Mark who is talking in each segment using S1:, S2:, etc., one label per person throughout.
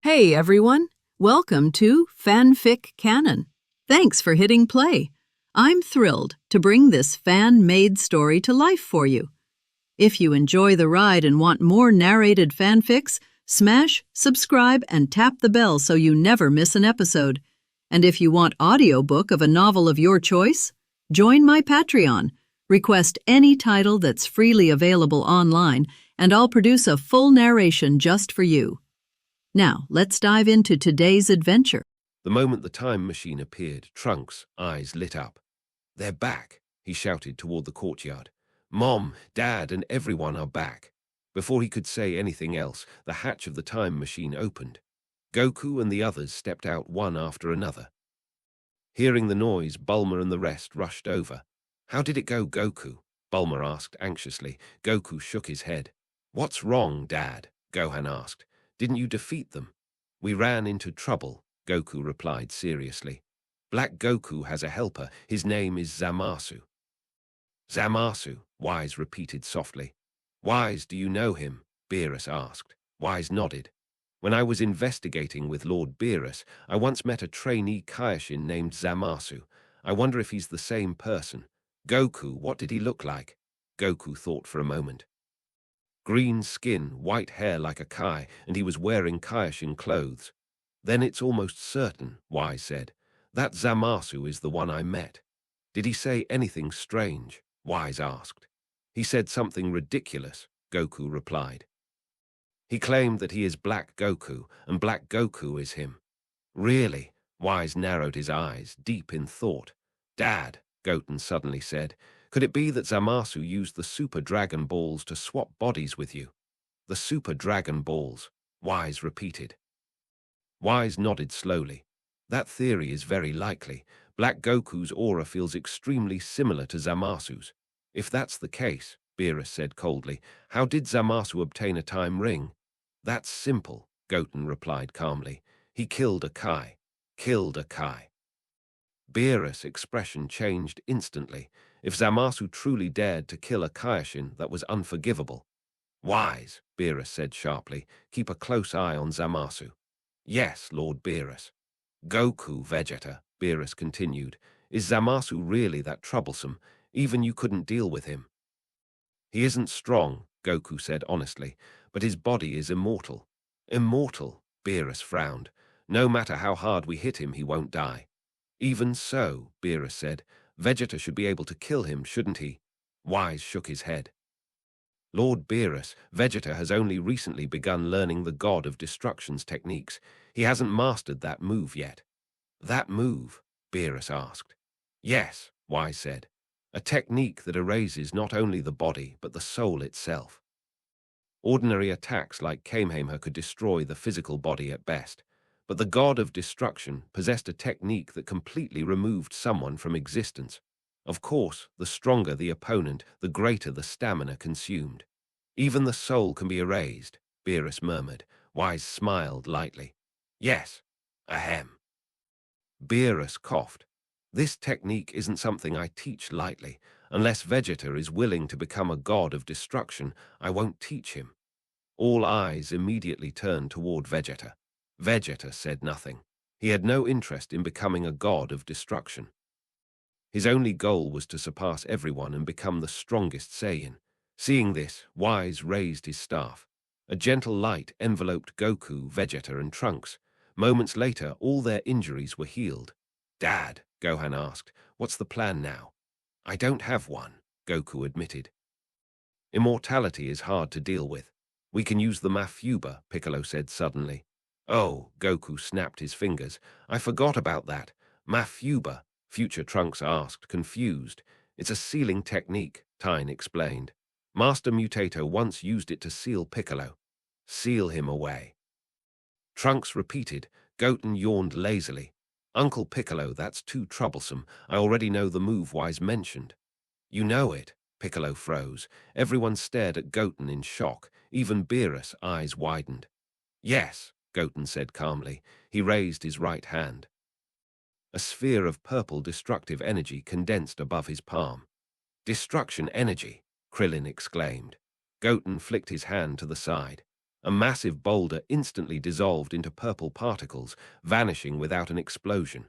S1: Hey everyone, welcome to FanFic Canon. Thanks for hitting play. I'm thrilled to bring this fan-made story to life for you. If you enjoy the ride and want more narrated fanfics, smash, subscribe, and tap the bell so you never miss an episode. And if you want audiobook of a novel of your choice, join my Patreon. Request any title that's freely available online, and I'll produce a full narration just for you. Now, let's dive into today's adventure.
S2: The moment the time machine appeared, Trunks' eyes lit up. "They're back," he shouted toward the courtyard. "Mom, Dad, and everyone are back." Before he could say anything else, the hatch of the time machine opened. Goku and the others stepped out one after another. Hearing the noise, Bulma and the rest rushed over. "How did it go, Goku?" Bulma asked anxiously. Goku shook his head. "What's wrong, Dad?" Gohan asked. "Didn't you defeat them?" "We ran into trouble," Goku replied seriously. "Black Goku has a helper. His name is Zamasu." "Zamasu," Wise repeated softly. "Wise, do you know him?" Beerus asked. Wise nodded. "When I was investigating with Lord Beerus, I once met a trainee Kaioshin named Zamasu. I wonder if he's the same person." "Goku, what did he look like?" Goku thought for a moment. "Green skin, white hair like a Kai, and he was wearing Kaioshin clothes." "Then it's almost certain," Wise said. "That Zamasu is the one I met." "Did he say anything strange?" Wise asked. "He said something ridiculous," Goku replied. "He claimed that he is Black Goku, and Black Goku is him." "Really?" Wise narrowed his eyes, deep in thought. "Dad," Goten suddenly said, "could it be that Zamasu used the Super Dragon Balls to swap bodies with you?" "The Super Dragon Balls," Wise repeated. Wise nodded slowly. "That theory is very likely. Black Goku's aura feels extremely similar to Zamasu's." "If that's the case," Beerus said coldly, "how did Zamasu obtain a time ring?" "That's simple," Goten replied calmly. "He killed a Kai." "Killed a Kai." Beerus' expression changed instantly. If Zamasu truly dared to kill a Kaioshin, that was unforgivable. "Wise," Beerus said sharply, "keep a close eye on Zamasu." "Yes, Lord Beerus." "Goku, Vegeta," Beerus continued, "is Zamasu really that troublesome? Even you couldn't deal with him." "He isn't strong," Goku said honestly, "but his body is immortal." "Immortal?" Beerus frowned. "No matter how hard we hit him, he won't die." "Even so," Beerus said, "Vegeta should be able to kill him, shouldn't he?" Wise shook his head. "Lord Beerus, Vegeta has only recently begun learning the God of Destruction's techniques. He hasn't mastered that move yet." "That move?" Beerus asked. "Yes," Wise said. "A technique that erases not only the body, but the soul itself. Ordinary attacks like Kamehameha could destroy the physical body at best, but the God of Destruction possessed a technique that completely removed someone from existence. Of course, the stronger the opponent, the greater the stamina consumed. Even the soul can be erased," Beerus murmured. Wise smiled lightly. "Yes, ahem." Beerus coughed. "This technique isn't something I teach lightly. Unless Vegeta is willing to become a God of Destruction, I won't teach him." All eyes immediately turned toward Vegeta. Vegeta said nothing. He had no interest in becoming a God of Destruction. His only goal was to surpass everyone and become the strongest Saiyan. Seeing this, Wise raised his staff. A gentle light enveloped Goku, Vegeta, and Trunks. Moments later, all their injuries were healed. "Dad," Gohan asked, "what's the plan now?" "I don't have one," Goku admitted. "Immortality is hard to deal with. We can use the Mafuba," Piccolo said suddenly. "Oh," Goku snapped his fingers. "I forgot about that. Mafuba," Future Trunks asked, confused. "It's a sealing technique," Tyne explained. "Master Mutato once used it to seal Piccolo." "Seal him away." Trunks repeated. Goten yawned lazily. "Uncle Piccolo, that's too troublesome. I already know the move Wise mentioned." "You know it?" Piccolo froze. Everyone stared at Goten in shock. Even Beerus' eyes widened. "Yes," Goten said calmly. He raised his right hand. A sphere of purple destructive energy condensed above his palm. "Destruction energy!" Krillin exclaimed. Goten flicked his hand to the side. A massive boulder instantly dissolved into purple particles, vanishing without an explosion.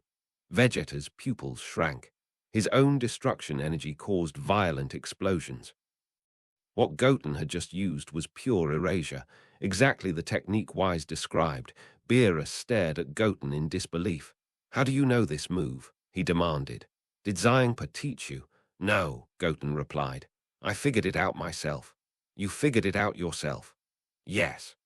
S2: Vegeta's pupils shrank. His own destruction energy caused violent explosions. What Goten had just used was pure erasure, exactly the technique Wise described. Beerus stared at Goten in disbelief. "How do you know this move?" he demanded. "Did Xiangpa teach you?" "No," Goten replied. "I figured it out myself." "You figured it out yourself?" "Yes."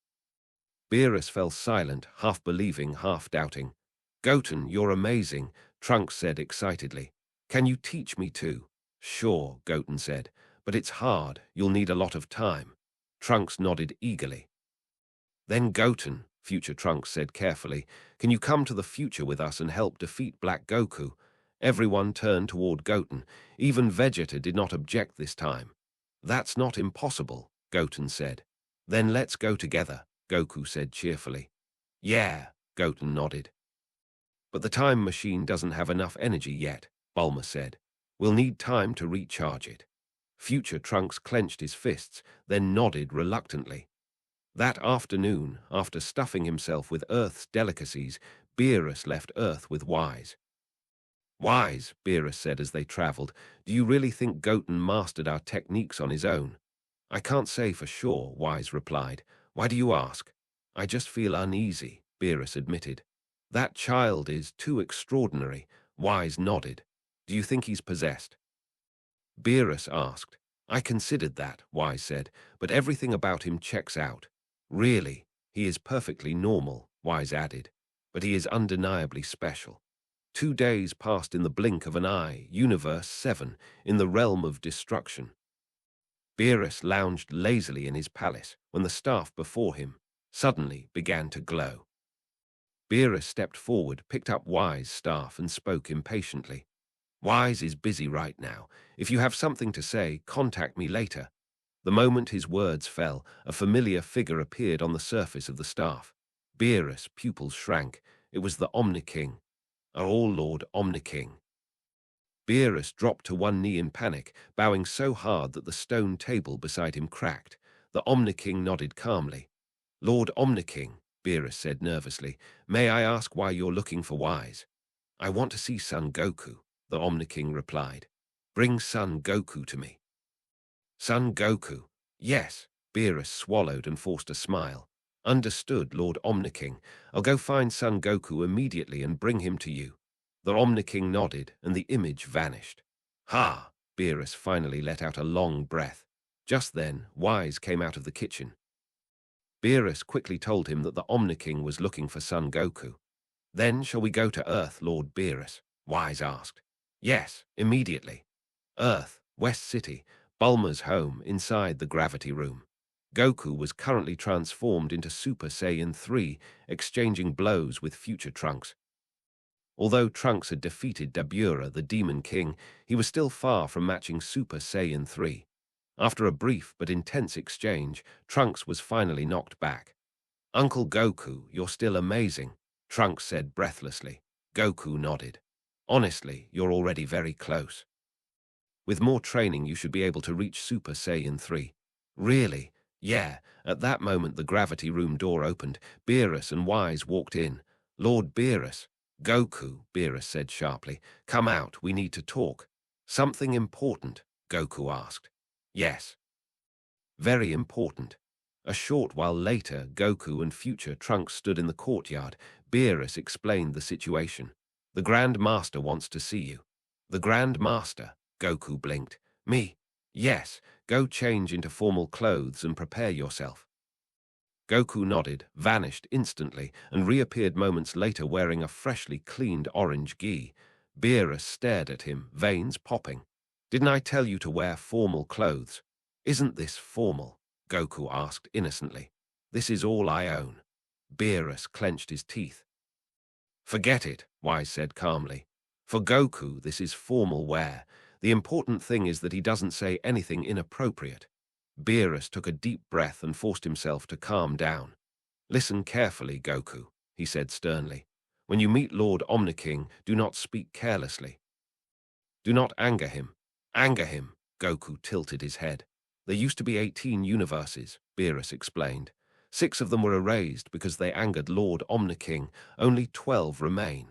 S2: Beerus fell silent, half believing, half doubting. "Goten, you're amazing," Trunks said excitedly. "Can you teach me too?" "Sure," Goten said, "but it's hard. You'll need a lot of time." Trunks nodded eagerly. "Then Goten," future Trunks said carefully, "can you come to the future with us and help defeat Black Goku?" Everyone turned toward Goten. Even Vegeta did not object this time. "That's not impossible," Goten said. "Then let's go together," Goku said cheerfully. "Yeah," Goten nodded. "But the time machine doesn't have enough energy yet," Bulma said. "We'll need time to recharge it." Future Trunks clenched his fists, then nodded reluctantly. That afternoon, after stuffing himself with Earth's delicacies, Beerus left Earth with Wise. "Wise," Beerus said as they traveled, "do you really think Goten mastered our techniques on his own?" "I can't say for sure," Wise replied. "Why do you ask?" "I just feel uneasy," Beerus admitted. "That child is too extraordinary," Wise nodded. "Do you think he's possessed?" Beerus asked. "I considered that," Wise said, "but everything about him checks out." "Really, he is perfectly normal," Wise added, "but he is undeniably special." 2 days passed in the blink of an eye, Universe 7, in the realm of destruction. Beerus lounged lazily in his palace when the staff before him suddenly began to glow. Beerus stepped forward, picked up Wise's staff, and spoke impatiently. "Wise is busy right now. If you have something to say, contact me later." The moment his words fell, a familiar figure appeared on the surface of the staff. Beerus' pupils shrank. It was the Omni-King. "Oh, Lord Omni-King." Beerus dropped to one knee in panic, bowing so hard that the stone table beside him cracked. The Omni-King nodded calmly. "Lord Omni-King," Beerus said nervously, "may I ask why you're looking for Wise?" "I want to see Son Goku," the Omni-King replied. "Bring Son Goku to me." "Son Goku?" "Yes." Beerus swallowed and forced a smile. "Understood, Lord Omni-King. I'll go find Son Goku immediately and bring him to you." The Omni-King nodded, and the image vanished. "Ha!" Beerus finally let out a long breath. Just then, Wise came out of the kitchen. Beerus quickly told him that the Omni-King was looking for Son Goku. "Then shall we go to Earth, Lord Beerus?" Wise asked. "Yes, immediately." Earth, West City, Bulma's home, inside the gravity room. Goku was currently transformed into Super Saiyan 3, exchanging blows with future Trunks. Although Trunks had defeated Dabura, the Demon King, he was still far from matching Super Saiyan 3. After a brief but intense exchange, Trunks was finally knocked back. "Uncle Goku, you're still amazing," Trunks said breathlessly. Goku nodded. "Honestly, you're already very close. With more training, you should be able to reach Super Saiyan 3. "Really?" "Yeah." At that moment, the gravity room door opened. Beerus and Wise walked in. "Lord Beerus." "Goku," Beerus said sharply. "Come out, we need to talk." "Something important?" Goku asked. "Yes." "Very important." A short while later, Goku and future Trunks stood in the courtyard. Beerus explained the situation. "The Grand Master wants to see you." "The Grand Master?" Goku blinked. "Me?" "Yes, go change into formal clothes and prepare yourself." Goku nodded, vanished instantly, and reappeared moments later wearing a freshly cleaned orange gi. Beerus stared at him, veins popping. "Didn't I tell you to wear formal clothes?" "Isn't this formal?" Goku asked innocently. "This is all I own." Beerus clenched his teeth. "Forget it," Wise said calmly. "For Goku, this is formal wear. The important thing is that he doesn't say anything inappropriate." Beerus took a deep breath and forced himself to calm down. "Listen carefully, Goku," he said sternly. "When you meet Lord Omni-King, do not speak carelessly. Do not anger him." "Anger him?" Goku tilted his head. "There used to be 18 universes," Beerus explained. 6 of them were erased because they angered Lord Omniking. Only 12 remain.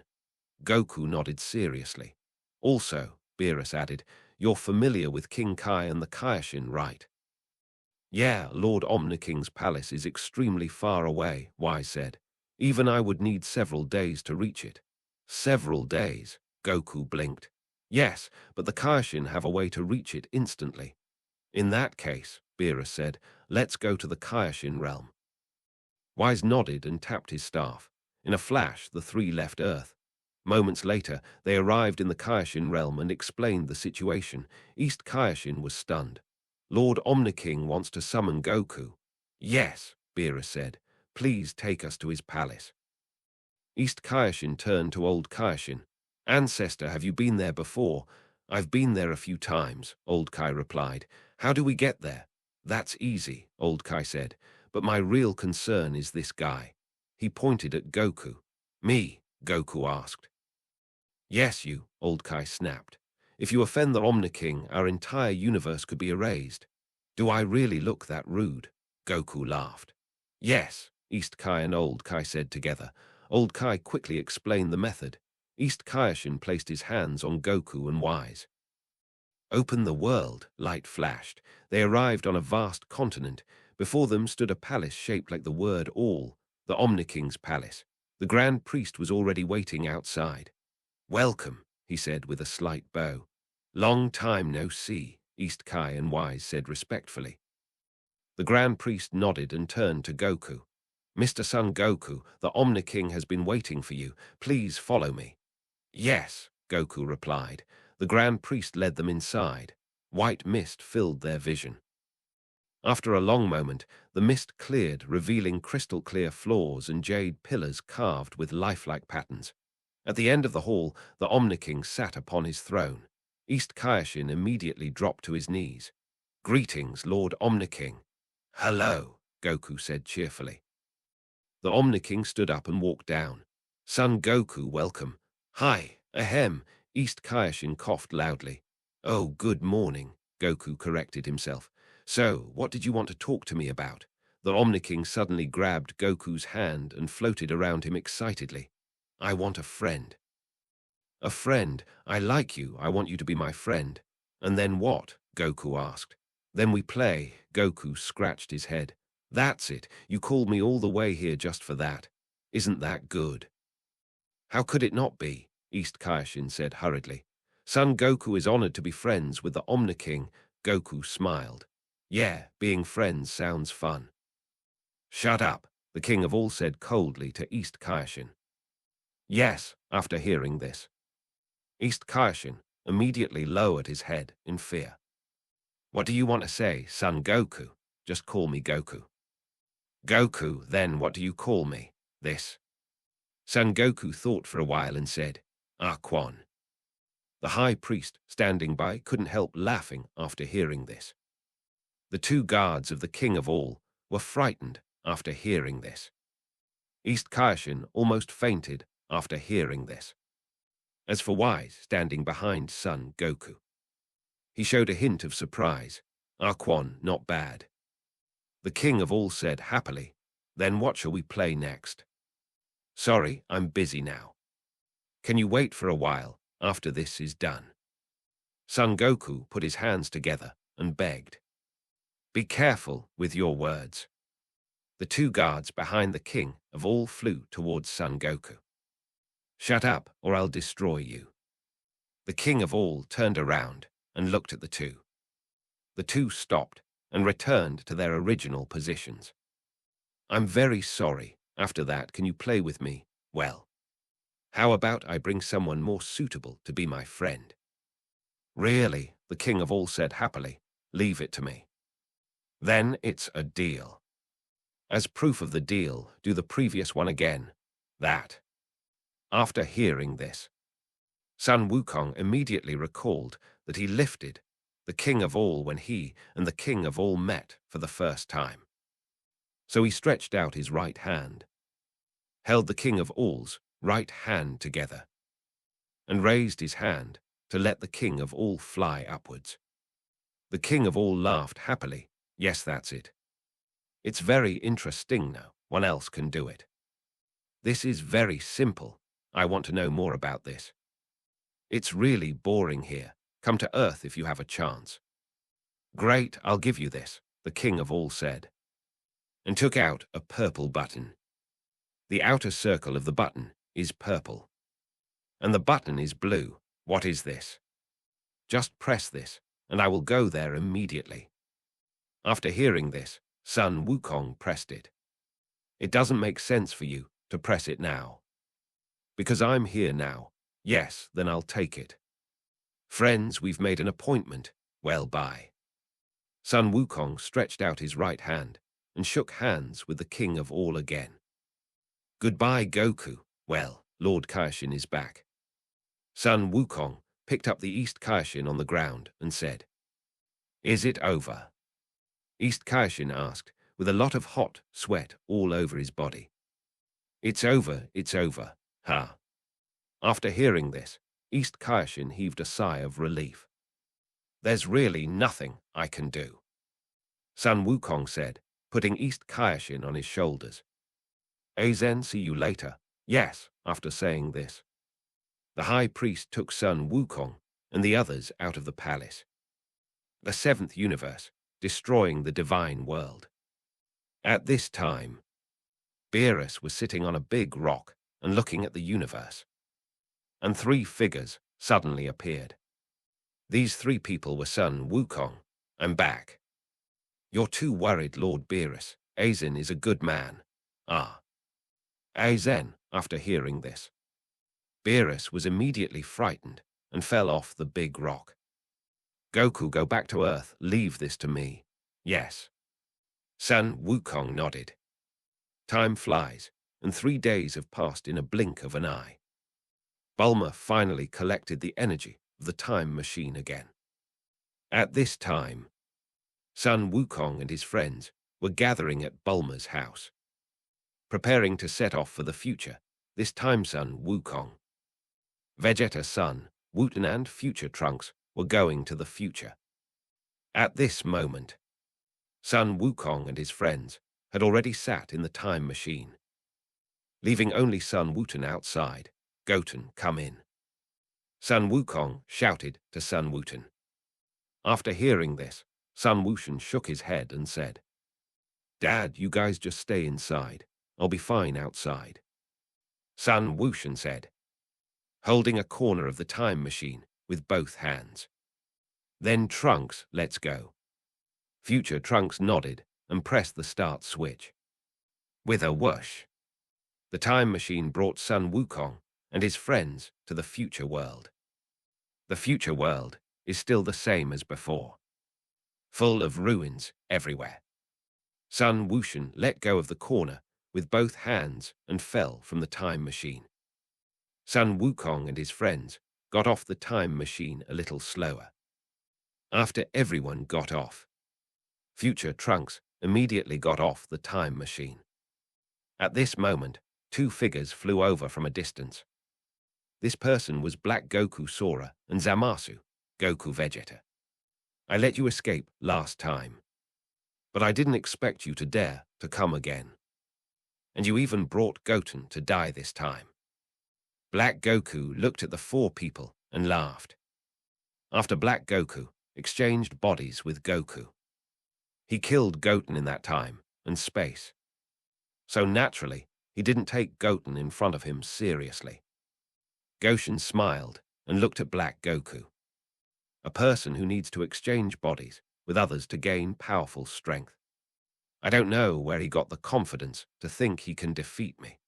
S2: Goku nodded seriously. Also, Beerus added, you're familiar with King Kai and the Kaioshin, right? Yeah, Lord Omniking's palace is extremely far away, Wise said. Even I would need several days to reach it. Several days, Goku blinked. Yes, but the Kaioshin have a way to reach it instantly. In that case, Beerus said, let's go to the Kaioshin realm. Wise nodded and tapped his staff. In a flash, the three left Earth. Moments later, they arrived in the Kaioshin realm and explained the situation. East Kaioshin was stunned. Lord Omniking wants to summon Goku. Yes, Beerus said. Please take us to his palace. East Kaioshin turned to Old Kaioshin. Ancestor, have you been there before? I've been there a few times, Old Kai replied. How do we get there? That's easy, Old Kai said. But my real concern is this guy. He pointed at Goku. Me, Goku asked. Yes, you, Old Kai snapped. If you offend the Omniking, our entire universe could be erased. Do I really look that rude? Goku laughed. Yes, East Kai and Old Kai said together. Old Kai quickly explained the method. East Kaioshin placed his hands on Goku and Wise. Open the world, light flashed. They arrived on a vast continent. Before them stood a palace shaped like the word all, the Omniking's palace. The Grand Priest was already waiting outside. Welcome, he said with a slight bow. Long time no see, East Kai and Wise said respectfully. The Grand Priest nodded and turned to Goku. Mr. Son Goku, the Omniking has been waiting for you. Please follow me. Yes, Goku replied. The Grand Priest led them inside. White mist filled their vision. After a long moment, the mist cleared, revealing crystal-clear floors and jade pillars carved with lifelike patterns. At the end of the hall, the Omniking sat upon his throne. East Kaioshin immediately dropped to his knees. Greetings, Lord Omniking. Hello, Goku said cheerfully. The Omniking stood up and walked down. Son Goku, welcome. Hi, ahem, East Kaioshin coughed loudly. Oh, good morning, Goku corrected himself. So, what did you want to talk to me about? The Omniking suddenly grabbed Goku's hand and floated around him excitedly. I want a friend. A friend? I like you, I want you to be my friend. And then what? Goku asked. Then we play, Goku scratched his head. That's it, you called me all the way here just for that. Isn't that good? How could it not be? East Kaioshin said hurriedly. Son Goku is honored to be friends with the Omniking. Goku smiled. Yeah, being friends sounds fun. Shut up, the king of all said coldly to East Kaioshin. Yes, after hearing this. East Kaioshin immediately lowered his head in fear. What do you want to say, Son Goku? Just call me Goku. Goku, then what do you call me? This. Son Goku thought for a while and said, Quan. The high priest, standing by, couldn't help laughing after hearing this. The two guards of the king of all were frightened after hearing this. East Kaioshin almost fainted after hearing this. As for Wise, standing behind Son Goku, he showed a hint of surprise. Quan, not bad. The king of all said happily, then what shall we play next? Sorry, I'm busy now. Can you wait for a while after this is done? Son Goku put his hands together and begged. Be careful with your words. The two guards behind the king of all flew towards Son Goku. Shut up, or I'll destroy you. The king of all turned around and looked at the two. The two stopped and returned to their original positions. I'm very sorry. After that, can you play with me? Well, how about I bring someone more suitable to be my friend? Really, the king of all said happily. Leave it to me. Then it's a deal. As proof of the deal, do the previous one again. That. After hearing this, Sun Wukong immediately recalled that he lifted the king of all when he and the king of all met for the first time. So he stretched out his right hand, held the king of all's right hand together, and raised his hand to let the king of all fly upwards. The king of all laughed happily. Yes, that's it. It's very interesting now. One else can do it. This is very simple. I want to know more about this. It's really boring here. Come to Earth if you have a chance. Great, I'll give you this, the king of all said, and took out a purple button. The outer circle of the button is purple, and the button is blue. What is this? Just press this, and I will go there immediately. After hearing this, Sun Wukong pressed it. It doesn't make sense for you to press it now. Because I'm here now. Yes, then I'll take it. Friends, we've made an appointment. Well, bye. Sun Wukong stretched out his right hand and shook hands with the king of all again. Goodbye, Goku. Well, Lord Kaioshin is back. Sun Wukong picked up the East Kaioshin on the ground and said, Is it over? East Kaioshin asked, with a lot of hot sweat all over his body. It's over, ha. After hearing this, East Kaioshin heaved a sigh of relief. There's really nothing I can do, Sun Wukong said, putting East Kaioshin on his shoulders. Aizen, see you later. Yes, after saying this, the high priest took Sun Wukong and the others out of the palace. The seventh universe, destroying the divine world. At this time, Beerus was sitting on a big rock and looking at the universe. And three figures suddenly appeared. These three people were Sun Wukong. I'm back. You're too worried, Lord Beerus. Aizen is a good man. Ah. Aizen, after hearing this. Beerus was immediately frightened and fell off the big rock. Goku, go back to Earth. Leave this to me. Yes. Sun Wukong nodded. Time flies, and 3 days have passed in a blink of an eye. Bulma finally collected the energy of the time machine again. At this time, Sun Wukong and his friends were gathering at Bulma's house, preparing to set off for the future, this time Sun Wukong. Vegeta, Son Goten and future Trunks were going to the future. At this moment, Sun Wukong and his friends had already sat in the time machine, leaving only Sun Goten outside. Goten, come in. Sun Wukong shouted to Sun Goten. After hearing this, Sun Wushan shook his head and said, Dad, you guys just stay inside. I'll be fine outside. Sun Wushan said, holding a corner of the time machine with both hands. Then Trunks, let's go. Future Trunks nodded and pressed the start switch. With a whoosh, the time machine brought Sun Wukong and his friends to the future world. The future world is still the same as before, full of ruins everywhere. Sun Wushan let go of the corner with both hands and fell from the time machine. Sun Wukong and his friends got off the time machine a little slower. After everyone got off, future Trunks immediately got off the time machine. At this moment, 2 figures flew over from a distance. This person was Black Goku Sora and Zamasu, Goku Vegeta. I let you escape last time, but I didn't expect you to dare to come again. And you even brought Goten to die this time. Black Goku looked at the 4 people and laughed. After Black Goku exchanged bodies with Goku, he killed Goten in that time and space. So naturally, he didn't take Goten in front of him seriously. Goshen smiled and looked at Black Goku, a person who needs to exchange bodies with others to gain powerful strength. I don't know where he got the confidence to think he can defeat me.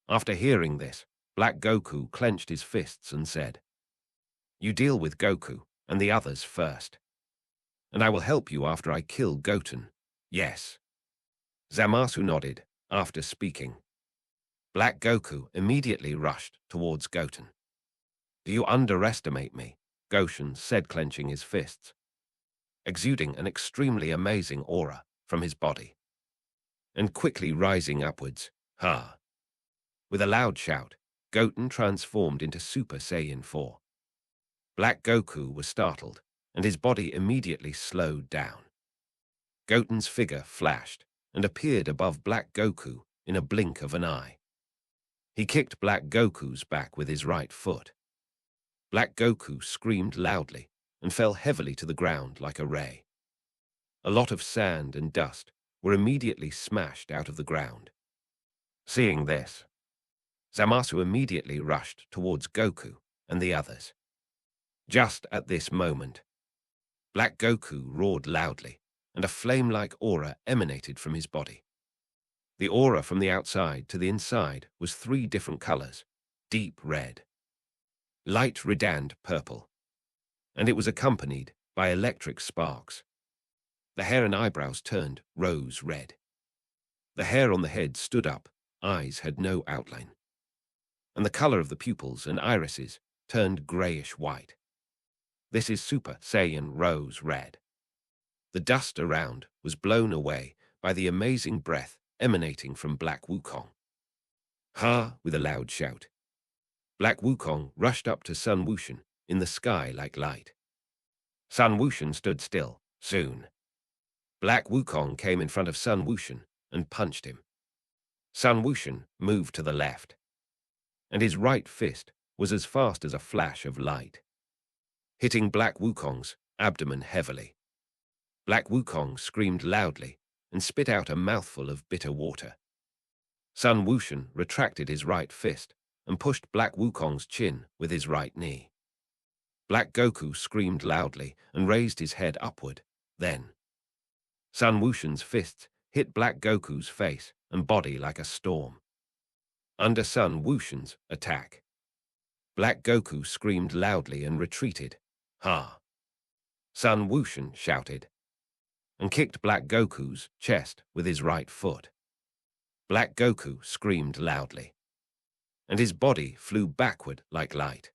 S2: After hearing this, Black Goku clenched his fists and said, You deal with Goku and the others first, and I will help you after I kill Goten. Yes. Zamasu nodded after speaking. Black Goku immediately rushed towards Goten. Do you underestimate me? Goshen said, clenching his fists, exuding an extremely amazing aura from his body, and quickly rising upwards. Ha! With a loud shout, Goten transformed into Super Saiyan 4. Black Goku was startled, and his body immediately slowed down. Goten's figure flashed and appeared above Black Goku in a blink of an eye. He kicked Black Goku's back with his right foot. Black Goku screamed loudly and fell heavily to the ground like a ray. A lot of sand and dust were immediately smashed out of the ground. Seeing this, Zamasu immediately rushed towards Goku and the others. Just at this moment, Black Goku roared loudly, and a flame-like aura emanated from his body. The aura from the outside to the inside was 3 different colors: deep red, light redand purple, and it was accompanied by electric sparks. The hair and eyebrows turned rose red. The hair on the head stood up, eyes had no outline, and the color of the pupils and irises turned grayish white. This is Super Saiyan rose red. The dust around was blown away by the amazing breath emanating from Black Wukong. Ha! With a loud shout, Black Wukong rushed up to Sun Wushan in the sky like light. Sun Wushan stood still. Soon, Black Wukong came in front of Sun Wushan and punched him. Sun Wushan moved to the left, and his right fist was as fast as a flash of light, hitting Black Wukong's abdomen heavily. Black Wukong screamed loudly and spit out a mouthful of bitter water. Sun Wushan retracted his right fist and pushed Black Wukong's chin with his right knee. Black Goku screamed loudly and raised his head upward. Then, Sun Wushan's fists hit Black Goku's face and body like a storm. Under Sun Wushan's attack, Black Goku screamed loudly and retreated. Ha! Sun Wushan shouted, and kicked Black Goku's chest with his right foot. Black Goku screamed loudly, and his body flew backward like light.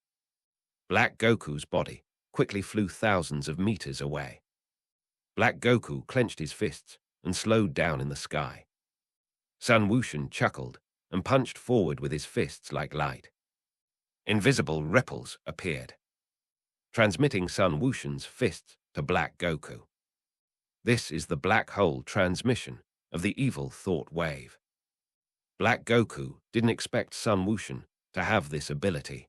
S2: Black Goku's body quickly flew thousands of meters away. Black Goku clenched his fists and slowed down in the sky. Sun Wushan chuckled and punched forward with his fists like light. Invisible ripples appeared, transmitting Sun Wushan's fists to Black Goku. This is the black hole transmission of the evil thought wave. Black Goku didn't expect Sun Wushan to have this ability,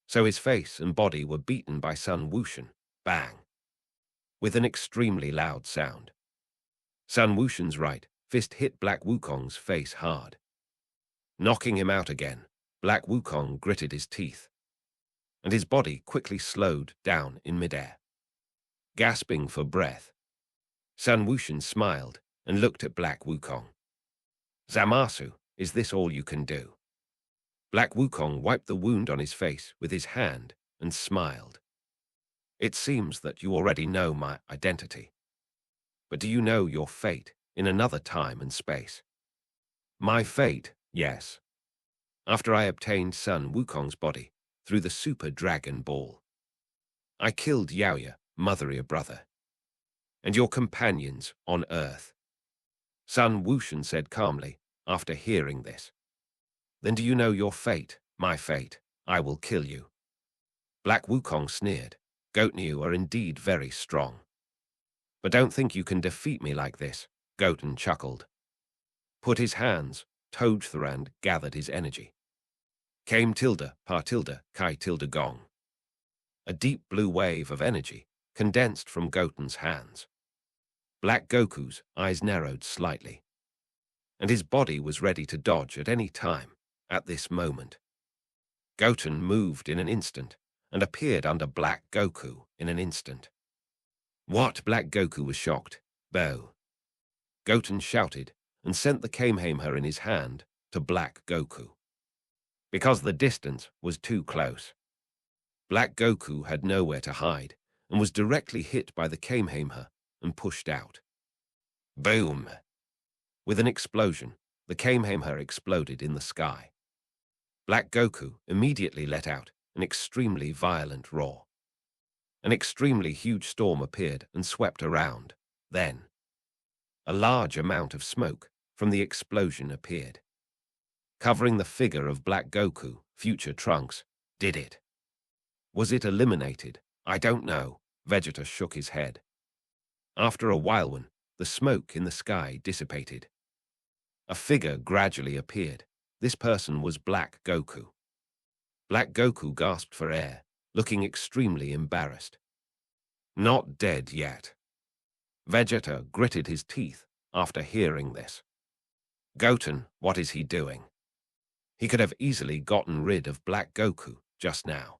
S2: so his face and body were beaten by Sun Wushan, bang, with an extremely loud sound. Sun Wushan's right fist hit Black Wukong's face hard. Knocking him out again, Black Wukong gritted his teeth, and his body quickly slowed down in midair. Gasping for breath, Sun Wushan smiled and looked at Black Wukong. Zamasu, is this all you can do? Black Wukong wiped the wound on his face with his hand and smiled. It seems that you already know my identity. But do you know your fate in another time and space? My fate, yes. After I obtained Sun Wukong's body through the Super Dragon Ball, I killed Yaoya, mother your brother, and your companions on Earth. Sun Wushan said calmly after hearing this. Then do you know your fate, my fate? I will kill you. Black Wukong sneered. Goten, you are indeed very strong. But don't think you can defeat me like this, Goten chuckled. Put his hands, Toadthrand gathered his energy. Came tilde, par tilde, kai tilde gong. A deep blue wave of energy condensed from Goten's hands. Black Goku's eyes narrowed slightly, and his body was ready to dodge at any time at this moment. Goten moved in an instant and appeared under Black Goku in an instant. What? Black Goku was shocked. Bo. Goten shouted and sent the Kamehameha in his hand to Black Goku, because the distance was too close. Black Goku had nowhere to hide and was directly hit by the Kamehameha and pushed out. Boom! With an explosion, the Kamehameha exploded in the sky. Black Goku immediately let out an extremely violent roar. An extremely huge storm appeared and swept around. Then, a large amount of smoke from the explosion appeared, covering the figure of Black Goku, future Trunks. Did it? Was it eliminated? I don't know. Vegeta shook his head. After a while, when the smoke in the sky dissipated. A figure gradually appeared. This person was Black Goku. Black Goku gasped for air, looking extremely embarrassed. Not dead yet. Vegeta gritted his teeth after hearing this. Goten, what is he doing? He could have easily gotten rid of Black Goku just now.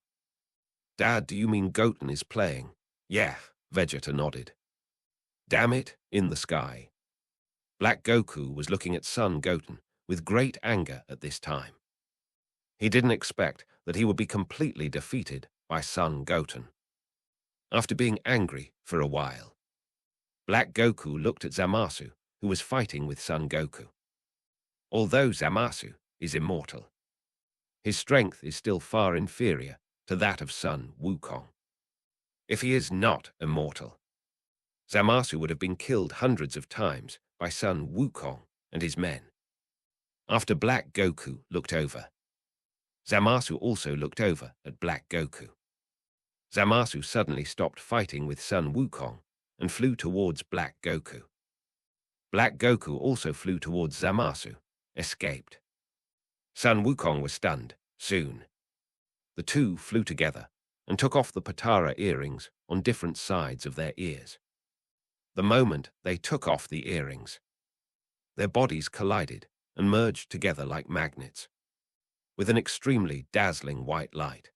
S2: Dad, do you mean Goten is playing? Yeah, Vegeta nodded. Damn it, in the sky. Black Goku was looking at Son Goten with great anger at this time. He didn't expect that he would be completely defeated by Son Goten. After being angry for a while, Black Goku looked at Zamasu, who was fighting with Son Goku. Although Zamasu is immortal, his strength is still far inferior to that of Son Wukong. If he is not immortal, Zamasu would have been killed hundreds of times by Son Wukong and his men. After Black Goku looked over, Zamasu also looked over at Black Goku. Zamasu suddenly stopped fighting with Son Wukong and flew towards Black Goku. Black Goku also flew towards Zamasu, escaped. Son Wukong was stunned. Soon, the two flew together and took off the Patara earrings on different sides of their ears. The moment they took off the earrings, their bodies collided and merged together like magnets, with an extremely dazzling white light.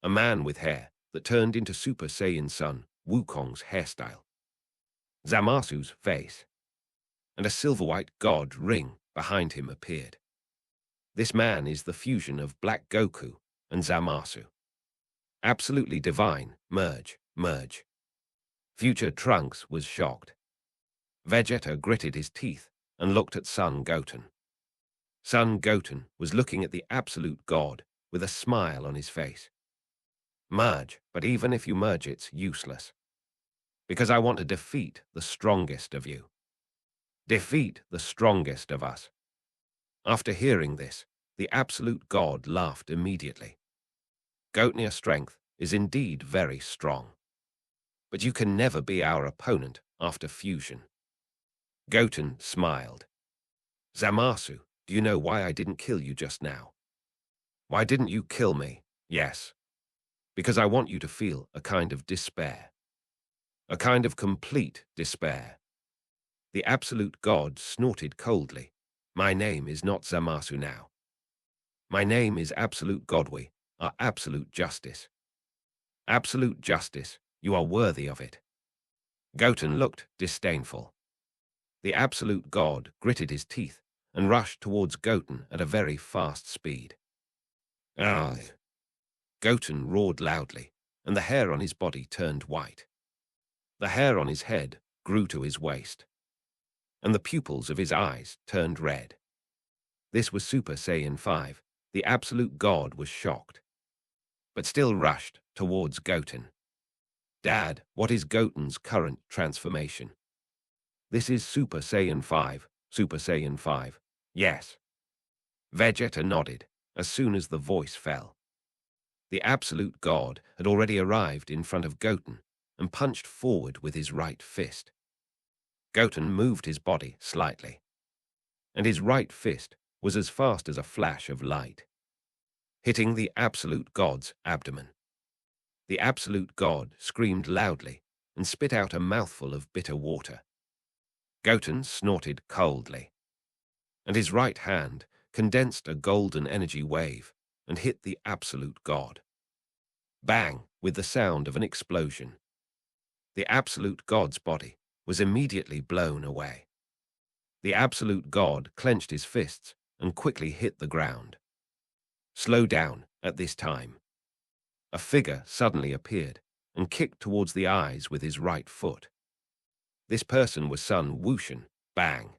S2: A man with hair that turned into Super Saiyan Son Wukong's hairstyle, Zamasu's face, and a silver-white god ring behind him appeared. This man is the fusion of Black Goku and Zamasu. Absolutely divine, merge. Future Trunks was shocked. Vegeta gritted his teeth and looked at Son Goten. Son Goten was looking at the absolute god with a smile on his face. Merge, but even if you merge, it's useless. Because I want to defeat the strongest of you. Defeat the strongest of us. After hearing this, the absolute god laughed immediately. Goten's strength is indeed very strong. But you can never be our opponent after fusion. Goten smiled. Zamasu, do you know why I didn't kill you just now? Why didn't you kill me? Yes. Because I want you to feel a kind of despair. A kind of complete despair. The absolute god snorted coldly. My name is not Zamasu now. My name is Absolute Godwe, or Absolute Justice. Absolute Justice, you are worthy of it. Goten looked disdainful. The absolute god gritted his teeth and rushed towards Goten at a very fast speed. Ah! Goten roared loudly, and the hair on his body turned white. The hair on his head grew to his waist, and the pupils of his eyes turned red. This was Super Saiyan 5. The absolute god was shocked, but still rushed towards Goten. Dad, what is Goten's current transformation? This is Super Saiyan 5. Super Saiyan 5. Yes. Vegeta nodded as soon as the voice fell. The absolute god had already arrived in front of Goten and punched forward with his right fist. Goten moved his body slightly, and his right fist was as fast as a flash of light, hitting the absolute god's abdomen. The absolute god screamed loudly and spit out a mouthful of bitter water. Goten snorted coldly, and his right hand condensed a golden energy wave and hit the absolute god. Bang, with the sound of an explosion. The absolute god's body was immediately blown away. The absolute god clenched his fists and quickly hit the ground. Slow down at this time. A figure suddenly appeared and kicked towards the eyes with his right foot. This person was Son Wushan. Bang!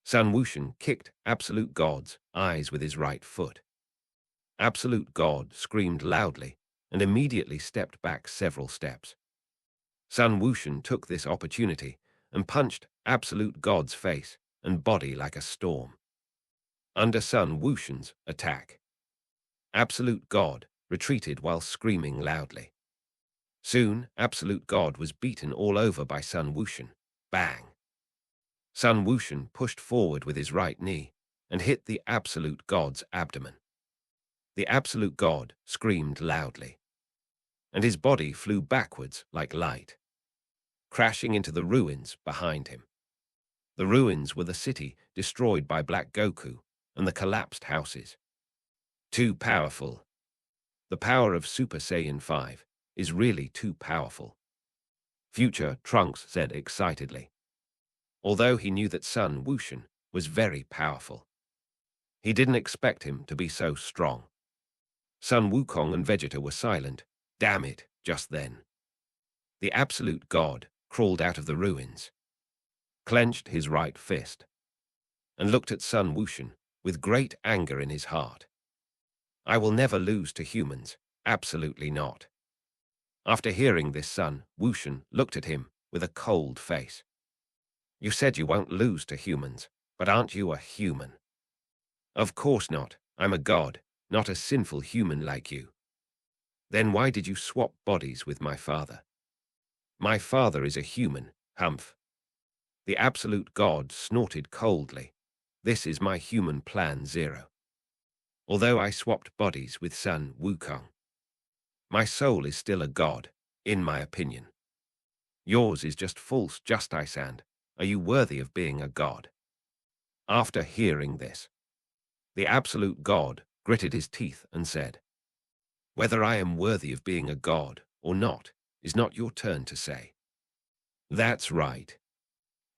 S2: Son Wushan kicked Absolute God's eyes with his right foot. Absolute God screamed loudly and immediately stepped back several steps. Son Wushan took this opportunity and punched Absolute God's face and body like a storm. Under Son Wushan's attack, Absolute God retreated while screaming loudly. Soon, Absolute God was beaten all over by Son Wushan Bang! Sun Wushan pushed forward with his right knee and hit the Absolute God's abdomen. The Absolute God screamed loudly, and his body flew backwards like light, crashing into the ruins behind him. The ruins were the city destroyed by Black Goku and the collapsed houses. Too powerful. The power of Super Saiyan 5 is really too powerful, Future Trunks said excitedly, although he knew that Son Wushan was very powerful. He didn't expect him to be so strong. Sun Wukong and Vegeta were silent. Damn it, just then. The Absolute God crawled out of the ruins, clenched his right fist, and looked at Sun Wushan with great anger in his heart. I will never lose to humans, absolutely not. After hearing this, Sun Wushan looked at him with a cold face. You said you won't lose to humans, but aren't you a human? Of course not. I'm a god, not a sinful human like you. Then why did you swap bodies with my father? My father is a human, Humph. The Absolute God snorted coldly. This is my human plan 0. Although I swapped bodies with Sun Wukong, my soul is still a god, in my opinion. Yours is just false justice, and are you worthy of being a god? After hearing this, the Absolute God gritted his teeth and said, whether I am worthy of being a god or not is not your turn to say. That's right.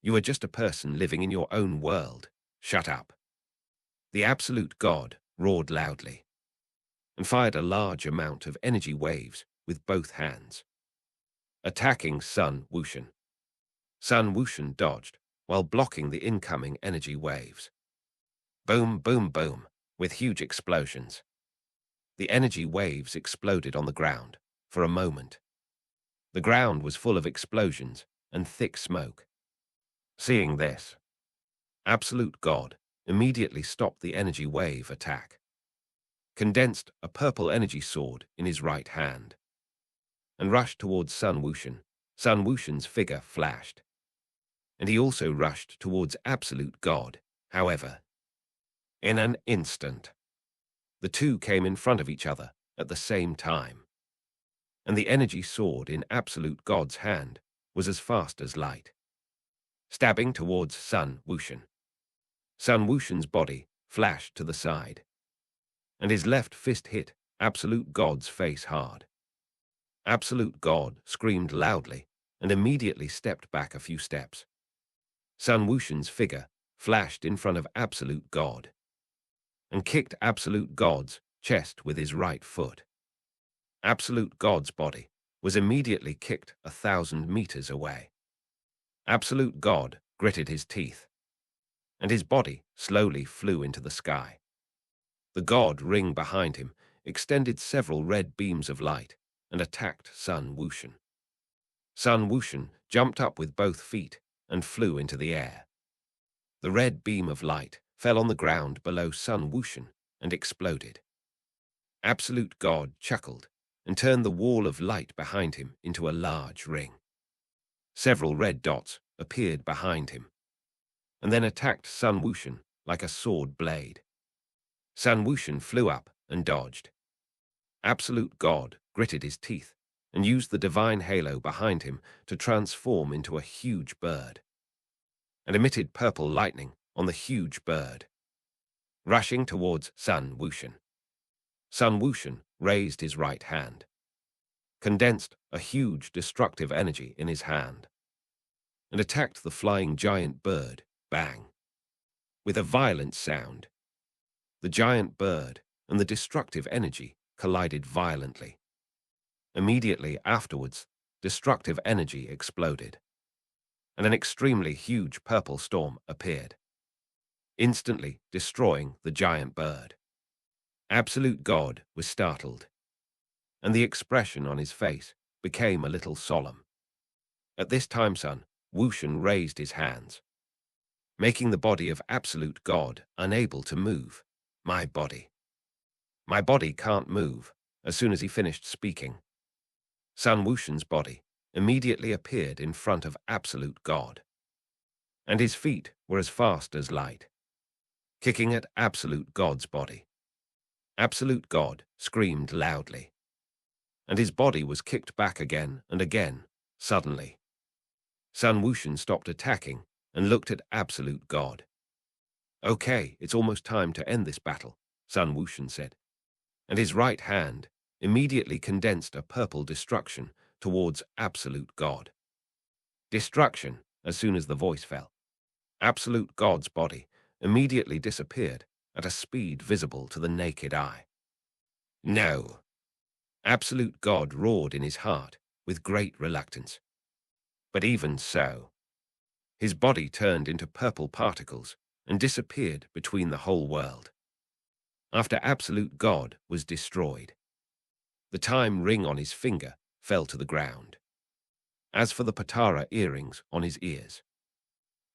S2: You are just a person living in your own world. Shut up. The Absolute God roared loudly and fired a large amount of energy waves with both hands, attacking Sun Wushan. Sun Wushan dodged while blocking the incoming energy waves. Boom, boom, boom, with huge explosions. The energy waves exploded on the ground for a moment. The ground was full of explosions and thick smoke. Seeing this, Absolute God immediately stopped the energy wave attack, condensed a purple energy sword in his right hand, and rushed towards Sun Wushan. Sun Wushan's figure flashed, and he also rushed towards Absolute God. However, in an instant, the two came in front of each other at the same time, and the energy sword in Absolute God's hand was as fast as light, stabbing towards Sun Wushan. Sun Wushan's body flashed to the side, and his left fist hit Absolute God's face hard. Absolute God screamed loudly and immediately stepped back a few steps. Sun Wushan's figure flashed in front of Absolute God and kicked Absolute God's chest with his right foot. Absolute God's body was immediately kicked 1,000 meters away. Absolute God gritted his teeth, and his body slowly flew into the sky. The God ring behind him extended several red beams of light and attacked Sun Wushan. Sun Wushan jumped up with both feet and flew into the air. The red beam of light fell on the ground below Sun Wushan and exploded. Absolute God chuckled and turned the wall of light behind him into a large ring. Several red dots appeared behind him, and then attacked Sun Wushan like a sword blade. Sun Wushan flew up and dodged. Absolute God gritted his teeth and used the divine halo behind him to transform into a huge bird, and emitted purple lightning on the huge bird, rushing towards Sun Wushan. Sun Wushan raised his right hand, condensed a huge destructive energy in his hand, and attacked the flying giant bird. Bang! With a violent sound, the giant bird and the destructive energy collided violently. Immediately afterwards, destructive energy exploded, and an extremely huge purple storm appeared, instantly destroying the giant bird. Absolute God was startled, and the expression on his face became a little solemn. At this time, Sun Wushan raised his hands, making the body of Absolute God unable to move. My body can't move. As soon as he finished speaking, Sun Wushan's body immediately appeared in front of Absolute God. and his feet were as fast as light, kicking at Absolute God's body. Absolute God screamed loudly, and his body was kicked back again and again, suddenly. Sun Wushan stopped attacking and looked at Absolute God. "Okay, it's almost time to end this battle," Sun Wushan said, and his right hand immediately condensed a purple destruction towards Absolute God. Destruction as soon as the voice fell. Absolute God's body immediately disappeared at a speed visible to the naked eye. No! Absolute God roared in his heart with great reluctance. But even so, his body turned into purple particles and disappeared between the whole world. After Absolute God was destroyed, the time ring on his finger fell to the ground. As for the Patara earrings on his ears,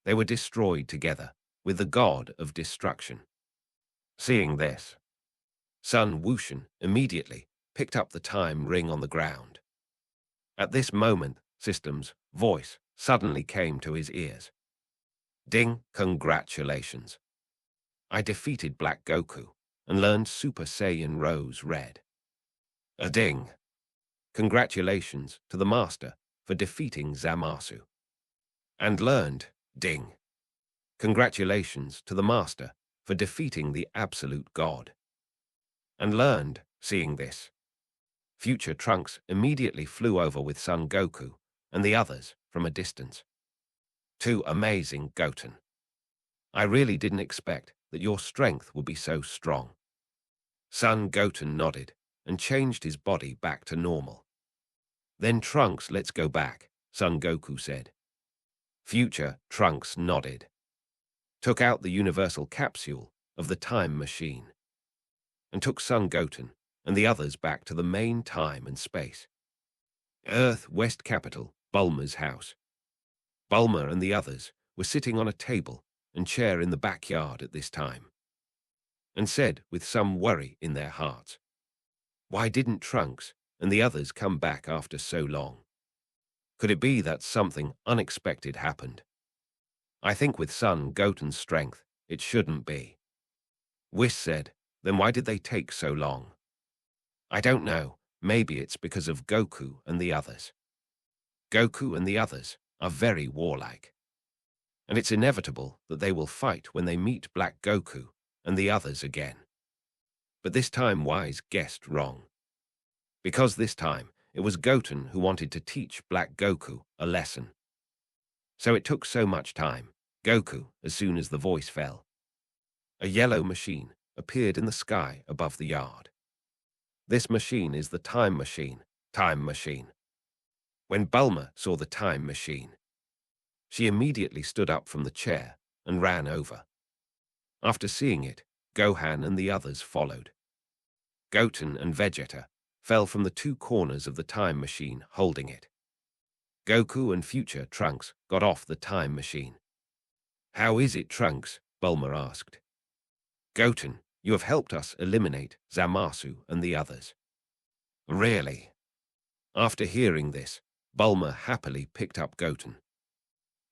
S2: they were destroyed together with the god of destruction. Seeing this, Sun Wushan immediately picked up the time ring on the ground. At this moment, System's voice suddenly came to his ears. "Ding, congratulations. I defeated Black Goku and learned Super Saiyan Rose Red. A ding. Congratulations to the Master for defeating Zamasu. And learned, ding. Congratulations to the Master for defeating the Absolute God. And learned, seeing this. Future Trunks immediately flew over with Son Goku and the others from a distance. Too amazing, Goten. I really didn't expect that your strength would be so strong." Son Goten nodded and changed his body back to normal. "Then Trunks, let's go back," Son Goku said. Future Trunks nodded, took out the universal capsule of the time machine, and took Son Goten and the others back to the main time and space. Earth West Capital, Bulma's house. Bulma and the others were sitting on a table and chair in the backyard at this time, and said with some worry in their hearts, "Why didn't Trunks and the others come back after so long? Could it be that something unexpected happened? I think with Son Goten's strength, it shouldn't be." Whis said, "Then why did they take so long?" "I don't know. Maybe it's because of Goku and the others. Goku and the others are very warlike, and it's inevitable that they will fight when they meet Black Goku and the others again." But this time Wise guessed wrong, because this time it was Goten who wanted to teach Black Goku a lesson. So it took so much time. Goku, as soon as the voice fell, a yellow machine appeared in the sky above the yard. This machine is the time machine, time machine. When Bulma saw the time machine, she immediately stood up from the chair and ran over. After seeing it, Gohan and the others followed. Goten and Vegeta fell from the two corners of the time machine holding it. Goku and Future Trunks got off the time machine. "How is it, Trunks?" Bulma asked. "Goten, you have helped us eliminate Zamasu and the others." "Really?" After hearing this, Bulma happily picked up Goten.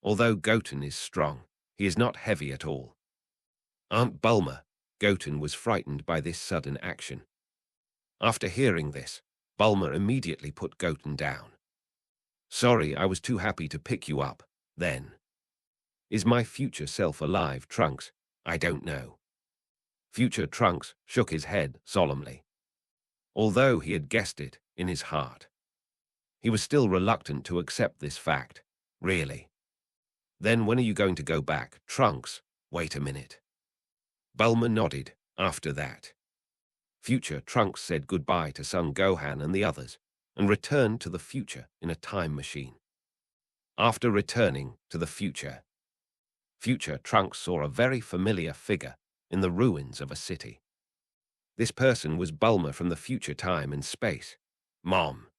S2: Although Goten is strong, he is not heavy at all. "Aunt Bulma," Goten was frightened by this sudden action. After hearing this, Bulma immediately put Goten down. "Sorry, I was too happy to pick you up, then. Is my future self alive, Trunks? I don't know." Future Trunks shook his head solemnly. Although he had guessed it in his heart, he was still reluctant to accept this fact. "Really? Then when are you going to go back, Trunks? Wait a minute." Bulma nodded after that. Future Trunks said goodbye to Son Gohan and the others and returned to the future in a time machine. After returning to the future, Future Trunks saw a very familiar figure in the ruins of a city. This person was Bulma from the future time and space. "Mom."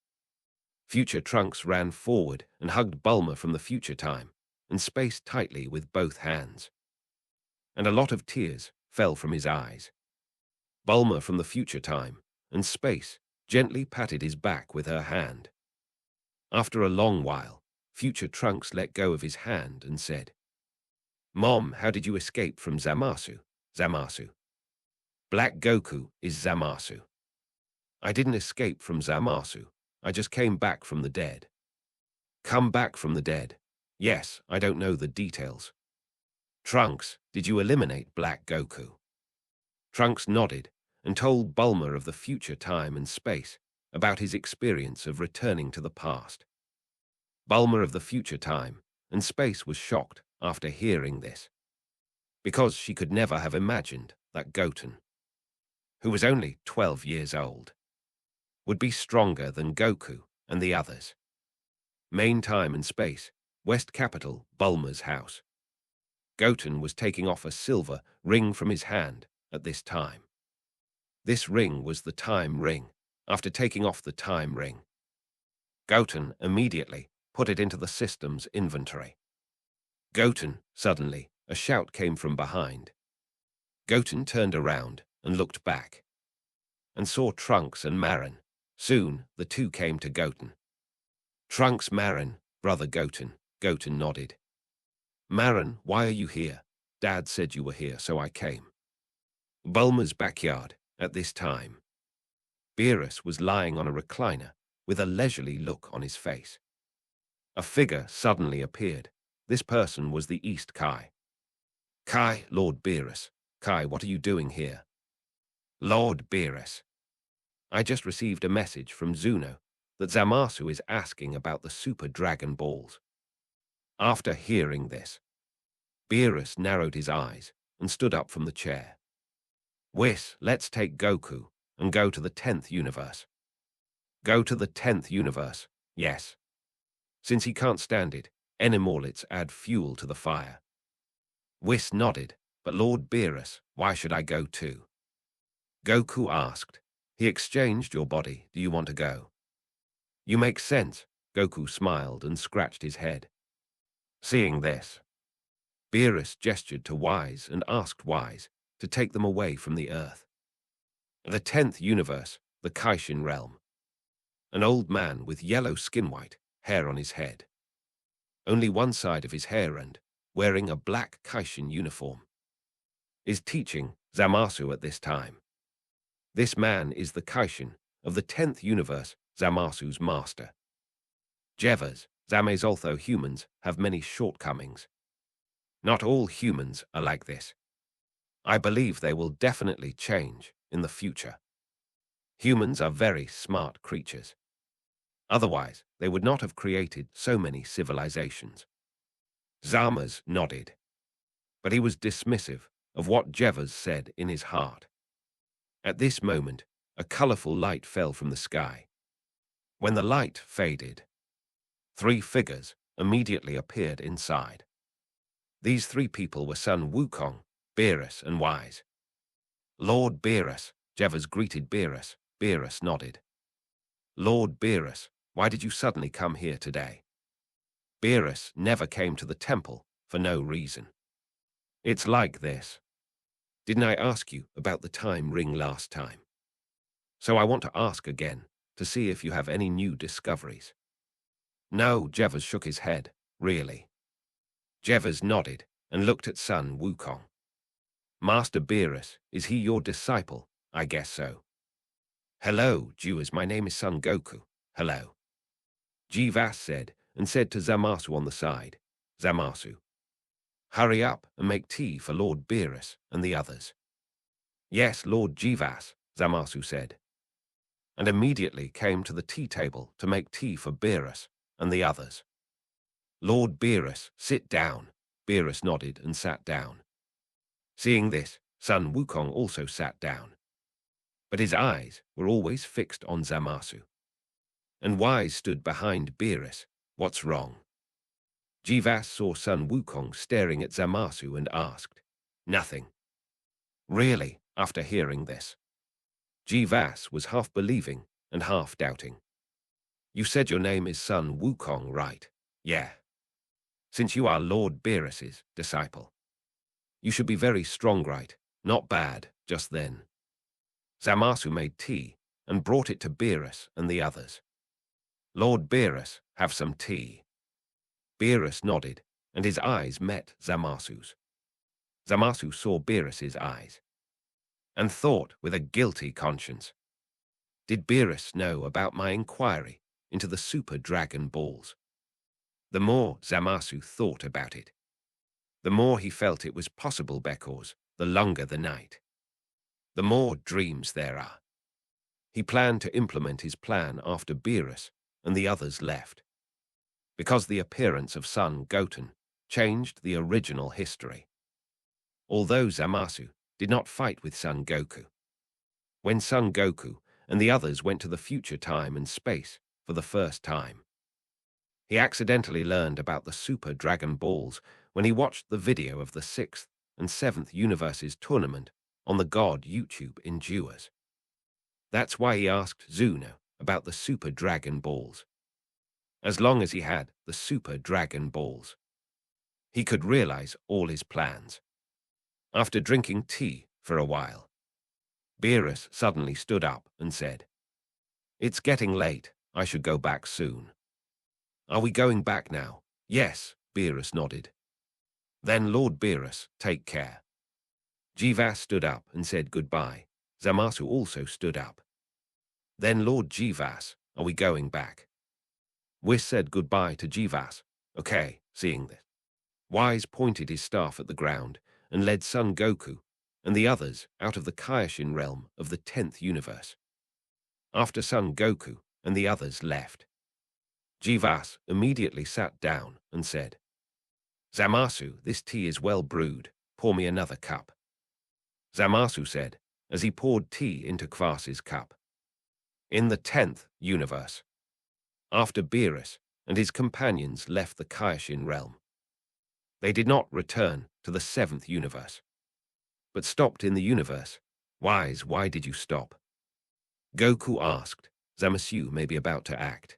S2: Future Trunks ran forward and hugged Bulma from the future time and space tightly with both hands. And a lot of tears fell from his eyes. Bulma from the future time and space gently patted his back with her hand. After a long while, Future Trunks let go of his hand and said, Mom, how did you escape from Zamasu? Zamasu. Black Goku is Zamasu. I didn't escape from Zamasu. I just came back from the dead. Come back from the dead. Yes, I don't know the details. Trunks, did you eliminate Black Goku? Trunks nodded and told Bulma of the future time and space about his experience of returning to the past. Bulma of the future time and space was shocked after hearing this, because she could never have imagined that Goten, who was only 12 years old, would be stronger than Goku and the others. Main time and space, West Capital, Bulma's house. Goten was taking off a silver ring from his hand at this time. This ring was the time ring. After taking off the time ring, Goten immediately put it into the system's inventory. Goten, suddenly, a shout came from behind. Goten turned around and looked back, and saw Trunks and Marin. Soon, the two came to Goten. Trunks, Marin, brother Goten. Goten nodded. Marin, why are you here? Dad said you were here, so I came. Bulma's backyard, at this time. Beerus was lying on a recliner with a leisurely look on his face. A figure suddenly appeared. This person was the East Kai. Kai, Lord Beerus. Kai, what are you doing here? Lord Beerus. I just received a message from Zuno that Zamasu is asking about the Super Dragon Balls. After hearing this, Beerus narrowed his eyes and stood up from the chair. Whis, let's take Goku and go to the 10th universe. Go to the 10th universe, yes. Since he can't stand it, Enimorlits add fuel to the fire. Whis nodded, but Lord Beerus, why should I go too? Goku asked. He exchanged your body, do you want to go? You make sense, Goku smiled and scratched his head. Seeing this, Beerus gestured to Wise and asked Wise to take them away from the Earth. The 10th universe, the Kaishin realm. An old man with yellow skin white hair on his head. Only one side of his hair and wearing a black Kaishin uniform. Is teaching Zamasu at this time. This man is the Kaishin of the 10th universe, Zamasu's master. Jevas, Zames, although humans have many shortcomings. Not all humans are like this. I believe they will definitely change in the future. Humans are very smart creatures. Otherwise, they would not have created so many civilizations. Zamas nodded, but he was dismissive of what Jevas said in his heart. At this moment, a colorful light fell from the sky. When the light faded, 3 figures immediately appeared inside. These 3 people were Son Wukong, Beerus, and Wise. Lord Beerus, Jevas greeted Beerus. Beerus nodded. Lord Beerus, why did you suddenly come here today? Beerus never came to the temple for no reason. It's like this. Didn't I ask you about the time ring last time? So I want to ask again to see if you have any new discoveries. No, Jevas shook his head. Really? Jevas nodded and looked at Son Wukong. Master Beerus, is he your disciple? I guess so. Hello, Jewers, my name is Son Goku. Hello. Jivas said, and said to Zamasu on the side, Zamasu, hurry up and make tea for Lord Beerus and the others. Yes, Lord Jivas, Zamasu said, and immediately came to the tea table to make tea for Beerus and the others. Lord Beerus, sit down. Beerus nodded and sat down. Seeing this, Son Wukong also sat down. But his eyes were always fixed on Zamasu. And Wise stood behind Beerus. What's wrong? Jivas saw Son Wukong staring at Zamasu and asked, Nothing. Really, after hearing this? Jivas was half believing and half doubting. You said your name is Son Wukong, right? Yeah. Since you are Lord Beerus's disciple. You should be very strong, right? Not bad, just then. Zamasu made tea and brought it to Beerus and the others. Lord Beerus, have some tea. Beerus nodded, and his eyes met Zamasu's. Zamasu saw Beerus's eyes and thought with a guilty conscience, did Beerus know about my inquiry into the Super Dragon Balls? The more Zamasu thought about it, the more he felt it was possible because the longer the night, the more dreams there are. He planned to implement his plan after Beerus and the others left, because the appearance of Son Goten changed the original history. Although Zamasu did not fight with Son Goku, when Son Goku and the others went to the future time and space for the first time, he accidentally learned about the Super Dragon Balls when he watched the video of the 6th and 7th Universes tournament on the God YouTube Endures. That's why he asked Zuno about the Super Dragon Balls. As long as he had the Super Dragon Balls, he could realize all his plans. After drinking tea for a while, Beerus suddenly stood up and said, "It's getting late. I should go back soon." "Are we going back now?" "Yes," Beerus nodded. "Then Lord Beerus, take care." Jivas stood up and said goodbye. Zamasu also stood up. "Then Lord Jivas, are we going back?" Whis said goodbye to Jivas. "Okay," seeing this. Wise pointed his staff at the ground and led Son Goku and the others out of the Kaioshin realm of the 10th universe. After Son Goku and the others left, Jivas immediately sat down and said, "Zamasu, this tea is well brewed. Pour me another cup." Zamasu said, as he poured tea into Kvas's cup. In the 10th universe, after Beerus and his companions left the Kaioshin realm, they did not return to the 7th universe, but stopped in the universe. "Wise, why did you stop?" Goku asked. "Zamasu may be about to act,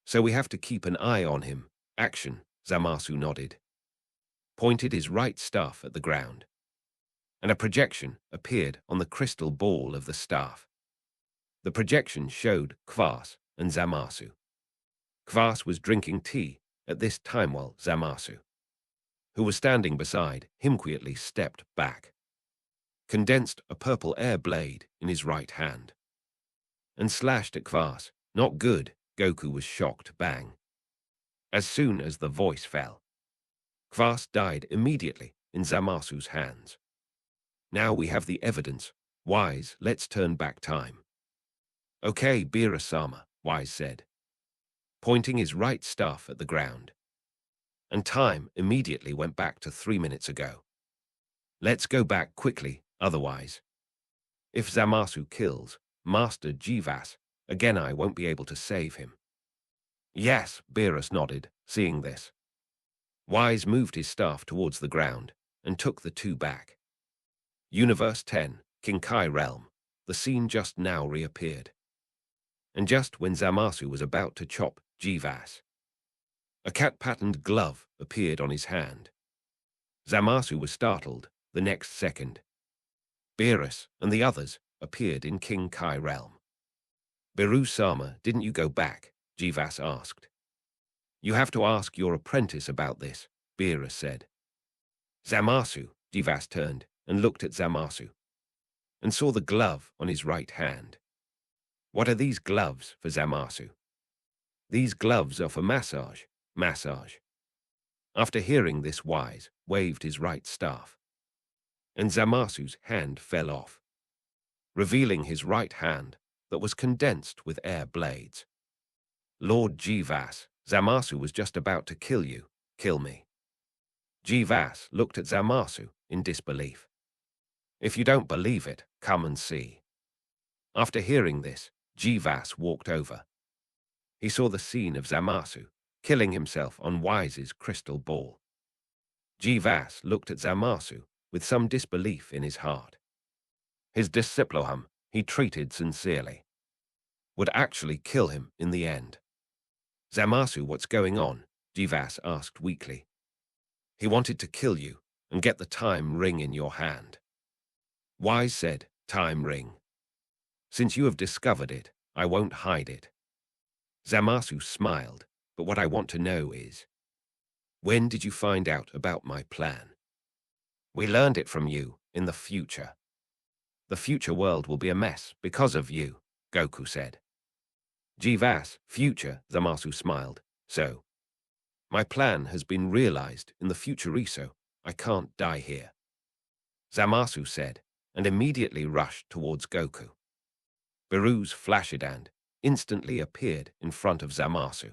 S2: so we have to keep an eye on him." "Action," Zamasu nodded, pointed his right staff at the ground, and a projection appeared on the crystal ball of the staff. The projection showed Kvas and Zamasu. Kvas was drinking tea at this time while Zamasu, who was standing beside him, quietly stepped back, condensed a purple air blade in his right hand, and slashed at Kvas. "Not good," Goku was shocked. Bang. As soon as the voice fell, Kvas died immediately in Zamasu's hands. "Now we have the evidence. Wise, let's turn back time." "Okay, Beerus-sama," Wise said, pointing his right staff at the ground. And time immediately went back to 3 minutes ago. "Let's go back quickly, otherwise, if Zamasu kills Master Jivas again, I won't be able to save him." "Yes," Beerus nodded, seeing this. Wise moved his staff towards the ground and took the two back. Universe 10, King Kai realm. The scene just now reappeared. And just when Zamasu was about to chop Jivas, a cat-patterned glove appeared on his hand. Zamasu was startled the next second. Beerus and the others appeared in King Kai realm. "Beerus-sama, didn't you go back?" Jivas asked. "You have to ask your apprentice about this," Beerus said. "Zamasu," Jivas turned and looked at Zamasu, and saw the glove on his right hand. "What are these gloves for, Zamasu?" "These gloves are for massage." "Massage." After hearing this, Wise waved his right staff, and Zamasu's hand fell off, revealing his right hand that was condensed with air blades. "Lord Jivas, Zamasu was just about to kill you." "Kill me?" Jivas looked at Zamasu in disbelief. "If you don't believe it, come and see." After hearing this, Jivas walked over. He saw the scene of Zamasu killing himself on Wise's crystal ball. Jivas looked at Zamasu with some disbelief in his heart. His disciple, he treated sincerely, would actually kill him in the end. "Zamasu, what's going on?" Jivas asked weakly. "He wanted to kill you and get the time ring in your hand." Wise said, "Time ring. Since you have discovered it, I won't hide it." Zamasu smiled, "But what I want to know is, when did you find out about my plan?" We learned it from you in the future. The future world will be a mess because of you, Goku said. Jivas, future, Zamasu smiled. So, my plan has been realized in the future Riso. I can't die here. Zamasu said, and immediately rushed towards Goku. Beru's Flashidand instantly appeared in front of Zamasu.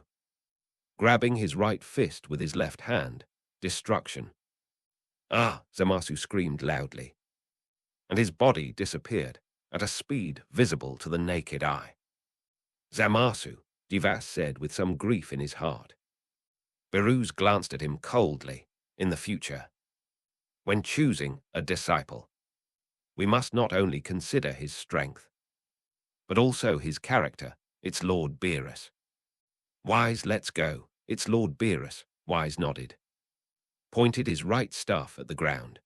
S2: Grabbing his right fist with his left hand, destruction. Ah! Zamasu screamed loudly, and his body disappeared at a speed visible to the naked eye. Zamasu, Jivas said with some grief in his heart. Beruz glanced at him coldly. In the future, when choosing a disciple, we must not only consider his strength, but also his character. It's Lord Beerus. Wise, let's go. It's Lord Beerus, Wise nodded, pointed his right staff at the ground,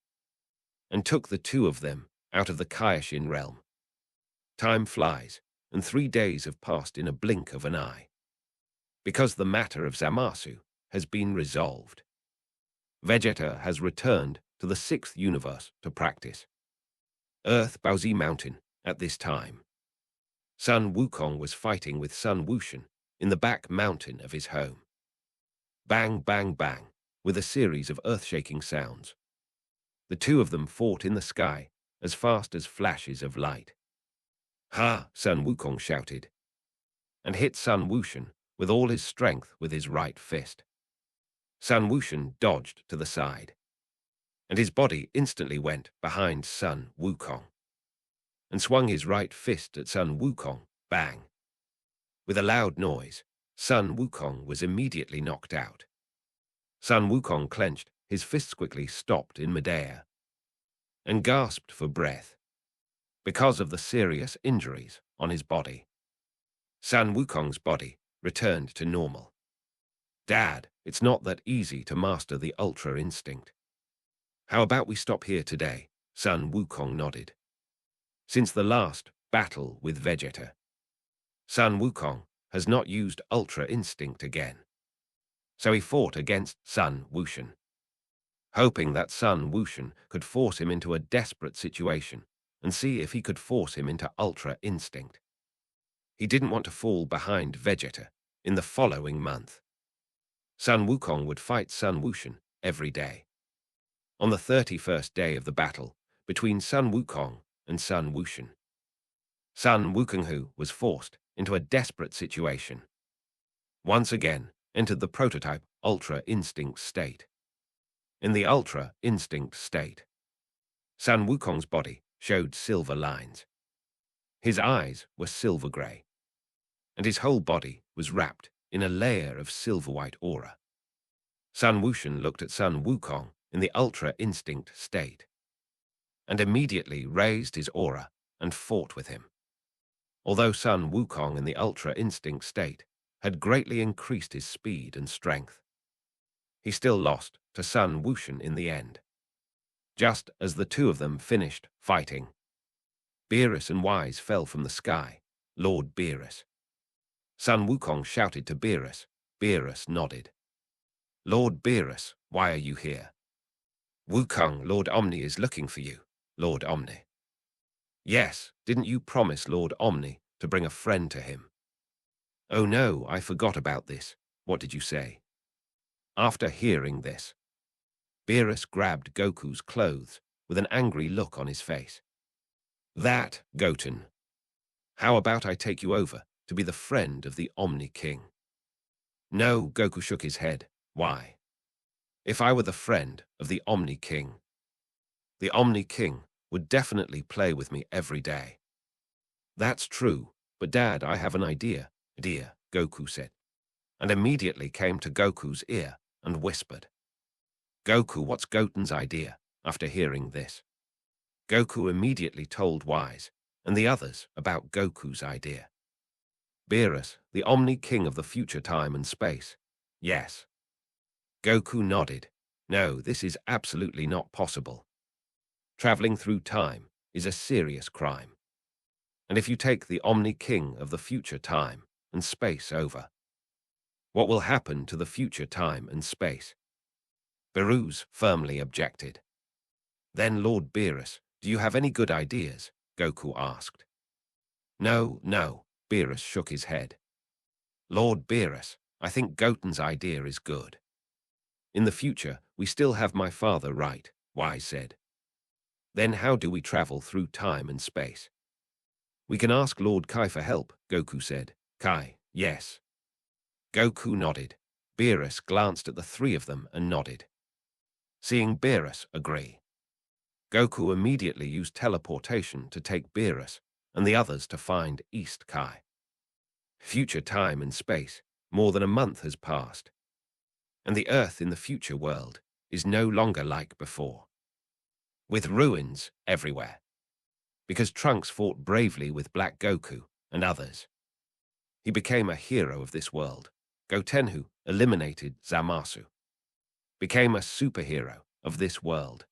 S2: and took the two of them out of the Kaioshin realm. Time flies, and 3 days have passed in a blink of an eye. Because the matter of Zamasu has been resolved. Vegeta has returned to the 6th universe to practice. Earth Baozi Mountain at this time. Sun Wukong was fighting with Sun Wushan in the back mountain of his home. Bang, bang, bang, with a series of earth-shaking sounds. The two of them fought in the sky as fast as flashes of light. Ha! Sun Wukong shouted, and hit Sun Wushan with all his strength with his right fist. Sun Wushan dodged to the side, and his body instantly went behind Sun Wukong, and swung his right fist at Sun Wukong, bang. With a loud noise, Sun Wukong was immediately knocked out. Sun Wukong clenched, his fists quickly stopped in midair, and gasped for breath, because of the serious injuries on his body. Sun Wukong's body returned to normal. Dad, it's not that easy to master the Ultra Instinct. How about we stop here today? Sun Wukong nodded. Since the last battle with Vegeta, Sun Wukong has not used Ultra Instinct again. So he fought against Sun Wushan, hoping that Sun Wushan could force him into a desperate situation and see if he could force him into Ultra Instinct. He didn't want to fall behind Vegeta in the following month. Sun Wukong would fight Sun Wushan every day. On the 31st day of the battle between Sun Wukong and Sun Wushan, Sun Wukonghu was forced into a desperate situation. Once again, entered the prototype Ultra Instinct state. In the Ultra Instinct state, Sun Wukong's body showed silver lines. His eyes were silver grey, and his whole body was wrapped in a layer of silver-white aura. Sun Wushan looked at Sun Wukong in the Ultra Instinct state, and immediately raised his aura and fought with him. Although Sun Wukong in the Ultra Instinct state had greatly increased his speed and strength, he still lost to Sun Wushan in the end. Just as the two of them finished fighting, Beerus and Wise fell from the sky. Lord Beerus. Sun Wukong shouted to Beerus. Beerus nodded. Lord Beerus, why are you here? Wukong, Lord Omni is looking for you, Lord Omni. Yes, didn't you promise Lord Omni to bring a friend to him? Oh no, I forgot about this. What did you say? After hearing this, Beerus grabbed Goku's clothes with an angry look on his face. That, Goten. How about I take you over to be the friend of the Omni King? No, Goku shook his head. Why? If I were the friend of the Omni King, the Omni King would definitely play with me every day. That's true, but Dad, I have an idea, dear, Goku said, and immediately came to Goku's ear and whispered. Goku, what's Goten's idea? After hearing this, Goku immediately told Wise and the others about Goku's idea. Beerus, the Omni King of the future time and space. Yes. Goku nodded. No, this is absolutely not possible. Traveling through time is a serious crime. And if you take the Omni King of the future time and space over, what will happen to the future time and space? Beerus firmly objected. Then Lord Beerus, do you have any good ideas? Goku asked. No, no, Beerus shook his head. Lord Beerus, I think Goten's idea is good. In the future, we still have my father right, Wise said. Then how do we travel through time and space? We can ask Lord Kai for help, Goku said. Kai, yes. Goku nodded. Beerus glanced at the three of them and nodded. Seeing Beerus agree, Goku immediately used teleportation to take Beerus and the others to find East Kai. Future time and space, more than a month has passed, and the Earth in the future world is no longer like before, with ruins everywhere, because Trunks fought bravely with Black Goku and others. He became a hero of this world. Gotenhu eliminated Zamasu, became a superhero of this world.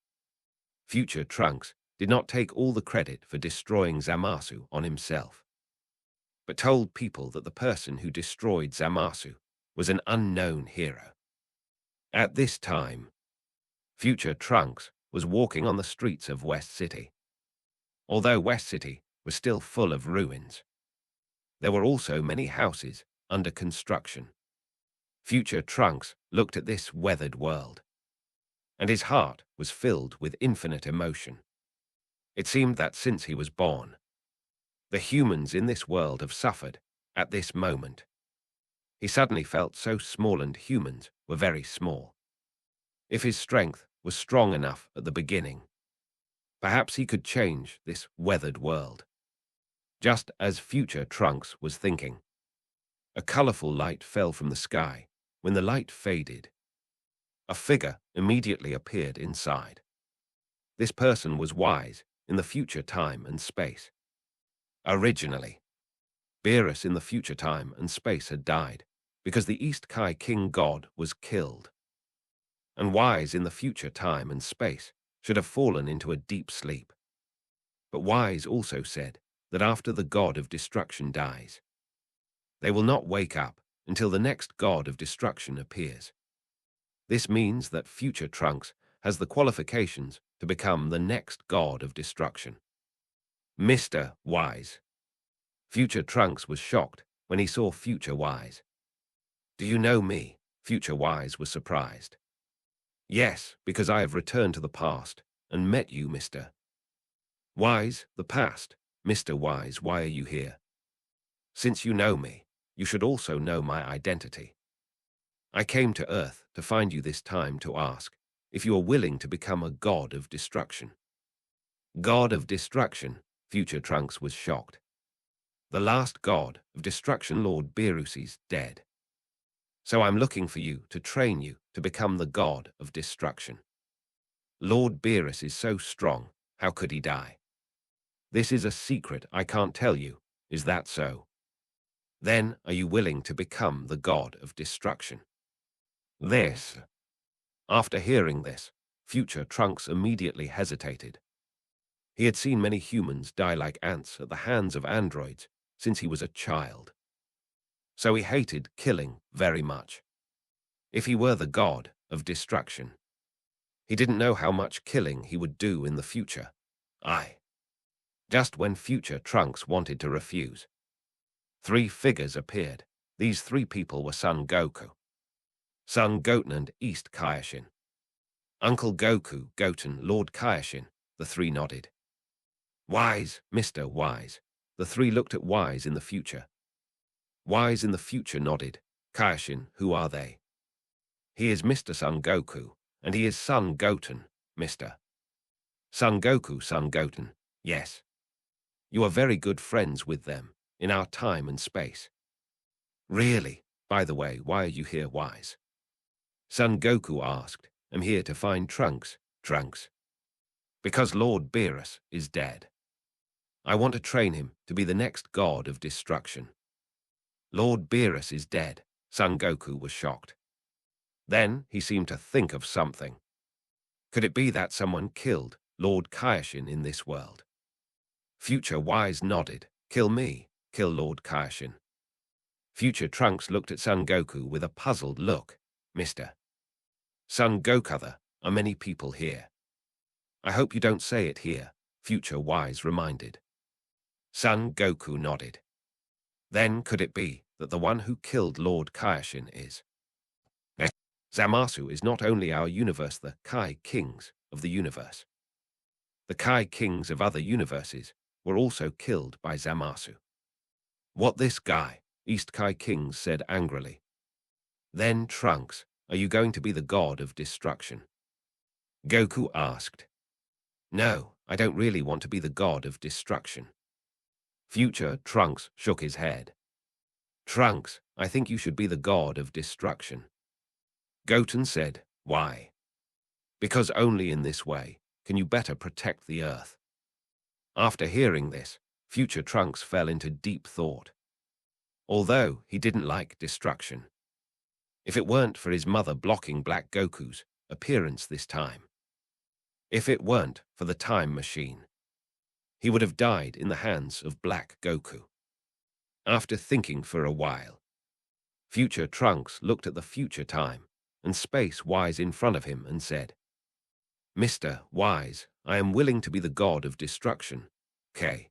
S2: Future Trunks did not take all the credit for destroying Zamasu on himself, but told people that the person who destroyed Zamasu was an unknown hero. At this time, Future Trunks was walking on the streets of West City. Although West City was still full of ruins, there were also many houses under construction. Future Trunks looked at this weathered world, and his heart was filled with infinite emotion. It seemed that since he was born, the humans in this world have suffered at this moment. He suddenly felt so small and humans were very small. If his strength was strong enough at the beginning, perhaps he could change this weathered world. Just as Future Trunks was thinking, a colorful light fell from the sky. When the light faded, a figure immediately appeared inside. This person was Wise in the future time and space. Originally, Beerus in the future time and space had died because the East Kai King God was killed, and Wise in the future time and space should have fallen into a deep sleep. But Wise also said that after the God of Destruction dies, they will not wake up until the next God of Destruction appears. This means that Future Trunks has the qualifications to become the next God of Destruction. Mr. Wise. Future Trunks was shocked when he saw Future Wise. Do you know me? Future Wise was surprised. Yes, because I have returned to the past and met you, Mr. Wise, the past. Mr. Wise, why are you here? Since you know me, you should also know my identity. I came to Earth to find you this time to ask if you are willing to become a God of Destruction. God of Destruction, Future Trunks was shocked. The last God of Destruction, Lord Beerus, is dead. So I'm looking for you to train you to become the God of Destruction. Lord Beerus is so strong, how could he die? This is a secret I can't tell you, is that so? Then are you willing to become the God of Destruction? This. After hearing this, Future Trunks immediately hesitated. He had seen many humans die like ants at the hands of androids since he was a child. So he hated killing very much. If he were the God of Destruction, he didn't know how much killing he would do in the future. Just when Future Trunks wanted to refuse, three figures appeared. These three people were Son Goku, Son Goten and East Kaioshin. Uncle Goku, Goten, Lord Kaioshin, the three nodded. Wise, Mr. Wise. The three looked at Wise in the future. Wise in the future nodded. Kaioshin, who are they? He is Mr. Son Goku, and he is Son Goten, Mr. Son Goku, Son Goten, yes. You are very good friends with them, in our time and space. Really? By the way, why are you here, Wise? Son Goku asked. I'm here to find Trunks. Trunks. Because Lord Beerus is dead. I want to train him to be the next God of Destruction. Lord Beerus is dead. Son Goku was shocked. Then he seemed to think of something. Could it be that someone killed Lord Kaioshin in this world? Future Wise nodded. Kill me. Kill Lord Kaioshin. Future Trunks looked at Son Goku with a puzzled look. Mr. Son Goku, there are many people here. I hope you don't say it here, Future Wise reminded. Son Goku nodded. Then could it be that the one who killed Lord Kaioshin is? Zamasu is not only our universe, the Kai kings of the universe. The Kai kings of other universes were also killed by Zamasu. What this guy, East Kai kings said angrily. Then, Trunks, are you going to be the god of destruction? Goku asked. No, I don't really want to be the god of destruction. Future Trunks shook his head. Trunks, I think you should be the god of destruction. Goten said, why? Because only in this way can you better protect the Earth. After hearing this, Future Trunks fell into deep thought. Although he didn't like destruction. If it weren't for his mother blocking Black Goku's appearance this time. If it weren't for the time machine. He would have died in the hands of Black Goku. After thinking for a while, Future Trunks looked at the future time and space Wise in front of him and said, Mr. Wise, I am willing to be the god of destruction. K.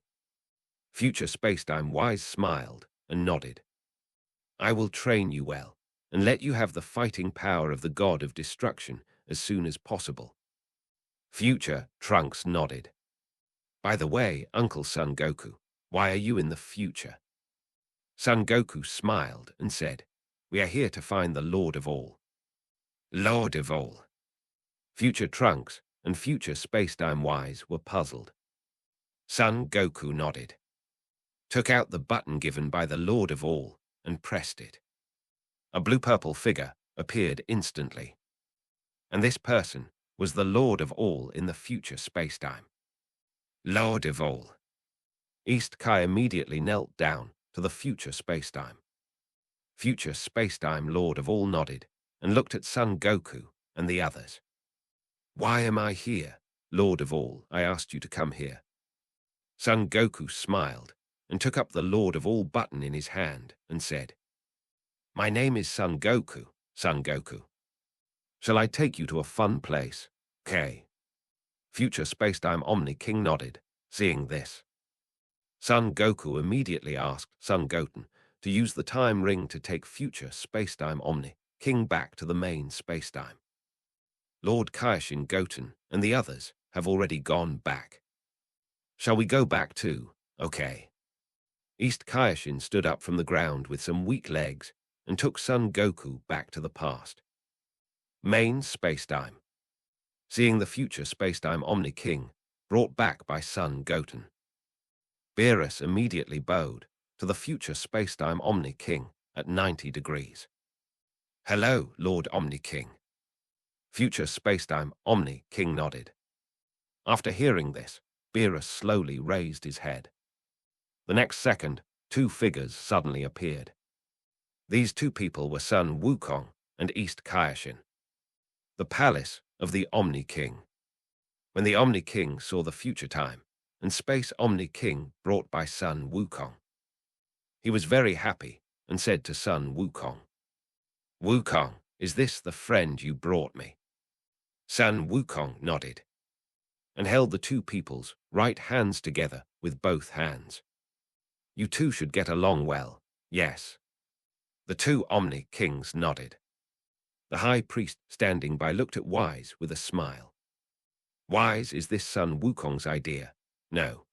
S2: Future Spacetime Wise smiled and nodded. I will train you well and let you have the fighting power of the god of destruction as soon as possible. Future Trunks nodded. By the way, Uncle Son Goku, why are you in the future? Son Goku smiled and said, we are here to find the Lord of all. Lord of all. Future Trunks and Future Spacetime Wise were puzzled. Son Goku nodded, took out the button given by the Lord of all, and pressed it. A blue-purple figure appeared instantly. And this person was the Lord of all in the future spacetime. Lord of all. East Kai immediately knelt down to the future spacetime. Future Spacetime Lord of all nodded and looked at Son Goku and the others. Why am I here, Lord of all? I asked you to come here. Son Goku smiled and took up the Lord of all button in his hand and said, my name is Son Goku, Son Goku. Shall I take you to a fun place? K. Future Spacetime Omni King nodded, seeing this. Son Goku immediately asked Son Goten to use the time ring to take Future Spacetime Omni King back to the main spacetime. Lord Kaioshin Goten and the others have already gone back. Shall we go back too? Okay. East Kaioshin stood up from the ground with some weak legs and took Son Goku back to the past. Main spacetime. Seeing the future spacetime Omni King brought back by Son Goten. Beerus immediately bowed to the future spacetime Omni King at 90 degrees. Hello, Lord Omni King. Future spacetime Omni King nodded. After hearing this, Beerus slowly raised his head. The next second, two figures suddenly appeared. These two people were Son Wukong and East Kaioshin. The palace of the Omni King. When the Omni King saw the future time and space Omni King brought by Son Wukong, he was very happy and said to Son Wukong, Wukong, is this the friend you brought me? Son Wukong nodded and held the two people's right hands together with both hands. You two should get along well, yes. The two Omni Kings nodded. The high priest standing by looked at Wise with a smile. Wise, is this Son Wukong's idea? No.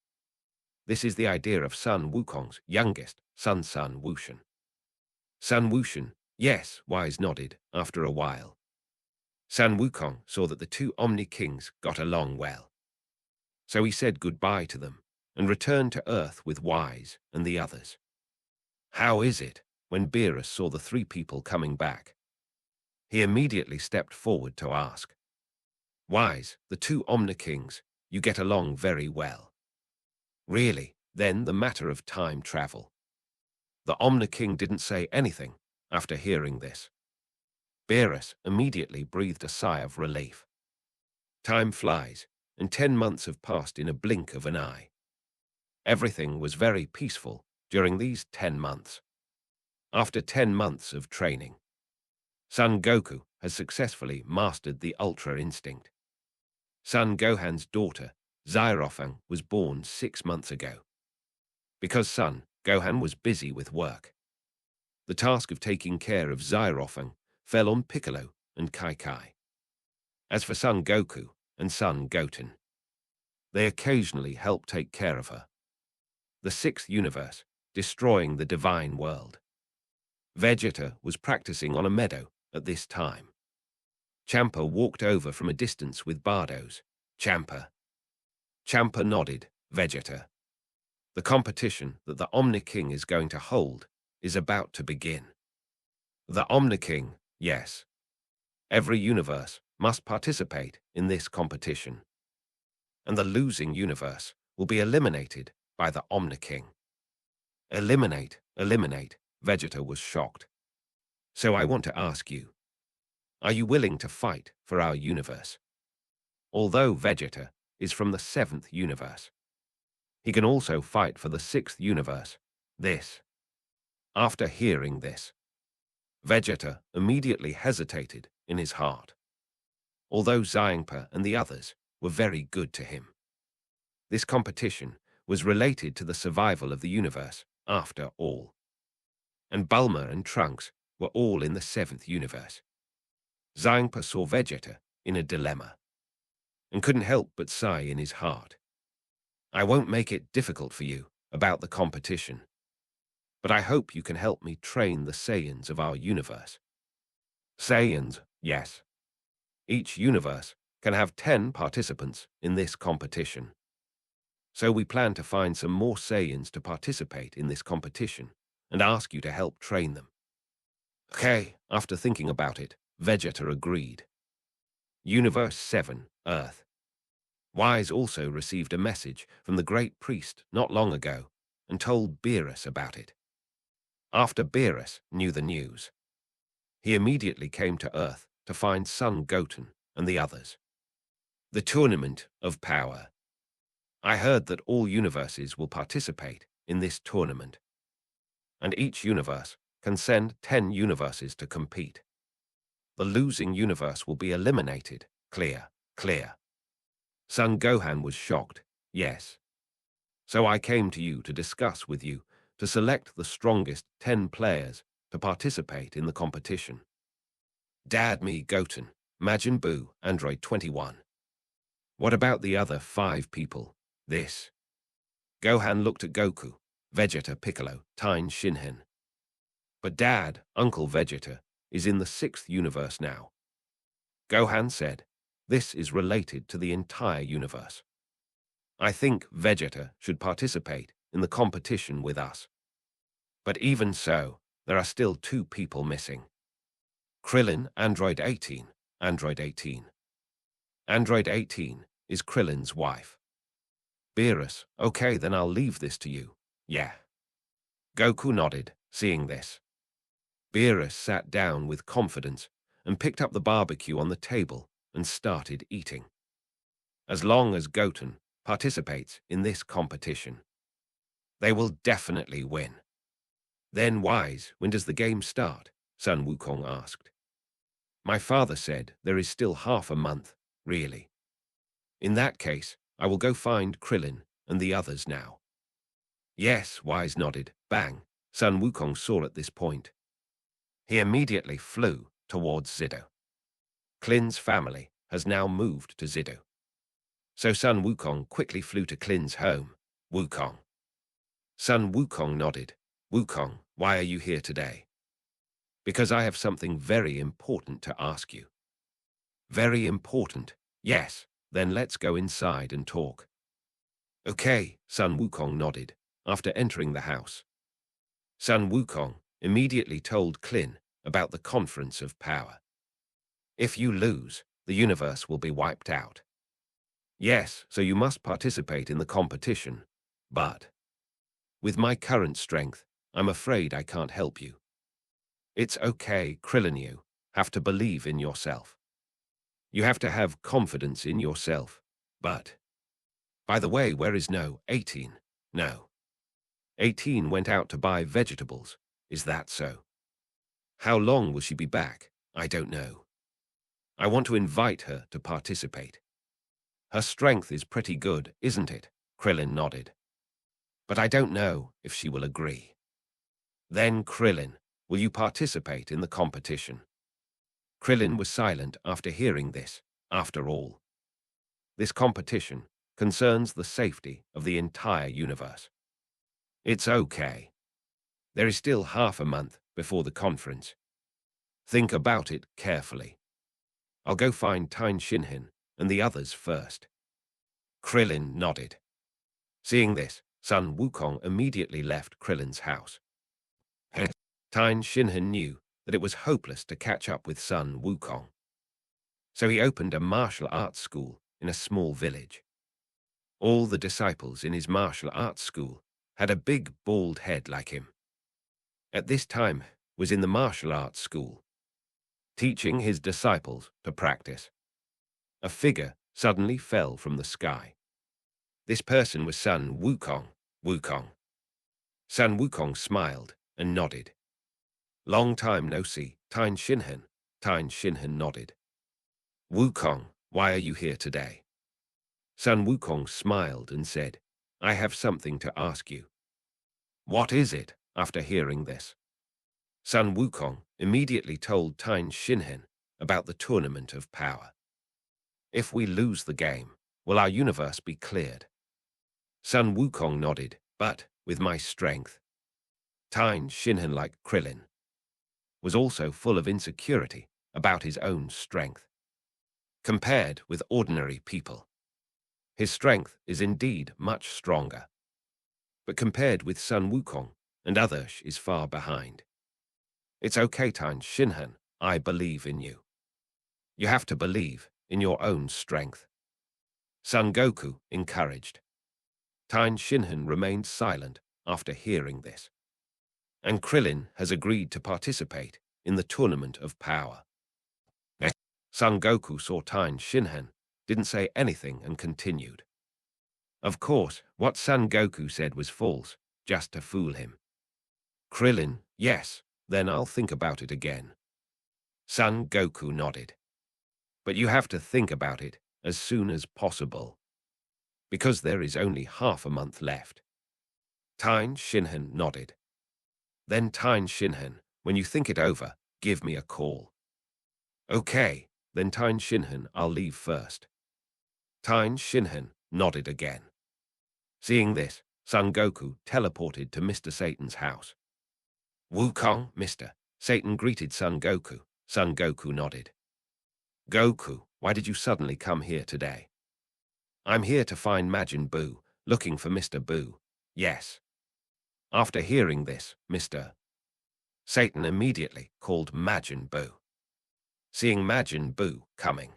S2: This is the idea of Son Wukong's youngest son, Son Wushan. Son Wushan, yes, Wise nodded after a while. Son Wukong saw that the two Omni Kings got along well. So he said goodbye to them and returned to Earth with Wise and the others. How is it when Beerus saw the three people coming back? He immediately stepped forward to ask. Wise, the two Omni Kings, you get along very well. Really, then the matter of time travel. The Omni King didn't say anything after hearing this. Beerus immediately breathed a sigh of relief. Time flies, and 10 months have passed in a blink of an eye. Everything was very peaceful during these 10 months. After 10 months of training, Son Goku has successfully mastered the Ultra Instinct. Son Gohan's daughter, Zyrophang, was born 6 months ago. Because Son Gohan was busy with work, the task of taking care of Zyrophang fell on Piccolo and Kai Kai. As for Son Goku and Son Goten, they occasionally help take care of her. The sixth universe, destroying the divine world. Vegeta was practicing on a meadow at this time. Champa walked over from a distance with Bardos. Champa. Champa nodded. Vegeta. The competition that the Omni King is going to hold is about to begin. The Omni King, yes. Every universe must participate in this competition. And the losing universe will be eliminated by the Omni King. Eliminate, Vegeta was shocked. So I want to ask you, are you willing to fight for our universe? Although Vegeta is from the 7th universe, he can also fight for the 6th universe. After hearing this, Vegeta immediately hesitated in his heart. Although Zyangpa and the others were very good to him, this competition was related to the survival of the universe after all. And Bulma and Trunks were all in the 7th universe. Zyangpa saw Vegeta in a dilemma and couldn't help but sigh in his heart. I won't make it difficult for you about the competition, but I hope you can help me train the Saiyans of our universe. Saiyans, yes. Each universe can have 10 participants in this competition. So we plan to find some more Saiyans to participate in this competition and ask you to help train them. Okay, after thinking about it, Vegeta agreed. Universe 7, Earth. Wise also received a message from the Great Priest not long ago and told Beerus about it. After Beerus knew the news, he immediately came to Earth to find Son Goten and the others. The Tournament of Power. I heard that all universes will participate in this tournament, and each universe can send 10 universes to compete. The losing universe will be eliminated. Clear. Son Gohan was shocked. Yes. So I came to you to discuss with you to select the strongest 10 players to participate in the competition. Dad, me, Goten, Majin Buu, Android 21. What about the other 5 people? Gohan looked at Goku, Vegeta, Piccolo, Tine, Shinhan. But Dad, Uncle Vegeta, is in the 6th universe now. Gohan said, this is related to the entire universe. I think Vegeta should participate in the competition with us. But even so, there are still 2 people missing. Krillin, Android 18, Android 18. Android 18 is Krillin's wife. Beerus, okay, then I'll leave this to you. Yeah. Goku nodded, seeing this. Beerus sat down with confidence and picked up the barbecue on the table and started eating. As long as Goten participates in this competition, they will definitely win. Then Wise, when does the game start? Sun Wukong asked. My father said there is still half a month, really. In that case, I will go find Krillin and the others now. Yes, Wise nodded. Bang, Sun Wukong saw at this point. He immediately flew towards Zidou. Klin's family has now moved to Zidou. So Sun Wukong quickly flew to Klin's home, Wukong. Sun Wukong nodded. Wukong, why are you here today? Because I have something very important to ask you. Very important? Yes, then let's go inside and talk. Okay, Sun Wukong nodded, after entering the house. Sun Wukong immediately told Klin about the Conference of Power. If you lose, the universe will be wiped out. Yes, so you must participate in the competition, but with my current strength, I'm afraid I can't help you. It's okay, Krillin, you have to believe in yourself. You have to have confidence in yourself, but... By the way, where is 18? No. 18 went out to buy vegetables, is that so? How long will she be back? I don't know. I want to invite her to participate. Her strength is pretty good, isn't it? Krillin nodded. But I don't know if she will agree. Then, Krillin, will you participate in the competition? Krillin was silent after hearing this. After all, this competition concerns the safety of the entire universe. It's okay. There is still half a month before the conference. Think about it carefully. I'll go find Tyne Shinhin and the others first. Krillin nodded. Seeing this, Sun Wukong immediately left Krillin's house. Tyne Shinhan knew that it was hopeless to catch up with Sun Wukong. So he opened a martial arts school in a small village. All the disciples in his martial arts school had a big bald head like him. At this time was in the martial arts school, teaching his disciples to practice. A figure suddenly fell from the sky. This person was Sun Wukong. Sun Wukong smiled and nodded. Long time no see, Tyne Shinhan. Tyne Shinhan nodded. Wukong, why are you here today? Sun Wukong smiled and said, I have something to ask you. What is it? After hearing this, Sun Wukong immediately told Tyne Shinhan about the tournament of power. If we lose the game, will our universe be cleared? Sun Wukong nodded, but with my strength. Tyne Shinhan, like Krillin, was also full of insecurity about his own strength. Compared with ordinary people, his strength is indeed much stronger. But compared with Sun Wukong and others is far behind. It's okay, Tyne Shinhan, I believe in you. You have to believe in your own strength. Son Goku encouraged. Tyne Shinhan remained silent after hearing this. And Krillin has agreed to participate in the tournament of power. Son Goku saw Tyne Shinhan, didn't say anything and continued. Of course, what Son Goku said was false, just to fool him. Krillin, yes, then I'll think about it again. Son Goku nodded. But you have to think about it as soon as possible, because there is only half a month left. Tyne Shinhan nodded. Then Tyne Shinhan, when you think it over, give me a call. Okay, then Tyne Shinhan, I'll leave first. Tyne Shinhan nodded again. Seeing this, Son Goku teleported to Mr. Satan's house. Wukong, Mr. Satan greeted Son Goku. Son Goku nodded. Goku, why did you suddenly come here today? I'm here to find Majin Buu, looking for Mr. Buu. Yes. After hearing this, Mr. Satan immediately called Majin Buu. Seeing Majin Buu coming,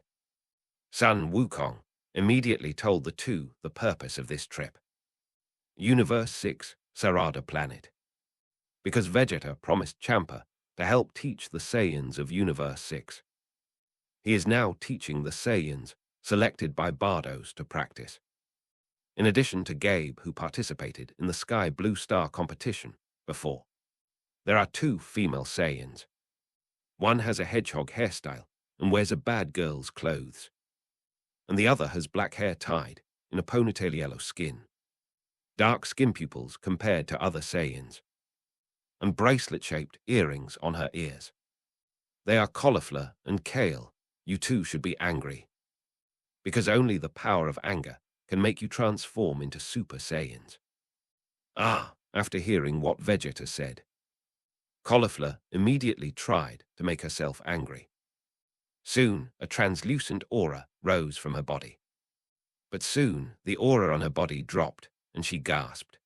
S2: Sun Wukong immediately told the two the purpose of this trip. Universe 6, Sarada Planet. Because Vegeta promised Champa to help teach the Saiyans of Universe 6. He is now teaching the Saiyans selected by Bardos to practice. In addition to Gabe, who participated in the Sky Blue Star competition before, there are two female Saiyans. One has a hedgehog hairstyle and wears a bad girl's clothes, and the other has black hair tied in a ponytail, yellow skin, dark skin pupils compared to other Saiyans, and bracelet-shaped earrings on her ears. They are Cauliflower and Kale. You two should be angry, because only the power of anger can make you transform into Super Saiyans. After hearing what Vegeta said, Cauliflower immediately tried to make herself angry. Soon, a translucent aura rose from her body. But soon, the aura on her body dropped, and she gasped.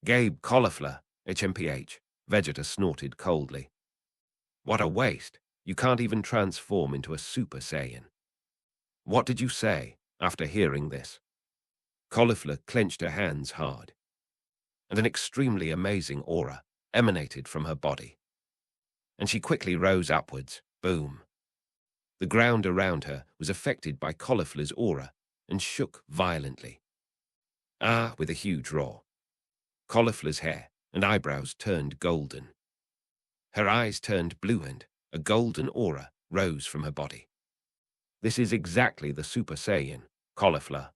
S2: Gabe, Cauliflower, HMPH, Vegeta snorted coldly. What a waste! You can't even transform into a Super Saiyan. What did you say after hearing this? Cauliflower clenched her hands hard, and an extremely amazing aura emanated from her body. And she quickly rose upwards. Boom! The ground around her was affected by Cauliflower's aura and shook violently. With a huge roar. Cauliflower's hair and eyebrows turned golden. Her eyes turned blue and a golden aura rose from her body. This is exactly the Super Saiyan Cauliflower.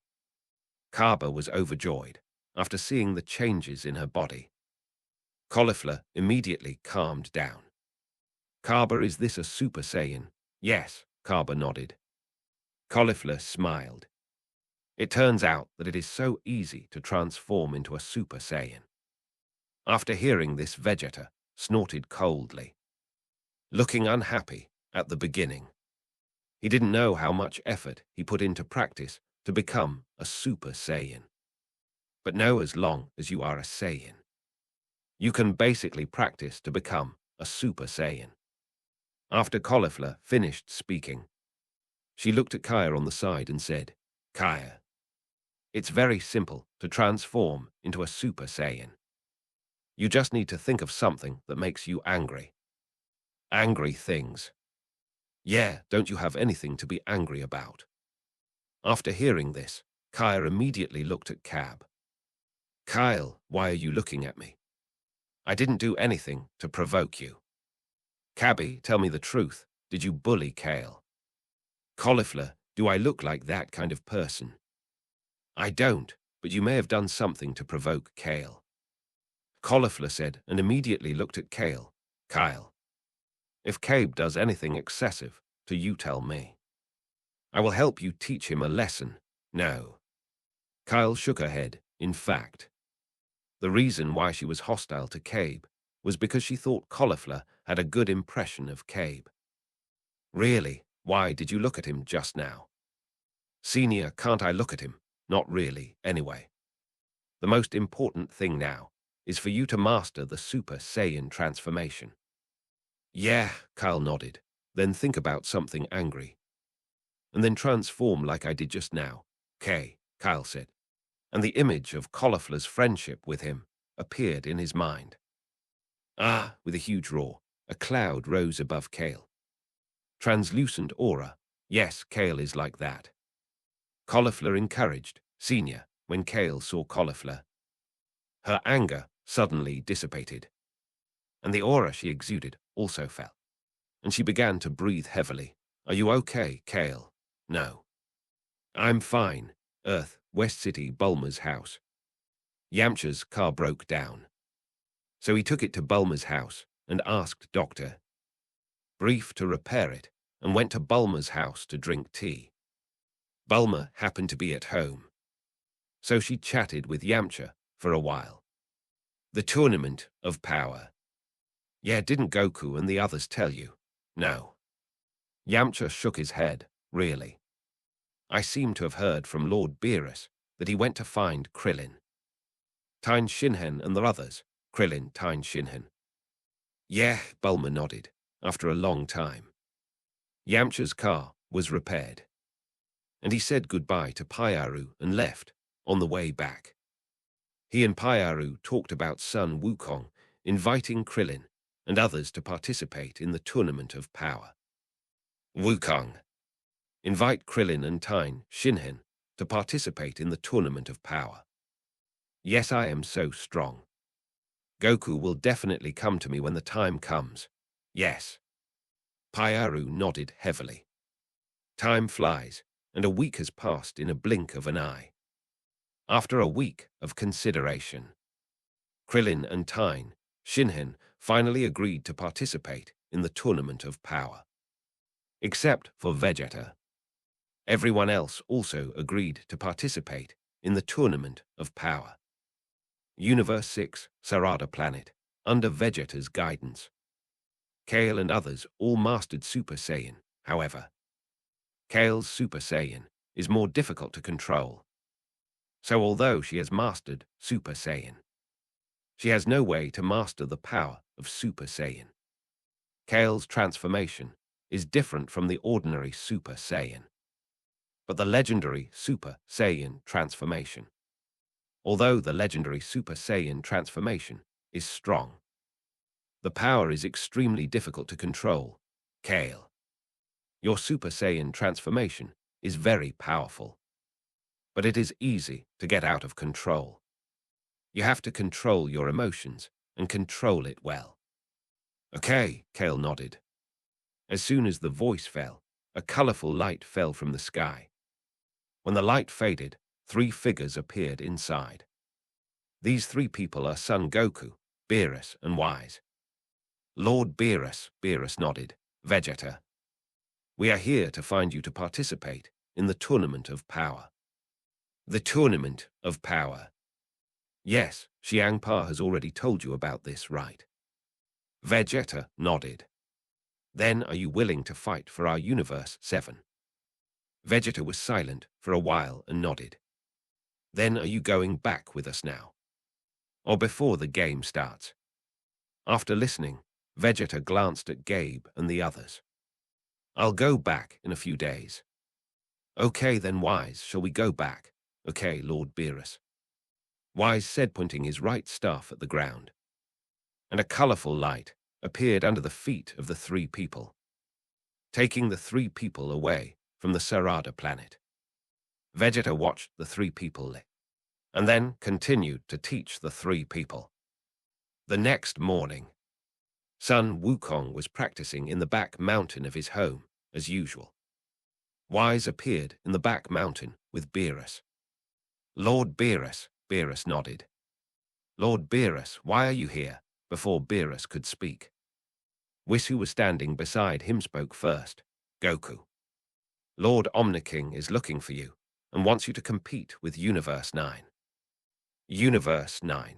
S2: Kaba was overjoyed after seeing the changes in her body. Cauliflower immediately calmed down. Kaba, is this a Super Saiyan? Yes, Kaba nodded. Cauliflower smiled. It turns out that it is so easy to transform into a Super Saiyan. After hearing this, Vegeta snorted coldly, looking unhappy at the beginning. He didn't know how much effort he put into practice to become a Super Saiyan. But know, as long as you are a Saiyan, you can basically practice to become a Super Saiyan. After Cauliflower finished speaking, she looked at Kaya on the side and said, Kaya, it's very simple to transform into a Super Saiyan. You just need to think of something that makes you angry. Angry things. Yeah, don't you have anything to be angry about? After hearing this, Kaya immediately looked at Cab. Kyle, why are you looking at me? I didn't do anything to provoke you. Cabby, tell me the truth. Did you bully Kale? Cauliflower, do I look like that kind of person? I don't, but you may have done something to provoke Kale. Cauliflower said, and immediately looked at Kale. Kyle, if Cabe does anything excessive, to you tell me. I will help you teach him a lesson. No. Kyle shook her head. In fact, the reason why she was hostile to Cabe was because she thought Cauliflower had a good impression of Cabe. Really? Why did you look at him just now? Senior, can't I look at him? Not really, anyway. The most important thing now is for you to master the Super Saiyan transformation. Yeah, Kyle nodded. Then think about something angry. And then transform like I did just now. Okay, Kyle said. And the image of Cauliflower's friendship with him appeared in his mind. Ah, with a huge roar, a cloud rose above Kale. Translucent aura. Yes, Kale is like that. Cauliflower encouraged Senior when Kale saw Cauliflower. Her anger suddenly dissipated, and the aura she exuded also fell, and she began to breathe heavily. Are you okay, Kale? No. I'm fine. Earth, West City, Bulma's house. Yamcha's car broke down. So he took it to Bulma's house and asked Dr. Brief to repair it, and went to Bulma's house to drink tea. Bulma happened to be at home, so she chatted with Yamcha for a while. The tournament of power. Yeah, didn't Goku and the others tell you? No. Yamcha shook his head. Really? I seem to have heard from Lord Beerus that he went to find Krillin. Tine Shinhen and the others. Krillin, Tine Shinhen. Yeah, Bulma nodded, after a long time. Yamcha's car was repaired, and he said goodbye to Pyaro and left on the way back. He and Pyaro talked about Son Wukong inviting Krillin and others to participate in the Tournament of Power. Wukong. Invite Krillin and Tine Shinhen to participate in the Tournament of Power. Yes, I am so strong. Goku will definitely come to me when the time comes. Yes. Pyaro nodded heavily. Time flies, and a week has passed in a blink of an eye. After a week of consideration, Krillin and Tine Shinhen finally agreed to participate in the Tournament of Power. Except for Vegeta. Everyone else also agreed to participate in the Tournament of Power. Universe 6, Sarada Planet, under Vegeta's guidance. Kale and others all mastered Super Saiyan, however. Kale's Super Saiyan is more difficult to control. So although she has mastered Super Saiyan, she has no way to master the power of Super Saiyan. Kale's transformation is different from the ordinary Super Saiyan, but the legendary Super Saiyan transformation. Although the legendary Super Saiyan transformation is strong, the power is extremely difficult to control. Kale, your Super Saiyan transformation is very powerful, but it is easy to get out of control. You have to control your emotions and control it well. Okay, Kale nodded. As soon as the voice fell, a colorful light fell from the sky. When the light faded, 3 figures appeared inside. These 3 people are Son Goku, Beerus, and Wise. Lord Beerus, Beerus nodded. Vegeta. We are here to find you to participate in the Tournament of Power. The Tournament of Power. Yes, Xiang Pa has already told you about this, right? Vegeta nodded. Then are you willing to fight for our Universe 7? Vegeta was silent for a while and nodded. Then are you going back with us now? Or before the game starts? After listening, Vegeta glanced at Gabe and the others. I'll go back in a few days. Okay then, Wise, shall we go back? Okay, Lord Beerus. Wise said, pointing his right staff at the ground. And a colorful light appeared under the feet of the 3 people, taking the 3 people away from the Sarada planet. Vegeta watched the 3 people and then continued to teach the 3 people. The next morning, Son Wukong was practicing in the back mountain of his home, as usual. Wise appeared in the back mountain with Beerus. Lord Beerus, Beerus nodded. Lord Beerus, why are you here? Before Beerus could speak, Whis, who was standing beside him, spoke first. Goku. Lord Omniking is looking for you and wants you to compete with Universe 9. Universe 9.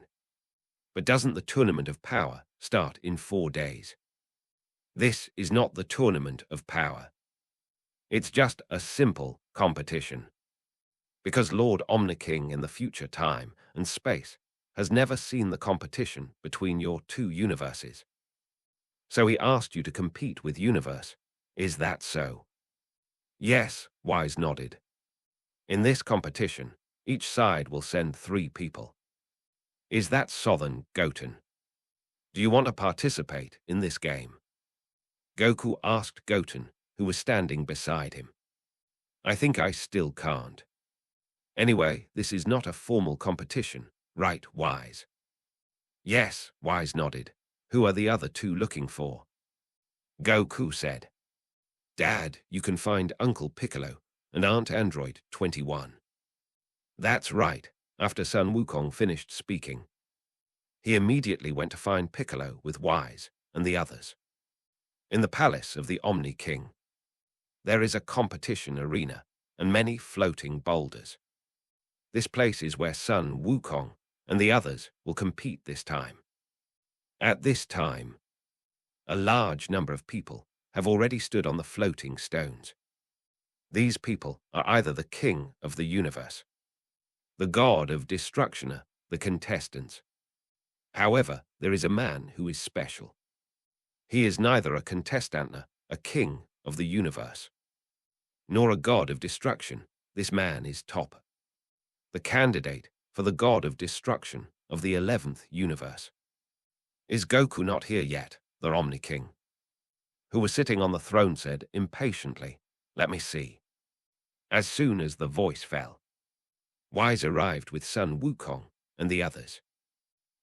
S2: But doesn't the Tournament of Power start in 4 days? This is not the Tournament of Power. It's just a simple competition. Because Lord Omniking in the future time and space has never seen the competition between your 2 universes. So he asked you to compete with Universe. Is that so? Yes, Wise nodded. In this competition, each side will send 3 people. Is that Son Goten? Do you want to participate in this game? Goku asked Goten, who was standing beside him. I think I still can't. Anyway, this is not a formal competition, right, Wise? Yes, Wise nodded. Who are the other 2 looking for? Goku said. Dad, you can find Uncle Piccolo and Aunt Android 21. That's right. After Son Wukong finished speaking, he immediately went to find Piccolo with Wise and the others. In the palace of the Omni King, there is a competition arena and many floating boulders. This place is where Son Wukong and the others will compete this time. At this time, a large number of people have already stood on the floating stones. These people are either the king of the universe, the god of destruction, the contestants. However, there is a man who is special. He is neither a contestant, a king of the universe, nor a god of destruction. This man is top, the candidate for the god of destruction of the 11th universe. Is Goku not here yet? The Omni King, who was sitting on the throne, said impatiently. Let me see. As soon as the voice fell, Wise arrived with Son Wukong and the others.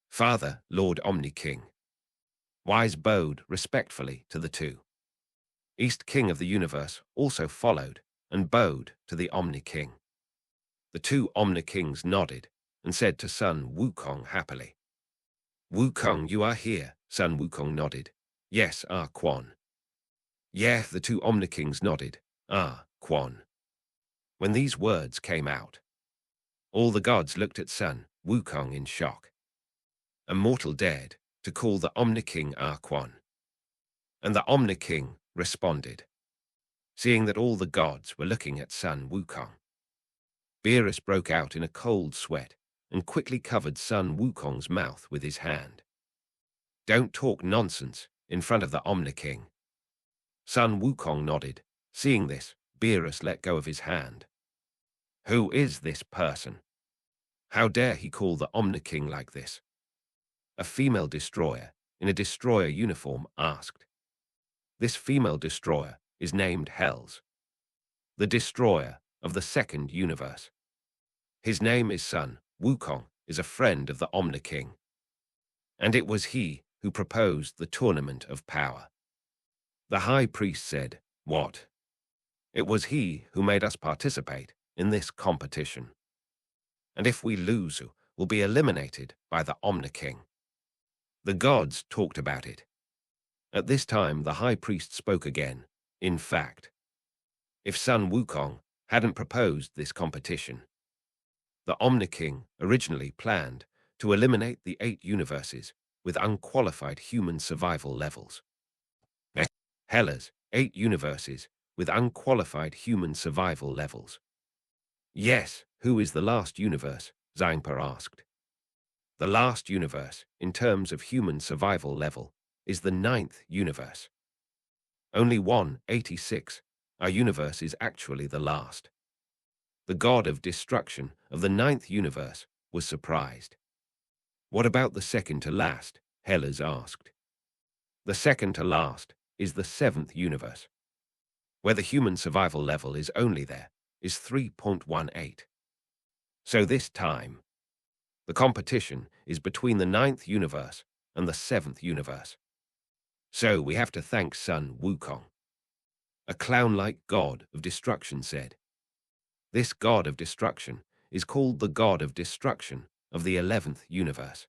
S2: Father, Lord Omni King. Wise bowed respectfully to the 2. East King of the Universe also followed and bowed to the Omni King. The 2 Omni Kings nodded and said to Son Wukong happily. Wukong, you are here. Son Wukong nodded. Yes, Quan. Yeah, the 2 Omni Kings nodded. Quan. When these words came out, all the gods looked at Son Wukong in shock. A mortal dared to call the Omni King Quan. And the Omni King responded, seeing that all the gods were looking at Son Wukong. Beerus broke out in a cold sweat and quickly covered Son Wukong's mouth with his hand. Don't talk nonsense in front of the Omni King. Son Wukong nodded. Seeing this, Beerus let go of his hand. Who is this person? How dare he call the Omni King like this? A female destroyer in a destroyer uniform asked. This female destroyer is named Hells, the destroyer of the 2nd universe. His name is Son Wukong, is a friend of the Omni King. And it was he who proposed the Tournament of Power. The High Priest said, What? It was he who made us participate, in this competition. And if we lose, we'll be eliminated by the Omni King. The gods talked about it. At this time, the high priest spoke again. In fact, if Sun Wukong hadn't proposed this competition, the Omni King originally planned to eliminate the 8 universes with unqualified human survival levels. Hella's 8 universes with unqualified human survival levels. Yes, who is the last universe? Zhangpa asked. The last universe, in terms of human survival level, is the 9th universe. Only 186, our universe is actually the last. The god of destruction of the 9th universe was surprised. What about the second to last? Hellas asked. The second to last is the 7th universe, where the human survival level is only there, is 3.18. So this time, the competition is between the 9th universe and the 7th universe. So we have to thank Sun Wukong. A clown-like god of destruction said. This god of destruction is called the god of destruction of the 11th universe.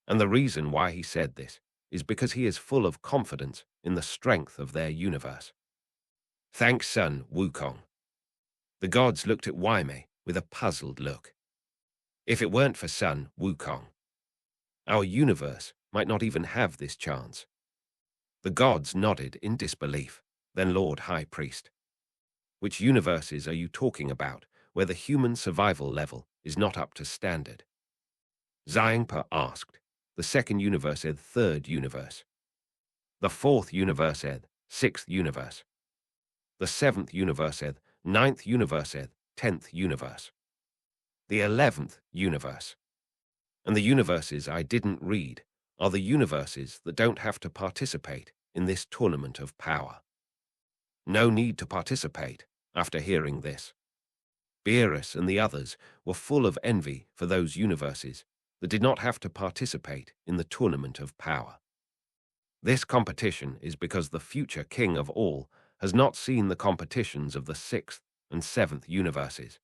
S2: And the reason why he said this is because he is full of confidence in the strength of their universe. Thanks, Sun Wukong. The gods looked at Waimei with a puzzled look. If it weren't for Sun Wukong, our universe might not even have this chance. The gods nodded in disbelief. Then Lord High Priest, which universes are you talking about where the human survival level is not up to standard? Zhangpa asked. The second universe is third universe. The fourth universe is sixth universe. The seventh universe is ninth universe is 10th universe. The 11th universe. And the universes I didn't read are the universes that don't have to participate in this tournament of power. No need to participate after hearing this. Beerus and the others were full of envy for those universes that did not have to participate in the tournament of power. This competition is because the future king of all has not seen the competitions of the 6th and 7th universes.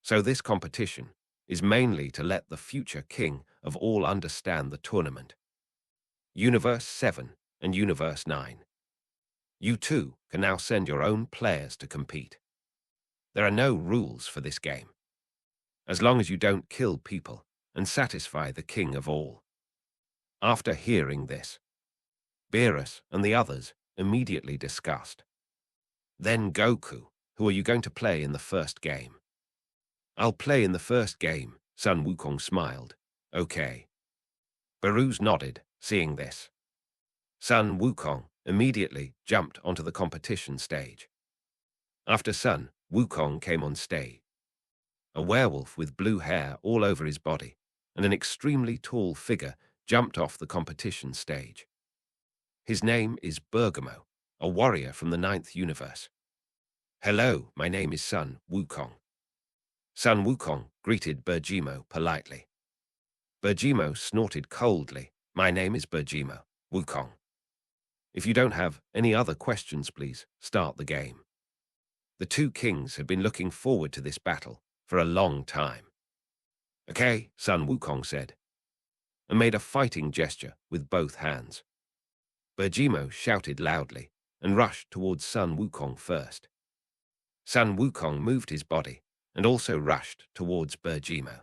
S2: So this competition is mainly to let the future king of all understand the tournament. Universe 7 and Universe 9. You too can now send your own players to compete. There are no rules for this game, as long as you don't kill people and satisfy the king of all. After hearing this, Beerus and the others immediately discussed. Then Goku, who are you going to play in the first game? I'll play in the first game, Sun Wukong smiled. Okay. Beerus nodded, seeing this. Sun Wukong immediately jumped onto the competition stage. After Sun Wukong came on stage, a werewolf with blue hair all over his body and an extremely tall figure jumped off the competition stage. His name is Bergamo, a warrior from the 9th universe. Hello, my name is Sun Wukong. Sun Wukong greeted Bergamo politely. Bergamo snorted coldly. My name is Bergamo Wukong. If you don't have any other questions, please start the game. The two kings had been looking forward to this battle for a long time. Okay, Sun Wukong said, and made a fighting gesture with both hands. Bergamo shouted loudly and rushed towards Sun Wukong first. Sun Wukong moved his body and also rushed towards Bergamo.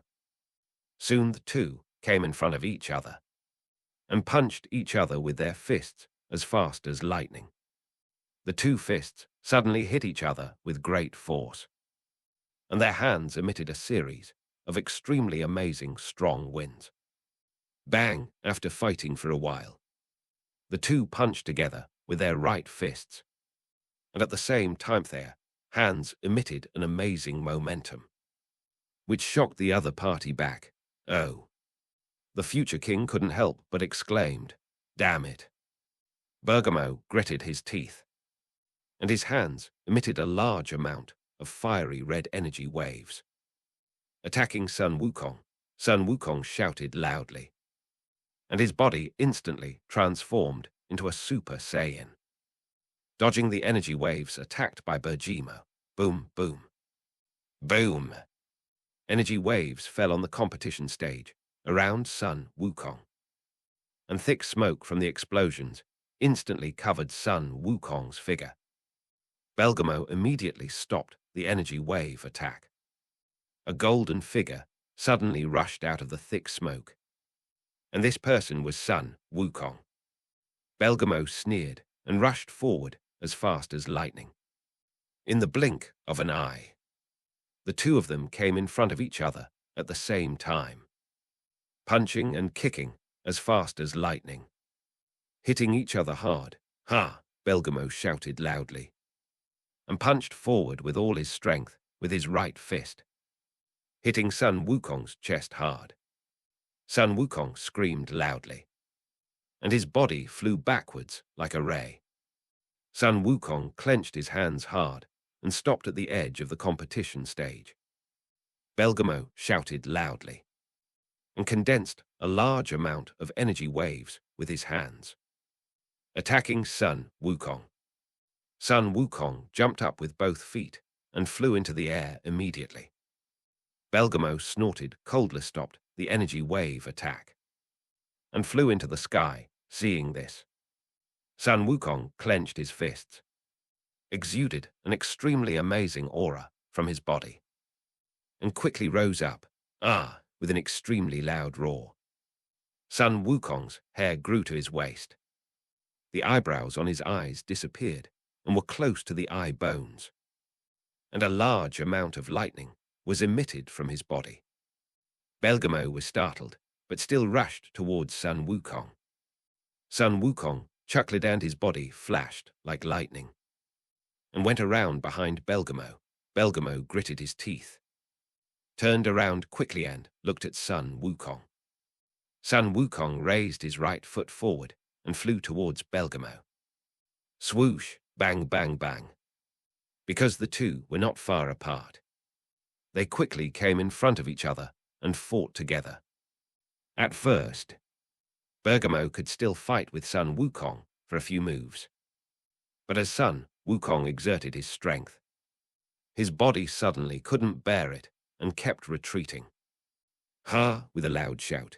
S2: Soon the two came in front of each other and punched each other with their fists as fast as lightning. The two fists suddenly hit each other with great force, and their hands emitted a series of extremely amazing strong winds. Bang! After fighting for a while, the two punched together with their right fists, and at the same time their hands emitted an amazing momentum, which shocked the other party back. Oh! The future king couldn't help but exclaimed, "Damn it!" Bergamo gritted his teeth, and his hands emitted a large amount of fiery red energy waves. Attacking Sun Wukong shouted loudly, and his body instantly transformed into a Super Saiyan. Dodging the energy waves attacked by Bergamo, boom, boom. Boom! Energy waves fell on the competition stage, around Son Wukong. And thick smoke from the explosions instantly covered Son Wukong's figure. Belgamo immediately stopped the energy wave attack. A golden figure suddenly rushed out of the thick smoke. And this person was Son Wukong. Belgamo sneered and rushed forward as fast as lightning. In the blink of an eye, the two of them came in front of each other at the same time, punching and kicking as fast as lightning. Hitting each other hard. "Ha!" Belgamo shouted loudly, and punched forward with all his strength with his right fist, hitting Son Wukong's chest hard. Son Wukong screamed loudly, and his body flew backwards like a ray. Son Wukong clenched his hands hard and stopped at the edge of the competition stage. Belgamo shouted loudly and condensed a large amount of energy waves with his hands, attacking Son Wukong. Son Wukong jumped up with both feet and flew into the air immediately. Belgamo snorted, coldly stopped the energy wave attack, and flew into the sky. Seeing this, Son Wukong clenched his fists, exuded an extremely amazing aura from his body, and quickly rose up, with an extremely loud roar. Son Wukong's hair grew to his waist. The eyebrows on his eyes disappeared and were close to the eye bones, and a large amount of lightning was emitted from his body. Belgamo was startled, but still rushed towards Son Wukong. Son Wukong chuckled and his body flashed like lightning, and went around behind Belgamo. Belgamo gritted his teeth, turned around quickly and looked at Son Wukong. Son Wukong raised his right foot forward and flew towards Belgamo. Swoosh, bang, bang, bang. Because the two were not far apart, they quickly came in front of each other and fought together. At first, Belgamo could still fight with Son Wukong for a few moves. But as Son Wukong exerted his strength, his body suddenly couldn't bear it and kept retreating. "Ha!" with a loud shout,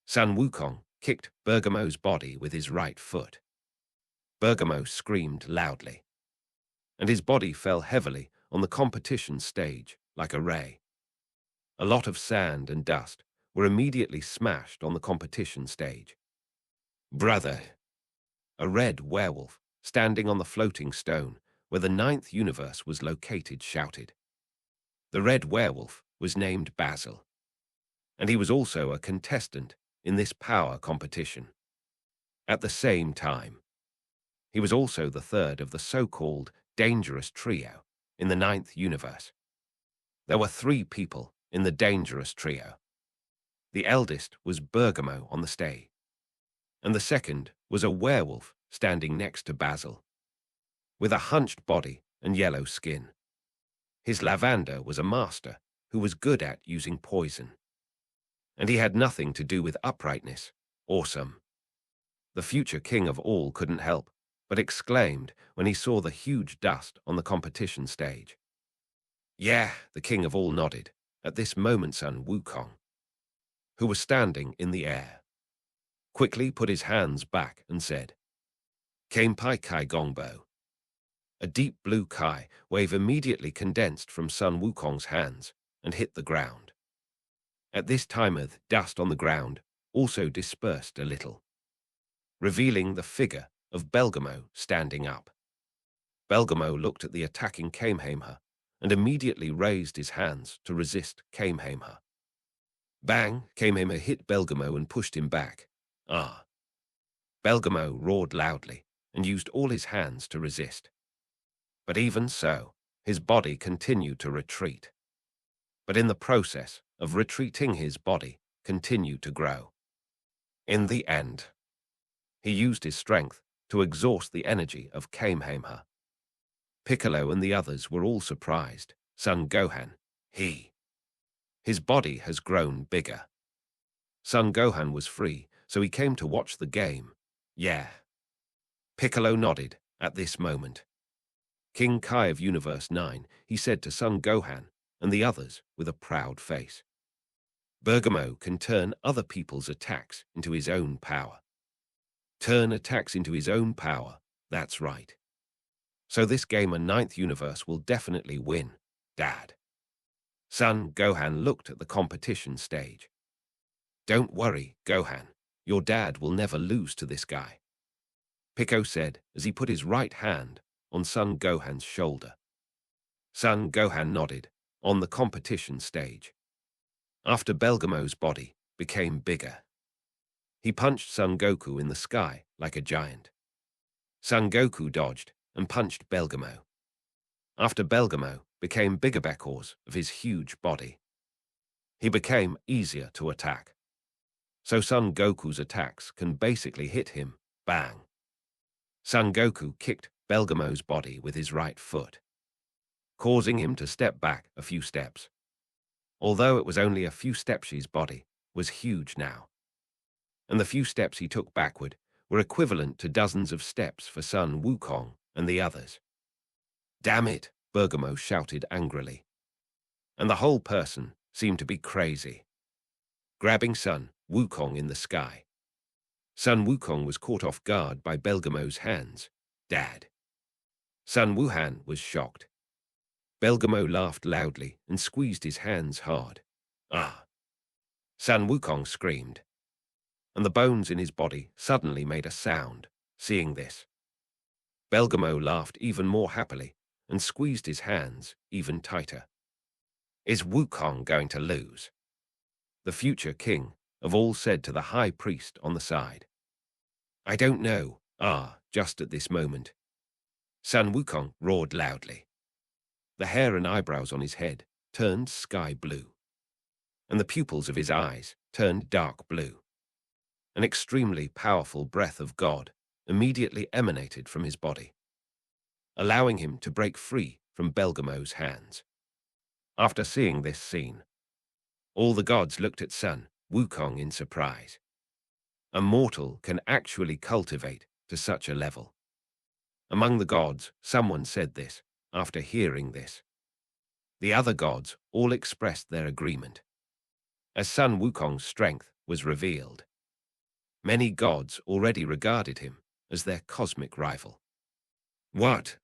S2: Son Wukong kicked Bergamo's body with his right foot. Bergamo screamed loudly, and his body fell heavily on the competition stage like a ray. A lot of sand and dust were immediately smashed on the competition stage. "Brother!" A red werewolf, standing on the floating stone where the 9th universe was located, shouted. The red werewolf was named Basil, and he was also a contestant in this power competition. At the same time, he was also the third of the so-called dangerous trio in the 9th universe. There were 3 people in the dangerous trio. The eldest was Bergamo on the stage, and the second was a werewolf standing next to Basil, with a hunched body and yellow skin. His lavender was a master who was good at using poison, and he had nothing to do with uprightness. Awesome. The future king of all couldn't help but exclaimed when he saw the huge dust on the competition stage. "Yeah," the king of all nodded. At this moment, Son Wukong, who was standing in the air, quickly put his hands back and said, "Kampai Kai Gongbo." A deep blue Kai wave immediately condensed from Son Wukong's hands and hit the ground. At this time, the dust on the ground also dispersed a little, revealing the figure of Belgamo standing up. Belgamo looked at the attacking Kamehameha and immediately raised his hands to resist Kamehameha. Bang! Kamehameha hit Belgamo and pushed him back. Belgamo roared loudly and used all his hands to resist. But even so, his body continued to retreat. But in the process of retreating, his body continued to grow. In the end, he used his strength to exhaust the energy of Kamehameha. Piccolo and the others were all surprised. Son Gohan, his body has grown bigger. Son Gohan was free, so he came to watch the game. Yeah. Piccolo nodded at this moment. King Kai of Universe 9, he said to Son Gohan and the others with a proud face. Bergamo can turn other people's attacks into his own power. Turn attacks into his own power, that's right. So this game and ninth universe will definitely win, Dad. Son Gohan looked at the competition stage. Don't worry, Gohan. Your dad will never lose to this guy, Pico said as he put his right hand on Son Gohan's shoulder. Son Gohan nodded on the competition stage. After Belgamo's body became bigger, he punched Son Goku in the sky like a giant. Son Goku dodged and punched Belgamo. After Belgamo became bigger because of his huge body, he became easier to attack. So Son Goku's attacks can basically hit him, bang. Son Goku kicked Belgamo's body with his right foot, causing him to step back a few steps. Although it was only a few steps, his body was huge now, and the few steps he took backward were equivalent to dozens of steps for Sun Wukong and the others. Damn it, Bergamo shouted angrily, and the whole person seemed to be crazy. Grabbing Sun Wukong in the sky, Sun Wukong was caught off guard by Belgamo's hands. Dad. Sun Wuhan was shocked. Belgamo laughed loudly and squeezed his hands hard. Ah! Sun Wukong screamed, and the bones in his body suddenly made a sound, seeing this. Belgamo laughed even more happily and squeezed his hands even tighter. Is Wukong going to lose? The future king of all said to the high priest on the side. I don't know. Just at this moment, Sun Wukong roared loudly. The hair and eyebrows on his head turned sky blue, and the pupils of his eyes turned dark blue. An extremely powerful breath of God immediately emanated from his body, allowing him to break free from Belgamo's hands. After seeing this scene, all the gods looked at Sun Wukong in surprise. A mortal can actually cultivate to such a level. Among the gods, someone said this after hearing this. The other gods all expressed their agreement, as Sun Wukong's strength was revealed. Many gods already regarded him as their cosmic rival. What?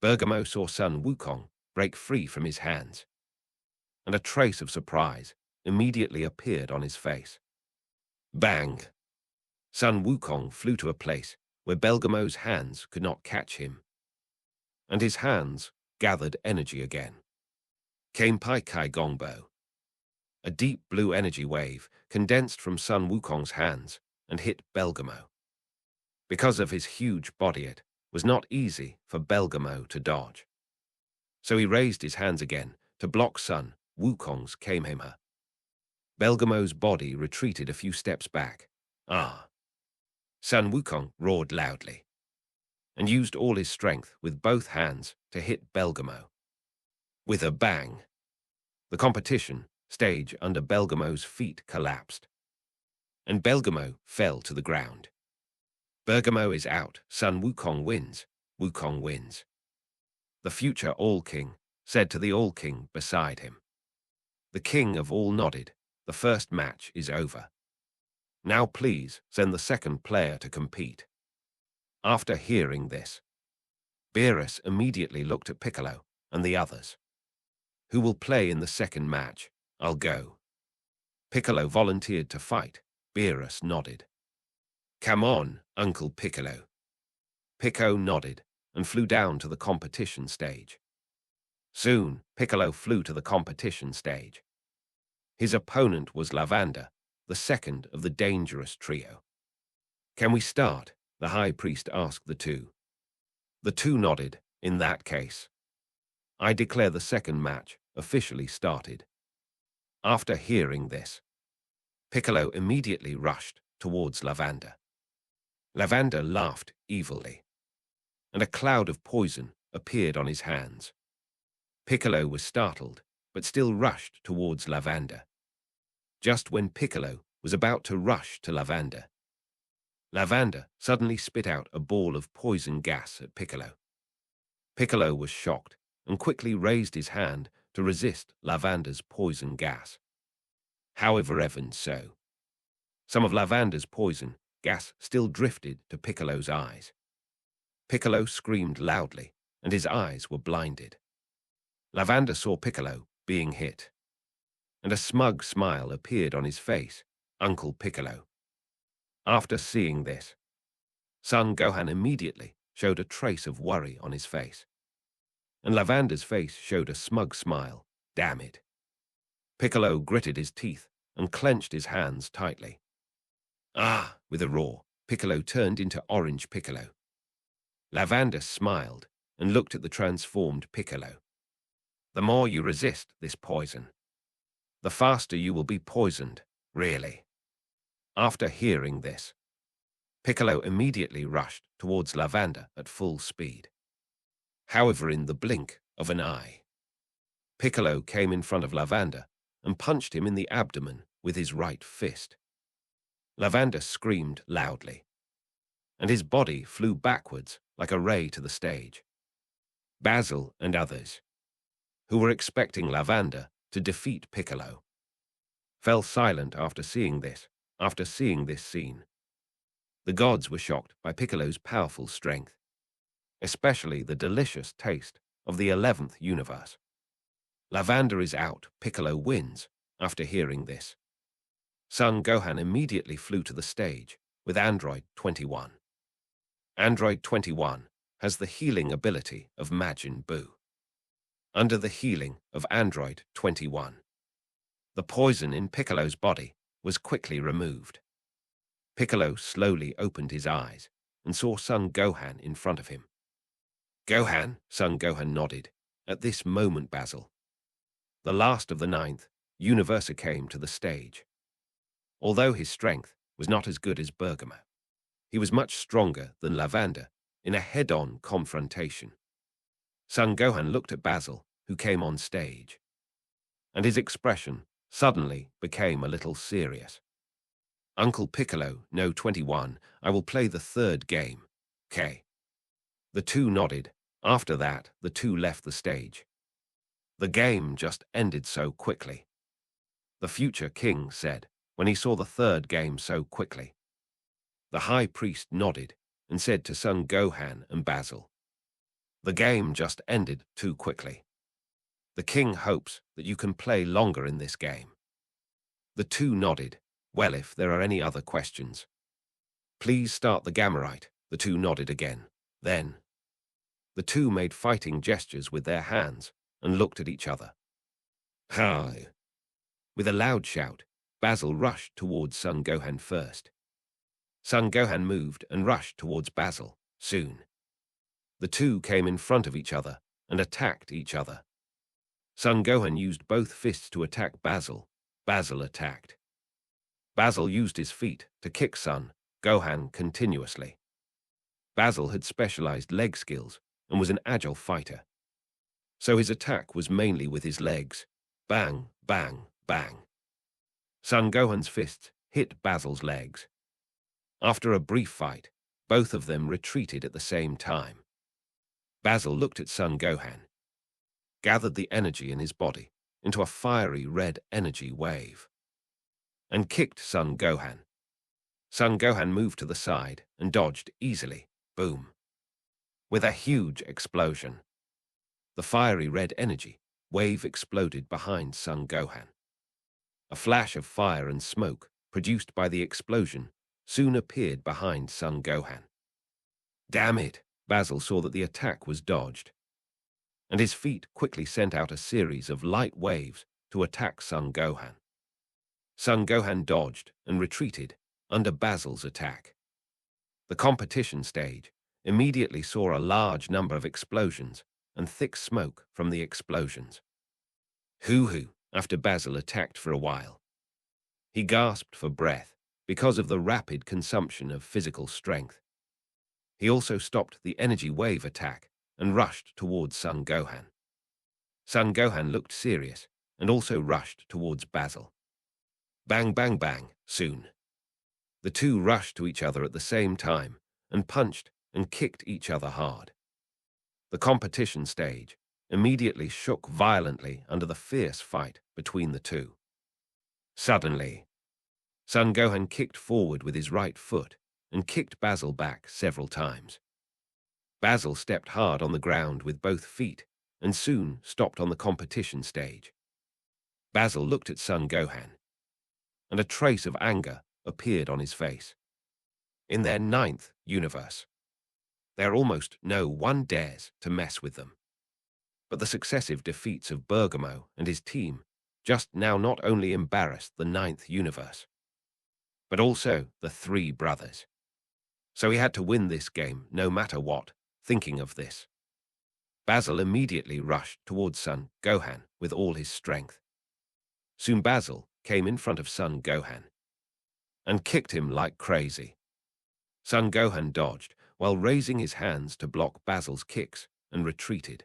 S2: Bergamo saw Sun Wukong break free from his hands, and a trace of surprise immediately appeared on his face. Bang! Sun Wukong flew to a place where Belgamo's hands could not catch him, and his hands gathered energy again. Came Pai Kai Gongbo. A deep blue energy wave condensed from Sun Wukong's hands and hit Belgamo. Because of his huge body, it was not easy for Belgamo to dodge. So he raised his hands again to block Sun Wukong's Kamehameha. Belgamo's body retreated a few steps back. Sun Wukong roared loudly and used all his strength with both hands to hit Belgamo. With a bang, the competition stage under Belgamo's feet collapsed, and Belgamo fell to the ground. Bergamo is out. Sun Wukong wins. Wukong wins. The future All-King said to the All-King beside him. The King of all nodded. The first match is over. Now please send the second player to compete. After hearing this, Beerus immediately looked at Piccolo and the others. Who will play in the second match? I'll go. Piccolo volunteered to fight. Beerus nodded. Come on, Uncle Piccolo. Pico nodded and flew down to the competition stage. Soon, Piccolo flew to the competition stage. His opponent was Lavanda, the second of the dangerous trio. Can we start? The high priest asked the two. The two nodded. In that case, I declare the second match officially started. After hearing this, Piccolo immediately rushed towards Lavanda. Lavanda laughed evilly, and a cloud of poison appeared on his hands. Piccolo was startled, but still rushed towards Lavanda. Just when Piccolo was about to rush to Lavanda, Lavanda suddenly spit out a ball of poison gas at Piccolo. Piccolo was shocked and quickly raised his hand to resist Lavander's poison gas. However, even so, some of Lavander's poison gas still drifted to Piccolo's eyes. Piccolo screamed loudly, and his eyes were blinded. Lavander saw Piccolo being hit, and a smug smile appeared on his face. Uncle Piccolo. After seeing this, Son Gohan immediately showed a trace of worry on his face, and Lavander's face showed a smug smile. Damn it. Piccolo gritted his teeth and clenched his hands tightly. Ah! With a roar, Piccolo turned into Orange Piccolo. Lavander smiled and looked at the transformed Piccolo. The more you resist this poison, the faster you will be poisoned, really. After hearing this, Piccolo immediately rushed towards Lavander at full speed. However, in the blink of an eye, Piccolo came in front of Lavander and punched him in the abdomen with his right fist. Lavander screamed loudly, and his body flew backwards like a ray to the stage. Basil and others, who were expecting Lavander to defeat Piccolo, fell silent after seeing this scene. The gods were shocked by Piccolo's powerful strength, especially the delicious taste of the 11th universe. Lavander is out, Piccolo wins. After hearing this, Son Gohan immediately flew to the stage with Android 21. Android 21 has the healing ability of Majin Buu. Under the healing of Android 21, the poison in Piccolo's body was quickly removed. Piccolo slowly opened his eyes and saw Son Gohan in front of him. Gohan, Son Gohan nodded. At this moment, Basil, the last of the 9th Universe, came to the stage. Although his strength was not as good as Bergamo, he was much stronger than Lavander in a head-on confrontation. Son Gohan looked at Basil, who came on stage, and his expression suddenly became a little serious. Uncle Piccolo, no 21, I will play the third game. Okay. The two nodded. After that, the two left the stage. The game just ended so quickly. The future king said when he saw the third game so quickly. The high priest nodded and said to Son Gohan and Basil, the game just ended too quickly. The king hopes that you can play longer in this game. The two nodded. Well, if there are any other questions, please start the Gamorite. The two nodded again. Then, the two made fighting gestures with their hands and looked at each other. Hi! With a loud shout, Basil rushed towards Son Gohan first. Son Gohan moved and rushed towards Basil. Soon, the two came in front of each other and attacked each other. Son Gohan used both fists to attack Basil. Basil attacked. Basil used his feet to kick Son Gohan continuously. Basil had specialized leg skills and was an agile fighter, so his attack was mainly with his legs. Bang, bang, bang. Son Gohan's fists hit Basil's legs. After a brief fight, both of them retreated at the same time. Basil looked at Son Gohan, gathered the energy in his body into a fiery red energy wave, and kicked Son Gohan. Son Gohan moved to the side and dodged easily. Boom. With a huge explosion, the fiery red energy wave exploded behind Son Gohan. A flash of fire and smoke produced by the explosion soon appeared behind Son Gohan. Damn it! Basil saw that the attack was dodged, and his feet quickly sent out a series of light waves to attack Son Gohan. Son Gohan dodged and retreated under Basil's attack. The competition stage immediately saw a large number of explosions and thick smoke from the explosions. Hoo-hoo, after Basil attacked for a while. He gasped for breath because of the rapid consumption of physical strength. He also stopped the energy wave attack and rushed towards Son Gohan. Son Gohan looked serious and also rushed towards Basil. Bang, bang, bang, soon. The two rushed to each other at the same time and punched and kicked each other hard. The competition stage immediately shook violently under the fierce fight between the two. Suddenly, Son Gohan kicked forward with his right foot and kicked Basil back several times. Basil stepped hard on the ground with both feet and soon stopped on the competition stage. Basil looked at Son Gohan, and a trace of anger appeared on his face. In their 9th universe, there almost no one dares to mess with them. But the successive defeats of Bergamo and his team just now not only embarrassed the 9th universe, but also the three brothers. So he had to win this game no matter what. Thinking of this, Basil immediately rushed towards Son Gohan with all his strength. Soon Basil came in front of Son Gohan and kicked him like crazy. Son Gohan dodged while raising his hands to block Basil's kicks and retreated.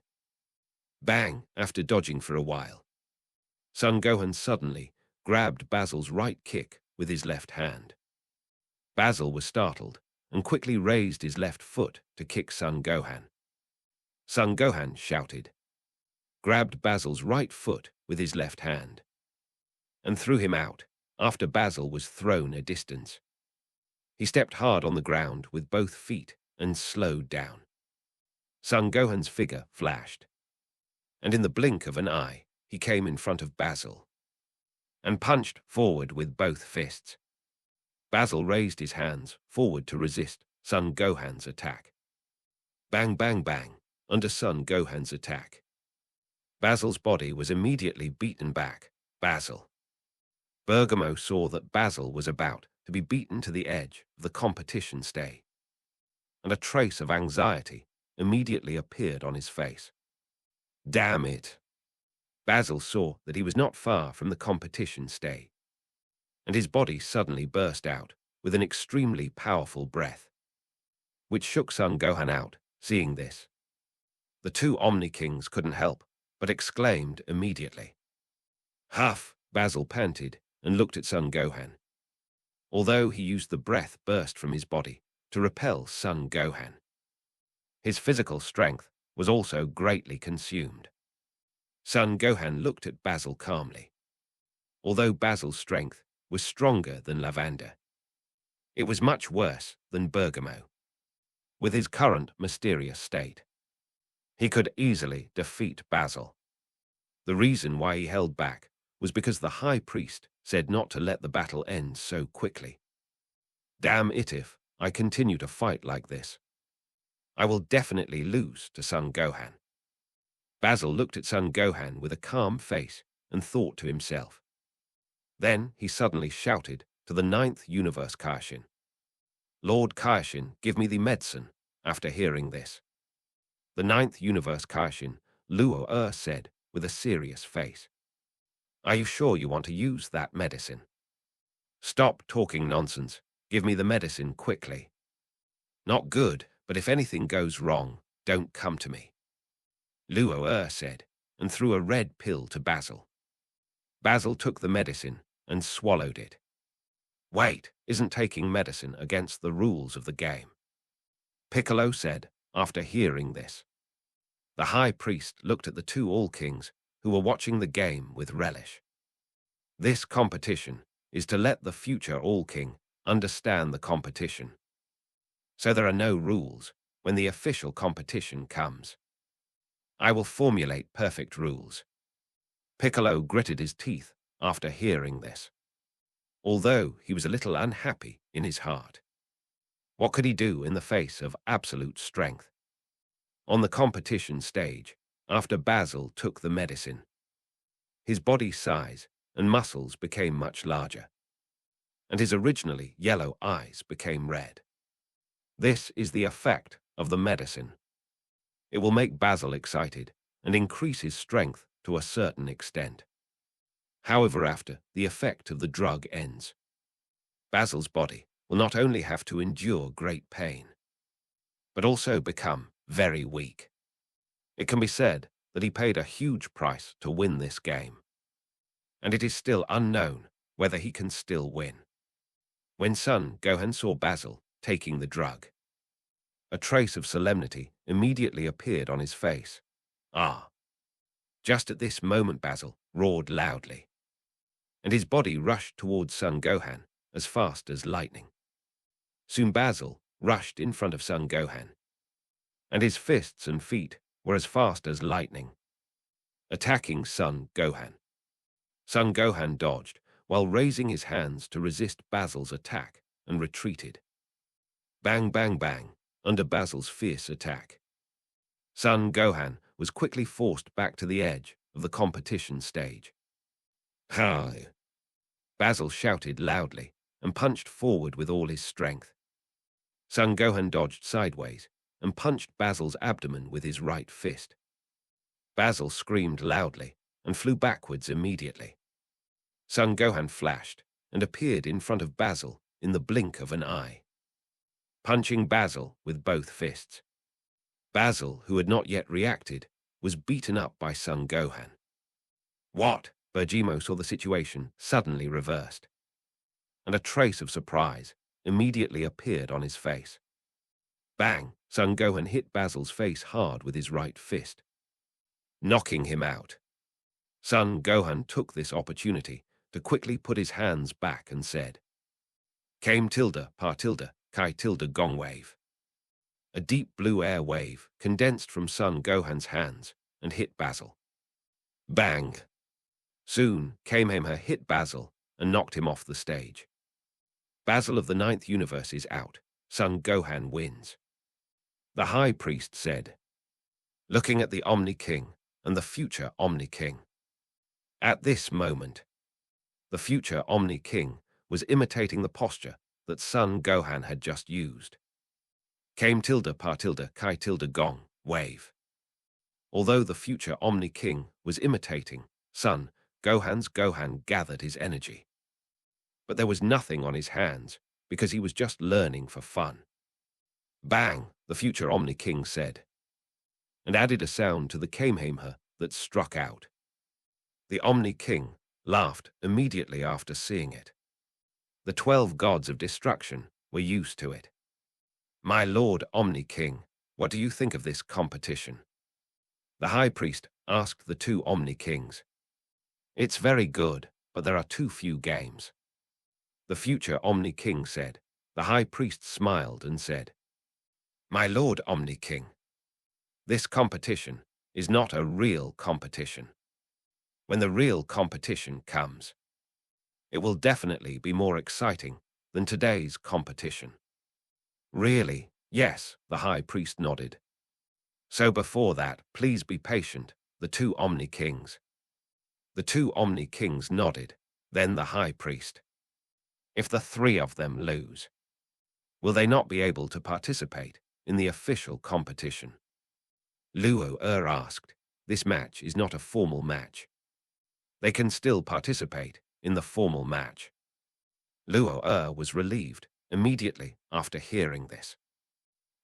S2: Bang! After dodging for a while, Son Gohan suddenly grabbed Basil's right kick with his left hand. Basil was startled and quickly raised his left foot to kick Son Gohan. Son Gohan shouted, grabbed Basil's right foot with his left hand, and threw him out after Basil was thrown a distance. He stepped hard on the ground with both feet and slowed down. Son Gohan's figure flashed, and in the blink of an eye, he came in front of Basil and punched forward with both fists. Basil raised his hands forward to resist Son Gohan's attack. Bang, bang, bang, under Son Gohan's attack. Basil's body was immediately beaten back. Basil. Bergamo saw that Basil was about to be beaten to the edge of the competition stage, and a trace of anxiety immediately appeared on his face. Damn it! Basil saw that he was not far from the competition stage, and his body suddenly burst out with an extremely powerful breath, which shook Son Gohan out. Seeing this, the two Omni-Kings couldn't help but exclaimed immediately. Huff! Basil panted and looked at Son Gohan, although he used the breath burst from his body to repel Son Gohan. His physical strength was also greatly consumed. Son Gohan looked at Basil calmly. Although Basil's strength was stronger than Lavender, it was much worse than Bergamo. With his current mysterious state, he could easily defeat Basil. The reason why he held back was because the High Priest said not to let the battle end so quickly. Damn it, if I continue to fight like this, I will definitely lose to Son Gohan. Basil looked at Son Gohan with a calm face and thought to himself. Then he suddenly shouted to the 9th universe Kaioshin. Lord Kaioshin, give me the medicine. After hearing this, the 9th universe Kaioshin, Luo said with a serious face. Are you sure you want to use that medicine? Stop talking nonsense. Give me the medicine quickly. Not good, but if anything goes wrong, don't come to me, Luo said, and threw a red pill to Basil. Basil took the medicine and swallowed it. Wait, isn't taking medicine against the rules of the game? Piccolo said after hearing this. The High Priest looked at the two All-Kings who were watching the game with relish. This competition is to let the future All-King understand the competition. So there are no rules when the official competition comes. I will formulate perfect rules. Piccolo gritted his teeth after hearing this, although he was a little unhappy in his heart. What could he do in the face of absolute strength? On the competition stage, after Basil took the medicine, his body size and muscles became much larger, and his originally yellow eyes became red. This is the effect of the medicine. It will make Basil excited and increase his strength to a certain extent. However, after the effect of the drug ends, Basil's body will not only have to endure great pain, but also become very weak. It can be said that he paid a huge price to win this game, and it is still unknown whether he can still win. When Son Gohan saw Basil taking the drug, a trace of solemnity immediately appeared on his face. Ah, Just at this moment, Basil roared loudly, and his body rushed towards Son Gohan as fast as lightning. Soon Basil rushed in front of Son Gohan, and his fists and feet were as fast as lightning, attacking Son Gohan. Son Gohan dodged while raising his hands to resist Basil's attack and retreated. Bang, bang, bang, under Basil's fierce attack. Son Gohan was quickly forced back to the edge of the competition stage. Hi! Basil shouted loudly and punched forward with all his strength. Son Gohan dodged sideways and punched Basil's abdomen with his right fist. Basil screamed loudly and flew backwards immediately. Son Gohan flashed and appeared in front of Basil in the blink of an eye, punching Basil with both fists. Basil, who had not yet reacted, was beaten up by Son Gohan. What? Bergimo saw the situation suddenly reversed, and a trace of surprise immediately appeared on his face. Bang! Son Gohan hit Basil's face hard with his right fist, knocking him out. Son Gohan took this opportunity to quickly put his hands back and said, Came tilde, par tilde, chi tilde gong wave. A deep blue air wave condensed from Son Gohan's hands and hit Basil. Bang! Soon, Kamehameha hit Basil and knocked him off the stage. Basil of the Ninth Universe is out. Son Gohan wins. The High Priest said, looking at the Omni King and the future Omni King. At this moment, the future Omni King was imitating the posture that Son Gohan had just used. Came tilde, par tilde, chi tilde gong, wave. Although the future Omni King was imitating Son Gohan gathered his energy. But there was nothing on his hands because he was just learning for fun. Bang, the future Omni King said, and added a sound to the Kamehameha that struck out. The Omni King laughed immediately after seeing it. The 12 gods of destruction were used to it. My Lord Omni King, what do you think of this competition? The High Priest asked the 2 Omni Kings. It's very good, but there are too few games. The future Omni King said. The High Priest smiled and said, My Lord Omni King, this competition is not a real competition. When the real competition comes, it will definitely be more exciting than today's competition. Really? Yes, the High Priest nodded. So before that, please be patient, the 2 Omni Kings. The 2 Omni Kings nodded, then the High Priest. If the 3 of them lose, will they not be able to participate in the official competition? Luo asked, this match is not a formal match. They can still participate in the formal match. Luo was relieved immediately after hearing this.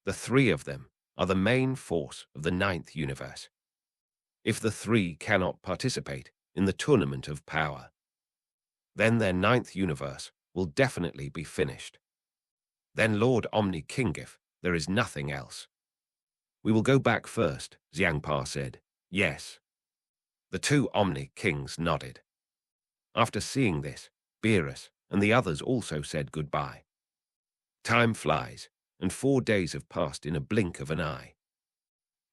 S2: The 3 of them are the main force of the 9th universe. If the 3 cannot participate in the tournament of power, then their 9th universe will definitely be finished. Then Lord Omni Kingif, there is nothing else. We will go back first, Xiangpa said. Yes. The 2 Omni Kings nodded. After seeing this, Beerus and the others also said goodbye. Time flies, and 4 days have passed in a blink of an eye.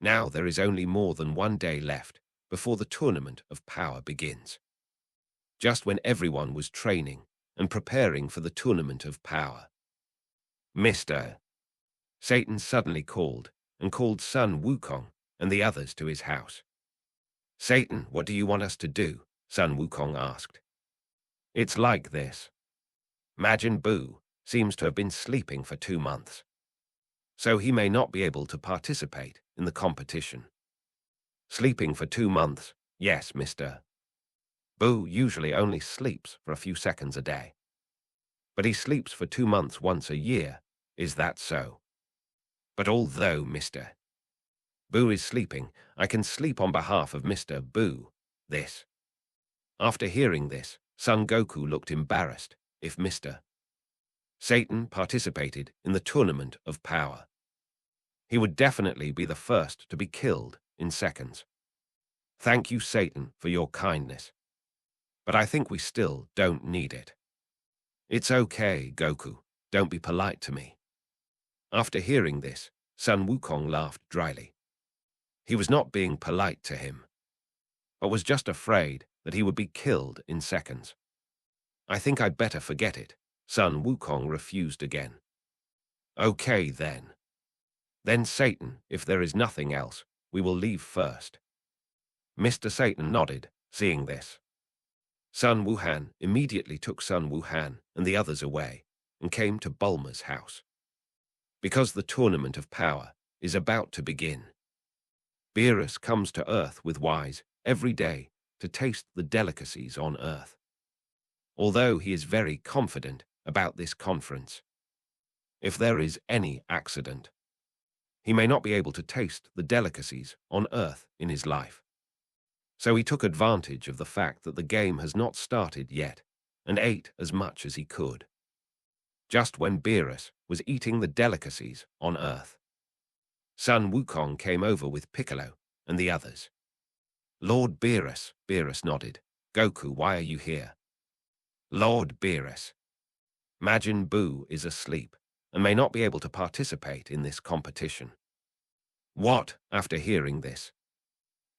S2: Now there is only more than 1 day left before the tournament of power begins. Just when everyone was training and preparing for the tournament of power, Mr. Satan suddenly called Sun Wukong and the others to his house. Satan, what do you want us to do? Sun Wukong asked. It's like this. Majin Buu seems to have been sleeping for 2 months, so he may not be able to participate in the competition. Sleeping for 2 months? Yes, Mr. Buu usually only sleeps for a few seconds a day. But he sleeps for 2 months once a year. Is that so? But although Mr. Buu is sleeping, I can sleep on behalf of Mr. Buu. This. After hearing this, Son Goku looked embarrassed. If Mr. Satan participated in the tournament of power, he would definitely be the first to be killed in seconds. Thank you, Satan, for your kindness. But I think we still don't need it. It's okay, Goku. Don't be polite to me. After hearing this, Sun Wukong laughed dryly. He was not being polite to him, but was just afraid that he would be killed in seconds. I think I'd better forget it. Sun Wukong refused again. Okay, then. Then Satan, if there is nothing else, we will leave first. Mr. Satan nodded, seeing this. Sun Wuhan immediately took Sun Wuhan and the others away and came to Bulma's house. Because the tournament of power is about to begin. Beerus comes to Earth with Wise every day to taste the delicacies on Earth. Although he is very confident about this conference. If there is any accident, he may not be able to taste the delicacies on Earth in his life. So he took advantage of the fact that the game has not started yet and ate as much as he could. Just when Beerus was eating the delicacies on Earth, Sun Wukong came over with Piccolo and the others. Lord Beerus, Beerus nodded. Goku, why are you here? Lord Beerus. Majin Buu is asleep and may not be able to participate in this competition. What? After hearing this,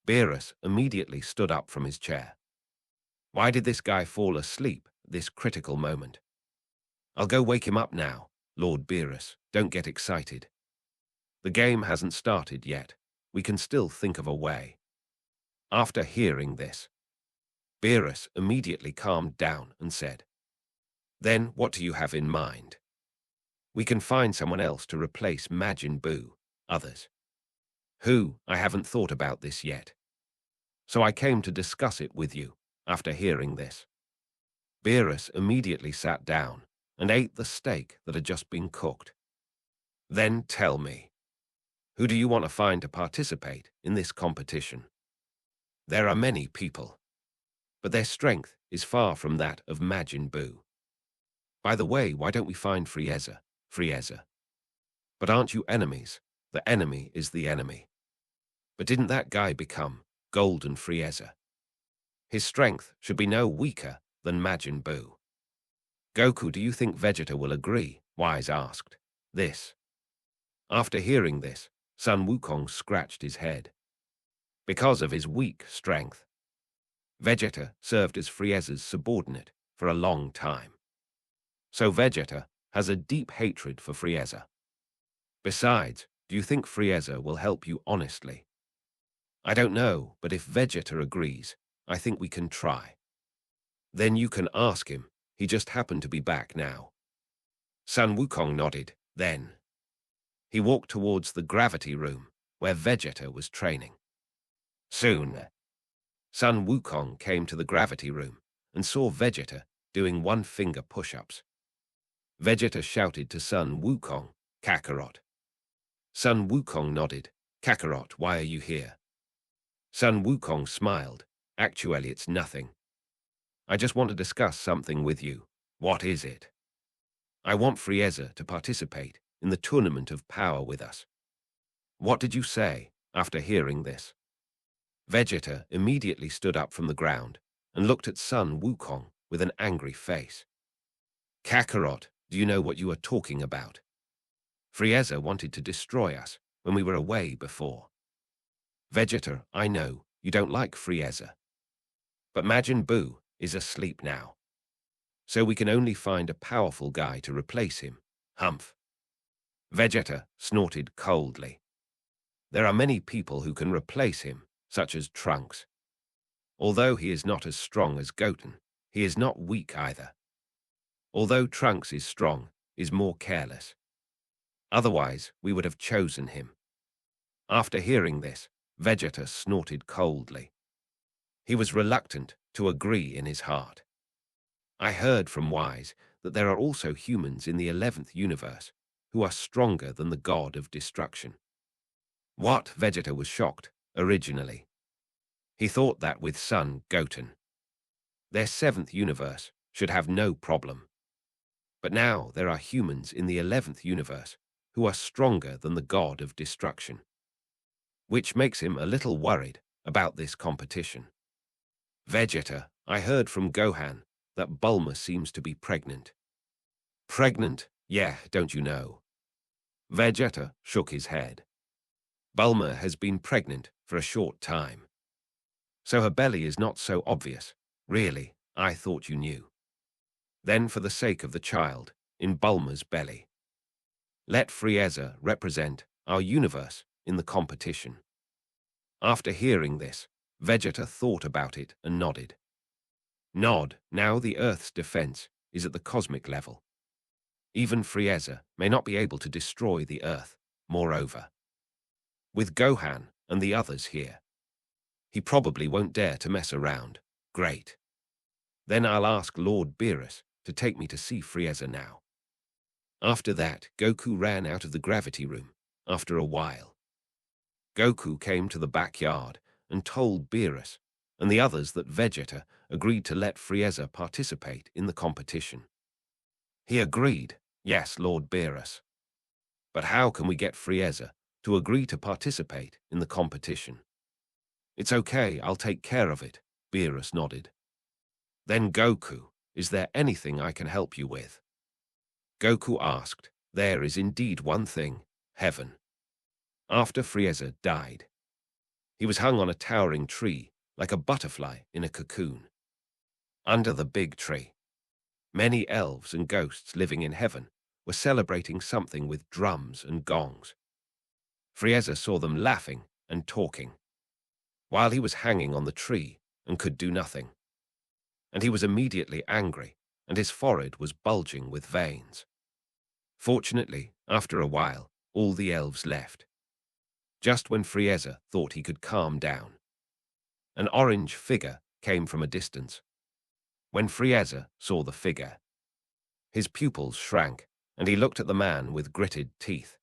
S2: Beerus immediately stood up from his chair. Why did this guy fall asleep at this critical moment? I'll go wake him up now, Lord Beerus. Don't get excited. The game hasn't started yet. We can still think of a way. After hearing this, Beerus immediately calmed down and said, Then what do you have in mind? We can find someone else to replace Majin Buu, others. Who? I haven't thought about this yet. So I came to discuss it with you after hearing this. Beerus immediately sat down and ate the steak that had just been cooked. Then tell me, who do you want to find to participate in this competition? There are many people, but their strength is far from that of Majin Buu. By the way, why don't we find Frieza? Frieza. But aren't you enemies? The enemy is the enemy. But didn't that guy become Golden Frieza? His strength should be no weaker than Majin Buu. Goku, do you think Vegeta will agree? Wise asked. This. After hearing this, Sun Wukong scratched his head. Because of his weak strength, Vegeta served as Frieza's subordinate for a long time. So Vegeta has a deep hatred for Frieza. Besides, do you think Frieza will help you honestly? I don't know, but if Vegeta agrees, I think we can try. Then you can ask him. He just happened to be back now. Sun Wukong nodded. Then he walked towards the gravity room where Vegeta was training. Soon, Sun Wukong came to the gravity room and saw Vegeta doing one-finger push-ups. Vegeta shouted to Sun Wukong, Kakarot. Sun Wukong nodded. Kakarot, why are you here? Sun Wukong smiled. Actually, it's nothing. I just want to discuss something with you. What is it? I want Frieza to participate in the tournament of power with us. What did you say after hearing this? Vegeta immediately stood up from the ground and looked at Sun Wukong with an angry face. Kakarot, do you know what you are talking about? Frieza wanted to destroy us when we were away before. Vegeta, I know you don't like Frieza. But Majin Buu is asleep now. So we can only find a powerful guy to replace him. Humph. Vegeta snorted coldly. There are many people who can replace him, such as Trunks. Although he is not as strong as Goten, he is not weak either. Although Trunks is strong, is more careless. Otherwise, we would have chosen him. After hearing this, Vegeta snorted coldly. He was reluctant to agree in his heart. I heard from Wise that there are also humans in the 11th universe who are stronger than the god of destruction. What? Vegeta was shocked, originally. He thought that with Son Goten, their 7th universe should have no problem. But now there are humans in the 11th universe who are stronger than the god of destruction, which makes him a little worried about this competition. Vegeta, I heard from Gohan that Bulma seems to be pregnant. Pregnant? Yeah, don't you know? Vegeta shook his head. Bulma has been pregnant for a short time. So her belly is not so obvious. Really, I thought you knew. Then for the sake of the child in Bulma's belly, let Frieza represent our universe in the competition. After hearing this, Vegeta thought about it and nodded. Now the Earth's defense is at the cosmic level. Even Frieza may not be able to destroy the Earth, moreover. With Gohan and the others here, he probably won't dare to mess around. Great. Then I'll ask Lord Beerus to take me to see Frieza now. After that, Goku ran out of the gravity room after a while. Goku came to the backyard and told Beerus and the others that Vegeta agreed to let Frieza participate in the competition. He agreed, yes, Lord Beerus. But how can we get Frieza to agree to participate in the competition? It's okay, I'll take care of it, Beerus nodded. Then Goku, is there anything I can help you with? Goku asked. There is indeed one thing, heaven. After Frieza died, he was hung on a towering tree like a butterfly in a cocoon. Under the big tree, many elves and ghosts living in heaven were celebrating something with drums and gongs. Frieza saw them laughing and talking, while he was hanging on the tree and could do nothing. And he was immediately angry, and his forehead was bulging with veins. Fortunately, after a while, all the elves left. Just when Frieza thought he could calm down, an orange figure came from a distance. When Frieza saw the figure, his pupils shrank, and he looked at the man with gritted teeth.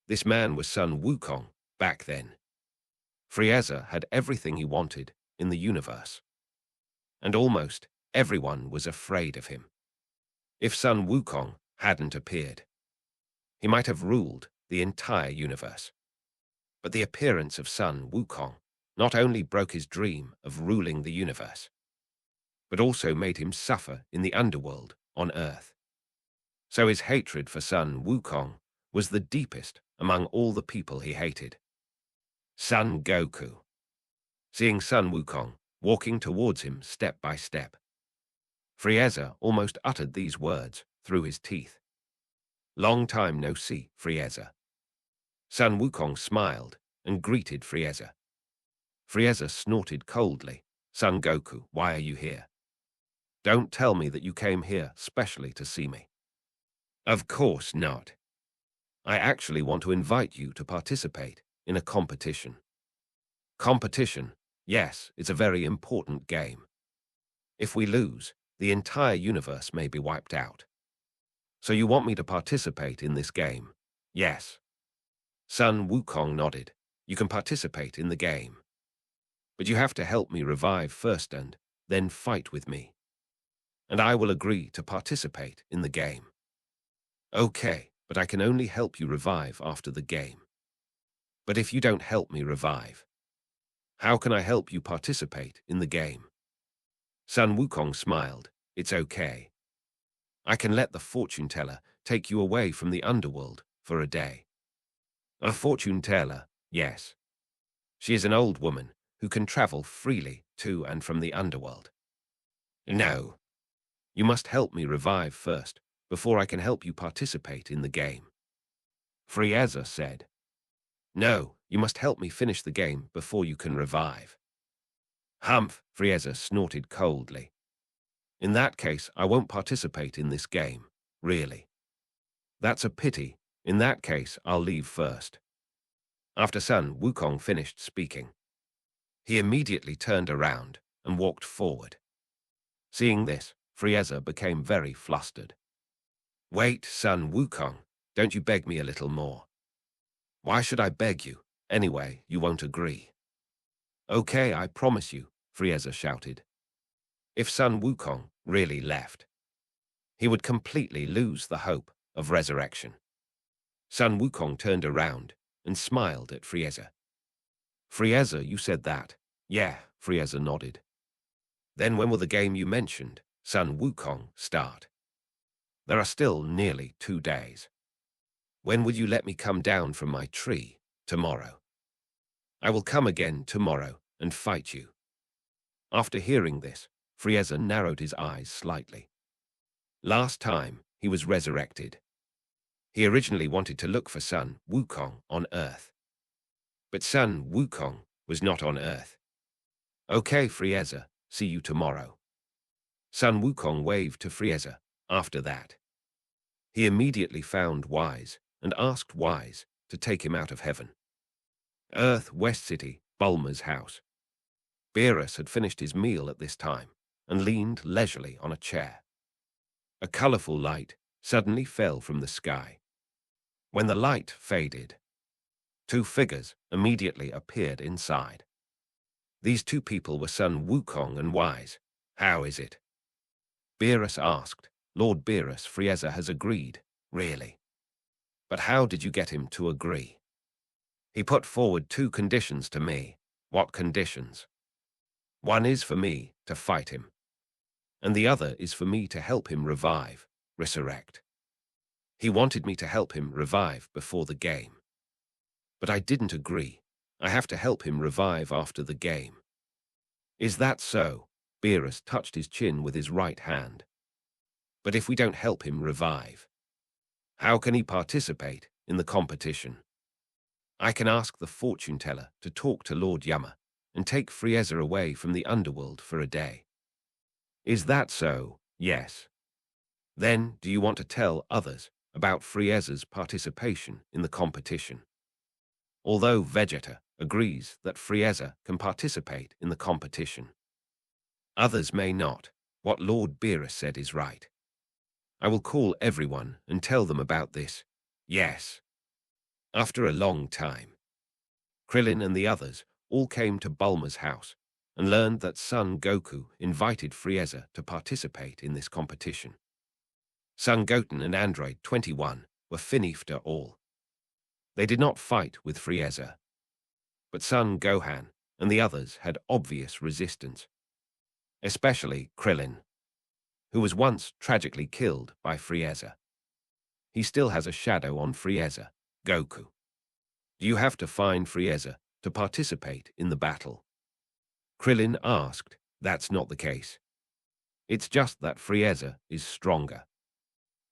S2: This man was Son Wukong back then. Frieza had everything he wanted in the universe, and almost everyone was afraid of him. If Son Wukong hadn't appeared, he might have ruled the entire universe. But the appearance of Son Wukong not only broke his dream of ruling the universe, but also made him suffer in the underworld on Earth. So his hatred for Son Wukong was the deepest among all the people he hated. Son Goku. Seeing Son Wukong walking towards him step by step, Frieza almost uttered these words through his teeth. Long time no see, Frieza. Son Wukong smiled and greeted Frieza. Frieza snorted coldly. Son Goku, why are you here? Don't tell me that you came here specially to see me. Of course not. I actually want to invite you to participate in a competition. Competition? Yes, it's a very important game. If we lose, the entire universe may be wiped out. So you want me to participate in this game? Yes. Son Wukong nodded. You can participate in the game. But you have to help me revive first and then fight with me. And I will agree to participate in the game. Okay, but I can only help you revive after the game. But if you don't help me revive, how can I help you participate in the game? Son Wukong smiled. It's okay. I can let the fortune teller take you away from the underworld for a day. A fortune teller, yes. She is an old woman who can travel freely to and from the underworld. No. You must help me revive first, before I can help you participate in the game. Frieza said. No, you must help me finish the game before you can revive. Humph, Frieza snorted coldly. In that case, I won't participate in this game, really. That's a pity. In that case, I'll leave first. After Son Wukong finished speaking, he immediately turned around and walked forward. Seeing this, Frieza became very flustered. Wait, Son Wukong, don't you beg me a little more. Why should I beg you? Anyway, you won't agree. Okay, I promise you, Frieza shouted. If Son Wukong really left, he would completely lose the hope of resurrection. Son Wukong turned around and smiled at Frieza. Frieza, you said that. Yeah, Frieza nodded. Then when will the game you mentioned, Sun Wukong, start? There are still nearly 2 days. When will you let me come down from my tree? Tomorrow. I will come again tomorrow and fight you. After hearing this, Frieza narrowed his eyes slightly. Last time, he was resurrected. He originally wanted to look for Sun Wukong on Earth. But Sun Wukong was not on Earth. Okay, Frieza, see you tomorrow. Sun Wukong waved to Frieza after that. He immediately found Wise and asked Wise to take him out of heaven. Earth, West City, Bulma's house. Beerus had finished his meal at this time and leaned leisurely on a chair. A colorful light suddenly fell from the sky. When the light faded, 2 figures immediately appeared inside. These 2 people were Sun Wukong and Wise. How is it? Beerus asked. Lord Beerus, Frieza has agreed. Really? But how did you get him to agree? He put forward 2 conditions to me. What conditions? One is for me to fight him, and the other is for me to help him resurrect. He wanted me to help him revive before the game. But I didn't agree. I have to help him revive after the game. Is that so? Beerus touched his chin with his right hand. But if we don't help him revive, how can he participate in the competition? I can ask the fortune teller to talk to Lord Yama and take Frieza away from the underworld for a day. Is that so? Yes. Then, do you want to tell others about Frieza's participation in the competition? Although Vegeta agrees that Frieza can participate in the competition, others may not. What Lord Beerus said is right. I will call everyone and tell them about this. Yes. After a long time, Krillin and the others all came to Bulma's house and learned that Son Goku invited Frieza to participate in this competition. Son Goten and Android 21 were finished all. They did not fight with Frieza, but Son Gohan and the others had obvious resistance, especially Krillin, who was once tragically killed by Frieza. He still has a shadow on Frieza, Goku. Do you have to find Frieza to participate in the battle? Krillin asked. That's not the case. It's just that Frieza is stronger.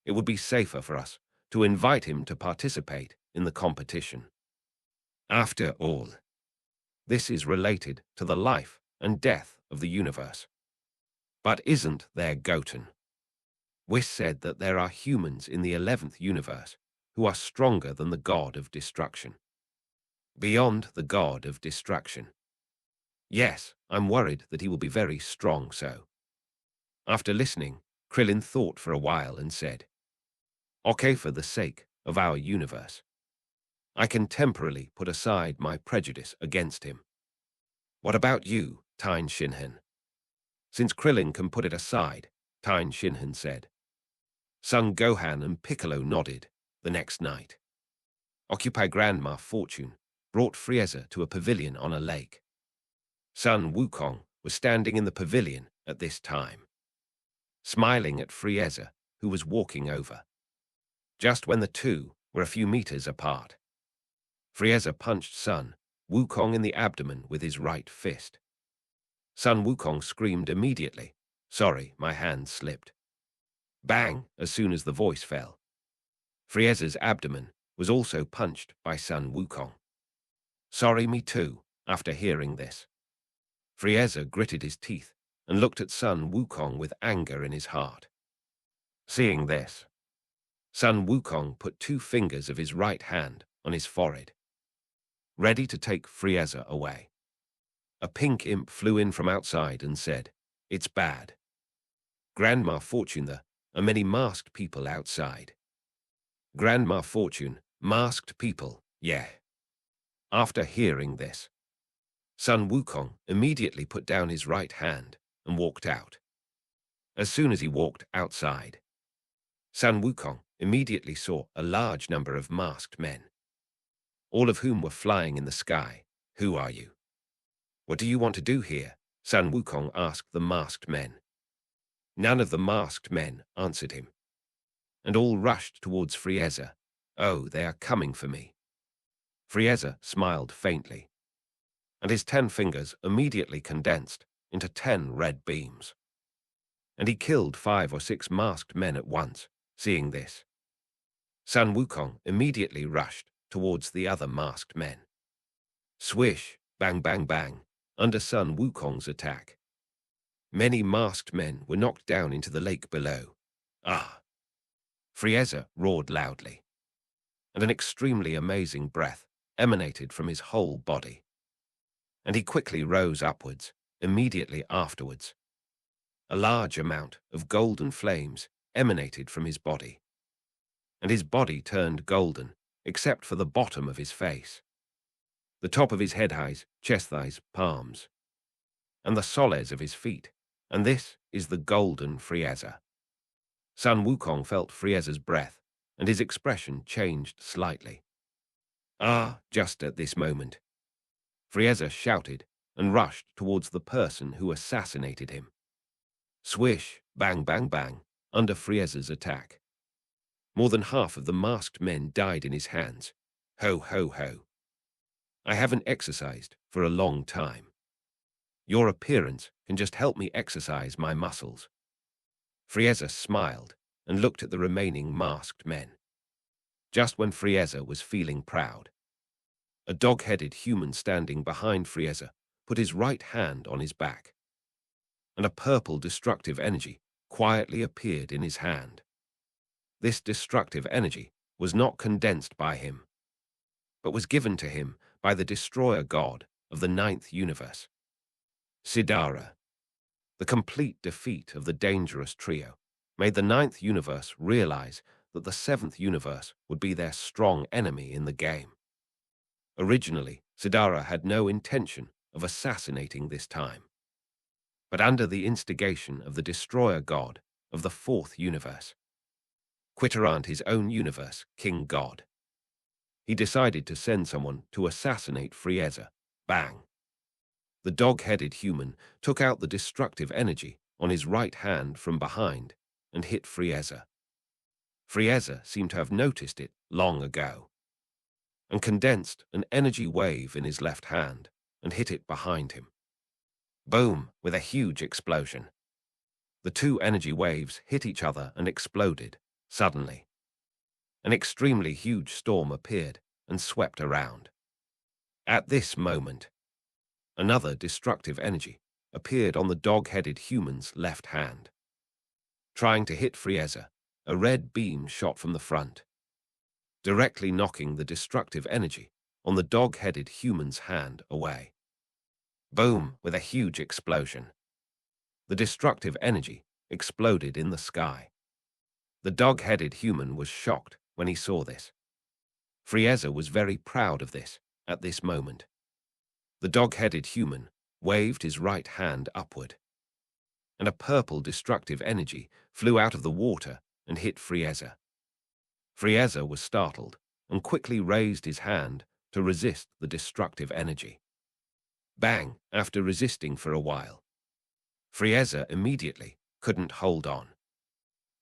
S2: It would be safer for us to invite him to participate in the competition. After all, this is related to the life and death of the universe. But isn't there Goten? Whis said that there are humans in the 11th universe who are stronger than the god of destruction. Beyond the god of destruction. Yes, I'm worried that he will be very strong so. After listening, Krillin thought for a while and said, okay, for the sake of our universe, I can temporarily put aside my prejudice against him. What about you, Tien Shinhan? Since Krillin can put it aside, Tien Shinhan said. Son Gohan and Piccolo nodded. The next night, Occupy Grandma Fortune brought Frieza to a pavilion on a lake. Sun Wukong was standing in the pavilion at this time, smiling at Frieza, who was walking over. Just when the two were a few meters apart, Frieza punched Sun Wukong in the abdomen with his right fist. Sun Wukong screamed immediately. Sorry, my hand slipped. Bang, as soon as the voice fell. Frieza's abdomen was also punched by Sun Wukong. Sorry, me too, after hearing this. Frieza gritted his teeth and looked at Sun Wukong with anger in his heart. Seeing this, Sun Wukong put 2 fingers of his right hand on his forehead, ready to take Frieza away. A pink imp flew in from outside and said, it's bad. Grandma Fortune, there are many masked people outside. Grandma Fortune, masked people, yeah. After hearing this, Sun Wukong immediately put down his right hand and walked out. As soon as he walked outside, Sun Wukong immediately saw a large number of masked men, all of whom were flying in the sky, Who are you? What do you want to do here? Sun Wukong asked the masked men. None of the masked men answered him, and all rushed towards Frieza. Oh, they are coming for me. Frieza smiled faintly, and his 10 fingers immediately condensed into 10 red beams. And he killed 5 or 6 masked men at once. Seeing this, Sun Wukong immediately rushed towards the other masked men. Swish, bang, bang, bang, under Sun Wukong's attack. Many masked men were knocked down into the lake below. Ah! Frieza roared loudly, and an extremely amazing breath emanated from his whole body. And he quickly rose upwards, immediately afterwards. A large amount of golden flames emanated from his body, and his body turned golden, except for the bottom of his face, the top of his head highs, chest thighs, palms, and the soles of his feet, and this is the golden Frieza. Sun Wukong felt Frieza's breath, and his expression changed slightly. Ah, just at this moment, Frieza shouted and rushed towards the person who assassinated him. Swish, bang, bang, bang, under Frieza's attack. More than half of the masked men died in his hands. Ho, ho, ho. I haven't exercised for a long time. Your appearance can just help me exercise my muscles. Frieza smiled and looked at the remaining masked men. Just when Frieza was feeling proud, a dog-headed human standing behind Frieza put his right hand on his back, and a purple destructive energy quietly appeared in his hand. This destructive energy was not condensed by him, but was given to him by the destroyer god of the 9th universe, Sidara. The complete defeat of the dangerous trio made the 9th universe realize that the 7th universe would be their strong enemy in the game. Originally, Sidara had no intention of assassinating this time, but under the instigation of the destroyer god of the 4th universe, Quitterant his own universe, King God, he decided to send someone to assassinate Frieza. Bang! The dog-headed human took out the destructive energy on his right hand from behind and hit Frieza. Frieza seemed to have noticed it long ago, and condensed an energy wave in his left hand and hit it behind him. Boom! With a huge explosion. The 2 energy waves hit each other and exploded. Suddenly, an extremely huge storm appeared and swept around. At this moment, another destructive energy appeared on the dog-headed human's left hand. Trying to hit Frieza, a red beam shot from the front, directly knocking the destructive energy on the dog-headed human's hand away. Boom! With a huge explosion. The destructive energy exploded in the sky. The dog-headed human was shocked when he saw this. Frieza was very proud of this at this moment. The dog-headed human waved his right hand upward, and a purple destructive energy flew out of the water and hit Frieza. Frieza was startled and quickly raised his hand to resist the destructive energy. Bang! After resisting for a while, Frieza immediately couldn't hold on,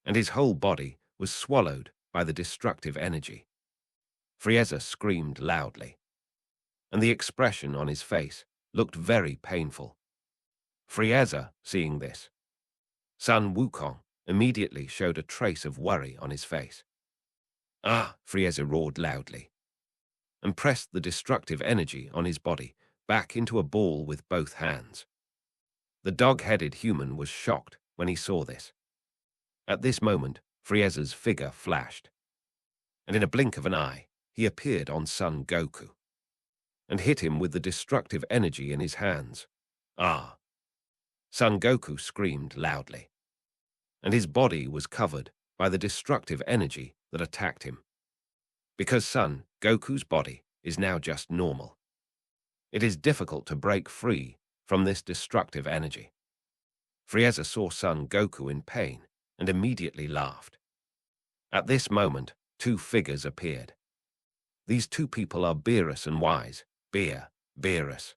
S2: and his whole body was swallowed by the destructive energy. Frieza screamed loudly, and the expression on his face looked very painful. Frieza, seeing this, Sun Wukong immediately showed a trace of worry on his face. Ah! Frieza roared loudly, and pressed the destructive energy on his body back into a ball with both hands. The dog-headed human was shocked when he saw this. At this moment, Frieza's figure flashed, and in a blink of an eye, he appeared on Son Goku, and hit him with the destructive energy in his hands. Ah! Son Goku screamed loudly, and his body was covered by the destructive energy that attacked him. Because Son Goku's body is now just normal, it is difficult to break free from this destructive energy. Frieza saw Son Goku in pain and immediately laughed. At this moment, 2 figures appeared. These 2 people are Beerus and Wise. Beer, Beerus.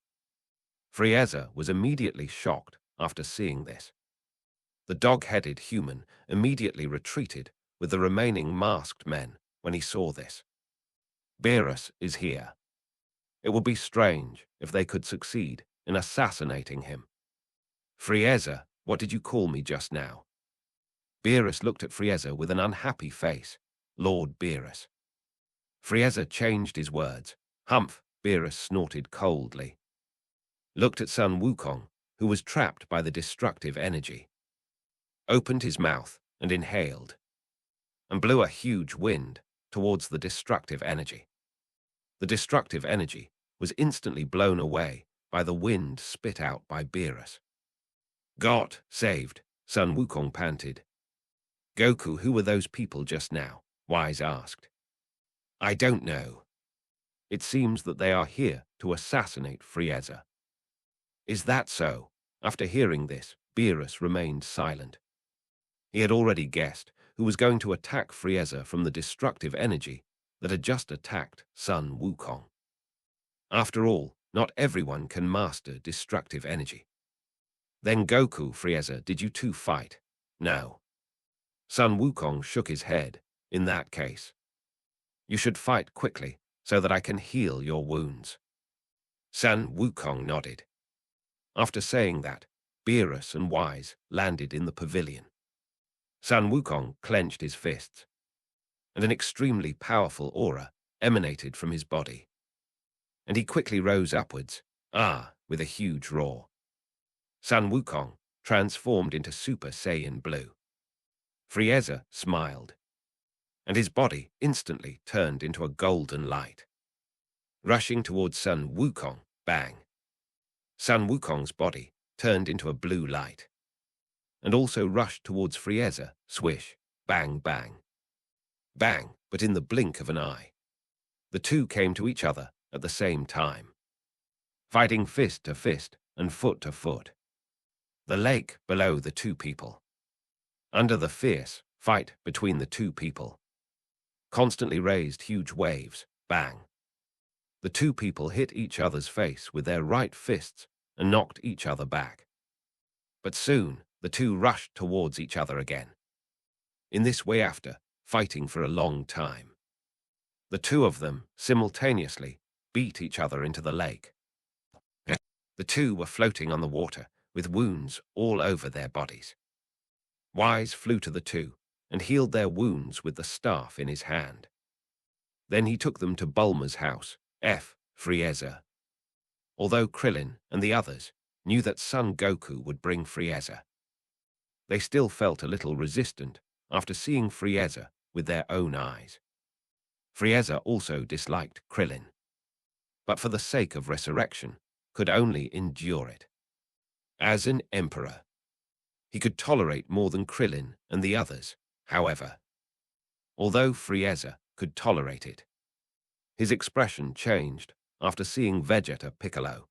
S2: Frieza was immediately shocked after seeing this. The dog-headed human immediately retreated with the remaining masked men when he saw this. Beerus is here. It would be strange if they could succeed in assassinating him. Frieza, what did you call me just now? Beerus looked at Frieza with an unhappy face. Lord Beerus. Frieza changed his words. Humph, Beerus snorted coldly. Looked at Son Wukong, who was trapped by the destructive energy. Opened his mouth and inhaled, and blew a huge wind towards the destructive energy. The destructive energy was instantly blown away by the wind spit out by Beerus. Got saved, Son Wukong panted. Goku, who were those people just now? Wise asked. I don't know. It seems that they are here to assassinate Frieza. Is that so? After hearing this, Beerus remained silent. He had already guessed who was going to attack Frieza from the destructive energy that had just attacked Son Wukong. After all, not everyone can master destructive energy. Then Goku, Frieza, did you two fight? No. Son Wukong shook his head. In that case, you should fight quickly so that I can heal your wounds. Son Wukong nodded. After saying that, Beerus and Wise landed in the pavilion. Son Wukong clenched his fists, and an extremely powerful aura emanated from his body. And he quickly rose upwards, with a huge roar. Son Wukong transformed into Super Saiyan Blue. Frieza smiled, and his body instantly turned into a golden light. Rushing towards Son Wukong, bang! Son Wukong's body turned into a blue light, and also rushed towards Frieza, swish, bang, bang. Bang, but in the blink of an eye. The two came to each other at the same time, fighting fist to fist and foot to foot. The lake below the two people. Under the fierce fight between the two people, constantly raised huge waves, bang. The two people hit each other's face with their right fists and knocked each other back. But soon, the two rushed towards each other again. In this way after, fighting for a long time. The two of them simultaneously beat each other into the lake. The two were floating on the water with wounds all over their bodies. Wise flew to the two and healed their wounds with the staff in his hand. Then he took them to Bulma's house, Frieza. Although Krillin and the others knew that Son Goku would bring Frieza, they still felt a little resistant after seeing Frieza with their own eyes. Frieza also disliked Krillin, but for the sake of resurrection, could only endure it. As an emperor, he could tolerate more than Krillin and the others, however. Although Frieza could tolerate it, his expression changed after seeing Vegeta Piccolo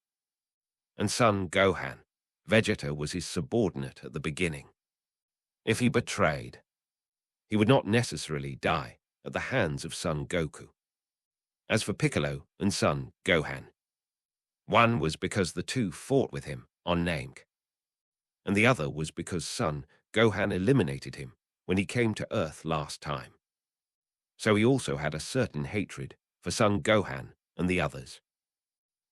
S2: and Son Gohan. Vegeta was his subordinate at the beginning. If he betrayed, he would not necessarily die at the hands of Son Goku. As for Piccolo and Son Gohan, one was because the two fought with him on Namek, and the other was because Son Gohan eliminated him when he came to Earth last time. So he also had a certain hatred for Son Gohan and the others.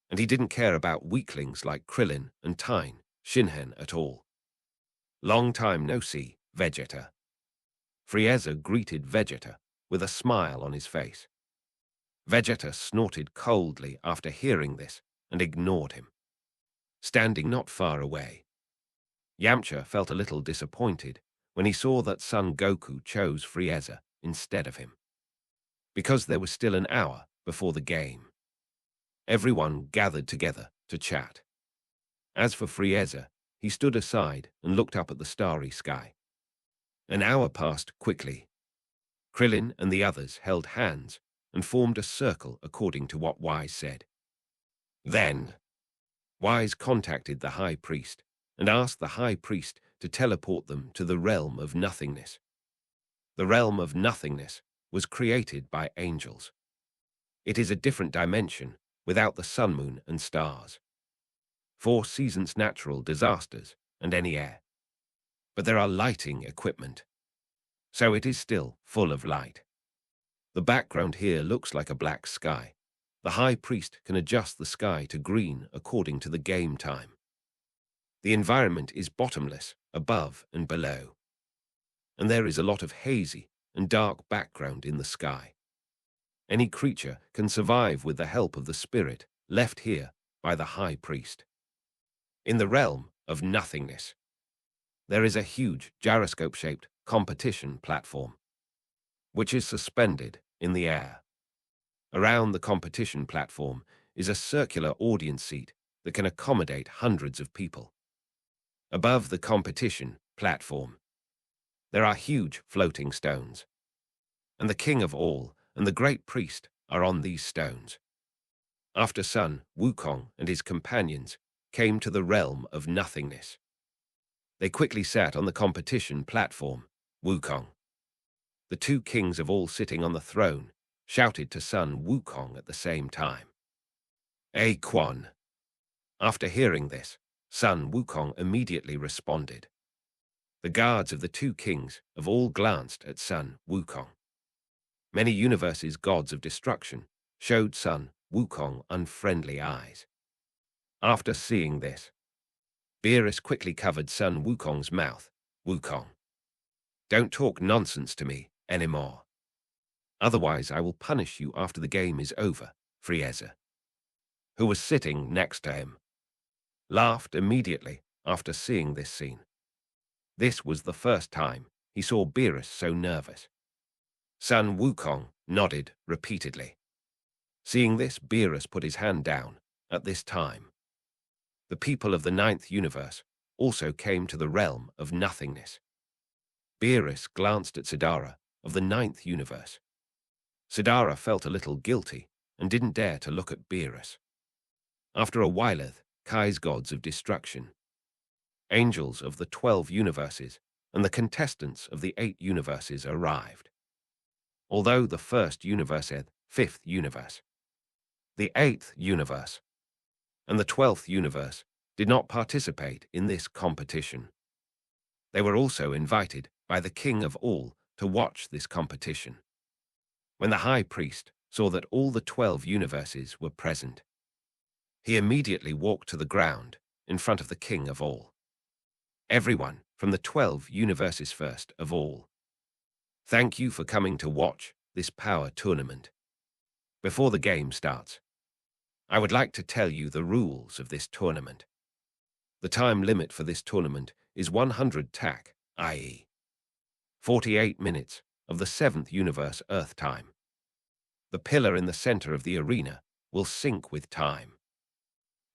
S2: And he didn't care about weaklings like Krillin and Tine Shinhen at all. Long time no see, Vegeta. Frieza greeted Vegeta with a smile on his face. Vegeta snorted coldly after hearing this and ignored him, standing not far away. Yamcha felt a little disappointed when he saw that Son Goku chose Frieza instead of him, because there was still an hour before the game. Everyone gathered together to chat. As for Frieza, he stood aside and looked up at the starry sky. An hour passed quickly. Krillin and the others held hands and formed a circle according to what Wise said. Then, Wise contacted the High Priest and asked the High Priest to teleport them to the realm of nothingness. The realm of nothingness was created by angels. It is a different dimension without the sun, moon, and stars. 4 seasons, natural disasters, and any air. But there are lighting equipment, so it is still full of light. The background here looks like a black sky. The high priest can adjust the sky to green according to the game time. The environment is bottomless, above and below. And there is a lot of hazy and dark background in the sky. Any creature can survive with the help of the spirit left here by the high priest. In the realm of nothingness, there is a huge gyroscope-shaped competition platform, which is suspended in the air. Around the competition platform is a circular audience seat that can accommodate hundreds of people. Above the competition platform, there are huge floating stones, and the king of all and the great priest are on these stones. After Son Wukong and his companions came to the realm of nothingness, they quickly sat on the competition platform. Wukong, the 2 kings of all sitting on the throne, shouted to Son Wukong at the same time. "A Quan." After hearing this, Son Wukong immediately responded. The guards of the 2 kings of all glanced at Son Wukong. Many universes' gods of destruction showed Son Wukong unfriendly eyes. After seeing this, Beerus quickly covered Son Wukong's mouth. "Wukong, don't talk nonsense to me anymore. Otherwise I will punish you after the game is over." Frieza, who was sitting next to him, laughed immediately after seeing this scene. This was the first time he saw Beerus so nervous. Son Wukong nodded repeatedly. Seeing this, Beerus put his hand down. At this time, the people of the 9th universe also came to the realm of nothingness. Beerus glanced at Sidara of the 9th universe. Sidara felt a little guilty and didn't dare to look at Beerus. After a while, Kai's gods of destruction, angels of the 12 universes, and the contestants of the 8 universes arrived. Although the 1st universe, 5th universe, the 8th universe, and the 12th universe did not participate in this competition, they were also invited by the king of all to watch this competition. When the high priest saw that all the 12 universes were present, he immediately walked to the ground in front of the king of all. "Everyone from the 12 universes, first of all, thank you for coming to watch this power tournament. Before the game starts, I would like to tell you the rules of this tournament. The time limit for this tournament is 100 tak, i.e., 48 minutes of the 7th universe Earth time. The pillar in the center of the arena will sync with time,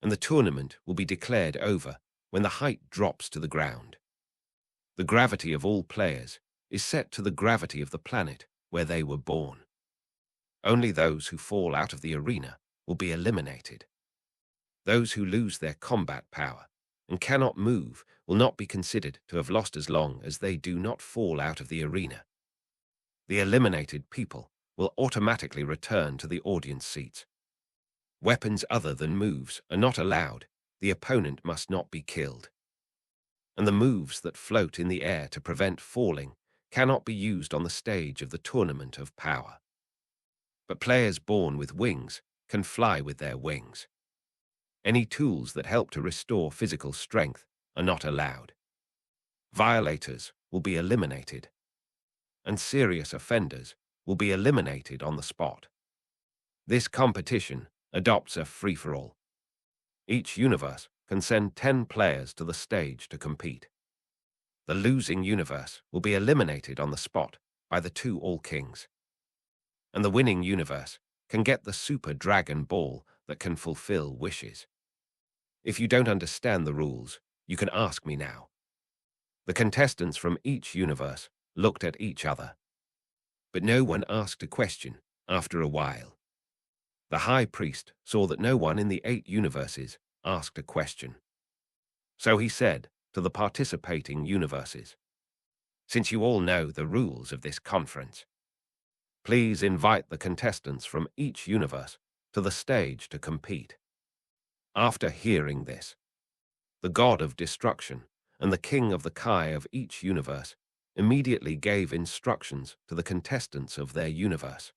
S2: and the tournament will be declared over when the height drops to the ground. The gravity of all players is set to the gravity of the planet where they were born. Only those who fall out of the arena will be eliminated. Those who lose their combat power and cannot move will not be considered to have lost as long as they do not fall out of the arena. The eliminated people will automatically return to the audience seats. Weapons other than moves are not allowed. The opponent must not be killed. And the moves that float in the air to prevent falling cannot be used on the stage of the tournament of power. But players born with wings can fly with their wings. Any tools that help to restore physical strength are not allowed. Violators will be eliminated, and serious offenders will be eliminated on the spot. This competition adopts a free-for-all. Each universe can send 10 players to the stage to compete. The losing universe will be eliminated on the spot by the 2 All-Kings. And the winning universe can get the Super Dragon Ball that can fulfill wishes. If you don't understand the rules, you can ask me now. The contestants from each universe looked at each other, but no one asked a question after a while. The high priest saw that no one in the 8 universes asked a question. So he said to the participating universes, "Since you all know the rules of this conference, please invite the contestants from each universe to the stage to compete. After hearing this, the god of destruction and the king of the Kai of each universe immediately gave instructions to the contestants of their universe.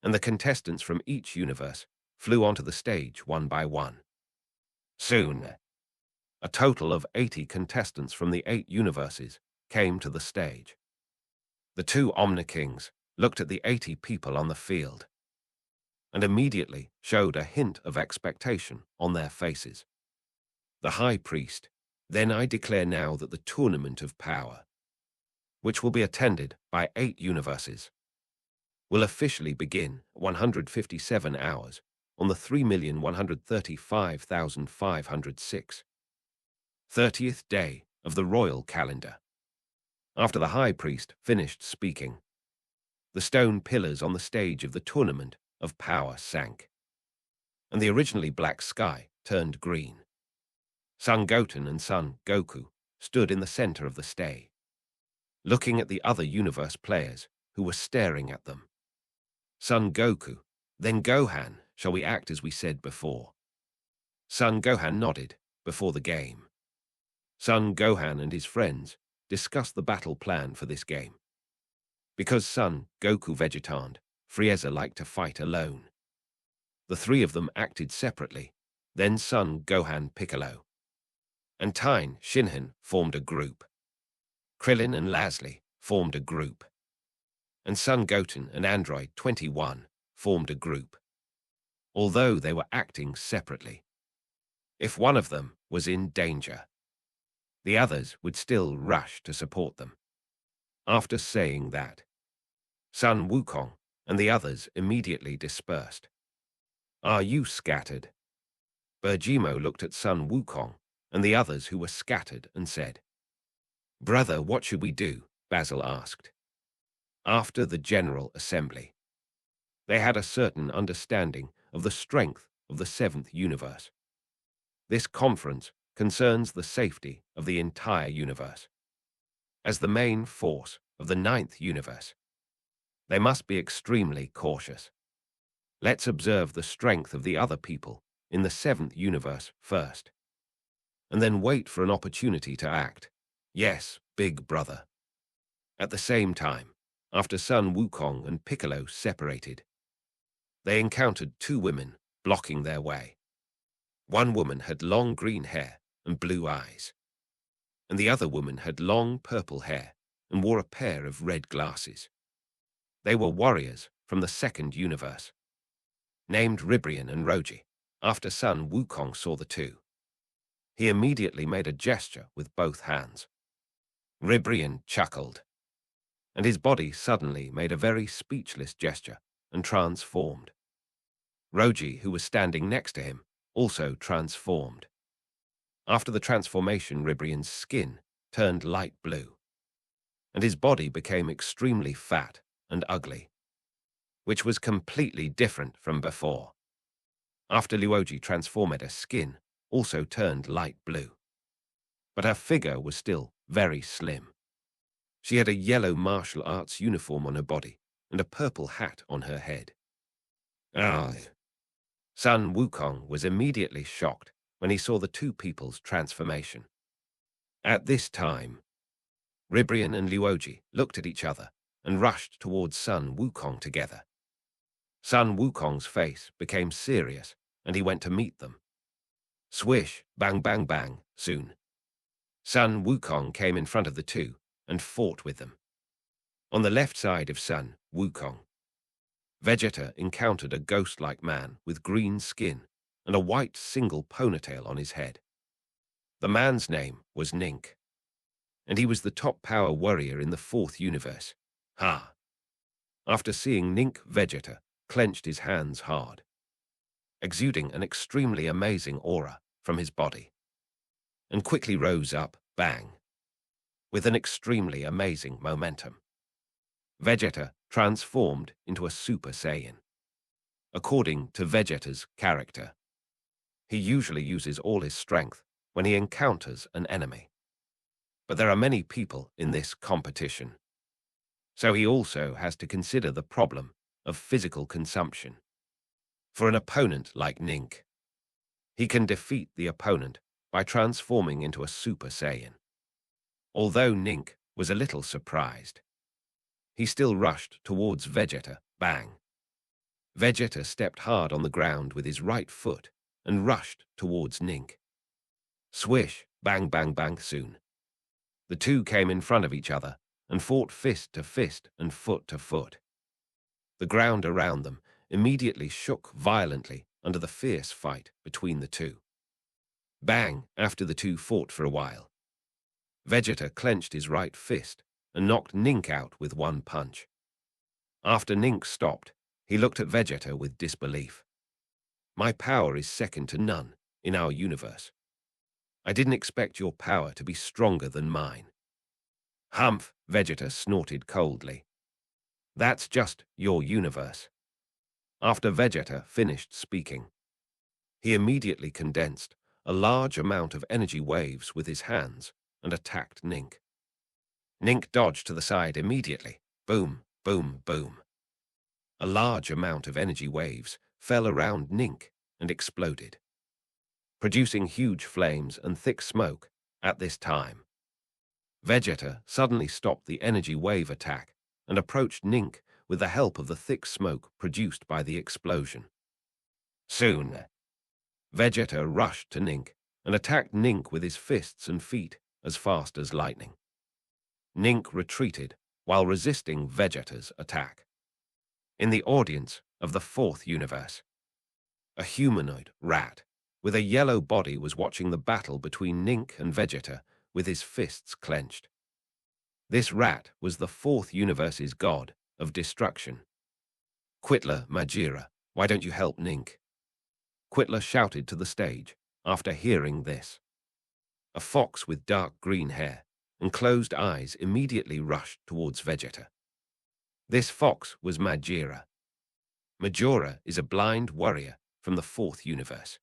S2: And the contestants from each universe flew onto the stage one by one. Soon, a total of 80 contestants from the 8 universes came to the stage. The two Omni-Kings looked at the 80 people on the field and immediately showed a hint of expectation on their faces. The High Priest, "Then I declare now that the Tournament of Power, which will be attended by 8 universes, will officially begin at 157 hours on the 3,135,506, 30th day of the royal calendar." After the High Priest finished speaking, the stone pillars on the stage of the Tournament of Power sank, and the originally black sky turned green. Son Goten and Son Goku stood in the center of the stage, looking at the other universe players who were staring at them. Son Goku, "Then Gohan, shall we act as we said before?" Son Gohan nodded before the game. Son Gohan and his friends discussed the battle plan for this game. Because Son Goku Vegeta and Frieza liked to fight alone, the three of them acted separately. Then Son Gohan Piccolo and Tine Shinhan formed a group. Krillin and Lashley formed a group. And Son Goten and Android 21 formed a group, although they were acting separately. If one of them was in danger, the others would still rush to support them. After saying that, Sun Wukong and the others immediately dispersed. "Are you scattered?" Bergimo looked at Sun Wukong and the others who were scattered and said, "Brother, what should we do?" Basil asked. After the General Assembly, they had a certain understanding of the strength of the 7th universe. This conference concerns the safety of the entire universe. As the main force of the 9th universe, they must be extremely cautious. Let's observe the strength of the other people in the 7th universe first, and then wait for an opportunity to act. Yes, big brother. At the same time, after Sun Wukong and Piccolo separated, they encountered 2 women blocking their way. One woman had long green hair and blue eyes, and the other woman had long purple hair and wore a pair of red glasses. They were warriors from the 2nd universe, named Reborn and Roji. After Sun Wukong saw the two, he immediately made a gesture with both hands. Reborn chuckled, and his body suddenly made a very speechless gesture and transformed. Roji, who was standing next to him, also transformed. After the transformation, Reborn's skin turned light blue, and his body became extremely fat and ugly, which was completely different from before. After Luoji transformed, her skin also turned light blue, but her figure was still very slim. She had a yellow martial arts uniform on her body and a purple hat on her head. Sun Wukong was immediately shocked when he saw the two people's transformation. At this time, Reborn and Luoji looked at each other and rushed towards Sun Wukong together. Sun Wukong's face became serious and he went to meet them. Swish, bang, bang, bang, soon. Sun Wukong came in front of the two and fought with them. On the left side of Sun Wukong, Vegeta encountered a ghost-like man with green skin and a white single ponytail on his head. The man's name was Nink, and he was the top power warrior in the 4th universe. After seeing Nink, Vegeta clenched his hands hard, exuding an extremely amazing aura from his body, and quickly rose up, bang, with an extremely amazing momentum. Vegeta transformed into a Super Saiyan. According to Vegeta's character, he usually uses all his strength when he encounters an enemy. But there are many people in this competition, so he also has to consider the problem of physical consumption. for an opponent like Nink. He can defeat the opponent by transforming into a Super Saiyan. Although Nink was a little surprised, he still rushed towards Vegeta. Bang! Vegeta stepped hard on the ground with his right foot and rushed towards Nink. Swish, bang, bang, bang. Soon the two came in front of each other and fought fist to fist and foot to foot. The ground around them immediately shook violently under the fierce fight between the two. Bang! After the two fought for a while, Vegeta clenched his right fist and knocked Nink out with one punch. After Nink stopped, he looked at Vegeta with disbelief. My power is second to none in our universe. I didn't expect your power to be stronger than mine. Humph, Vegeta snorted coldly. That's just your universe. After Vegeta finished speaking, he immediately condensed a large amount of energy waves with his hands and attacked Nink. Nink dodged to the side immediately. Boom, boom, boom. A large amount of energy waves fell around Nink and exploded, producing huge flames and thick smoke at this time. Vegeta suddenly stopped the energy wave attack and approached Nink with the help of the thick smoke produced by the explosion. Soon, Vegeta rushed to Nink and attacked Nink with his fists and feet as fast as lightning. Nink retreated while resisting Vegeta's attack. In the audience of the fourth universe, a humanoid rat with a yellow body was watching the battle between Nink and Vegeta with his fists clenched. This rat was the fourth universe's god of destruction. Quitler Majira, why don't you help Nink? Quitler shouted to the stage after hearing this. A fox with dark green hair and closed eyes immediately rushed towards Vegeta. This fox was Majira. Majora is a blind warrior from the fourth universe.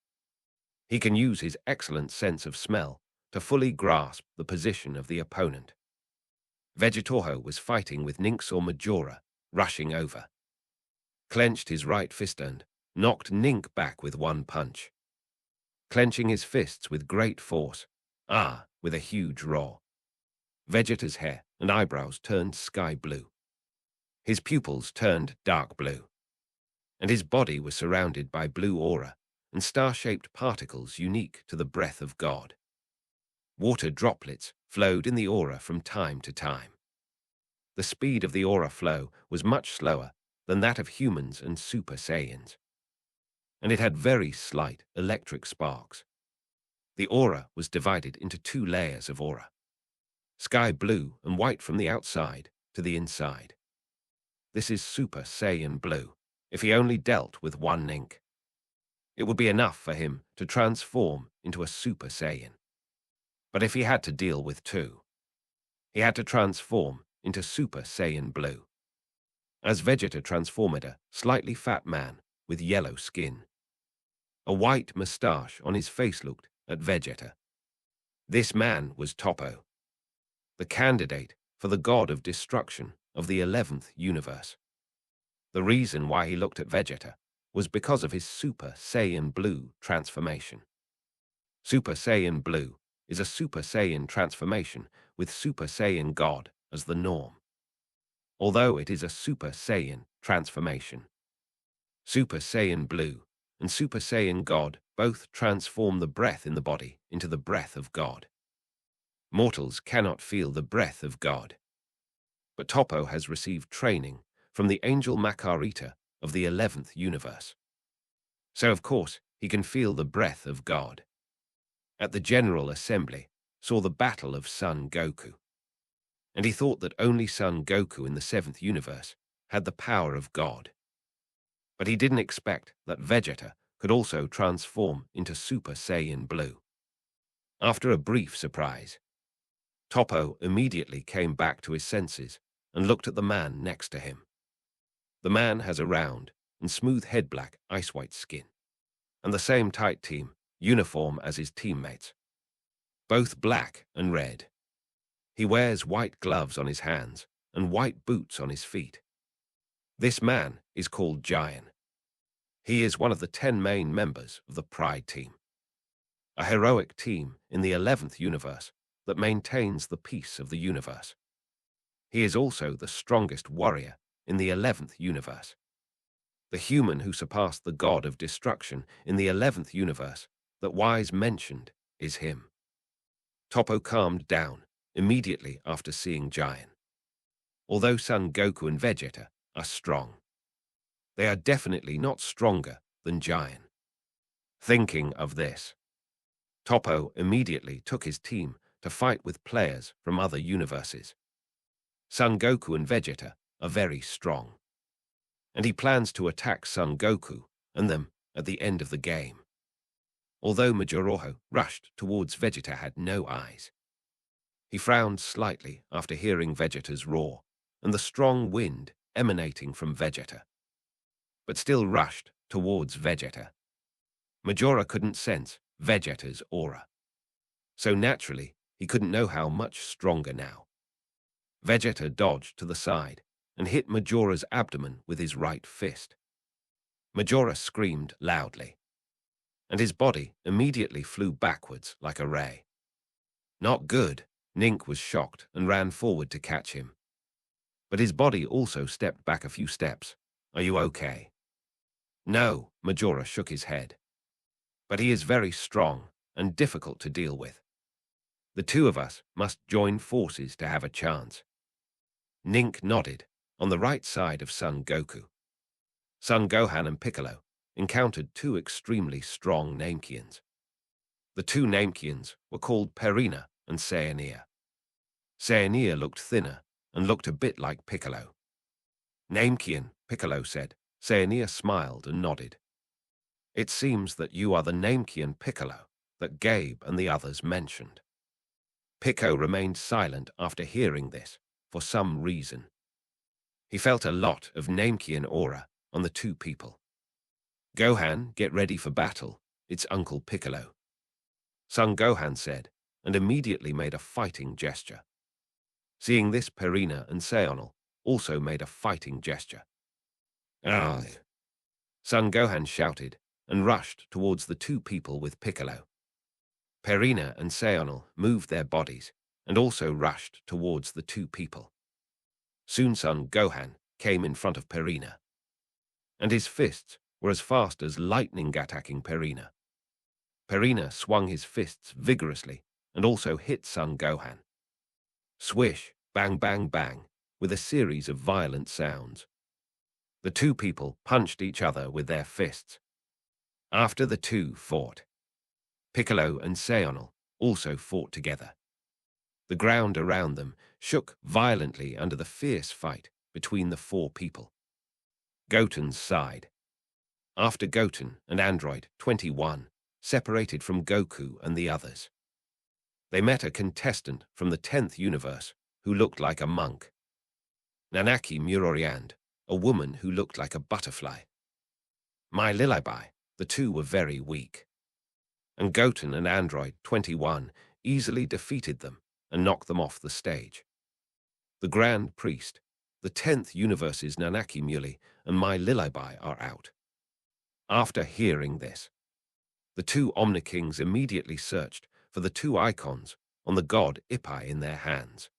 S2: He can use his excellent sense of smell to fully grasp the position of the opponent. Vegetorho was fighting with Ninksaw Majora, rushing over. Clenched his right fist and knocked Nink back with one punch. Clenching his fists with great force, with a huge roar. Vegeta's hair and eyebrows turned sky blue. His pupils turned dark blue, and his body was surrounded by blue aura and star-shaped particles unique to the breath of God. Water droplets flowed in the aura from time to time. The speed of the aura flow was much slower than that of humans and Super Saiyans, and it had very slight electric sparks. The aura was divided into two layers of aura, sky blue and white from the outside to the inside. This is Super Saiyan Blue. If he only dealt with one Nink, it would be enough for him to transform into a Super Saiyan. But if he had to deal with two, he had to transform into Super Saiyan Blue. As Vegeta transformed a slightly fat man with yellow skin. A white moustache on his face looked at Vegeta. This man was Toppo, the candidate for the god of destruction of the 11th universe. The reason why he looked at Vegeta was because of his Super Saiyan Blue transformation. Super Saiyan Blue is a Super Saiyan transformation with Super Saiyan God as the norm. Although it is a Super Saiyan transformation, Super Saiyan Blue and Super Saiyan God both transform the breath in the body into the breath of God. Mortals cannot feel the breath of God. But Toppo has received training from the angel Makarita of the 11th universe. So of course he can feel the breath of God. At the General Assembly saw the battle of Son Goku, and he thought that only Son Goku in the 7th universe had the power of God. But he didn't expect that Vegeta could also transform into Super Saiyan Blue. After a brief surprise, Toppo immediately came back to his senses and looked at the man next to him. The man has a round and smooth head, black, ice-white skin, and the same tight team uniform as his teammates, both black and red. He wears white gloves on his hands and white boots on his feet. This man is called Giant. He is one of the 10 main members of the Pride team, a heroic team in the 11th universe that maintains the peace of the universe. He is also the strongest warrior in the 11th universe. The human who surpassed the god of destruction in the 11th universe that Wise mentioned is him. Toppo calmed down immediately after seeing Giant. Although Son Goku and Vegeta are strong, they are definitely not stronger than Giant. Thinking of this, Toppo immediately took his team to fight with players from other universes. Son Goku and Vegeta are very strong, and he plans to attack Son Goku and them at the end of the game. Although Majoroho rushed towards Vegeta had no eyes. He frowned slightly after hearing Vegeta's roar and the strong wind emanating from Vegeta, but still rushed towards Vegeta. Majora couldn't sense Vegeta's aura, so naturally he couldn't know how much stronger now. Vegeta dodged to the side and hit Majora's abdomen with his right fist. Majora screamed loudly, and his body immediately flew backwards like a ray. Not good. Nink was shocked and ran forward to catch him. But his body also stepped back a few steps. Are you okay? No, Majora shook his head. But he is very strong and difficult to deal with. The two of us must join forces to have a chance. Nink nodded on the right side of Son Goku. Son Gohan and Piccolo encountered two extremely strong Namekians. The two Namekians were called Perina and Saiyan. Saiyan looked thinner and looked a bit like Piccolo. Namekian, Piccolo said. Saiyan smiled and nodded. It seems that you are the Namekian Piccolo that Gabe and the others mentioned. Piccolo remained silent after hearing this for some reason. He felt a lot of Namekian aura on the two people. Gohan, get ready for battle. It's Uncle Piccolo. Son Gohan said, and immediately made a fighting gesture. Seeing this, Perina and Saiyan also made a fighting gesture. Ah! Son Gohan shouted and rushed towards the two people with Piccolo. Perina and Saiyan moved their bodies and also rushed towards the two people. Soon Son Gohan came in front of Perina, and his fists were as fast as lightning attacking Perina. Perina swung his fists vigorously and also hit Son Gohan. Swish, bang, bang, bang, with a series of violent sounds. The two people punched each other with their fists. After the two fought, Piccolo and Saiyan also fought together. The ground around them shook violently under the fierce fight between the four people. Goten's side. After Goten and Android 21 separated from Goku and the others, they met a contestant from the 10th universe who looked like a monk. Nanaki Muroriand, a woman who looked like a butterfly. My Lilybai, the two were very weak. And Goten and Android 21 easily defeated them and knocked them off the stage. The Grand Priest, the 10th universe's Nanaki Muli and My Lilybai are out. After hearing this, the two Omnikings immediately searched for the two icons on the god Ipai in their hands.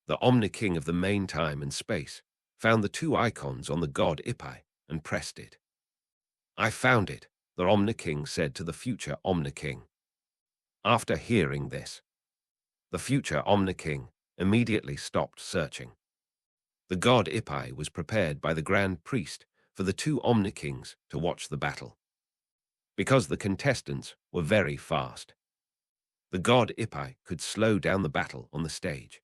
S2: The Omniking of the main time and space found the two icons on the god Ipai and pressed it. I found it, the Omniking said to the future Omniking. After hearing this, the future Omniking immediately stopped searching. The god Ipai was prepared by the Grand Priest for the two Omnikings to watch the battle. Because the contestants were very fast, the god Ipai could slow down the battle on the stage.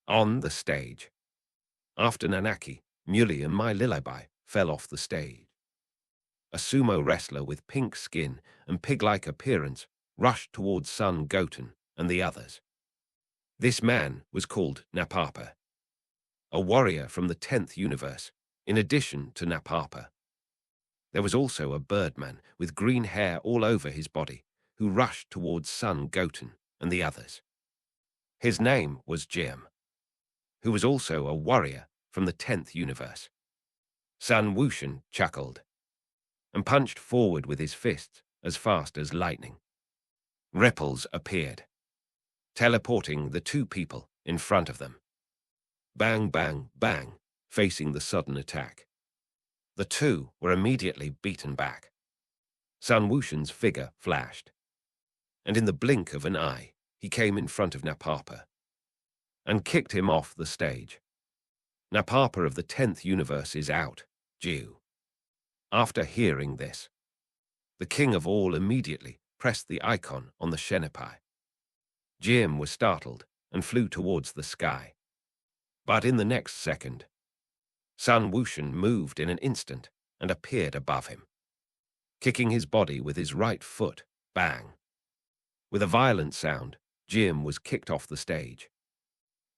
S2: On the stage, after Nanaki, Muli and My Lilybai fell off the stage, a sumo wrestler with pink skin and pig-like appearance rushed towards Son Goten and the others. This man was called Napapa, a warrior from the 10th universe, in addition to Napapa. There was also a birdman with green hair all over his body who rushed towards Son Goten and the others. His name was Jim, who was also a warrior from the 10th universe. Sun Wushan chuckled. and punched forward with his fists as fast as lightning. Ripples appeared, teleporting the two people in front of them. Bang, bang, bang, facing the sudden attack. The two were immediately beaten back. Sun Wushan's figure flashed, and in the blink of an eye, he came in front of Napapa and kicked him off the stage. Napapa of the 10th universe is out, Jew. After hearing this, the king of all immediately pressed the icon on the Shenepai. Jim was startled and flew towards the sky. But in the next second, Sun Wushan moved in an instant and appeared above him, kicking his body with his right foot. Bang! With a violent sound, Jim was kicked off the stage.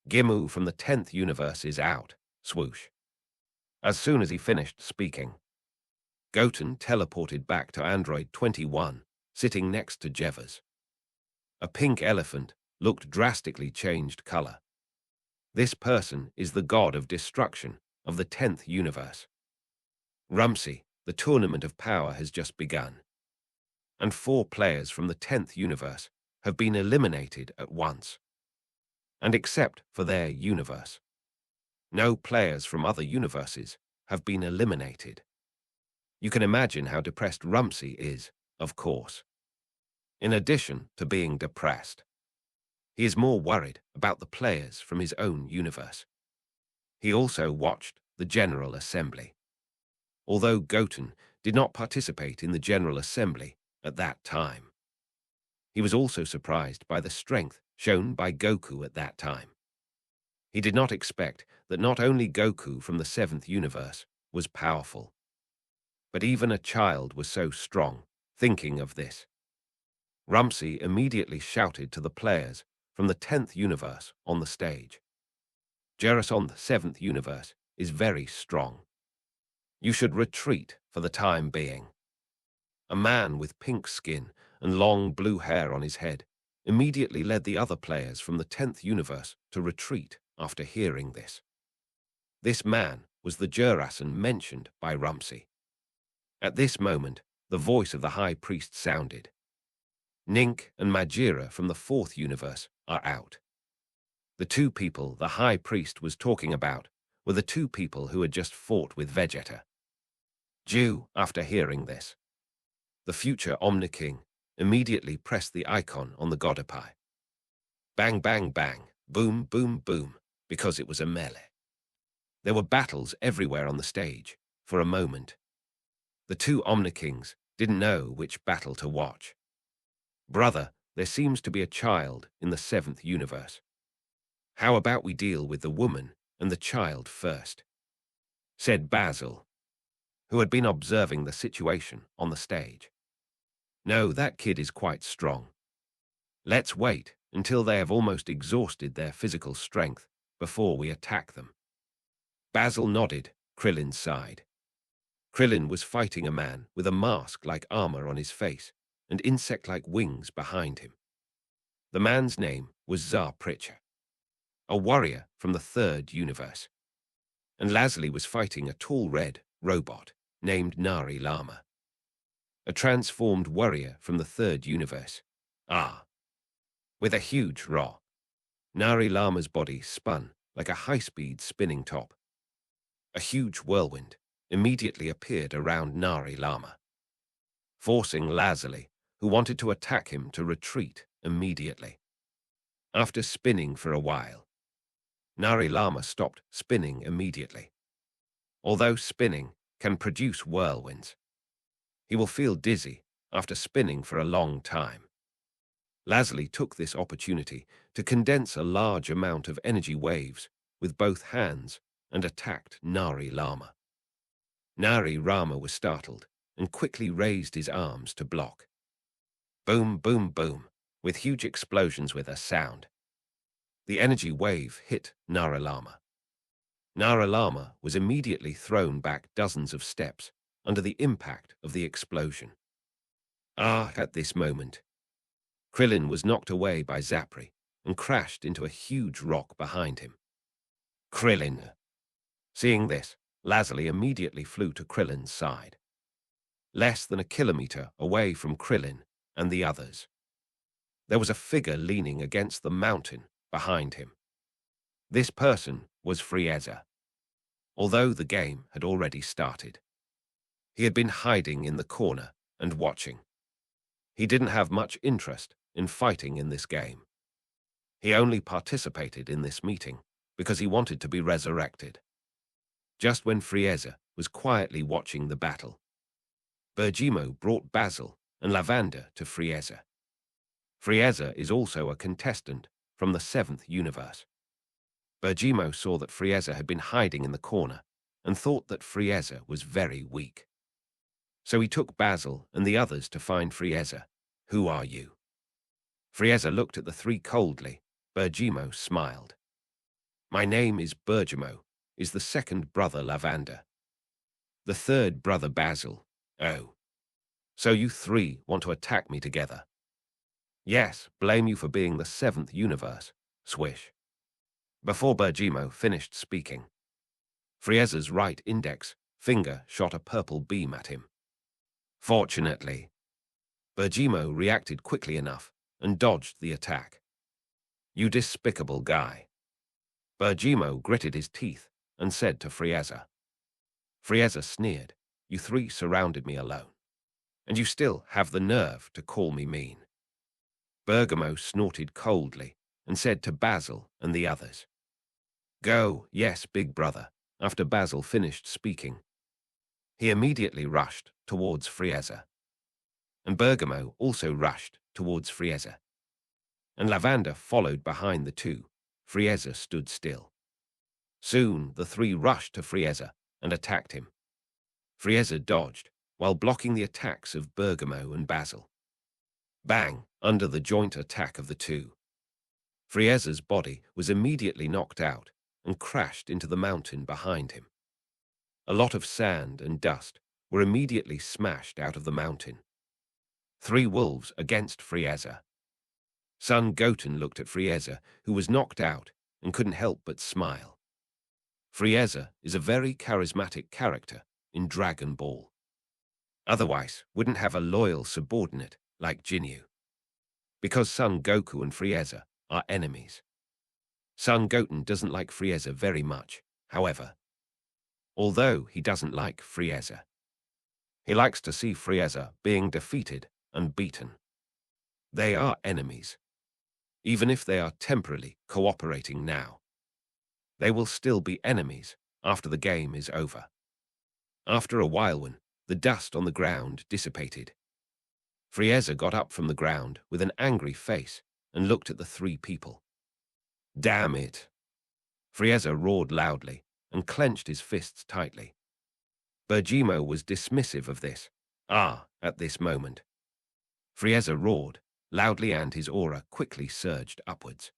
S2: Gimu from the 10th universe is out, swoosh. As soon as he finished speaking, Goten teleported back to Android 21, sitting next to Jevers. A pink elephant looked drastically changed color. This person is the god of destruction of the 10th universe. Rumsey, the tournament of power has just begun, and 4 players from the 10th universe have been eliminated at once. And except for their universe, no players from other universes have been eliminated. You can imagine how depressed Rumsey is, of course. In addition to being depressed, he is more worried about the players from his own universe. He also watched the General Assembly. Although Goten did not participate in the General Assembly at that time, he was also surprised by the strength shown by Goku at that time. He did not expect that not only Goku from the 7th universe was powerful, but even a child was so strong. Thinking of this, Rumsey immediately shouted to the players from the 10th universe on the stage. Jerison, the 7th universe, is very strong. You should retreat for the time being. A man with pink skin and long blue hair on his head immediately led the other players from the 10th universe to retreat after hearing this. This man was the Jurasan mentioned by Rumsey. At this moment, the voice of the High Priest sounded. Nink and Majira from the 4th universe are out. The two people the High Priest was talking about were the two people who had just fought with Vegeta. Jew, after hearing this, the future Omni-King immediately pressed the icon on the Godapai. Bang, bang, bang, boom, boom, boom, because it was a melee. There were battles everywhere on the stage. For a moment, the two Omni-Kings didn't know which battle to watch. Brother, there seems to be a child in the 7th universe. How about we deal with the woman and the child first? Said Basil, who had been observing the situation on the stage. No, that kid is quite strong. Let's wait until they have almost exhausted their physical strength before we attack them. Basil nodded. Krillin sighed. Krillin was fighting a man with a mask-like armor on his face and insect-like wings behind him. The man's name was Zar Pritcher, a warrior from the 3rd universe, and Lazuli was fighting a tall red robot named Nari Lama, a transformed warrior from the 3rd universe. With a huge roar, Nari Lama's body spun like a high-speed spinning top. A huge whirlwind immediately appeared around Nari Lama, forcing Lazuli, who wanted to attack him, to retreat immediately. After spinning for a while, Nari Lama stopped spinning immediately. Although spinning can produce whirlwinds, he will feel dizzy after spinning for a long time. Lazuli took this opportunity to condense a large amount of energy waves with both hands and attacked Nari Lama. Nari Lama was startled and quickly raised his arms to block. Boom, boom, boom, with huge explosions with a sound. The energy wave hit Nari Lama. Nari Lama was immediately thrown back dozens of steps under the impact of the explosion. At this moment, Krillin was knocked away by Zapri and crashed into a huge rock behind him. Krillin. Seeing this, Lazuli immediately flew to Krillin's side. less than a kilometer away from Krillin and the others. There was a figure leaning against the mountain behind him. This person was Frieza, although the game had already started. He had been hiding in the corner and watching. He didn't have much interest in fighting in this game. He only participated in this meeting because he wanted to be resurrected. Just when Frieza was quietly watching the battle, Bergimo brought Basil and Lavanda to Frieza. Frieza is also a contestant from the 7th universe. Bergimo saw that Frieza had been hiding in the corner and thought that Frieza was very weak. So he took Basil and the others to find Frieza. "Who are you?" Frieza looked at the three coldly. Bergimo smiled. "My name is Bergimo, is the second brother Lavanda. The third brother Basil. Oh. So you three want to attack me together?" "Yes, blame you for being the 7th universe." Swish. Before Bergimo finished speaking, Frieza's right index finger shot a purple beam at him. Fortunately, Bergimo reacted quickly enough and dodged the attack. "You despicable guy." Bergimo gritted his teeth and said to Frieza. Frieza sneered. "You three surrounded me alone, and you still have the nerve to call me mean." Bergamo snorted coldly and said to Basil and the others, "Go, yes, big brother." After Basil finished speaking, he immediately rushed towards Frieza. And Bergamo also rushed towards Frieza. And Lavanda followed behind the two. Frieza stood still. Soon the three rushed to Frieza and attacked him. Frieza dodged while blocking the attacks of Bergamo and Basil. Bang! Under the joint attack of the two, Frieza's body was immediately knocked out and crashed into the mountain behind him. A lot of sand and dust were immediately smashed out of the mountain. 3 wolves against Frieza. Son Goten looked at Frieza, who was knocked out and couldn't help but smile. Frieza is a very charismatic character in Dragon Ball. Otherwise, wouldn't have a loyal subordinate like Jinyu. Because Son Goku and Frieza are enemies. Son Goten doesn't like Frieza very much, however. Although he doesn't like Frieza, he likes to see Frieza being defeated and beaten. They are enemies. Even if they are temporarily cooperating now, they will still be enemies after the game is over. After a while, when the dust on the ground dissipated, Frieza got up from the ground with an angry face and looked at the 3 people. "Damn it!" Frieza roared loudly and clenched his fists tightly. Bergimo was dismissive of this. At this moment, Frieza roared loudly and his aura quickly surged upwards.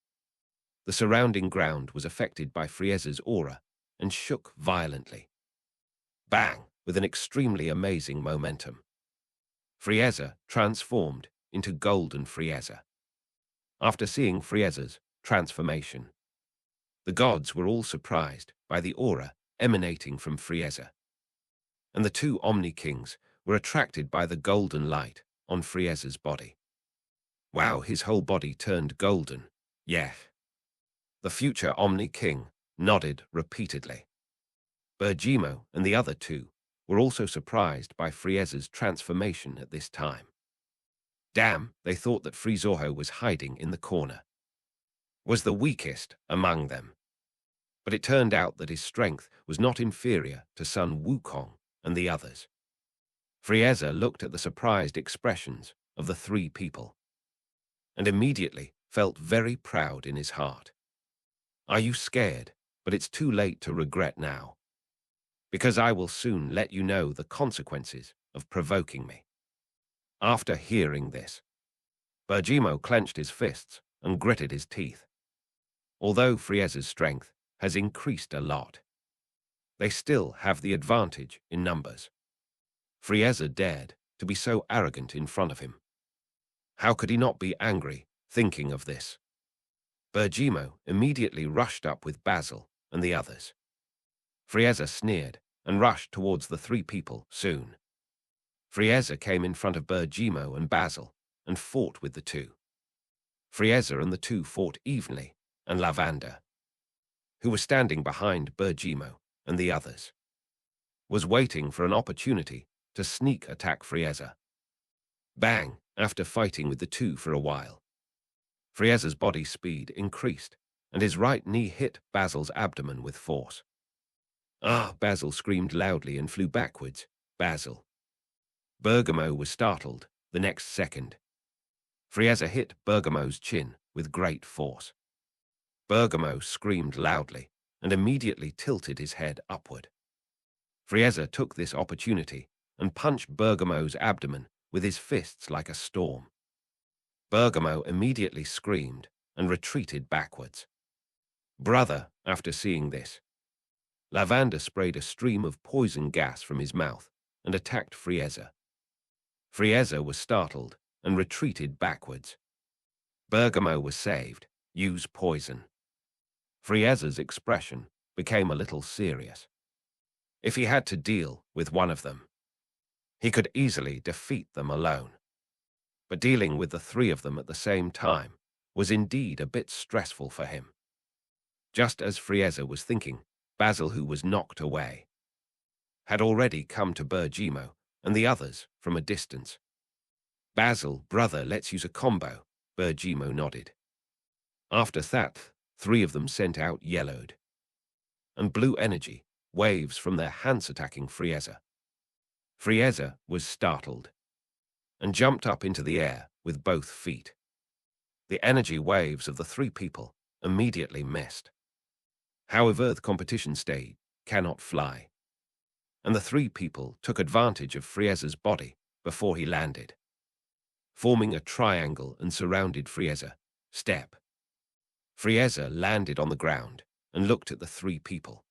S2: The surrounding ground was affected by Frieza's aura and shook violently. Bang! With an extremely amazing momentum, Frieza transformed into Golden Frieza. After seeing Frieza's transformation, the gods were all surprised by the aura emanating from Frieza, and the 2 Omni Kings were attracted by the golden light on Frieza's body. Wow, his whole body turned golden. Yeah. The future Omni King nodded repeatedly. Bergimo and the other 2 were also surprised by Frieza's transformation at this time. Damn, they thought that Frieza was hiding in the corner, was the weakest among them. But it turned out that his strength was not inferior to Sun Wukong and the others. Frieza looked at the surprised expressions of the 3 people and immediately felt very proud in his heart. Are you scared? But it's too late to regret now, because I will soon let you know the consequences of provoking me. After hearing this, Bergimo clenched his fists and gritted his teeth. Although Frieza's strength has increased a lot, they still have the advantage in numbers. Frieza dared to be so arrogant in front of him. How could he not be angry thinking of this? Bergimo immediately rushed up with Basil and the others. Frieza sneered and rushed towards the 3 people soon. Frieza came in front of Bergimo and Basil and fought with the two. Frieza and the two fought evenly, and Lavanda, who was standing behind Bergimo and the others, was waiting for an opportunity to sneak attack Frieza. Bang! After fighting with the two for a while, Frieza's body speed increased, and his right knee hit Basil's abdomen with force. Ah! Basil screamed loudly and flew backwards. Basil. Bergamo was startled the next second. Frieza hit Bergamo's chin with great force. Bergamo screamed loudly and immediately tilted his head upward. Frieza took this opportunity and punched Bergamo's abdomen with his fists like a storm. Bergamo immediately screamed and retreated backwards. Brother, after seeing this, Lavanda sprayed a stream of poison gas from his mouth and attacked Frieza. Frieza was startled and retreated backwards. Bergamo was saved. Use poison. Frieza's expression became a little serious. If he had to deal with one of them, he could easily defeat them alone. But dealing with the three of them at the same time was indeed a bit stressful for him. Just as Frieza was thinking, Basil, who was knocked away, had already come to Bergimo and the others from a distance. Basil, brother, let's use a combo. Bergimo nodded. After that, three of them sent out yellowed and blue energy waves from their hands attacking Frieza. Frieza was startled and jumped up into the air with both feet. The energy waves of the three people immediately missed. However, the competition stage cannot fly, and the three people took advantage of Frieza's body before he landed, forming a triangle and surrounded Frieza. Step. Frieza landed on the ground and looked at the three people.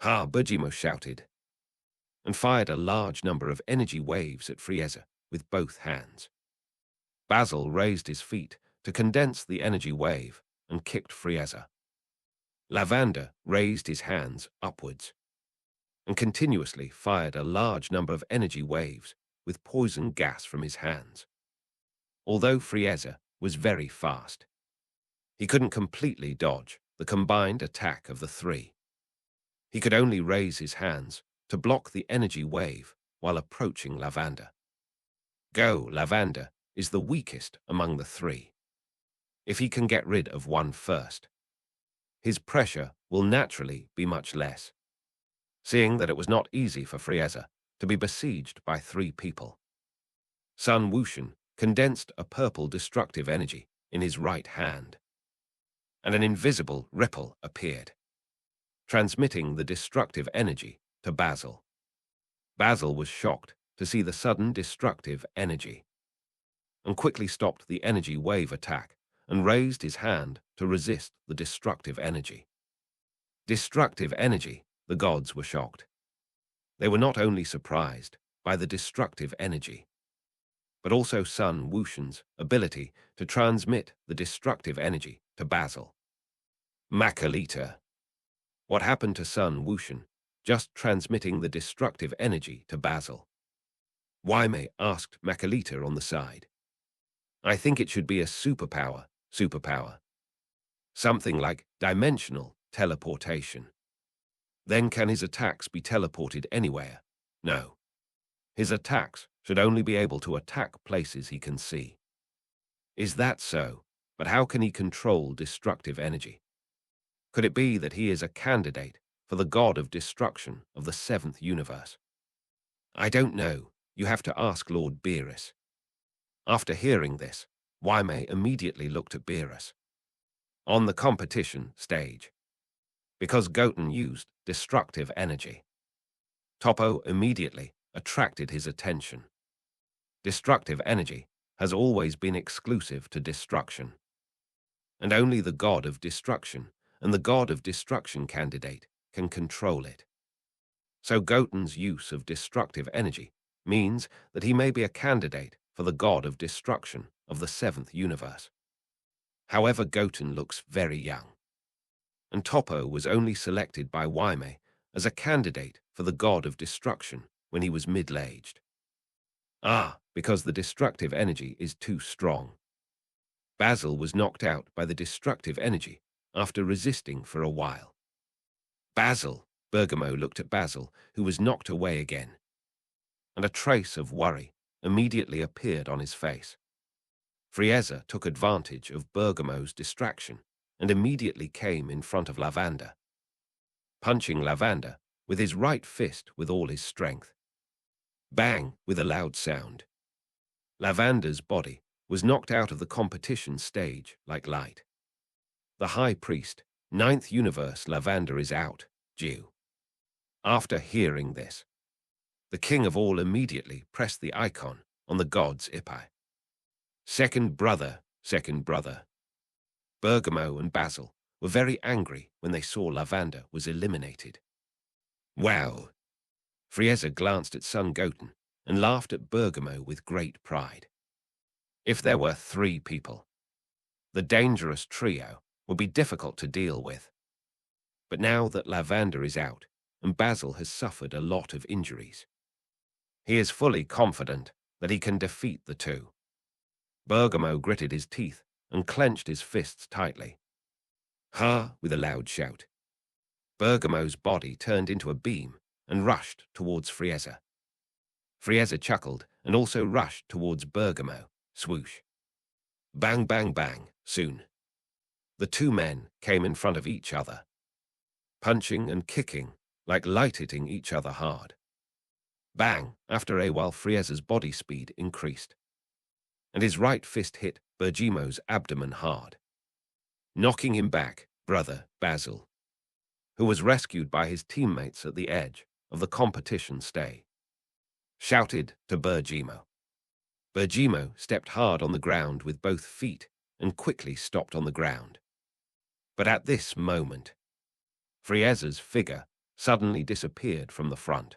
S2: Ha! Bergimo shouted, and fired a large number of energy waves at Frieza with both hands. Basil raised his feet to condense the energy wave and kicked Frieza. Lavanda raised his hands upwards and continuously fired a large number of energy waves with poison gas from his hands. Although Frieza was very fast, he couldn't completely dodge the combined attack of the three. He could only raise his hands to block the energy wave while approaching Lavanda. Go, Lavanda is the weakest among the three. If he can get rid of one first, his pressure will naturally be much less, seeing that it was not easy for Frieza to be besieged by three people. Sun Wushan condensed a purple destructive energy in his right hand, and an invisible ripple appeared, transmitting the destructive energy to Basil. Basil was shocked to see the sudden destructive energy, and quickly stopped the energy wave attack and raised his hand to resist the destructive energy. Destructive energy, the gods were shocked. They were not only surprised by the destructive energy, but also Sun Wushan's ability to transmit the destructive energy to Basil. Makalita. What happened to Sun Wushan just transmitting the destructive energy to Basil? Waimei asked Makalita on the side. I think it should be a superpower. Something like dimensional teleportation. Then can his attacks be teleported anywhere? No. His attacks should only be able to attack places he can see. Is that so? But how can he control destructive energy? Could it be that he is a candidate for the god of destruction of the seventh universe? I don't know. You have to ask Lord Beerus. After hearing this, Waimei immediately looked at Beerus. On the competition stage, because Goten used destructive energy, Toppo immediately attracted his attention. Destructive energy has always been exclusive to destruction, and only the god of destruction and the god of destruction candidate can control it. So Goten's use of destructive energy means that he may be a candidate for the god of destruction of the seventh universe. However, Goten looks very young, and Toppo was only selected by Waimei as a candidate for the god of destruction when he was middle-aged. Because the destructive energy is too strong. Basil was knocked out by the destructive energy after resisting for a while. Basil! Bergamo looked at Basil, who was knocked away again. And a trace of worry immediately appeared on his face. Frieza took advantage of Bergamo's distraction and immediately came in front of Lavender, punching Lavender with his right fist with all his strength. Bang! With a loud sound. Lavander's body was knocked out of the competition stage like light. The High Priest, 9th Universe Lavender is out, due. After hearing this, the King of All immediately pressed the icon on the god's eye. Second brother. Bergamo and Basil were very angry when they saw Lavender was eliminated. Wow! Frieza glanced at Son Goten and laughed at Bergamo with great pride. If there were 3 people, the dangerous trio would be difficult to deal with. But now that Lavender is out and Basil has suffered a lot of injuries, he is fully confident that he can defeat the 2. Bergamo gritted his teeth and clenched his fists tightly. Ha! With a loud shout. Bergamo's body turned into a beam and rushed towards Frieza. Frieza chuckled and also rushed towards Bergamo. Swoosh. Bang, bang, bang. Soon, the 2 men came in front of each other, punching and kicking like light hitting each other hard. Bang! After a while, Frieza's body speed increased, and his right fist hit Bergamo's abdomen hard, knocking him back. Brother Basil, who was rescued by his teammates at the edge of the competition stage, shouted to Bergamo. Bergamo stepped hard on the ground with both feet and quickly stopped on the ground. But at this moment, Frieza's figure suddenly disappeared from the front.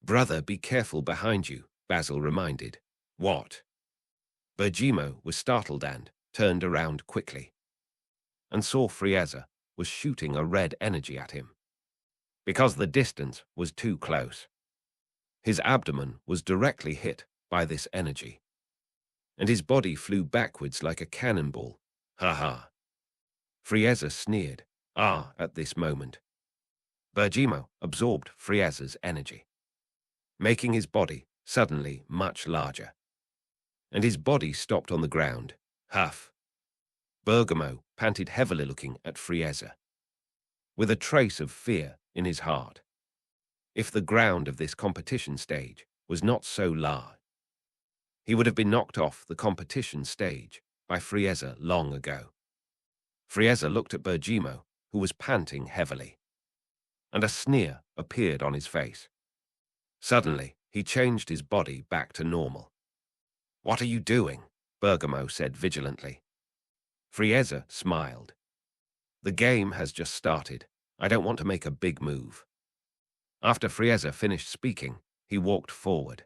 S2: Brother, be careful behind you, Basil reminded. What? Bergamo was startled and turned around quickly, and saw Frieza was shooting a red energy at him. Because the distance was too close, his abdomen was directly hit by this energy, and his body flew backwards like a cannonball. Ha ha! Frieza sneered. At this moment, Bergamo absorbed Frieza's energy, making his body suddenly much larger, and his body stopped on the ground. Huff! Bergamo panted heavily looking at Frieza, with a trace of fear in his heart. If the ground of this competition stage was not so large, he would have been knocked off the competition stage by Frieza long ago. Frieza looked at Bergamo, who was panting heavily, and a sneer appeared on his face. Suddenly, he changed his body back to normal. What are you doing? Bergamo said vigilantly. Frieza smiled. The game has just started. I don't want to make a big move. After Frieza finished speaking, he walked forward.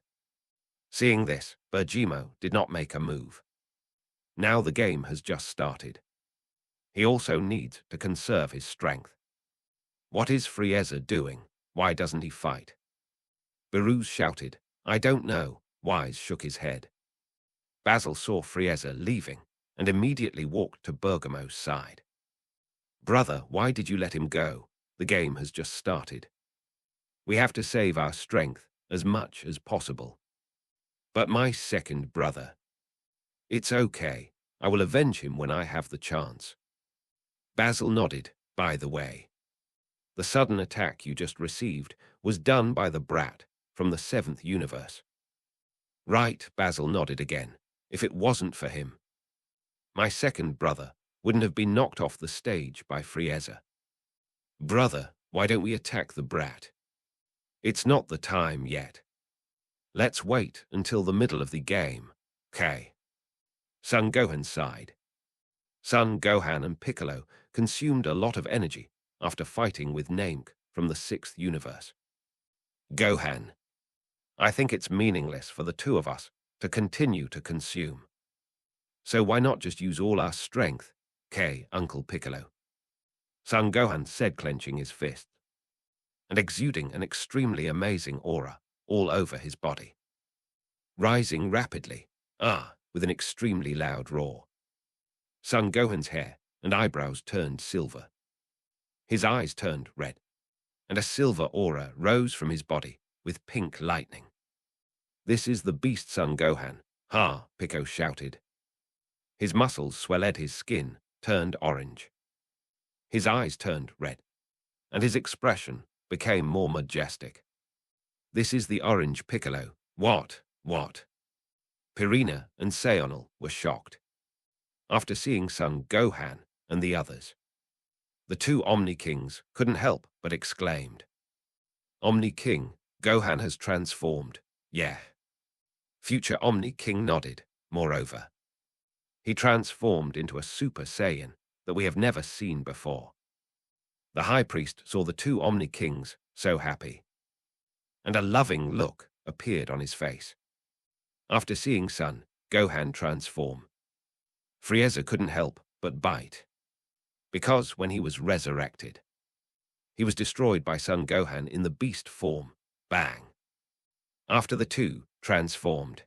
S2: Seeing this, Bergamo did not make a move. Now the game has just started. He also needs to conserve his strength. What is Frieza doing? Why doesn't he fight? Beerus shouted. I don't know. Wise shook his head. Basil saw Frieza leaving and immediately walked to Bergamo's side. Brother, why did you let him go? The game has just started. We have to save our strength as much as possible. But my second brother. It's okay. I will avenge him when I have the chance. Basil nodded. By the way, the sudden attack you just received was done by the brat from the 7th universe. Right, Basil nodded again. If it wasn't for him, my second brother wouldn't have been knocked off the stage by Frieza. Brother, why don't we attack the brat? It's not the time yet. Let's wait until the middle of the game. Okay. Son Gohan sighed. Son Gohan and Piccolo consumed a lot of energy after fighting with Namek from the 6th universe. Gohan, I think it's meaningless for the 2 of us to continue to consume. So why not just use all our strength? Okay, Uncle Piccolo. Son Gohan said, clenching his fist and exuding an extremely amazing aura all over his body. rising rapidly, with an extremely loud roar. Son Goten's hair and eyebrows turned silver. His eyes turned red, and a silver aura rose from his body with pink lightning. "This is the beast Son Gohan," Pico shouted. His muscles swelled, his skin turned orange. His eyes turned red, and his expression became more majestic. "This is the orange Piccolo." What? Pirina and Sayonal were shocked. After seeing Son Gohan and the others, the two Omni Kings couldn't help but exclaimed, "Omni King, Gohan has transformed." "Yeah." Future Omni King nodded. "Moreover, he transformed into a Super Saiyan that we have never seen before." The High Priest saw the two Omni Kings so happy, and a loving look appeared on his face. After seeing Son Gohan transform, Frieza couldn't help but bite, because when he was resurrected, he was destroyed by Son Gohan in the beast form. Bang! After the two transformed,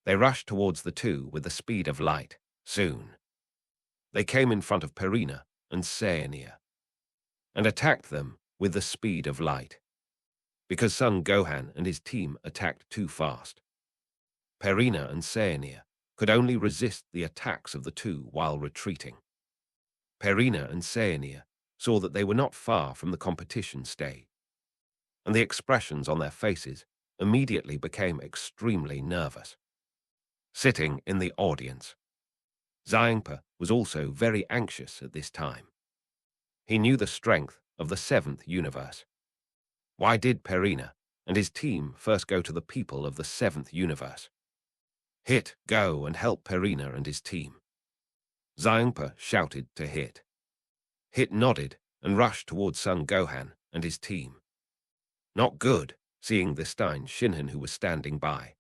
S2: they rushed towards the two with the speed of light. Soon, they came in front of Pirina and Sayania and attacked them with the speed of light, because Son Gohan and his team attacked too fast. Pirina and Sayania could only resist the attacks of the two while retreating. Pirina and Sayania saw that they were not far from the competition stage, and the expressions on their faces immediately became extremely nervous. Sitting in the audience, Xiangpa was also very anxious at this time. He knew the strength of the seventh universe. Why did Pirina and his team first go to the people of the seventh universe? "Hit, go and help Pirina and his team," Xiangpa shouted to Hit. Hit nodded and rushed towards Son Gohan and his team. Not good, seeing this Stein Shinhan, who was standing by,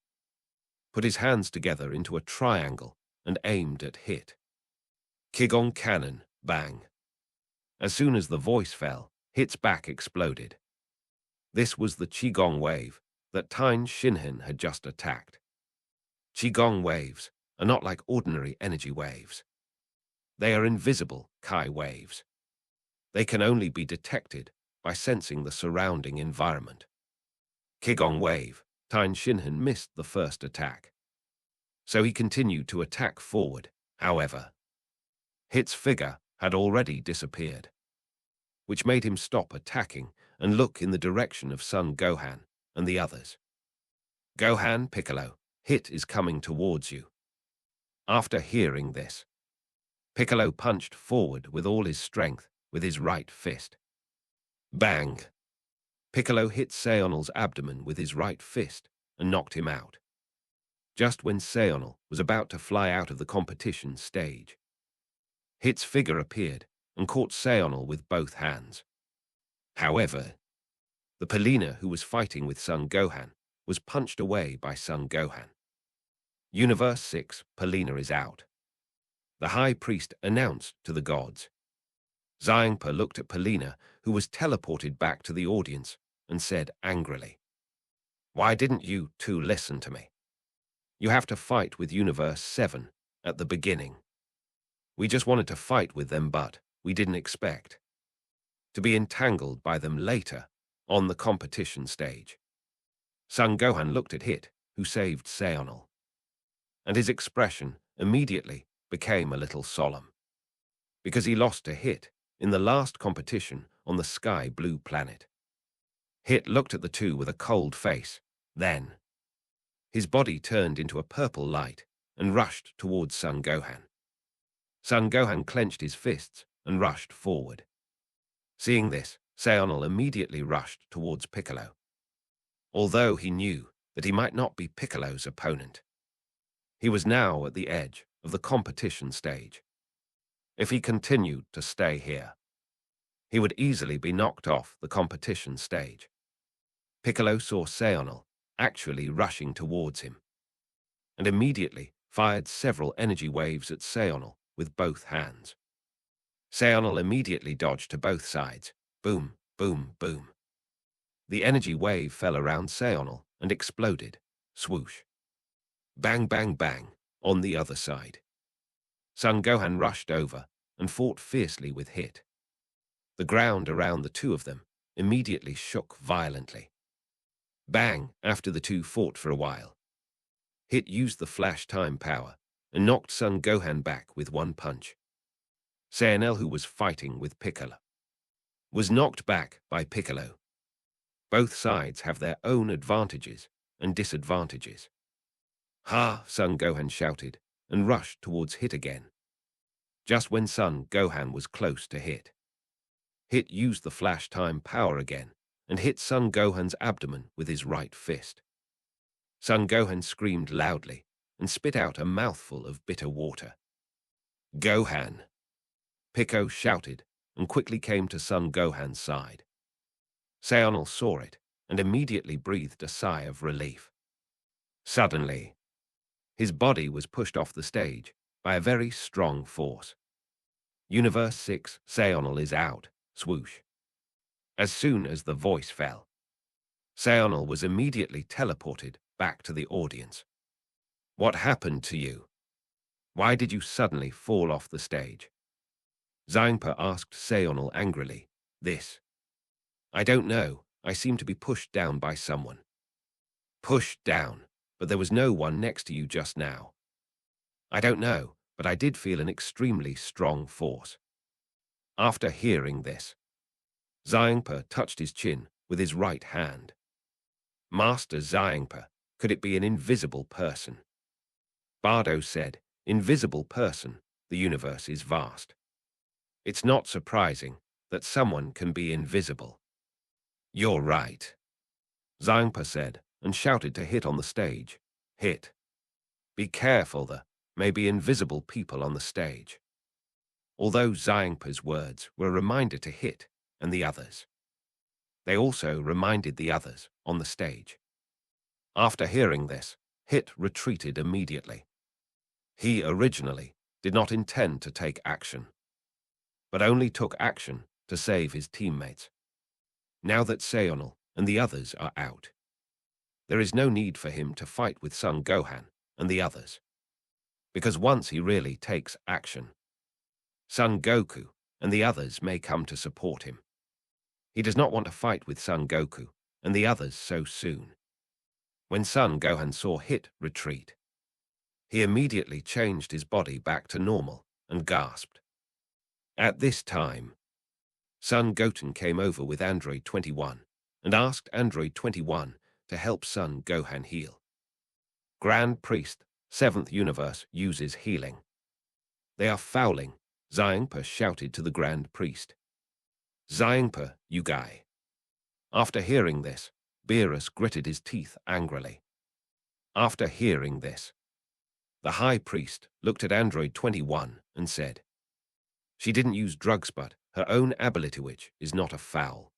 S2: put his hands together into a triangle and aimed at Hit. Qigong cannon, bang. As soon as the voice fell, Hit's back exploded. This was the Qigong wave that Stein Shinhan had just attacked. Qigong waves are not like ordinary energy waves. They are invisible Kai waves. They can only be detected by sensing the surrounding environment. Qigong wave, Stein Shinhan missed the first attack, so he continued to attack forward. However, Hit's figure had already disappeared, which made him stop attacking and look in the direction of Son Gohan and the others. "Gohan, Piccolo, Hit is coming towards you." After hearing this, Piccolo punched forward with all his strength with his right fist. Bang! Piccolo hit Sayonal's abdomen with his right fist and knocked him out, just when Sayonal was about to fly out of the competition stage. Hit's figure appeared and caught Sayonal with both hands. However, the Polina who was fighting with Son Gohan was punched away by Son Gohan. Universe 6, Polina is out, the High Priest announced to the gods. Xiangpa looked at Polina, who was teleported back to the audience, and said angrily, "Why didn't you two listen to me? You have to fight with Universe 7 at the beginning. We just wanted to fight with them, but we didn't expect to be entangled by them later on the competition stage." Son Gohan looked at Hit, who saved Sayonal, and his expression immediately became a little solemn, because he lost to Hit in the last competition on the Sky Blue planet. Hit looked at the two with a cold face. Then, his body turned into a purple light and rushed towards Son Gohan. Son Gohan clenched his fists and rushed forward. Seeing this, Sayonal immediately rushed towards Piccolo, although he knew that he might not be Piccolo's opponent. He was now at the edge of the competition stage. If he continued to stay here, he would easily be knocked off the competition stage. Piccolo saw Sayonal actually rushing towards him, and immediately fired several energy waves at Sayonal with both hands. Sayonal immediately dodged to both sides. Boom, boom, boom. The energy wave fell around Sayonal and exploded. Swoosh. Bang, bang, bang, on the other side. Son Gohan rushed over and fought fiercely with Hit. The ground around the two of them immediately shook violently. Bang, after the two fought for a while. Hit used the flash time power and knocked Son Gohan back with one punch. Saiyan, who was fighting with Piccolo, was knocked back by Piccolo. Both sides have their own advantages and disadvantages. Ha! Son Gohan shouted and rushed towards Hit again. Just when Son Gohan was close to Hit, Hit used the flash time power again and hit Son Gohan's abdomen with his right fist. Son Gohan screamed loudly and spit out a mouthful of bitter water. Gohan! Piccolo shouted and quickly came to Son Gohan's side. Saiyan saw it and immediately breathed a sigh of relief. Suddenly, his body was pushed off the stage by a very strong force. Universe 6, Saiyan is out, swoosh. As soon as the voice fell, Saiyan was immediately teleported back to the audience. What happened to you? Why did you suddenly fall off the stage? Zyingpa asked Saiyan angrily. This. I don't know, I seem to be pushed down by someone. Pushed down, but there was no one next to you just now. I don't know, but I did feel an extremely strong force. After hearing this, Zyingpa touched his chin with his right hand. Master Zyingpa, could it be an invisible person? Bardo said, invisible person, the universe is vast. It's not surprising that someone can be invisible. You're right, Zyingpa said and shouted to Hit on the stage. Hit. Be careful, there may be invisible people on the stage. Although Zyingpa's words were a reminder to Hit and the others, they also reminded the others on the stage. After hearing this, Hit retreated immediately. He originally did not intend to take action, but only took action to save his teammates. Now that Saiyan and the others are out, there is no need for him to fight with Son Gohan and the others, because once he really takes action, Son Goku and the others may come to support him. He does not want to fight with Son Goku and the others so soon. When Son Gohan saw Hit retreat, he immediately changed his body back to normal and gasped. At this time, Son Goten came over with Android 21 and asked Android 21 to help Son Gohan heal. Grand Priest, 7th Universe, uses healing. They are fouling, Zyingpa shouted to the Grand Priest. Zyingpa, you guy. After hearing this, Beerus gritted his teeth angrily. After hearing this, the High Priest looked at Android 21 and said, she didn't use drugs, but her own ability, which is not a foul.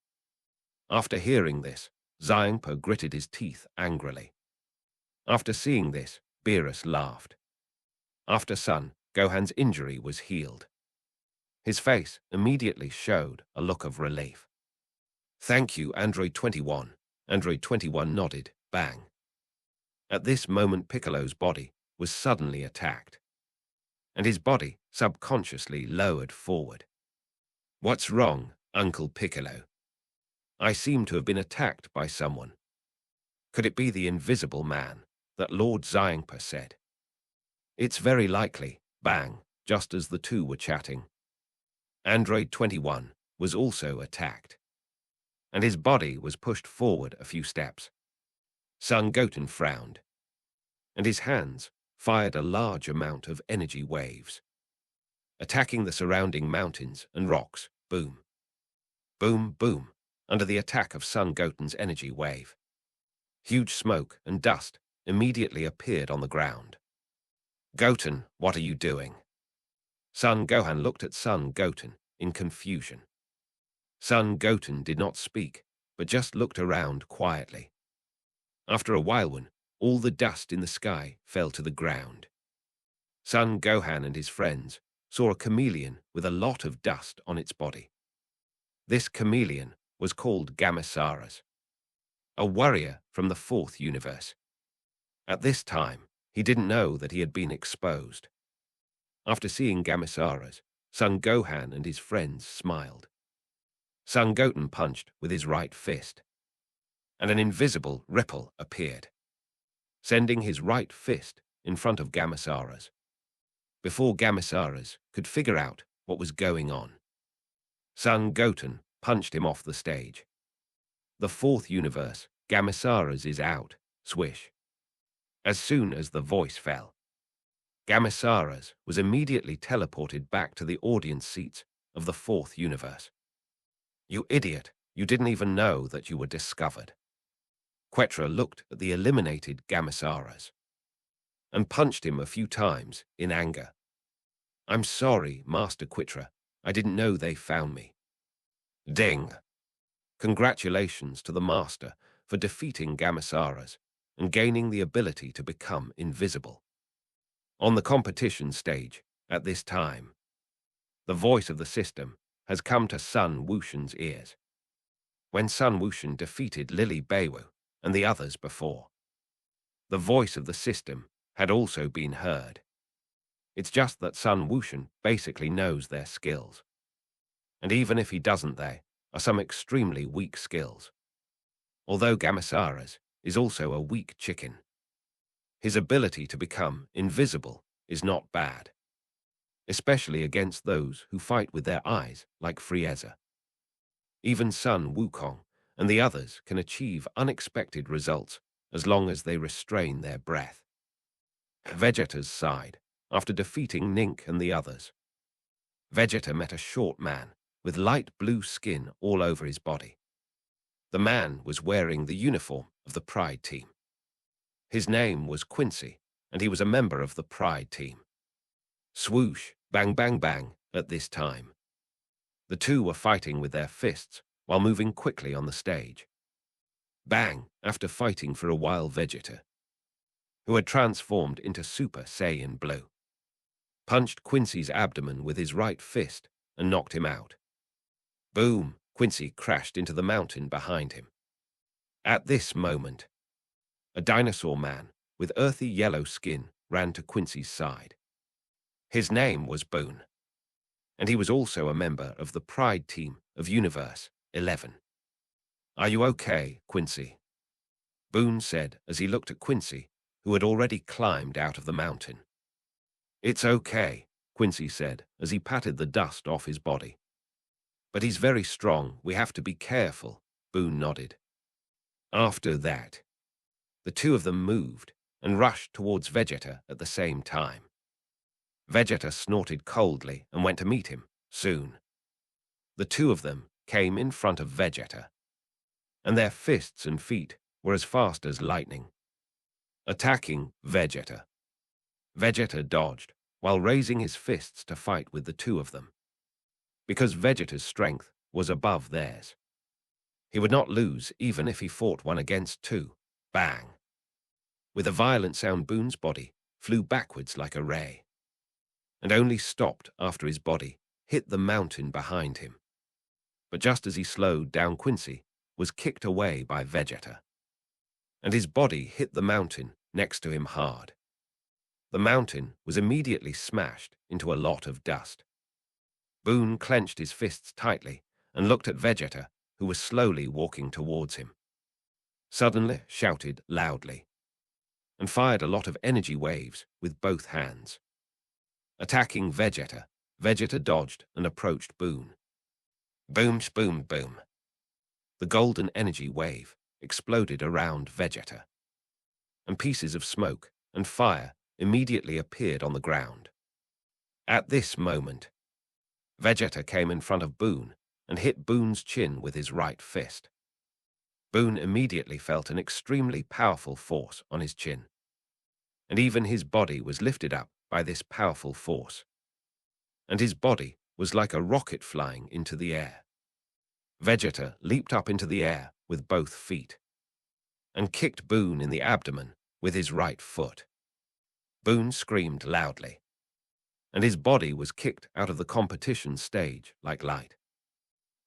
S2: After hearing this, Zyingpa gritted his teeth angrily. After seeing this, Beerus laughed. After Son Gohan's injury was healed, his face immediately showed a look of relief. Thank you, Android 21. Android 21 nodded, bang. At this moment, Piccolo's body was suddenly attacked, and his body subconsciously lowered forward. What's wrong, Uncle Piccolo? I seem to have been attacked by someone. Could it be the invisible man that Lord Zyingpa said? It's very likely, bang, just as the two were chatting. Android 21 was also attacked, and his body was pushed forward a few steps. Son Goten frowned, and his hands fired a large amount of energy waves, attacking the surrounding mountains and rocks. Boom. Boom, boom, under the attack of Son Goten's energy wave. Huge smoke and dust immediately appeared on the ground. Goten, what are you doing? Son Gohan looked at Son Goten in confusion. Son Goten did not speak, but just looked around quietly. After a while, when all the dust in the sky fell to the ground, Son Gohan and his friends saw a chameleon with a lot of dust on its body. This chameleon was called Gamisaras, a warrior from the 4th universe. At this time, He didn't know that he had been exposed. After seeing Gamisaras, Son Gohan and his friends smiled. Son Goten punched with his right fist, and an invisible ripple appeared, sending his right fist in front of Gamisaras, before Gamisaras could figure out what was going on. Son Goten punched him off the stage. The fourth universe, Gamisaras is out, swish. As soon as the voice fell, Gamisaras was immediately teleported back to the audience seats of the fourth universe. You idiot, you didn't even know that you were discovered. Quetra looked at the eliminated Gamisaras and punched him a few times in anger. I'm sorry, Master Quetra. I didn't know they found me. Ding! Congratulations to the Master for defeating Gamisaras and gaining the ability to become invisible. On the competition stage, at this time, the voice of the system has come to Sun Wushan's ears. When Sun Wushan defeated Lily Beiwu and the others before, the voice of the system had also been heard. It's just that Sun Wushan basically knows their skills. And even if he doesn't, they are some extremely weak skills. Although Gamisaras is also a weak chicken, his ability to become invisible is not bad, especially against those who fight with their eyes like Frieza. Even Sun Wukong and the others can achieve unexpected results as long as they restrain their breath. Vegeta's side, after defeating Nink and the others, Vegeta met a short man with light blue skin all over his body. The man was wearing the uniform of the Pride team. His name was Quincy, and he was a member of the Pride team. Swoosh, bang, bang, bang, at this time. The two were fighting with their fists while moving quickly on the stage. Bang, after fighting for a while, Vegeta, who had transformed into Super Saiyan Blue, punched Quincy's abdomen with his right fist and knocked him out. Boom! Quincy crashed into the mountain behind him. At this moment, a dinosaur man with earthy yellow skin ran to Quincy's side. His name was Boone, and he was also a member of the Pride team of Universe 11. Are you okay, Quincy? Boone said as he looked at Quincy, who had already climbed out of the mountain. It's okay, Quincy said as he patted the dust off his body. But he's very strong, we have to be careful, Boone nodded. After that, the two of them moved and rushed towards Vegeta at the same time. Vegeta snorted coldly and went to meet him soon. The two of them came in front of Vegeta, and their fists and feet were as fast as lightning, attacking Vegeta. Vegeta dodged while raising his fists to fight with the two of them, because Vegeta's strength was above theirs. He would not lose even if he fought one against two. Bang! With a violent sound, Boone's body flew backwards like a ray, and only stopped after his body hit the mountain behind him. But just as he slowed down, Quincy was kicked away by Vegeta, and his body hit the mountain next to him hard. The mountain was immediately smashed into a lot of dust. Boone clenched his fists tightly and looked at Vegeta, who was slowly walking towards him. Suddenly shouted loudly and fired a lot of energy waves with both hands. Attacking Vegeta, Vegeta dodged and approached Boone. Boom, boom, boom. The golden energy wave exploded around Vegeta, and pieces of smoke and fire immediately appeared on the ground. At this moment, Vegeta came in front of Boone and hit Boone's chin with his right fist. Boone immediately felt an extremely powerful force on his chin, and even his body was lifted up by this powerful force, and his body was like a rocket flying into the air. Vegeta leaped up into the air with both feet and kicked Boone in the abdomen with his right foot. Boone screamed loudly, and his body was kicked out of the competition stage like light.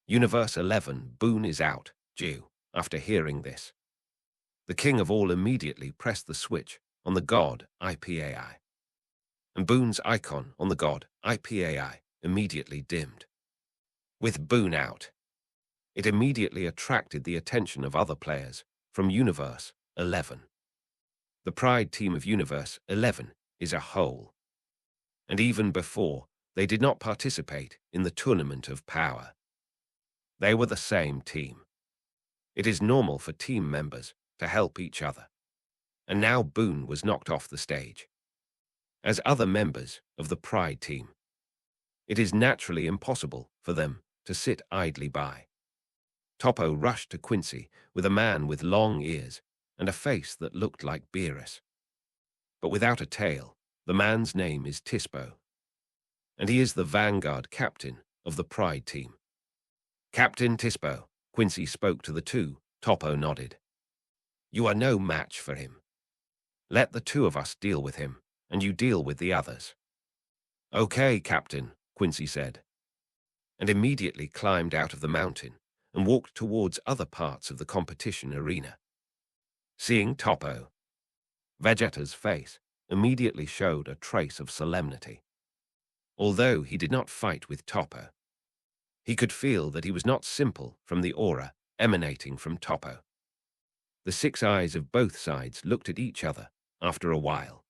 S2: Universe 11, Boone is out, due. After hearing this, the king of all immediately pressed the switch on the God IPAI, and Boone's icon on the God IPAI immediately dimmed. With Boone out, it immediately attracted the attention of other players from Universe 11. The Pride team of Universe 11 is a whole, and even before, they did not participate in the Tournament of Power. They were the same team. It is normal for team members to help each other, and now Boone was knocked off the stage. As other members of the Pride team, it is naturally impossible for them to sit idly by. Topo rushed to Quincy with a man with long ears and a face that looked like Beerus. But without a tail, the man's name is Tispo, and he is the vanguard captain of the Pride team. Captain Tispo, Quincy spoke to the two. Topo nodded. You are no match for him. Let the two of us deal with him, and you deal with the others. Okay, Captain, Quincy said, and immediately climbed out of the mountain and walked towards other parts of the competition arena. Seeing Topo, Vegeta's face immediately showed a trace of solemnity. Although he did not fight with Topo, he could feel that he was not simple from the aura emanating from Topo. The 6 eyes of both sides looked at each other after a while.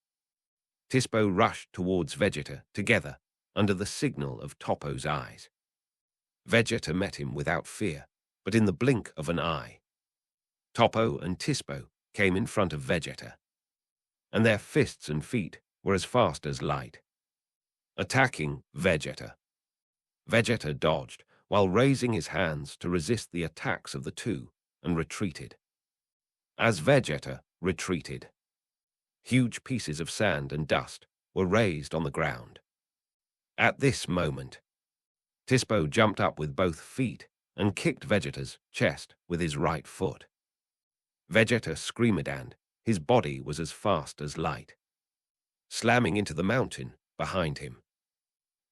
S2: Tispo rushed towards Vegeta together under the signal of Topo's eyes. Vegeta met him without fear, but in the blink of an eye. Topo and Tispo came in front of Vegeta, and their fists and feet were as fast as light, attacking Vegeta. Vegeta dodged while raising his hands to resist the attacks of the two and retreated. As Vegeta retreated, huge pieces of sand and dust were raised on the ground. At this moment, Tispo jumped up with both feet and kicked Vegeta's chest with his right foot. Vegeta screamed and his body was as fast as light, slamming into the mountain behind him,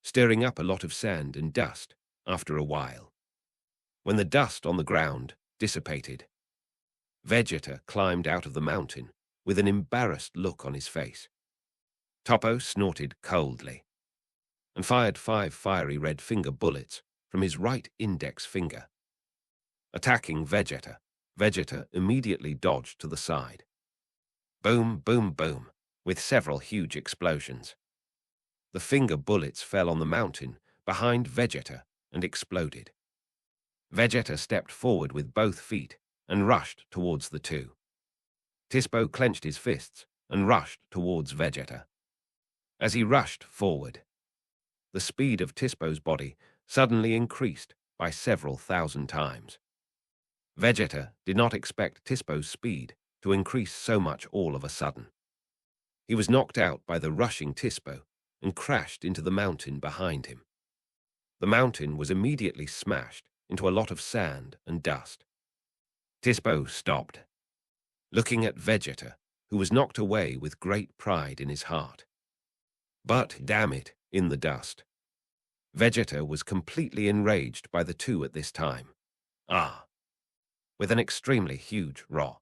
S2: stirring up a lot of sand and dust after a while. When the dust on the ground dissipated, Vegeta climbed out of the mountain with an embarrassed look on his face. Topo snorted coldly and fired 5 fiery red finger bullets from his right index finger. Attacking Vegeta, Vegeta immediately dodged to the side. Boom, boom, boom, with several huge explosions. The finger bullets fell on the mountain behind Vegeta and exploded. Vegeta stepped forward with both feet and rushed towards the two. Tispo clenched his fists and rushed towards Vegeta. As he rushed forward, the speed of Tispo's body suddenly increased by several thousand times. Vegeta did not expect Tispo's speed to increase so much all of a sudden. He was knocked out by the rushing Tispo and crashed into the mountain behind him. The mountain was immediately smashed into a lot of sand and dust. Tispo stopped, looking at Vegeta, who was knocked away with great pride in his heart. But, damn it, in the dust. Vegeta was completely enraged by the two at this time. With an extremely huge roar,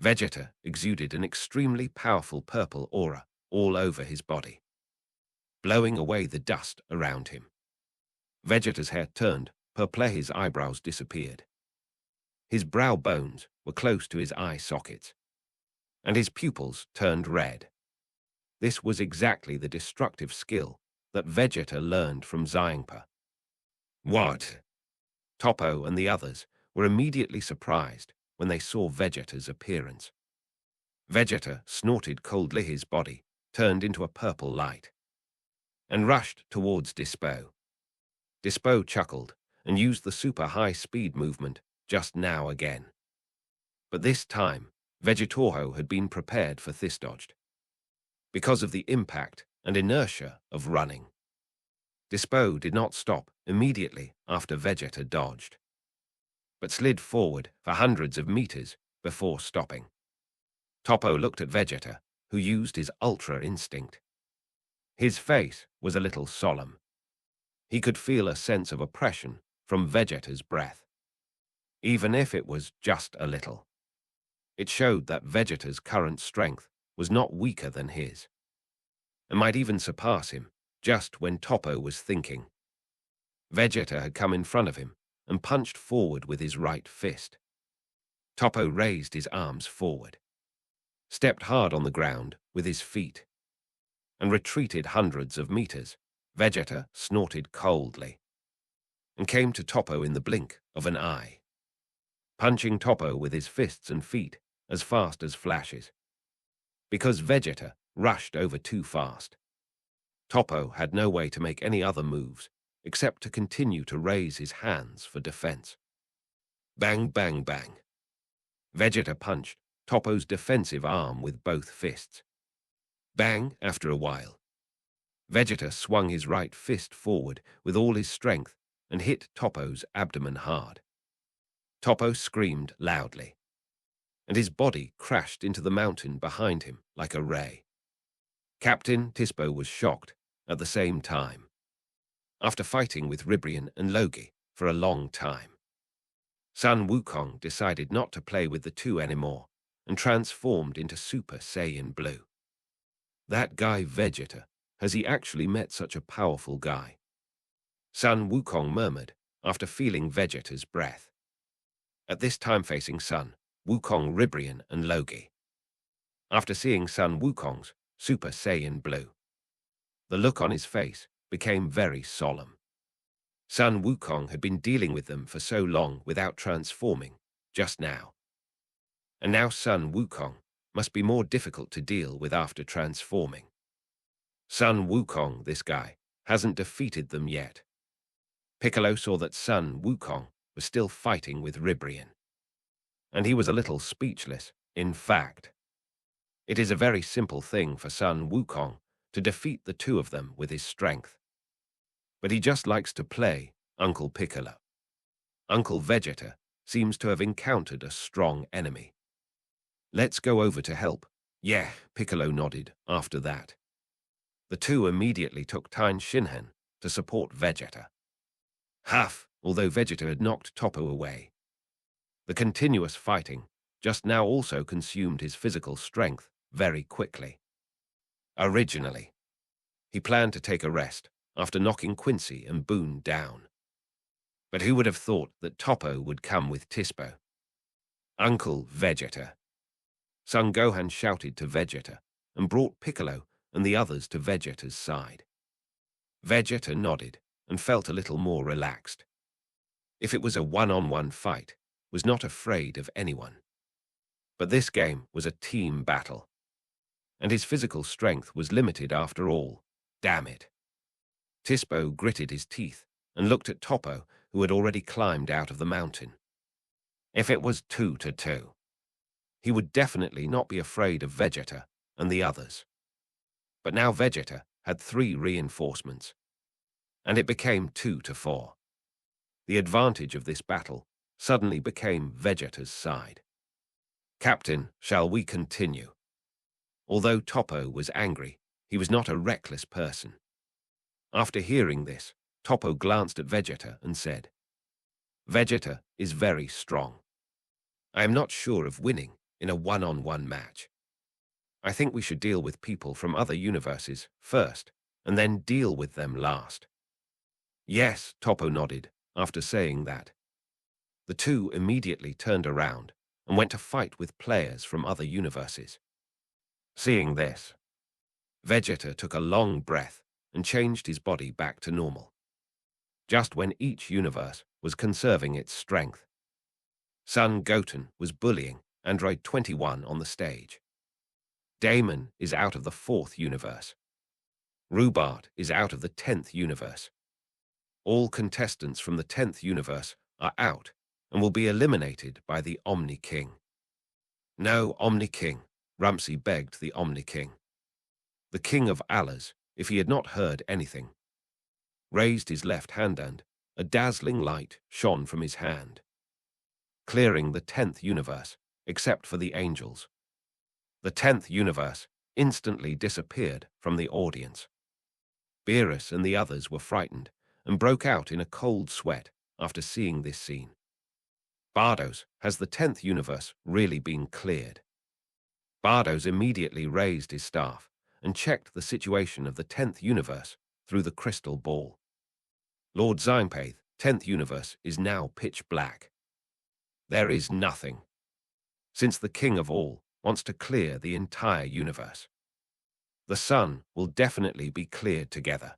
S2: Vegeta exuded an extremely powerful purple aura all over his body, blowing away the dust around him. Vegeta's hair turned purple, his eyebrows disappeared. His brow bones were close to his eye sockets, and his pupils turned red. This was exactly the destructive skill that Vegeta learned from Xiangpa. What? Topo and the others were immediately surprised when they saw Vegeta's appearance. Vegeta snorted coldly, his body turned into a purple light, and rushed towards Dispo. Dispo chuckled and used the super high-speed movement just now again. But this time, Vegetorho had been prepared for this dodged. Because of the impact and inertia of running, Dispo did not stop immediately after Vegeta dodged, but slid forward for hundreds of meters before stopping. Topo looked at Vegeta, who used his Ultra Instinct. His face was a little solemn. He could feel a sense of oppression from Vegeta's breath, even if it was just a little. It showed that Vegeta's current strength was not weaker than his, and might even surpass him just when Toppo was thinking. Vegeta had come in front of him and punched forward with his right fist. Toppo raised his arms forward, stepped hard on the ground with his feet, and retreated hundreds of meters. Vegeta snorted coldly and came to Toppo in the blink of an eye, punching Toppo with his fists and feet as fast as flashes. Because Vegeta rushed over too fast, Toppo had no way to make any other moves except to continue to raise his hands for defense. Bang, bang, bang. Vegeta punched Toppo's defensive arm with both fists. Bang, after a while. Vegeta swung his right fist forward with all his strength and hit Toppo's abdomen hard. Toppo screamed loudly, and his body crashed into the mountain behind him like a ray. Captain Tispo was shocked at the same time. After fighting with Reborn and Logi for a long time, Son Wukong decided not to play with the two anymore and transformed into Super Saiyan Blue. That guy Vegeta, has he actually met such a powerful guy? Son Wukong murmured after feeling Vegeta's breath. At this time facing Son Wukong, Reborn and Logi. After seeing Son Wukong's Super Saiyan Blue, the look on his face became very solemn. Son Wukong had been dealing with them for so long without transforming just now. And now Son Wukong must be more difficult to deal with after transforming. Son Wukong, this guy, hasn't defeated them yet. Piccolo saw that Son Wukong was still fighting with Reborn, and he was a little speechless. In fact, it is a very simple thing for Son Wukong to defeat the two of them with his strength. But he just likes to play Uncle Piccolo. Uncle Vegeta seems to have encountered a strong enemy. Let's go over to help. Yeah, Piccolo nodded after that. The two immediately took Tine Shinhan to support Vegeta. Huff, although Vegeta had knocked Toppo away. The continuous fighting just now also consumed his physical strength very quickly. Originally, he planned to take a rest after knocking Quincy and Boone down. But who would have thought that Toppo would come with Tispo? Uncle Vegeta. Son Gohan shouted to Vegeta and brought Piccolo and the others to Vegeta's side. Vegeta nodded and felt a little more relaxed. If it was a one-on-one fight, was not afraid of anyone. But this game was a team battle, and his physical strength was limited after all. Damn it. Tispo gritted his teeth and looked at Toppo, who had already climbed out of the mountain. If it was 2-2, he would definitely not be afraid of Vegeta and the others. But now Vegeta had 3 reinforcements, and it became 2-4. The advantage of this battle suddenly became Vegeta's side. Captain, shall we continue? Although Toppo was angry, he was not a reckless person. After hearing this, Toppo glanced at Vegeta and said, Vegeta is very strong. I am not sure of winning in a one-on-one match. I think we should deal with people from other universes first, and then deal with them last. Yes, Toppo nodded after saying that. The two immediately turned around and went to fight with players from other universes. Seeing this, Vegeta took a long breath and changed his body back to normal, just when each universe was conserving its strength. Son Goten was bullying Android 21 on the stage. Damon is out of the 4th universe. Rubart is out of the 10th universe. All contestants from the 10th universe are out and will be eliminated by the Omni King. No, Omni King, Rumsey begged the Omni King. The King of Allahs, if he had not heard anything, raised his left hand and a dazzling light shone from his hand, clearing the 10th universe, except for the angels. The 10th universe instantly disappeared from the audience. Beerus and the others were frightened and broke out in a cold sweat after seeing this scene. Bardos, has the 10th universe really been cleared? Bardos immediately raised his staff and checked the situation of the 10th universe through the crystal ball. Lord Zympath, 10th universe, is now pitch black. There is nothing, since the king of all wants to clear the entire universe. The sun will definitely be cleared together.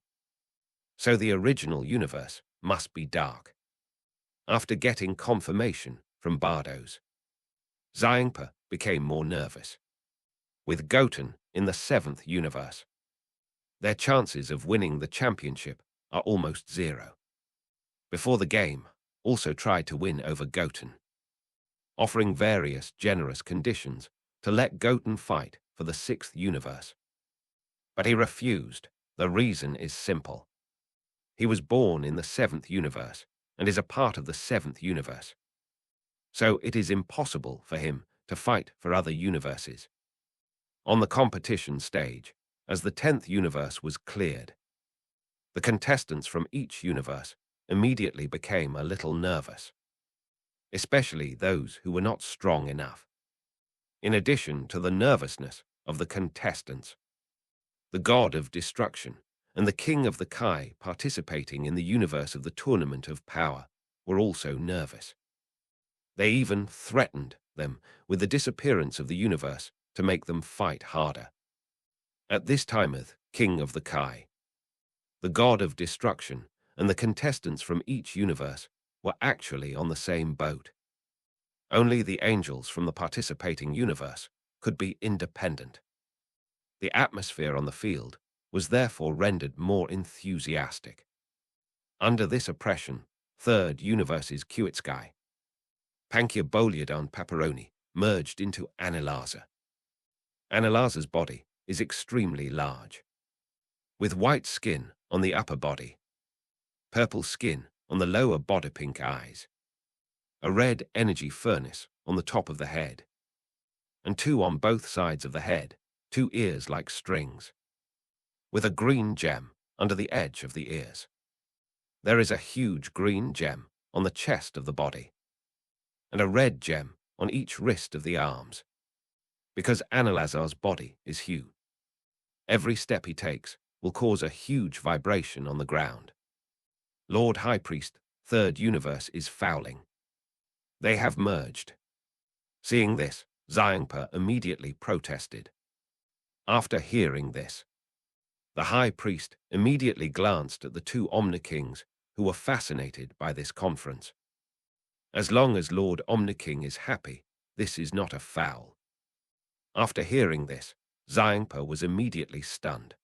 S2: So the original universe must be dark. After getting confirmation from Bardos, Zympath became more nervous. With Goten in the 7th universe, their chances of winning the championship are almost zero. Before the game, also tried to win over Goten, offering various generous conditions to let Goten fight for the 6th universe. But he refused. The reason is simple. He was born in the 7th universe and is a part of the 7th universe. So it is impossible for him to fight for other universes. On the competition stage, as the 10th universe was cleared, the contestants from each universe immediately became a little nervous, especially those who were not strong enough. In addition to the nervousness of the contestants, the god of destruction and the king of the Kai participating in the universe of the Tournament of Power were also nervous. They even threatened them with the disappearance of the universe to make them fight harder. At this time, king of the Kai, the god of destruction, and the contestants from each universe were actually on the same boat. Only the angels from the participating universe could be independent. The atmosphere on the field was therefore rendered more enthusiastic. Under this oppression, 3rd universe's Kuitsky, Pankia Boliodon Paparoni, merged into Analaza. Analaza's body is extremely large, with white skin on the upper body, purple skin on the lower body, pink eyes, a red energy furnace on the top of the head, and 2 on both sides of the head, 2 ears like strings, with a green gem under the edge of the ears. There is a huge green gem on the chest of the body, and a red gem on each wrist of the arms. Because Analazar's body is huge, every step he takes will cause a huge vibration on the ground. Lord High Priest, 3rd universe, is fouling. They have merged. Seeing this, Zympath immediately protested. After hearing this, the High Priest immediately glanced at the 2 Omni-Kings who were fascinated by this conference. As long as Lord Omni-King is happy, this is not a foul. After hearing this, Zympath was immediately stunned.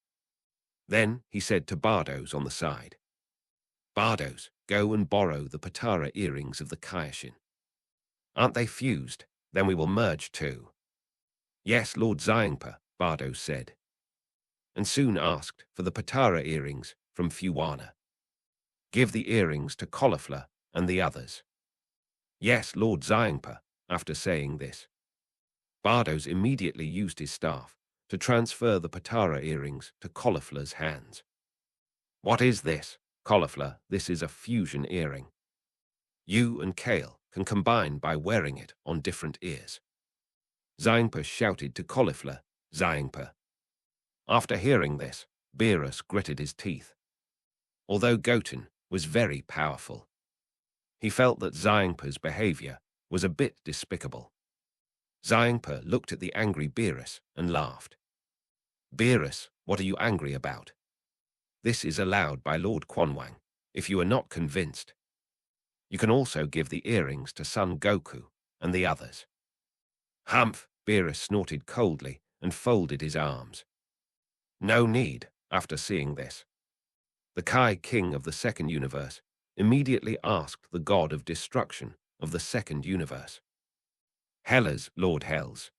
S2: Then he said to Bardos on the side, "Bardos, go and borrow the Patara earrings of the Kaioshin. Aren't they fused? Then we will merge too." "Yes, Lord Zympath," Bardos said, and soon asked for the Patara earrings from Fuwana. "Give the earrings to Cauliflower and the others." "Yes, Lord Zympath." After saying this, Bardos immediately used his staff to transfer the Patara earrings to Cauliflower's hands. "What is this, Cauliflower?" "This is a fusion earring. You and Kale can combine by wearing it on different ears." Zympath shouted to Cauliflower, "Zympath." After hearing this, Beerus gritted his teeth. Although Goten was very powerful, he felt that Zympath's behavior was a bit despicable. Zympath looked at the angry Beerus and laughed. "Beerus, what are you angry about? This is allowed by Lord Quanwang. If you are not convinced, you can also give the earrings to Son Goku and the others." "Humph!" Beerus snorted coldly and folded his arms. "No need." After seeing this, the Kai King of the 2nd universe immediately asked the god of destruction of the 2nd universe, "Hellas, Lord Hells,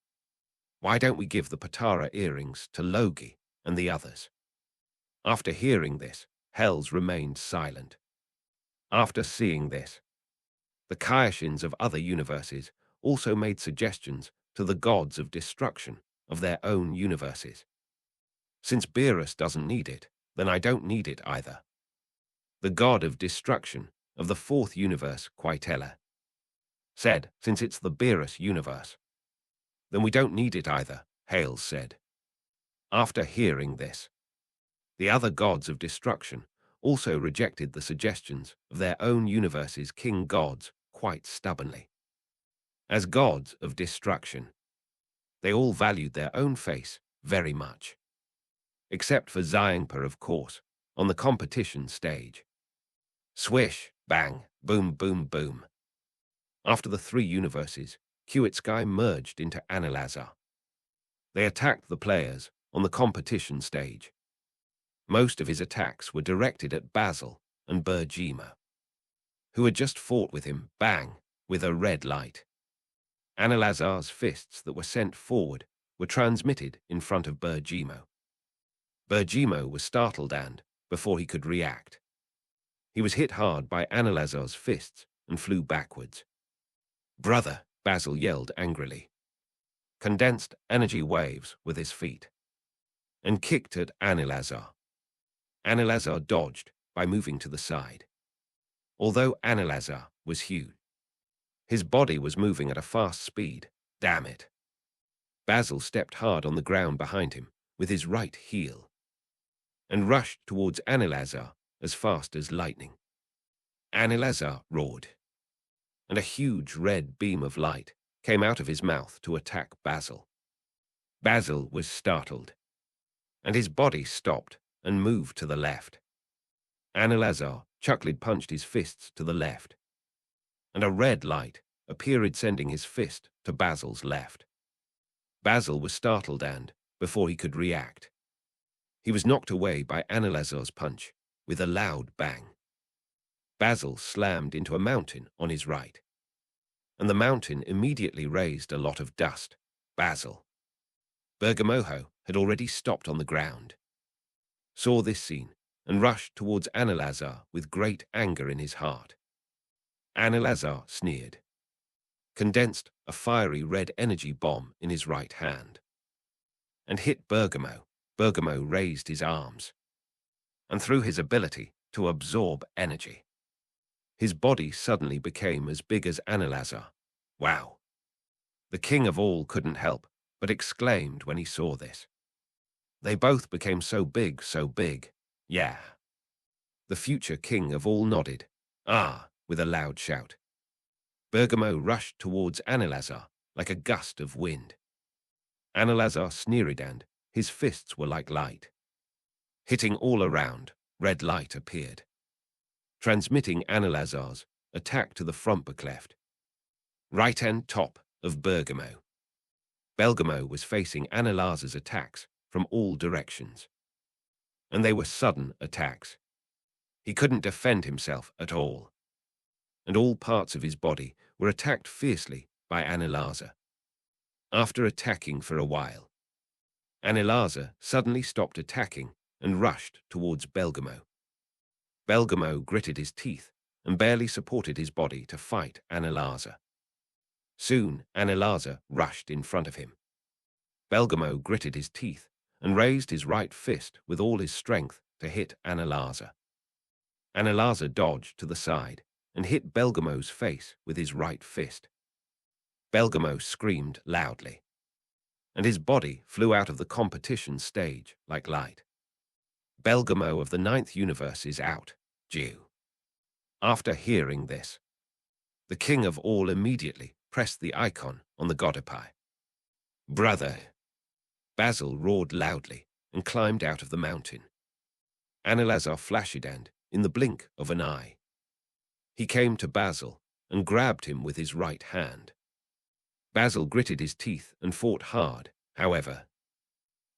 S2: why don't we give the Patara earrings to Logi and the others?" After hearing this, Hells remained silent. After seeing this, the Kaioshins of other universes also made suggestions to the gods of destruction of their own universes. "Since Beerus doesn't need it, then I don't need it either." The god of destruction of the 4th universe, Quaitela, said, "Since it's the Beerus universe, then we don't need it either. Hales said. After hearing this, the other gods of destruction also rejected the suggestions of their own universe's king gods quite stubbornly. As gods of destruction, they all valued their own face very much. Except for Xiangpa, of course, on the competition stage. Swish, bang, boom, boom, boom. After the three universes, Sky merged into Analazar. They attacked the players on the competition stage. Most of his attacks were directed at Basil and Bergema, who had just fought with him, bang, with a red light. Analazar's fists that were sent forward were transmitted in front of Bergemo. Bergemo was startled and, before he could react, he was hit hard by Analazar's fists and flew backwards. "Brother," Basil yelled angrily. Condensed energy waves with his feet and kicked at Analazar. Analazar dodged by moving to the side. Although Analazar was huge, his body was moving at a fast speed. Damn it. Basil stepped hard on the ground behind him with his right heel and rushed towards Analazar as fast as lightning. Analazar roared, and a huge red beam of light came out of his mouth to attack Basil. Basil was startled, and his body stopped and moved to the left. Analazar chuckled, punched his fists to the left, and a red light appeared, sending his fist to Basil's left. Basil was startled and, before he could react, he was knocked away by Analazar's punch with a loud bang. Basil slammed into a mountain on his right, and the mountain immediately raised a lot of dust. Basil, Bergamojo, had already stopped on the ground, saw this scene, and rushed towards Analazar with great anger in his heart. Analazar sneered, condensed a fiery red energy bomb in his right hand, and hit Bergamo. Bergamo raised his arms, and through his ability to absorb energy, his body suddenly became as big as Analazar. Wow! The king of all couldn't help but exclaimed when he saw this. They both became so big, so big. Yeah. The future king of all nodded. Ah, with a loud shout. Bergamo rushed towards Analazar like a gust of wind. Analazar sneered and his fists were like light. Hitting all around, red light appeared, transmitting Analazar's attack to the front cleft, right hand top of Bergamo. Bergamo was facing Analazar's attacks from all directions, and they were sudden attacks. He couldn't defend himself at all, and all parts of his body were attacked fiercely by Analazar. After attacking for a while, Analazar suddenly stopped attacking and rushed towards Bergamo. Bergamo gritted his teeth and barely supported his body to fight Analazar. Soon, Analazar rushed in front of him. Bergamo gritted his teeth and raised his right fist with all his strength to hit Analazar. Analazar dodged to the side and hit Bergamo's face with his right fist. Bergamo screamed loudly, and his body flew out of the competition stage like light. Bergamo of the 9th universe is out, Jew. After hearing this, the king of all immediately pressed the icon on the Godopai. Brother! Basil roared loudly and climbed out of the mountain. Analazar flashed and, in the blink of an eye, he came to Basil and grabbed him with his right hand. Basil gritted his teeth and fought hard, however,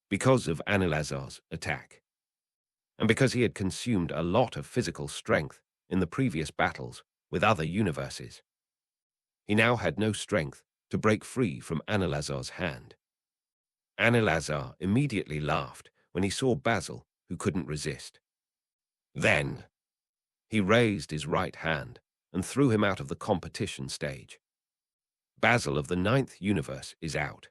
S2: because of Analazar's attack, and because he had consumed a lot of physical strength in the previous battles with other universes. He now had no strength to break free from Analazar's hand. Analazar immediately laughed when he saw Basil, who couldn't resist. Then, he raised his right hand and threw him out of the competition stage. Basil of the 9th universe is out.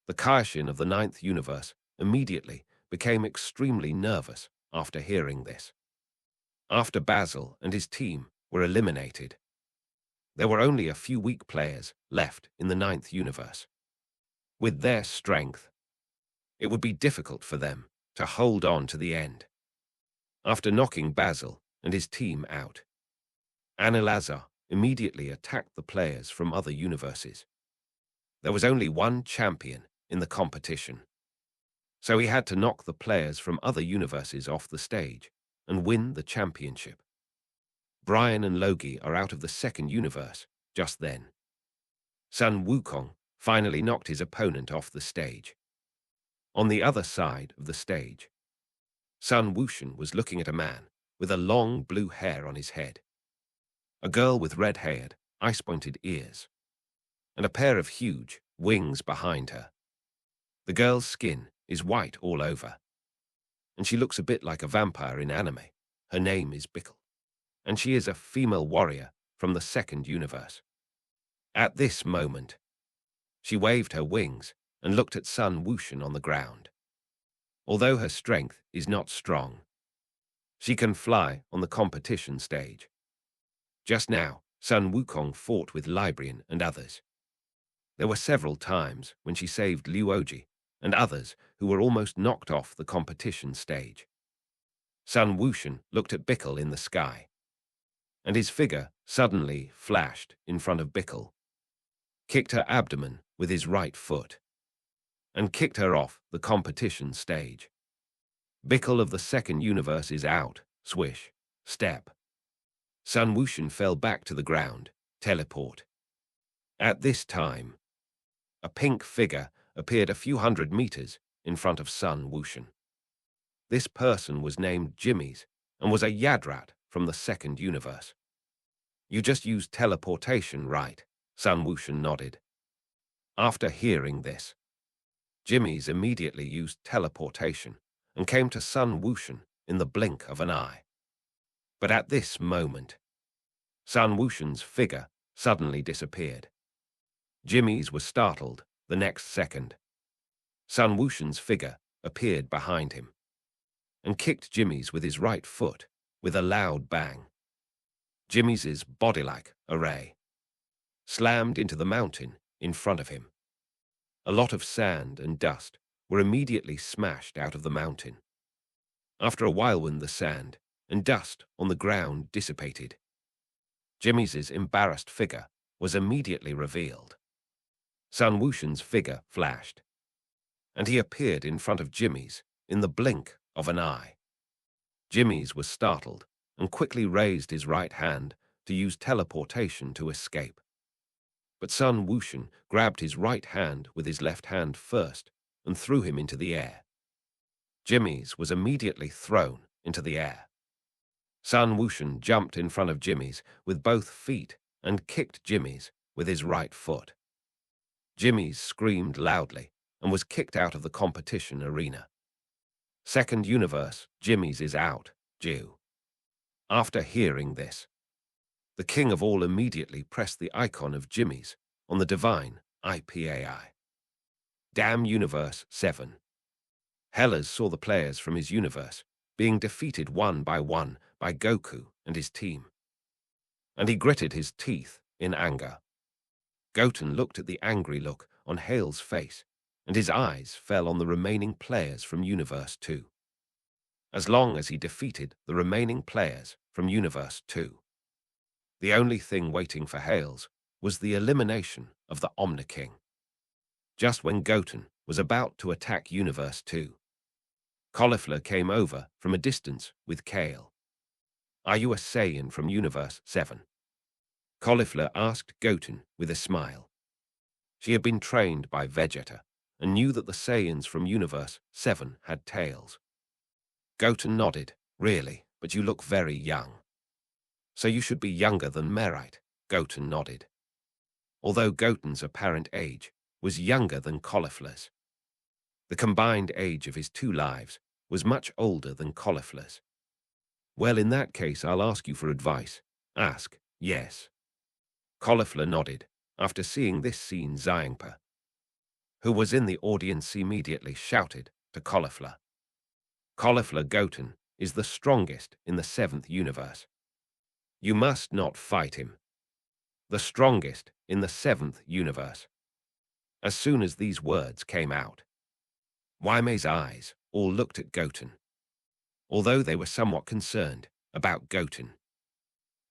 S2: The Kaishin of the 9th universe immediately became extremely nervous after hearing this. After Basil and his team were eliminated, there were only a few weak players left in the 9th universe. With their strength, it would be difficult for them to hold on to the end. After knocking Basil and his team out, Anilazar immediately attacked the players from other universes. There was only one champion in the competition, so he had to knock the players from other universes off the stage and win the championship. Brian and Logie are out of the second universe just then. Sun Wukong finally knocked his opponent off the stage. On the other side of the stage, Sun Wushan was looking at a man with a long blue hair on his head, a girl with red-haired, ice-pointed ears, and a pair of huge wings behind her. The girl's skin is white all over, and she looks a bit like a vampire in anime. Her name is Bickle, and she is a female warrior from the second universe. At this moment, she waved her wings and looked at Sun Wushan on the ground. Although her strength is not strong, she can fly on the competition stage. Just now, Sun Wukong fought with Librarian and others. There were several times when she saved Liu Oji and others who were almost knocked off the competition stage. Sun Wushan looked at Bickle in the sky, and his figure suddenly flashed in front of Bickle, kicked her abdomen with his right foot, and kicked her off the competition stage. Bickle of the second universe is out. Swish. Step. Sun Wushan fell back to the ground. Teleport. At this time, a pink figure appeared a few hundred meters in front of Sun Wushan. This person was named Jimmy's and was a Yadrat from the second universe. You just used teleportation, right? Sun Wushan nodded. After hearing this, Jimmy's immediately used teleportation and came to Sun Wushan in the blink of an eye. But at this moment, Sun Wushan's figure suddenly disappeared. Jimmy's was startled the next second. Sun Wushan's figure appeared behind him and kicked Jimmy's with his right foot with a loud bang. Jimmy's body-like array slammed into the mountain in front of him. A lot of sand and dust were immediately smashed out of the mountain. After a while, when the sand and dust on the ground dissipated, Jimmy's embarrassed figure was immediately revealed. Sun Wushan's figure flashed, and he appeared in front of Jimmy's in the blink of an eye. Jimmy's was startled and quickly raised his right hand to use teleportation to escape. But Sun Wushan grabbed his right hand with his left hand first and threw him into the air. Jimmy's was immediately thrown into the air. Sun Wushan jumped in front of Jimmy's with both feet and kicked Jimmy's with his right foot. Jimmy's screamed loudly and was kicked out of the competition arena. Second universe, Jimmy's is out. Jew. After hearing this, the king of all immediately pressed the icon of Jimmy's on the divine IPAI. Damn Universe 7. Hellas saw the players from his universe being defeated one by Goku and his team, and he gritted his teeth in anger. Goten looked at the angry look on Hale's face, and his eyes fell on the remaining players from Universe 2. As long as he defeated the remaining players from Universe 2, the only thing waiting for Hales was the elimination of the Omni King. Just when Goten was about to attack Universe 2, Cauliflower came over from a distance with Kale. Are you a Saiyan from Universe 7? Cauliflower asked Goten with a smile. She had been trained by Vegeta and knew that the Saiyans from Universe 7 had tails. Goten nodded. Really, but you look very young. So you should be younger than Merite. Goten nodded. Although Goten's apparent age was younger than Cauliflower's, the combined age of his two lives was much older than Cauliflower's. Well, in that case, I'll ask you for advice. Ask. Yes. Cauliflower nodded. After seeing this scene, Xiangpa, who was in the audience, immediately shouted to Cauliflower. Cauliflower, Goten is the strongest in the 7th universe. You must not fight him. The strongest in the 7th universe. as soon as these words came out. Waime's eyes all looked at Goten, although they were somewhat concerned about Goten.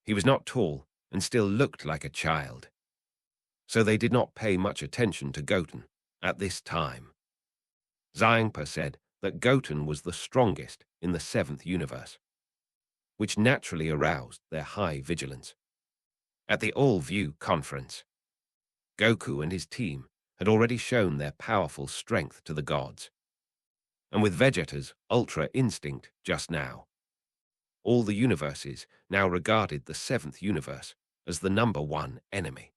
S2: He was not tall and still looked like a child, so they did not pay much attention to Goten at this time. Xiangpa said that Goten was the strongest in the 7th universe, which naturally aroused their high vigilance. At the All-View conference, Goku and his team had already shown their powerful strength to the gods, and with Vegeta's ultra instinct just now, all the universes now regarded the 7th universe as the #1 enemy.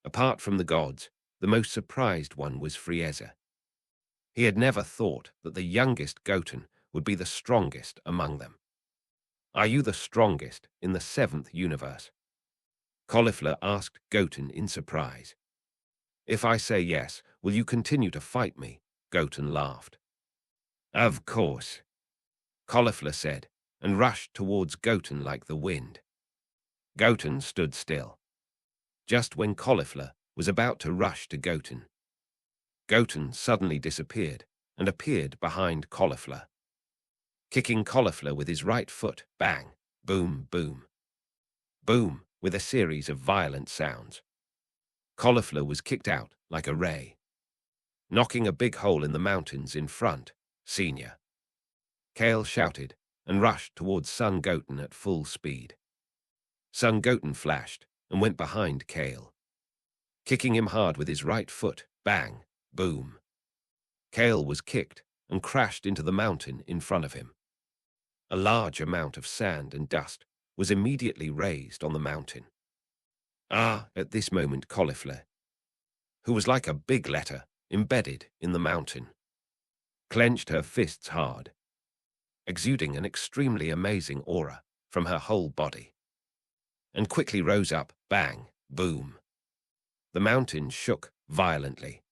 S2: Apart from the gods, the most surprised one was Frieza. He had never thought that the youngest Goten would be the strongest among them. "Are you the strongest in the 7th universe?" Cauliflower asked Goten in surprise. "If I say yes, will you continue to fight me?" Goten laughed. "Of course," Cauliflower said, and rushed towards Goten like the wind. Goten stood still. Just when Cauliflower was about to rush to Goten, Goten suddenly disappeared and appeared behind Cauliflower, kicking Cauliflower with his right foot. Bang, boom, boom. Boom, with a series of violent sounds. Cauliflower was kicked out like a ray, knocking a big hole in the mountains in front. "Senior!" Kale shouted and rushed towards Son Goten at full speed. Son Goten flashed and went behind Kale, kicking him hard with his right foot. Bang, boom. Kale was kicked and crashed into the mountain in front of him. A large amount of sand and dust was immediately raised on the mountain. At this moment Cauliflower, who was like a big letter embedded in the mountain, clenched her fists hard, exuding an extremely amazing aura from her whole body, and quickly rose up. Bang, boom. The mountain shook violently,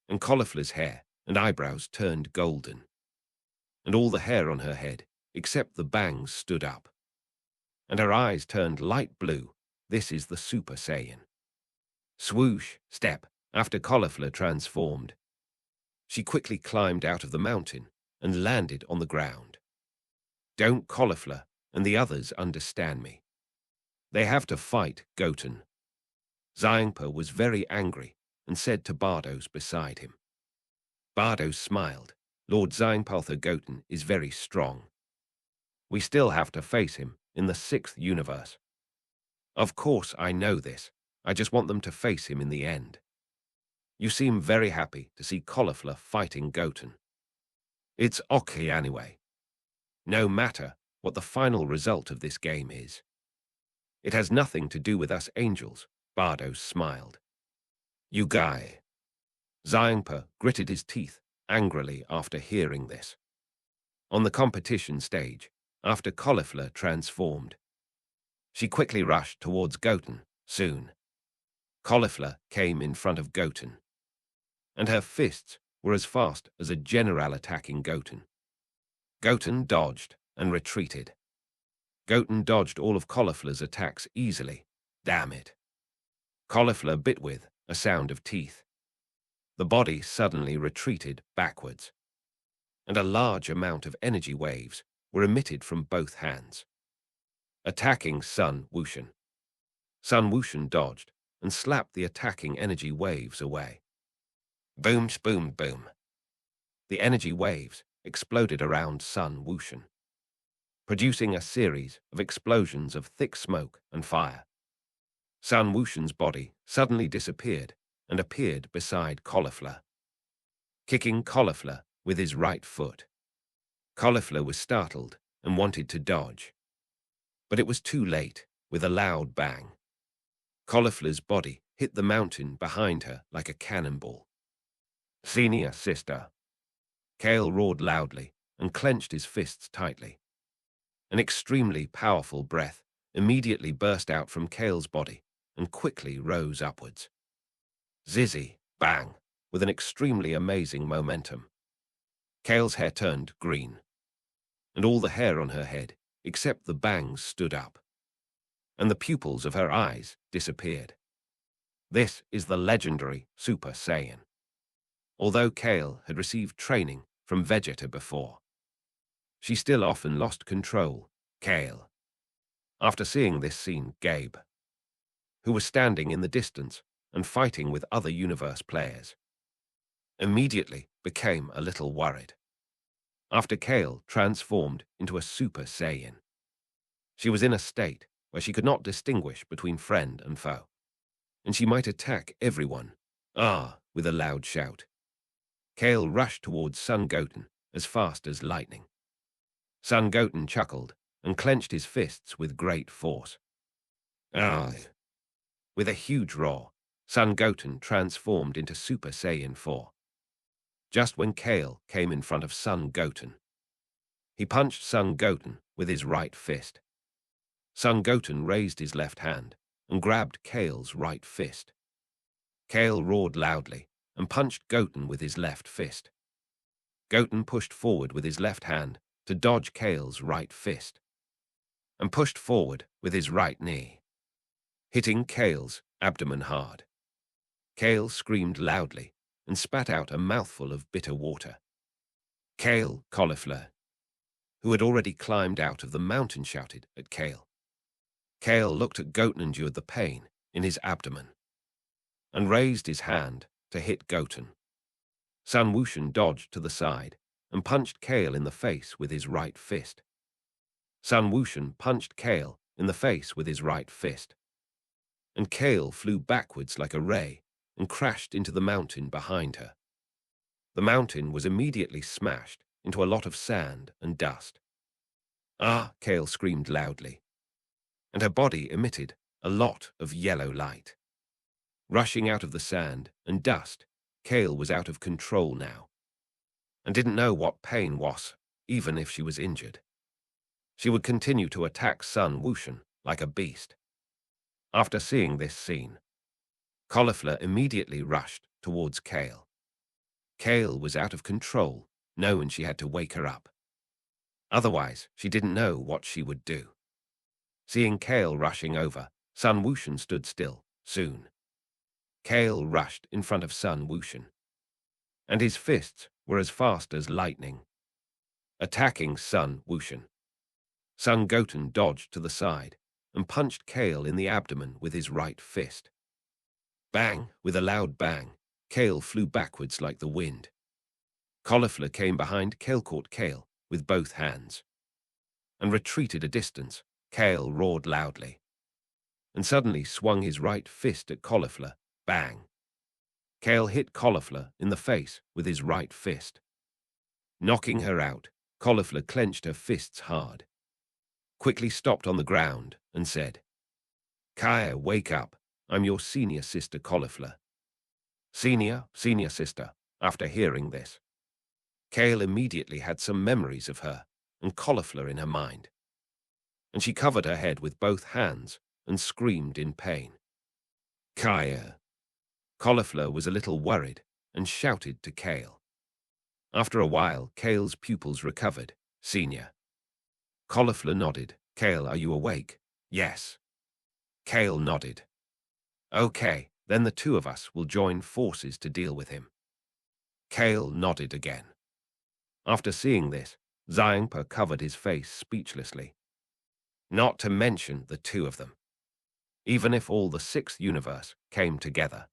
S2: and Cauliflower's hair and eyebrows turned golden, and all the hair on her head, except the bangs, stood up, and her eyes turned light blue. This is the Super Saiyan. Swoosh, step, after Cauliflower transformed. She quickly climbed out of the mountain and landed on the ground. Don't Cauliflower and the others understand me. They have to fight Goten. Xiangpa was very angry and said to Bardos beside him. Bardos smiled. Lord Xiangpa Goten is very strong. We still have to face him in the 6th universe. Of course I know this. I just want them to face him in the end. You seem very happy to see Cauliflower fighting Goten. It's okay anyway. No matter what the final result of this game is. It has nothing to do with us angels. Bardos smiled. You guy. Xiangpa gritted his teeth angrily after hearing this. On the competition stage, after Cauliflower transformed, she quickly rushed towards Goten. Soon, Cauliflower came in front of Goten, and her fists were as fast as a general attacking Goten. Goten dodged and retreated. Goten dodged all of Cauliflower's attacks easily. Damn it. Cauliflower bit with a sound of teeth. The body suddenly retreated backwards, and a large amount of energy waves were emitted from both hands, attacking Son Wushan. Son Wushan dodged and slapped the attacking energy waves away. Boom, boom, boom. The energy waves exploded around Son Wushan, producing a series of explosions of thick smoke and fire. Son Wushan's body suddenly disappeared and appeared beside Cauliflower, kicking Cauliflower with his right foot. Cauliflower was startled and wanted to dodge, but it was too late. With a loud bang, Cauliflower's body hit the mountain behind her like a cannonball. Senior sister. Kale roared loudly and clenched his fists tightly. An extremely powerful breath immediately burst out from Kale's body and quickly rose upwards. Zizzy, bang, with an extremely amazing momentum. Kale's hair turned green, and all the hair on her head, except the bangs, stood up, and the pupils of her eyes disappeared. This is the legendary Super Saiyan. Although Kale had received training from Vegeta before, she still often lost control. Kale. After seeing this scene, Gabe, who was standing in the distance and fighting with other universe players, immediately became a little worried. After Kale transformed into a Super Saiyan, she was in a state where she could not distinguish between friend and foe, and she might attack everyone. With a loud shout, Kale rushed towards Son Goten as fast as lightning. Son Goten chuckled and clenched his fists with great force. Ah! With a huge roar, Son Goten transformed into Super Saiyan 4. Just when Kale came in front of Son Goten, he punched Son Goten with his right fist. Son Goten raised his left hand and grabbed Kale's right fist. Kale roared loudly and punched Goten with his left fist. Goten pushed forward with his left hand to dodge Kale's right fist, and pushed forward with his right knee, hitting Kale's abdomen hard. Kale screamed loudly and spat out a mouthful of bitter water. Kale Cauliflower, who had already climbed out of the mountain, shouted at Kale. Kale looked at Goten and endured the pain in his abdomen, and raised his hand to hit Goten. Sun Wushan dodged to the side and punched Kale in the face with his right fist. Sun Wushan punched Kale in the face with his right fist, and Kale flew backwards like a ray and crashed into the mountain behind her. The mountain was immediately smashed into a lot of sand and dust. Kale screamed loudly, and her body emitted a lot of yellow light. Rushing out of the sand and dust, Kale was out of control now, and didn't know what pain was, even if she was injured. She would continue to attack Sun Wushan like a beast. After seeing this scene, Cauliflower immediately rushed towards Kale. Kale was out of control, knowing she had to wake her up. Otherwise, she didn't know what she would do. Seeing Kale rushing over, Sun Wushan stood still. Soon, Kale rushed in front of Sun Wushan, and his fists were as fast as lightning, attacking Sun Wushan. Son Goten dodged to the side and punched Kale in the abdomen with his right fist. Bang! With a loud bang, Kale flew backwards like the wind. Cauliflower came behind Kale, caught Kale with both hands, and retreated a distance. Kale roared loudly, and suddenly swung his right fist at Cauliflower. Bang! Kale hit Cauliflower in the face with his right fist. Knocking her out, Cauliflower clenched her fists hard, quickly stopped on the ground, and said, "Kaya, wake up. I'm your senior sister, Cauliflower." Senior sister. After hearing this, Kale immediately had some memories of her and Cauliflower in her mind, and she covered her head with both hands and screamed in pain. Kaya. Cauliflower was a little worried and shouted to Kale. After a while, Kale's pupils recovered. Senior. Cauliflower nodded. Kale, are you awake? Yes. Kale nodded. Okay, then the two of us will join forces to deal with him. Kale nodded again. After seeing this, Xiangpa covered his face speechlessly. Not to mention the two of them. Even if all the sixth universe came together,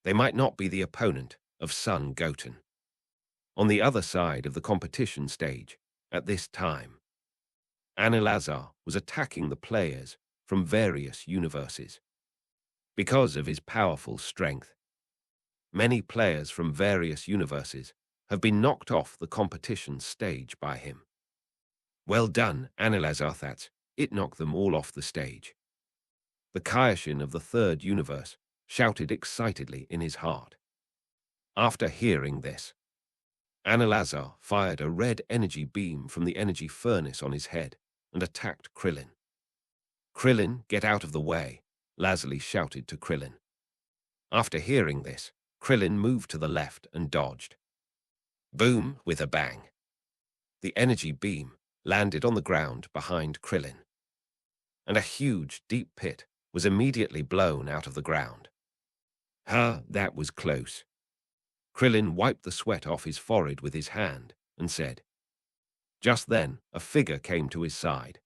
S2: they might not be the opponent of Son Goten. On the other side of the competition stage, at this time, Anilazar was attacking the players from various universes. Because of his powerful strength, many players from various universes have been knocked off the competition stage by him. Well done, Anilazar, it knocked them all off the stage. The Kaioshin of the third universe shouted excitedly in his heart. After hearing this, Anilazar fired a red energy beam from the energy furnace on his head and attacked Krillin. Krillin, get out of the way, Lazuli shouted to Krillin. After hearing this, Krillin moved to the left and dodged. Boom! With a bang, the energy beam landed on the ground behind Krillin, and a huge, deep pit was immediately blown out of the ground. Ha, that was close. Krillin wiped the sweat off his forehead with his hand and said. Just then, a figure came to his side.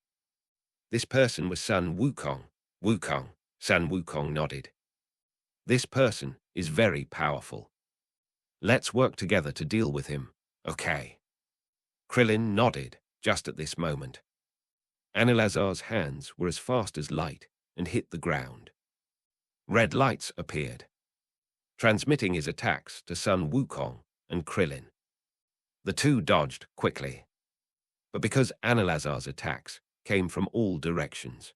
S2: This person was Son Wukong. Wukong. Son Wukong nodded. This person is very powerful. Let's work together to deal with him, okay? Krillin nodded just at this moment. Anilazar's hands were as fast as light and hit the ground. Red lights appeared, transmitting his attacks to Son Wukong and Krillin. The two dodged quickly, but because Anilazar's attacks came from all directions,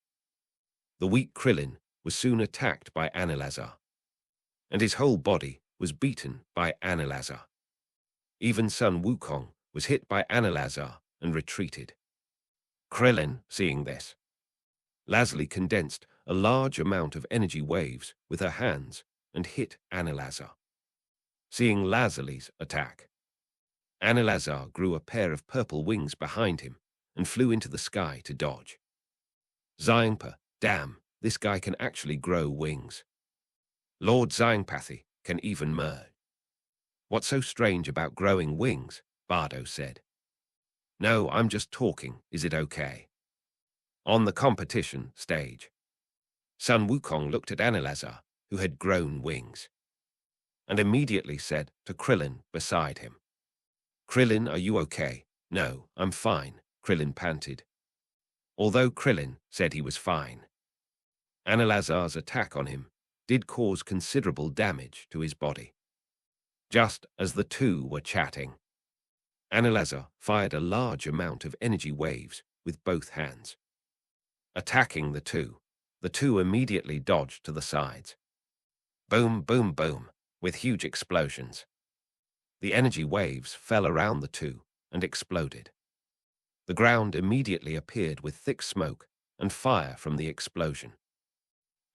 S2: the weak Krillin was soon attacked by Anilazar, and his whole body was beaten by Anilazar. Even Son Wukong was hit by Anilazar and retreated. Krillin, seeing this, lazily condensed a large amount of energy waves with her hands and hit Anilazar. Seeing Lazaly's attack, Anilazar grew a pair of purple wings behind him and flew into the sky to dodge. Xiangpa, damn, this guy can actually grow wings. Lord Xiangpathy can even merge. What's so strange about growing wings? Bardo said. No, I'm just talking, is it okay? On the competition stage, Son Wukong looked at Anilazar, who had grown wings, and immediately said to Krillin beside him, Krillin, are you okay? No, I'm fine, Krillin panted. Although Krillin said he was fine, Anilazar's attack on him did cause considerable damage to his body. Just as the two were chatting, Anilazar fired a large amount of energy waves with both hands. Attacking the two immediately dodged to the sides. Boom, boom, boom, with huge explosions. The energy waves fell around the two and exploded. The ground immediately appeared with thick smoke and fire from the explosion.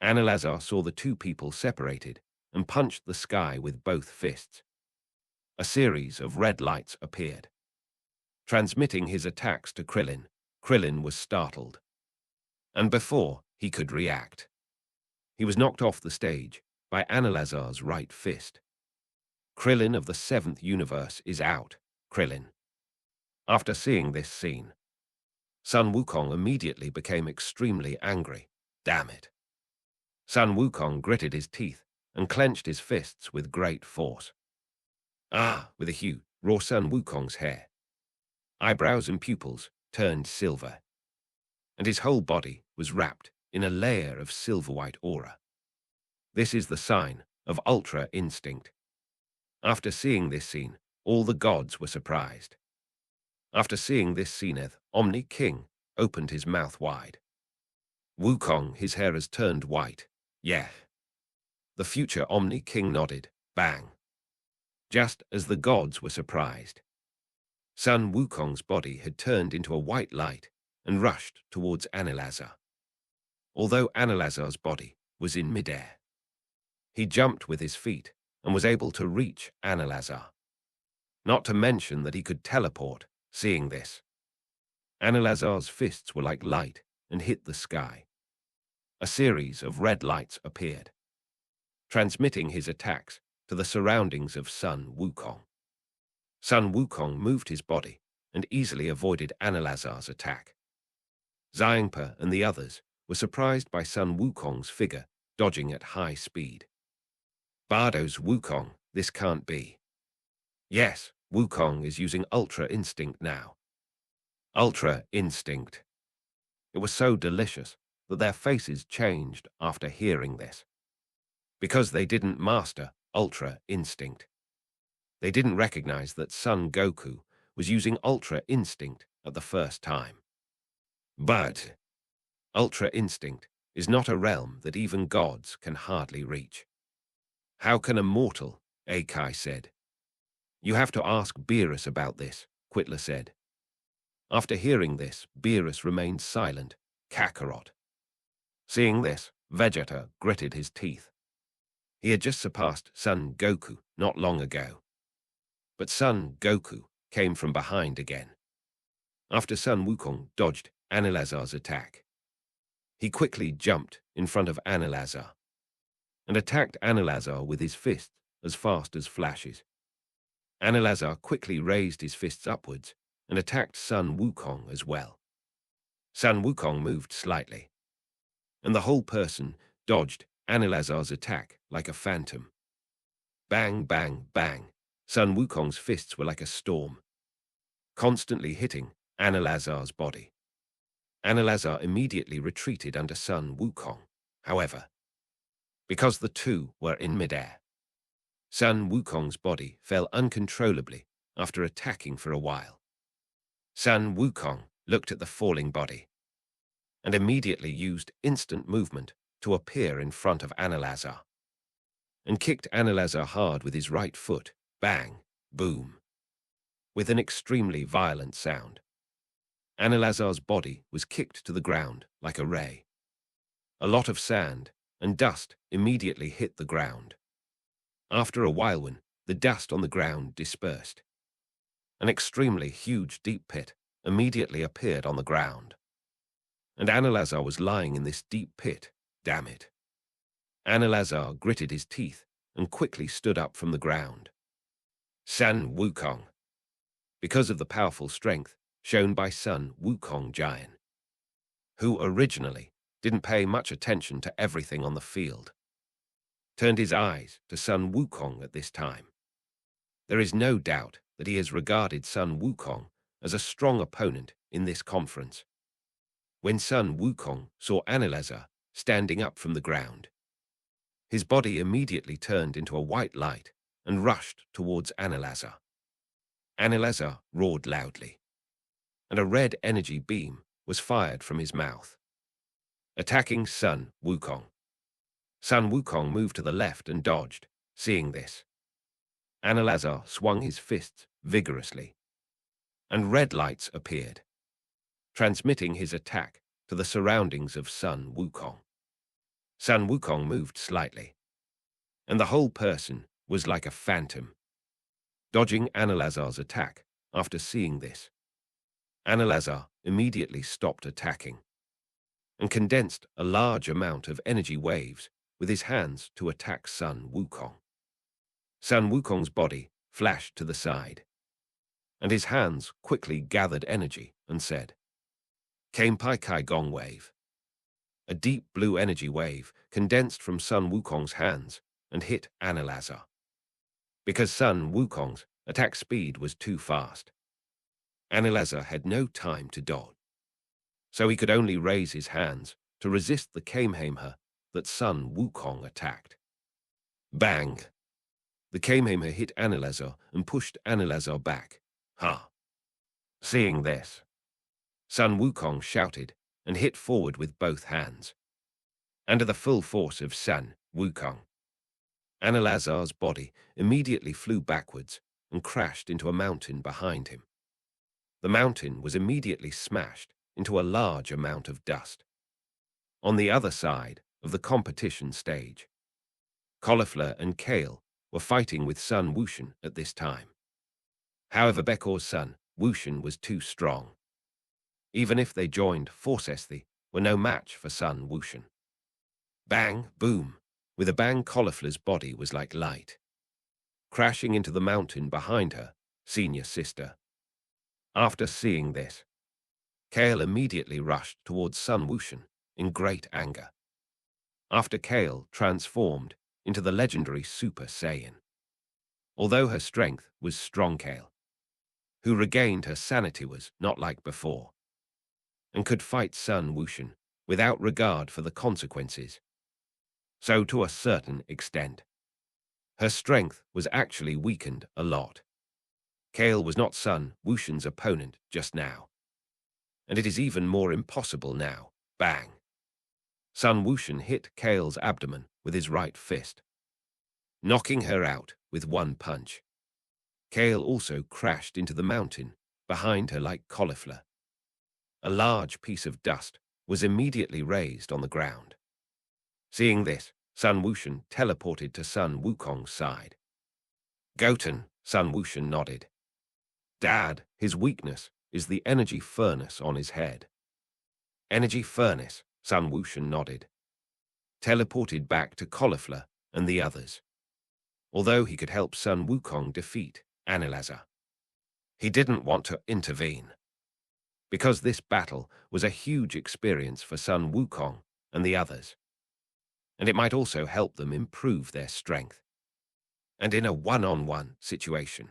S2: Anilazar saw the two people separated and punched the sky with both fists. A series of red lights appeared. Transmitting his attacks to Krillin, Krillin was startled. And before he could react, he was knocked off the stage by Anilazar's right fist. Krillin of the 7th universe is out, Krillin. After seeing this scene, Son Wukong immediately became extremely angry. Damn it. Son Wukong gritted his teeth and clenched his fists with great force. With a hue, raw Son Wukong's hair, eyebrows and pupils turned silver, and his whole body was wrapped in a layer of silver-white aura. This is the sign of Ultra Instinct. After seeing this scene, all the gods were surprised. After seeing this scene, Omni King opened his mouth wide. Wukong, his hair has turned white. Yeah. The future Omni King nodded. Bang. Just as the gods were surprised, Son Wukong's body had turned into a white light and rushed towards Anilazar. Although Anilazar's body was in midair, he jumped with his feet and was able to reach Anilazar. Not to mention that he could teleport. Seeing this, Anilazar's fists were like light and hit the sky. A series of red lights appeared, transmitting his attacks to the surroundings of Son Wukong. Son Wukong moved his body and easily avoided Anilazar's attack. Xiangpa and the others were surprised by Son Wukong's figure dodging at high speed. Bardo's Wukong, this can't be. Yes, Wukong is using Ultra Instinct now. Ultra Instinct. It was so delicious that their faces changed after hearing this. Because they didn't master Ultra Instinct. They didn't recognize that Son Goku was using Ultra Instinct at the first time. But Ultra Instinct is not a realm that even gods can hardly reach. How can a mortal? Akai said. You have to ask Beerus about this, Quitler said. After hearing this, Beerus remained silent, Kakarot. Seeing this, Vegeta gritted his teeth. He had just surpassed Son Goku not long ago. But Son Goku came from behind again. After Son Wukong dodged Anilazar's attack, he quickly jumped in front of Anilazar and attacked Analazar with his fists as fast as flashes. Analazar quickly raised his fists upwards and attacked Sun Wukong as well. Sun Wukong moved slightly, and the whole person dodged Analazar's attack like a phantom. Bang, bang, bang. Sun Wukong's fists were like a storm, constantly hitting Analazar's body. Analazar immediately retreated under Sun Wukong, however, because the two were in midair. Sun Wukong's body fell uncontrollably after attacking for a while. Sun Wukong looked at the falling body and immediately used instant movement to appear in front of Analazar and kicked Analazar hard with his right foot, bang, boom, with an extremely violent sound. Analazar's body was kicked to the ground like a ray. A lot of sand and dust immediately hit the ground. After a while, when the dust on the ground dispersed, an extremely huge deep pit immediately appeared on the ground. And Analazar was lying in this deep pit, damn it. Analazar gritted his teeth and quickly stood up from the ground. Sun Wukong. Because of the powerful strength shown by Sun Wukong Giant, who originally didn't pay much attention to everything on the field, turned his eyes to Sun Wukong at this time. There is no doubt that he has regarded Sun Wukong as a strong opponent in this conference. When Sun Wukong saw Analazar standing up from the ground, his body immediately turned into a white light and rushed towards Analazar. Analazar roared loudly, and a red energy beam was fired from his mouth, attacking Sun Wukong. Sun Wukong moved to the left and dodged. Seeing this, Analazar swung his fists vigorously, and red lights appeared, transmitting his attack to the surroundings of Sun Wukong. Sun Wukong moved slightly, and the whole person was like a phantom, dodging Analazar's attack. After seeing this, Analazar immediately stopped attacking and condensed a large amount of energy waves with his hands to attack Sun Wukong. Sun Wukong's body flashed to the side, and his hands quickly gathered energy and said, Kaipai Kai Gong Wave. A deep blue energy wave condensed from Sun Wukong's hands and hit Analazar. Because Sun Wukong's attack speed was too fast, Analazar had no time to dodge, so he could only raise his hands to resist the Kamehameha that Sun Wukong attacked. Bang! The Kamehameha hit Analazar and pushed Analazar back. Ha! Seeing this, Sun Wukong shouted and hit forward with both hands. Under the full force of Sun Wukong, Analazar's body immediately flew backwards and crashed into a mountain behind him. The mountain was immediately smashed into a large amount of dust. On the other side of the competition stage, Cauliflower and Kale were fighting with Sun Wushan at this time. However, Bekor's Sun Wushan was too strong. Even if they joined forces, they were no match for Sun Wushan. Bang, boom. With a bang, Cauliflower's body was like light, crashing into the mountain behind her senior sister. After seeing this, Kale immediately rushed towards Sun Wushan in great anger. After Kale transformed into the legendary Super Saiyan. Although her strength was strong, Kale, who regained her sanity, was not like before, and could fight Sun Wushan without regard for the consequences. So to a certain extent, her strength was actually weakened a lot. Kale was not Sun Wushan's opponent just now, and it is even more impossible now. Bang! Sun Wushan hit Kale's abdomen with his right fist, knocking her out with one punch. Kale also crashed into the mountain behind her like cauliflower. A large piece of dust was immediately raised on the ground. Seeing this, Sun Wushan teleported to Sun Wukong's side. Goten, Sun Wushan nodded. Dad, his weakness is the energy furnace on his head. Energy furnace, Sun Wushan nodded. Teleported back to cauliflower and the others, although he could help Sun Wukong defeat Analazar. He didn't want to intervene, because this battle was a huge experience for Sun Wukong and the others, and it might also help them improve their strength. And in a one-on-one situation,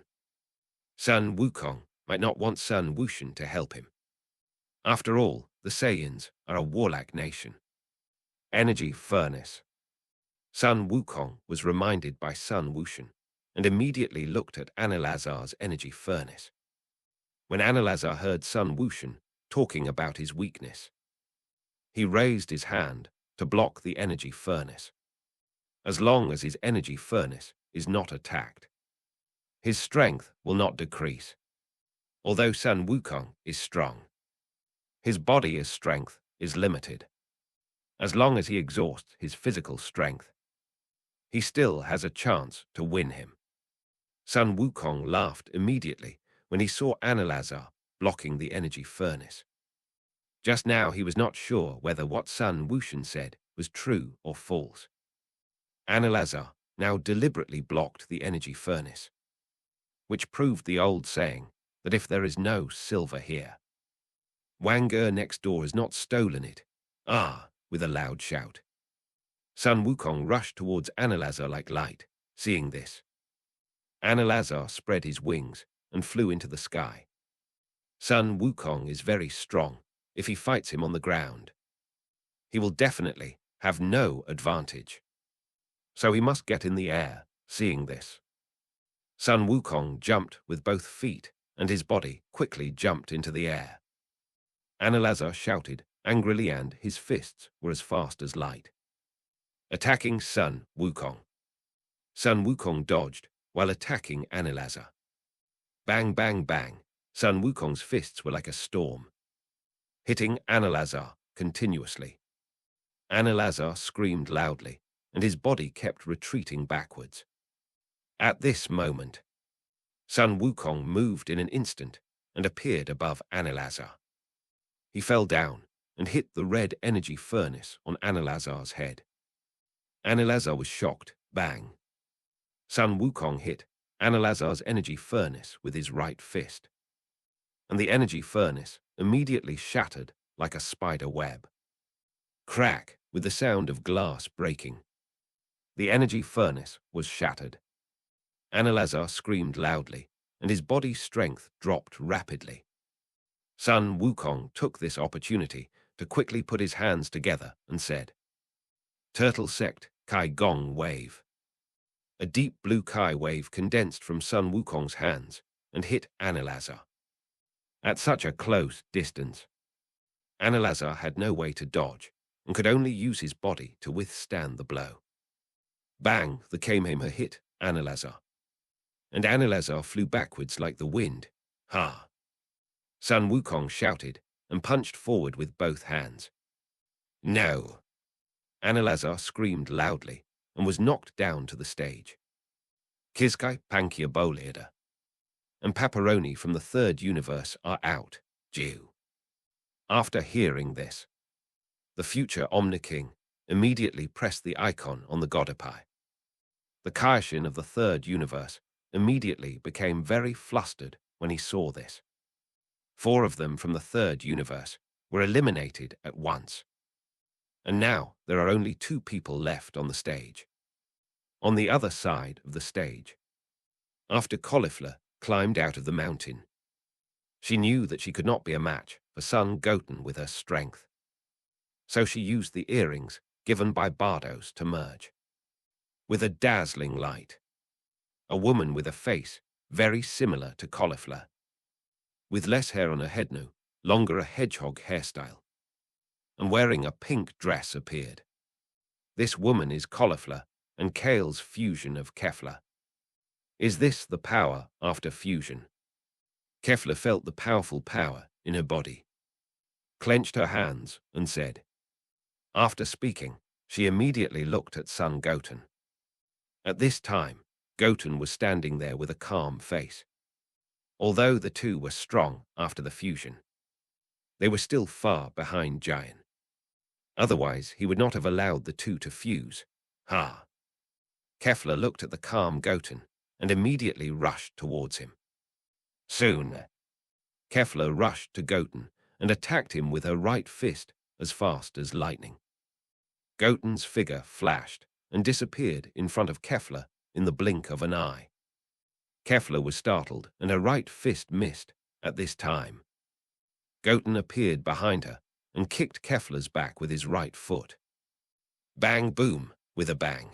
S2: Sun Wukong might not want Sun Wushan to help him. After all, the Saiyans are a warlike nation. Energy furnace. Sun Wukong was reminded by Sun Wushan and immediately looked at Analazar's energy furnace. When Analazar heard Sun Wushan talking about his weakness, he raised his hand to block the energy furnace. As long as his energy furnace is not attacked, his strength will not decrease. Although Sun Wukong is strong, his body's strength is limited. As long as he exhausts his physical strength, he still has a chance to win him. Sun Wukong laughed immediately when he saw Analazar blocking the energy furnace. Just now he was not sure whether what Sun Wushan said was true or false. Analazar now deliberately blocked the energy furnace, which proved the old saying that if there is no silver here, Wang next door has not stolen it. With a loud shout. Sun Wukong rushed towards Analazar like light, seeing this. Analazar spread his wings and flew into the sky. Sun Wukong is very strong. If he fights him on the ground, he will definitely have no advantage. So he must get in the air, seeing this. Sun Wukong jumped with both feet, and his body quickly jumped into the air. Analazar shouted angrily, and his fists were as fast as light, attacking Sun Wukong. Sun Wukong dodged while attacking Analazar. Bang, bang, bang. Sun Wukong's fists were like a storm, hitting Analazar continuously. Analazar screamed loudly, and his body kept retreating backwards. At this moment, Sun Wukong moved in an instant and appeared above Analazar. He fell down and hit the red energy furnace on Analazar's head. Analazar was shocked. Bang! Sun Wukong hit Analazar's energy furnace with his right fist, and the energy furnace immediately shattered like a spider web. Crack, with the sound of glass breaking. The energy furnace was shattered. Analazar screamed loudly, and his body's strength dropped rapidly. Sun Wukong took this opportunity to quickly put his hands together and said, "Turtle Sect Kai Gong Wave." A deep blue Kai wave condensed from Sun Wukong's hands and hit Analazar. At such a close distance, Analazar had no way to dodge and could only use his body to withstand the blow. Bang! The Kamehameha hit Analazar, and Analazar flew backwards like the wind. Ha! Sun Wukong shouted and punched forward with both hands. No! Analazar screamed loudly and was knocked down to the stage. Kizkai, Pankia Bolida, and Paparoni from the third universe are out. Jew. After hearing this, the future Omni-King immediately pressed the icon on the Godapai. The Kaioshin of the third universe immediately became very flustered when he saw this. 4 of them from the third universe were eliminated at once. And now there are only 2 people left on the stage. On the other side of the stage, after Cauliflower climbed out of the mountain, she knew that she could not be a match for Son Goten with her strength. So she used the earrings given by Bardos to merge. With a dazzling light, a woman with a face very similar to Cauliflower, with less hair on her head now, longer a hedgehog hairstyle, and wearing a pink dress appeared. This woman is Cauliflower and Kale's fusion of Kefla. Is this the power after fusion? Kefla felt the powerful power in her body, clenched her hands, and said. After speaking, she immediately looked at Son Goten. At this time, Goten was standing there with a calm face. Although the two were strong after the fusion, they were still far behind Giant. Otherwise, he would not have allowed the two to fuse. Ha! Kefla looked at the calm Goten and immediately rushed towards him. Soon, Kefla rushed to Goten and attacked him with her right fist as fast as lightning. Goten's figure flashed and disappeared in front of Kefla in the blink of an eye. Kefla was startled and her right fist missed at this time. Goten appeared behind her and kicked Kefla's back with his right foot. Bang boom with a bang.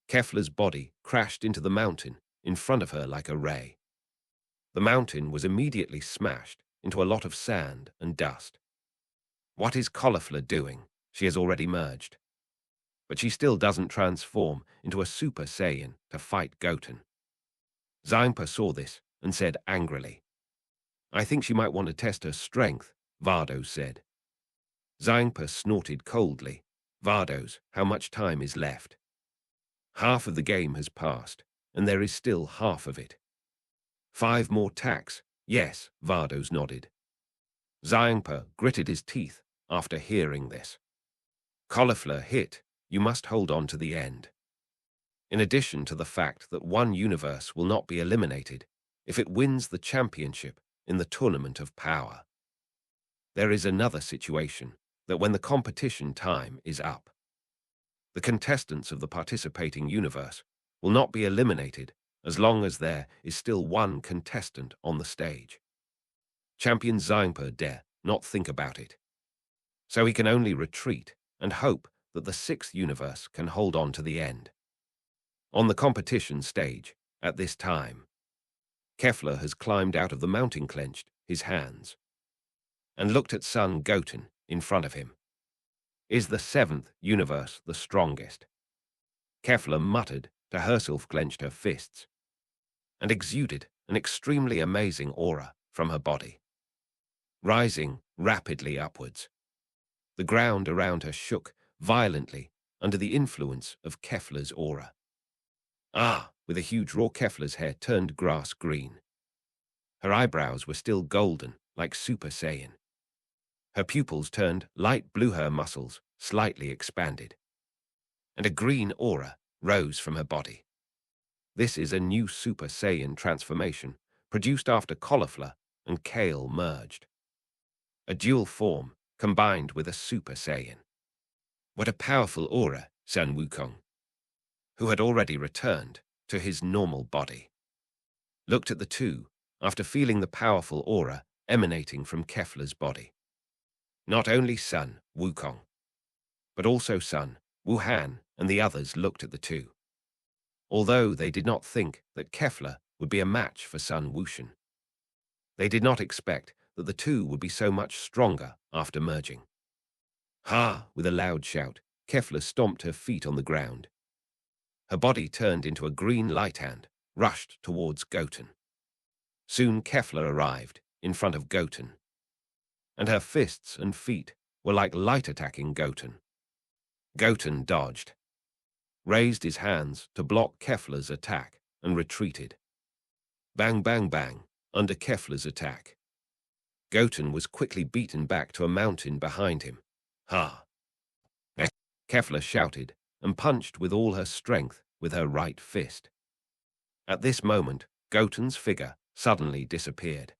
S2: Kefla's body crashed into the mountain in front of her like a ray. The mountain was immediately smashed into a lot of sand and dust. What is Caulifla doing? She has already merged. But she still doesn't transform into a Super Saiyan to fight Goten. Zimpa saw this and said angrily, I think she might want to test her strength, Vardos said. Zimpa snorted coldly. Vardos, how much time is left? Half of the game has passed, and there is still half of it. 5 more tacks. Yes, Vardos nodded. Zimpa gritted his teeth after hearing this. Caulifla hit. You must hold on to the end. In addition to the fact that one universe will not be eliminated if it wins the championship in the Tournament of Power. There is another situation that when the competition time is up, the contestants of the participating universe will not be eliminated as long as there is still one contestant on the stage. Champion Zimpa dare not think about it. So he can only retreat and hope that the 6th universe can hold on to the end. On the competition stage, at this time, Kefla has climbed out of the mountain, clenched his hands, and looked at Son Goten in front of him. Is the 7th universe the strongest? Kefla muttered to herself, clenched her fists, and exuded an extremely amazing aura from her body, rising rapidly upwards. The ground around her shook violently under the influence of Kefla's aura. With a huge roar, Kefla's hair turned grass green. Her eyebrows were still golden, like Super Saiyan. Her pupils turned light blue, her muscles slightly expanded, and a green aura rose from her body. This is a new Super Saiyan transformation produced after Caulifla and Kale merged. A dual form combined with a Super Saiyan. What a powerful aura, Sun Wukong, who had already returned to his normal body, looked at the two after feeling the powerful aura emanating from Kefla's body. Not only Sun Wukong, but also Sun Wuhan and the others looked at the two, although they did not think that Kefla would be a match for Sun Wushan. They did not expect that the two would be so much stronger after merging. With a loud shout, Kefla stomped her feet on the ground. Her body turned into a green light hand, rushed towards Goten. Soon Kefla arrived in front of Goten, and her fists and feet were like light attacking Goten. Goten dodged, raised his hands to block Kefla's attack, and retreated. Bang, bang, bang, under Kefla's attack. Goten was quickly beaten back to a mountain behind him. Kefla shouted and punched with all her strength with her right fist. At this moment, Goten's figure suddenly disappeared,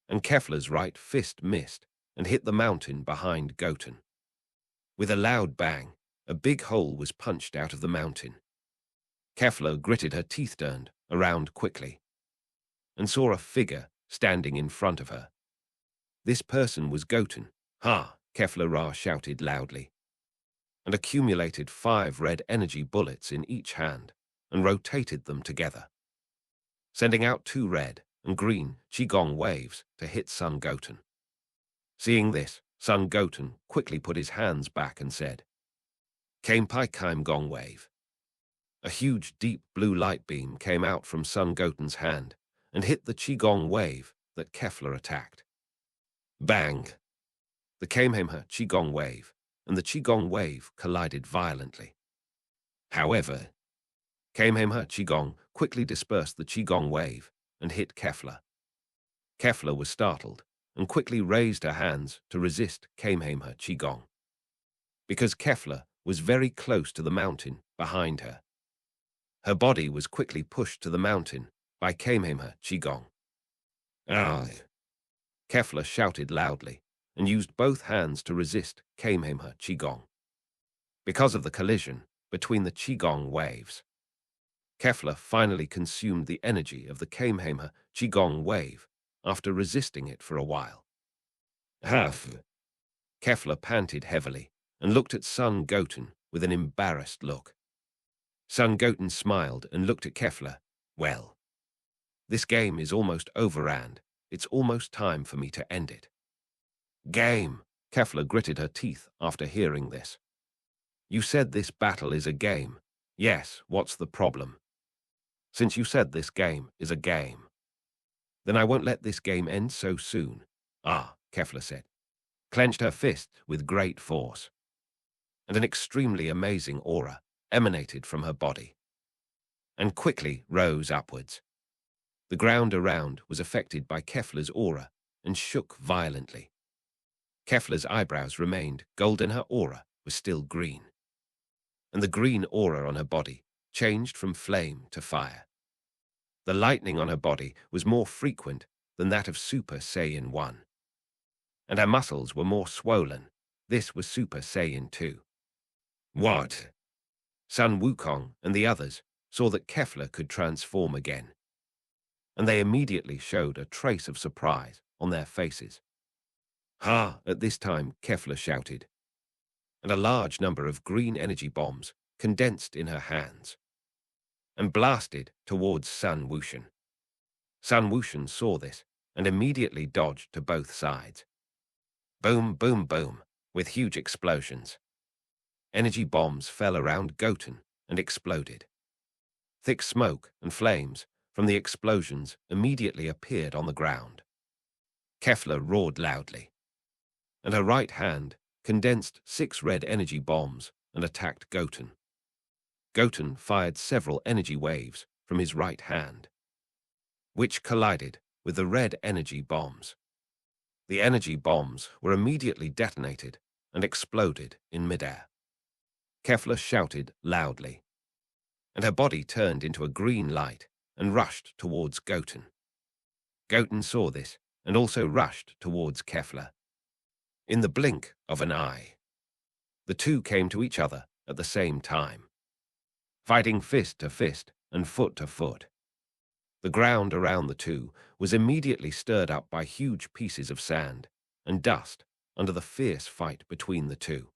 S2: and Kefla's right fist missed and hit the mountain behind Goten. With a loud bang, a big hole was punched out of the mountain. Kefla gritted her teeth, turned around quickly, and saw a figure standing in front of her. This person was Goten. Kefla shouted loudly, and accumulated 5 red energy bullets in each hand and rotated them together, sending out 2 red and green Qigong waves to hit Son Goten. Seeing this, Son Goten quickly put his hands back and said, Kaimpai Kaim Gong Wave. A huge deep blue light beam came out from Son Goten's hand and hit the Qigong wave that Kefla attacked. Bang! The Kamehameha Qigong wave and the Qigong wave collided violently. However, Kamehameha Qigong quickly dispersed the Qigong wave and hit Kefla. Kefla was startled and quickly raised her hands to resist Kamehameha Qigong, because Kefla was very close to the mountain behind her. Her body was quickly pushed to the mountain by Kamehameha Qigong. Ah! Kefla shouted loudly and used both hands to resist Kamehameha Qigong. Because of the collision between the Qigong waves, Kefla finally consumed the energy of the Kamehameha Qigong wave after resisting it for a while. Huff! Kefla panted heavily and looked at Son Goten with an embarrassed look. Son Goten smiled and looked at Kefla. Well, this game is almost over and it's almost time for me to end it. Game! Kefla gritted her teeth after hearing this. You said this battle is a game. Yes, what's the problem? Since you said this game is a game, then I won't let this game end so soon. Ah, Kefla said, clenched her fist with great force, and an extremely amazing aura emanated from her body, and quickly rose upwards. The ground around was affected by Kefla's aura and shook violently. Kefla's eyebrows remained gold and her aura was still green, and the green aura on her body changed from flame to fire. The lightning on her body was more frequent than that of Super Saiyan 1, and her muscles were more swollen. This was Super Saiyan 2. What? Sun Wukong and the others saw that Kefla could transform again, and they immediately showed a trace of surprise on their faces. Ha! At this time, Kefla shouted, and a large number of green energy bombs condensed in her hands and blasted towards Sun Wushan. Sun Wushan saw this and immediately dodged to both sides. Boom, boom, boom, with huge explosions. Energy bombs fell around Goten and exploded. Thick smoke and flames from the explosions immediately appeared on the ground. Kefla roared loudly, and her right hand condensed 6 red energy bombs and attacked Goten. Goten fired several energy waves from his right hand, which collided with the red energy bombs. The energy bombs were immediately detonated and exploded in midair. Kefla shouted loudly, and her body turned into a green light and rushed towards Goten. Goten saw this and also rushed towards Kefla. In the blink of an eye, the two came to each other at the same time, fighting fist to fist and foot to foot. The ground around the two was immediately stirred up by huge pieces of sand and dust under the fierce fight between the two.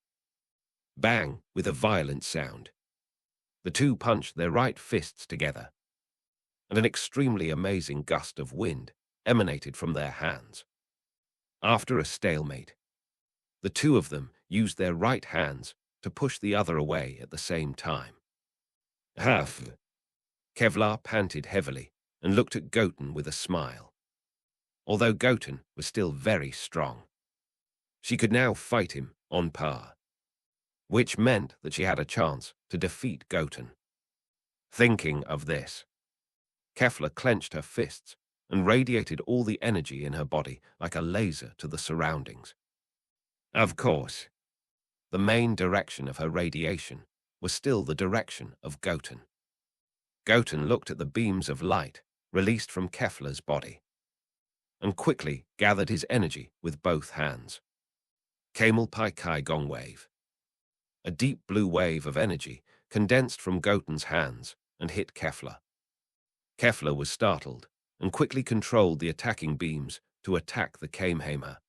S2: Bang! With a violent sound, the two punched their right fists together, and an extremely amazing gust of wind emanated from their hands. After a stalemate, the two of them used their right hands to push the other away at the same time. Huff! Kevlar panted heavily and looked at Goten with a smile. Although Goten was still very strong, she could now fight him on par, which meant that she had a chance to defeat Goten. Thinking of this, Kefla clenched her fists and radiated all the energy in her body like a laser to the surroundings. Of course, the main direction of her radiation was still the direction of Goten. Goten looked at the beams of light released from Kefla's body and quickly gathered his energy with both hands. Camel Pai Kai Gong Wave. A deep blue wave of energy condensed from Goten's hands and hit Kefla. Kefla was startled and quickly controlled the attacking beams to attack the Kamehameha.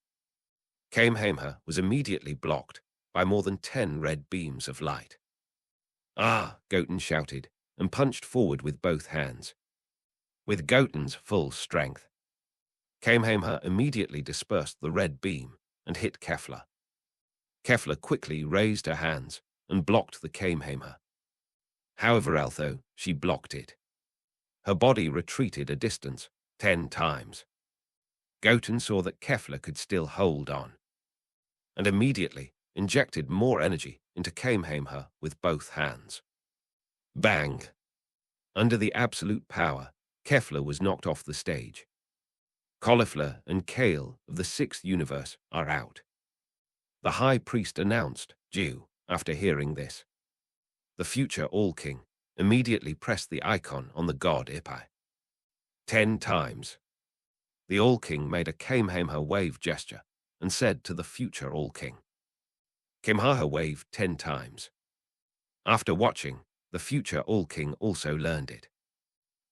S2: Kamehameha was immediately blocked by more than 10 red beams of light. Ah! Goten shouted and punched forward with both hands. With Goten's full strength, Kamehameha immediately dispersed the red beam and hit Kefla. Kefla quickly raised her hands and blocked the Kamehameha. However, although she blocked it, her body retreated a distance 10 times. Goten saw that Kefla could still hold on, and immediately injected more energy into Kamehameha with both hands. Bang! Under the absolute power, Kefla was knocked off the stage. Cauliflower and Kale of the 6th universe are out. The High Priest announced, due after hearing this. The future All-King immediately pressed the icon on the god Ipai. 10 times. The All-King made a Kamehameha wave gesture and said to the future All-King. Kamehameha waved 10 times. After watching, the future All-King also learned it.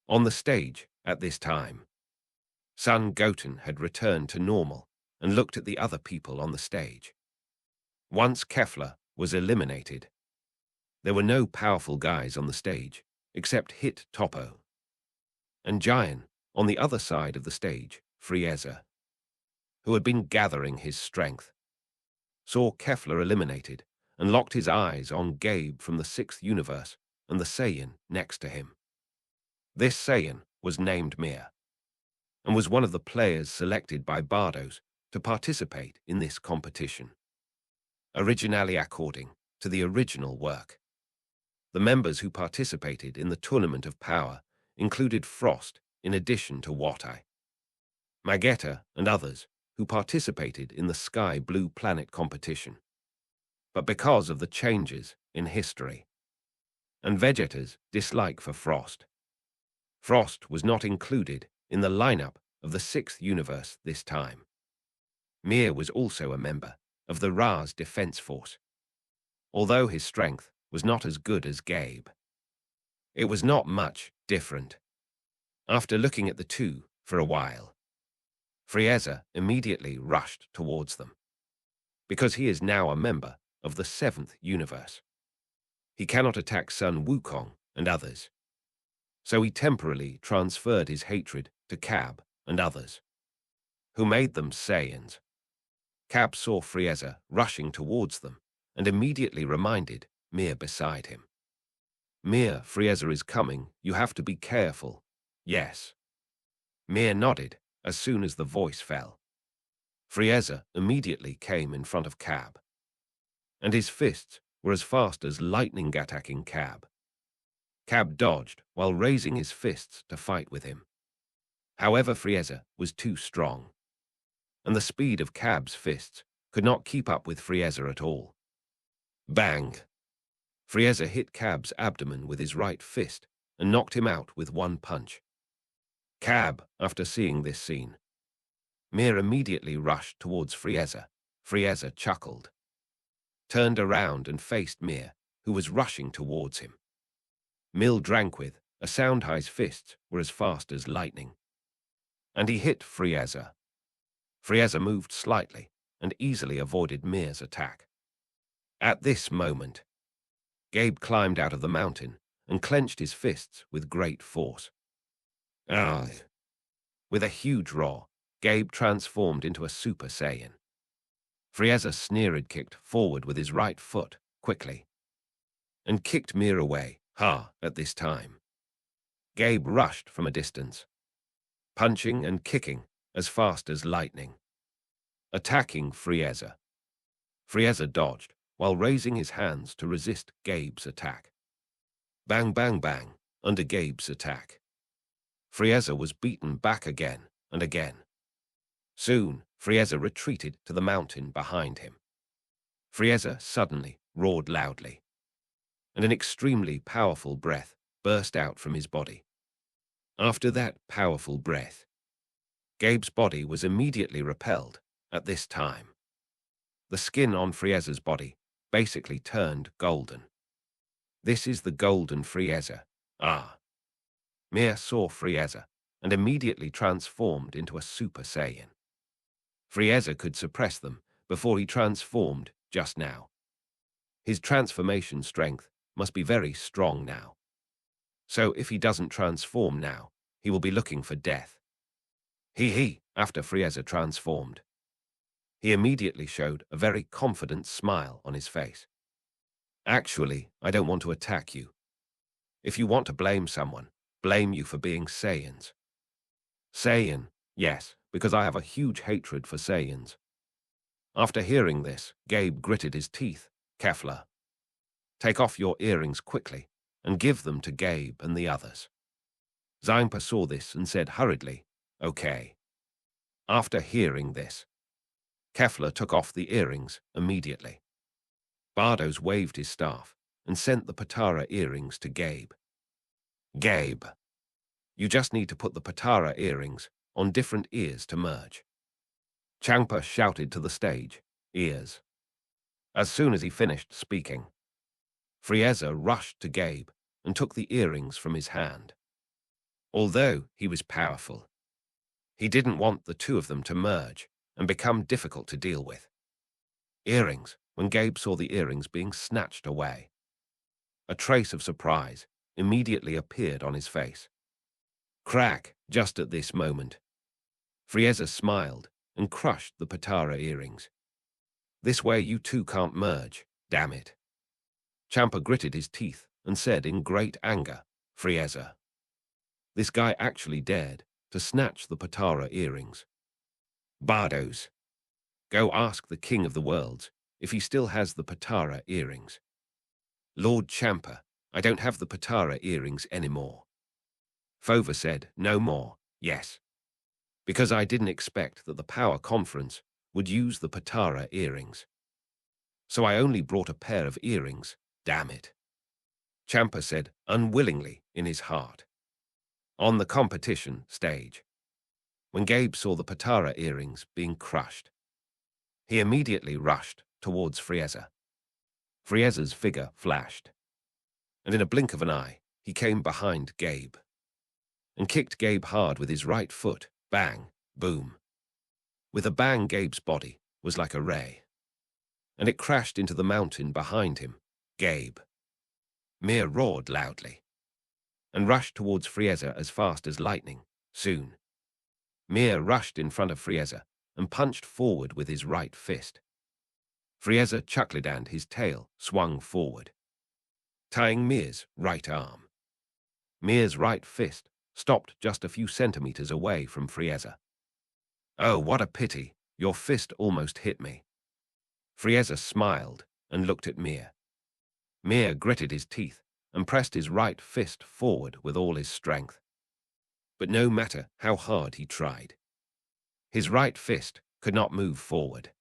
S2: On the stage, at this time, Son Goten had returned to normal and looked at the other people on the stage. Once Kefla was eliminated, there were no powerful guys on the stage except Hit Topo. And Giant, on the other side of the stage, Frieza, who had been gathering his strength, saw Kefla eliminated and locked his eyes on Gabe from the 6th universe and the Saiyan next to him. This Saiyan was named Mir, and was one of the players selected by Bardos to participate in this competition. Originally according to the original work, the members who participated in the Tournament of Power included Frost in addition to Watai, Magetta and others who participated in the Sky Blue Planet competition. But because of the changes in history and Vegeta's dislike for Frost, Frost was not included in the lineup of the 6th universe this time. Mir was also a member of the Ra's Defense Force, although his strength was not as good as Gabe. It was not much different. After looking at the two for a while, Frieza immediately rushed towards them, because he is now a member of the 7th universe. He cannot attack Sun Wukong and others, so he temporarily transferred his hatred to Cab and others, who made them Saiyans. Cab saw Frieza rushing towards them and immediately reminded Mir beside him. Mir, Frieza is coming, you have to be careful. Yes. Mir nodded as soon as the voice fell. Frieza immediately came in front of Cab, and his fists were as fast as lightning attacking Cab. Cab dodged while raising his fists to fight with him. However, Frieza was too strong, and the speed of Cab's fists could not keep up with Frieza at all. Bang! Frieza hit Cab's abdomen with his right fist and knocked him out with one punch. Cab, after seeing this scene, Mir immediately rushed towards Frieza. Frieza chuckled, turned around and faced Mir, who was rushing towards him. Mil drank with a Soundhi's fists were as fast as lightning, and he hit Frieza. Frieza moved slightly and easily avoided Mir's attack. At this moment, Gabe climbed out of the mountain and clenched his fists with great force. Ah! With a huge roar, Gabe transformed into a Super Saiyan. Frieza sneered, kicked forward with his right foot quickly, and kicked Mir away. At this time, Gabe rushed from a distance, punching and kicking as fast as lightning, attacking Frieza. Frieza dodged while raising his hands to resist Gabe's attack. Bang, bang, bang, under Gabe's attack. Frieza was beaten back again and again. Soon, Frieza retreated to the mountain behind him. Frieza suddenly roared loudly, and an extremely powerful breath burst out from his body. After that powerful breath, Gabe's body was immediately repelled at this time. The skin on Frieza's body basically turned golden. This is the golden Frieza. Mir saw Frieza and immediately transformed into a Super Saiyan. Frieza could suppress them before he transformed just now. His transformation strength must be very strong now. So if he doesn't transform now, he will be looking for death. After Frieza transformed, he immediately showed a very confident smile on his face. Actually, I don't want to attack you. If you want to blame someone, blame you for being Saiyans. Saiyan, yes, because I have a huge hatred for Saiyans. After hearing this, Gabe gritted his teeth. Kefla, take off your earrings quickly and give them to Gabe and the others. Zaimpa saw this and said hurriedly, okay. After hearing this, Kefla took off the earrings immediately. Bardos waved his staff and sent the Patara earrings to Gabe. Gabe, you just need to put the Patara earrings on different ears to merge. Champa shouted to the stage, ears. As soon as he finished speaking, Frieza rushed to Gabe and took the earrings from his hand. Although he was powerful, he didn't want the two of them to merge and become difficult to deal with. Earrings, when Gabe saw the earrings being snatched away, a trace of surprise immediately appeared on his face. Crack, just at this moment, Frieza smiled and crushed the Patara earrings. This way you two can't merge, damn it. Champa gritted his teeth and said in great anger, Frieza. This guy actually dared to snatch the Patara earrings. Bardos, go ask the King of the Worlds if he still has the Patara earrings. Lord Champa, I don't have the Patara earrings anymore. Fova said, no more, yes. Because I didn't expect that the Power Conference would use the Patara earrings. So I only brought a pair of earrings, damn it. Champa said unwillingly in his heart. On the competition stage, when Gabe saw the Patara earrings being crushed, he immediately rushed towards Frieza. Frieza's figure flashed, and in a blink of an eye, he came behind Gabe and kicked Gabe hard with his right foot, bang, boom. With a bang, Gabe's body was like a ray, and it crashed into the mountain behind him, Gabe. Mir roared loudly and rushed towards Frieza as fast as lightning, soon. Mir rushed in front of Frieza and punched forward with his right fist. Frieza chuckled and his tail swung forward, tying Mir's right arm. Mir's right fist stopped just a few centimeters away from Frieza. Oh, what a pity, your fist almost hit me. Frieza smiled and looked at Mir. Mir gritted his teeth and pressed his right fist forward with all his strength. But no matter how hard he tried, his right fist could not move forward,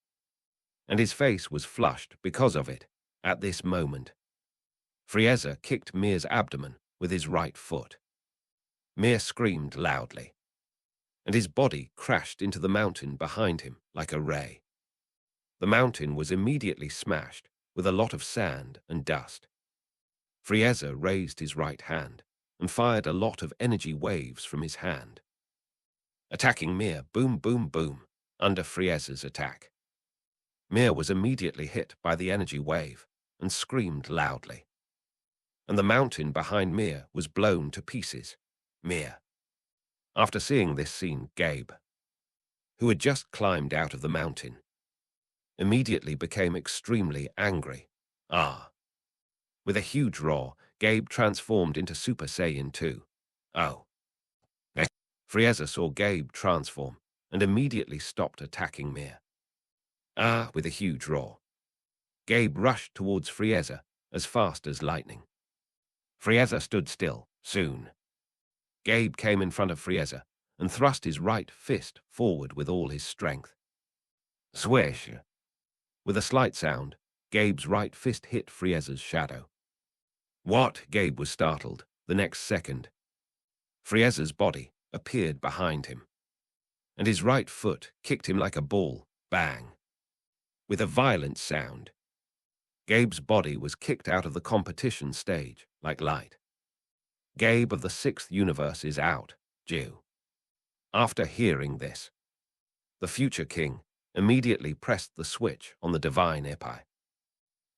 S2: and his face was flushed because of it at this moment. Frieza kicked Mir's abdomen with his right foot. Mir screamed loudly, and his body crashed into the mountain behind him like a ray. The mountain was immediately smashed with a lot of sand and dust. Frieza raised his right hand and fired a lot of energy waves from his hand, attacking Mir boom boom boom under Frieza's attack. Mir was immediately hit by the energy wave and screamed loudly, and the mountain behind Mir was blown to pieces. Mir. After seeing this scene, Gabe, who had just climbed out of the mountain, immediately became extremely angry. With a huge roar, Gabe transformed into Super Saiyan 2. Oh. Frieza saw Gabe transform and immediately stopped attacking Mir. With a huge roar, Gabe rushed towards Frieza as fast as lightning. Frieza stood still, soon. Gabe came in front of Frieza and thrust his right fist forward with all his strength. Swish! With a slight sound, Gabe's right fist hit Frieza's shadow. What? Gabe was startled. The next second, Frieza's body appeared behind him, and his right foot kicked him like a ball, bang. With a violent sound, Gabe's body was kicked out of the competition stage like light. Gabe of the 6th universe is out, Jew. After hearing this, the future king immediately pressed the switch on the divine Epai.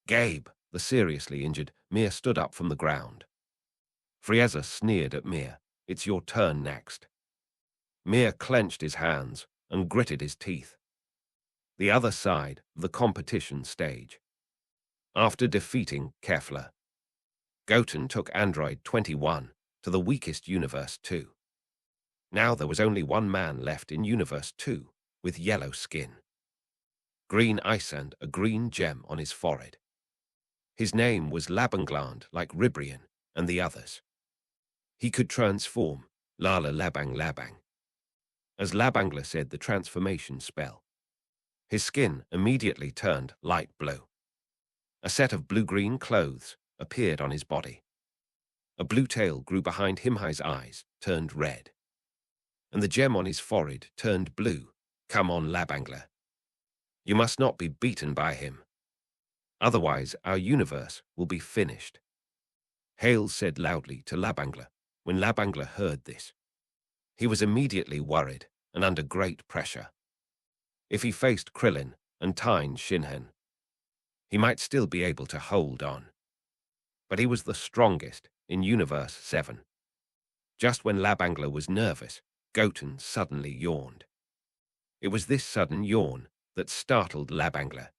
S2: Gabe, the seriously injured Mir, stood up from the ground. Frieza sneered at Mir. It's your turn next. Mir clenched his hands and gritted his teeth. The other side of the competition stage. After defeating Kefla, Goten took Android 21 to the weakest Universe 2. Now there was only one man left in Universe 2 with yellow skin, green ice and a green gem on his forehead. His name was Labangland like Ribrian and the others. He could transform, Lala Labang Labang. As Labangla said the transformation spell, his skin immediately turned light blue. A set of blue-green clothes appeared on his body. A blue tail grew behind Himhai's eyes, turned red. And the gem on his forehead turned blue. Come on, Labangler. You must not be beaten by him. Otherwise, our universe will be finished. Hale said loudly to Labangler when Labangler heard this. He was immediately worried and under great pressure. If he faced Krillin and Tyne Shinhen, he might still be able to hold on. But he was the strongest in Universe 7. Just when Labangler was nervous, Goten suddenly yawned. It was this sudden yawn that startled Labangler.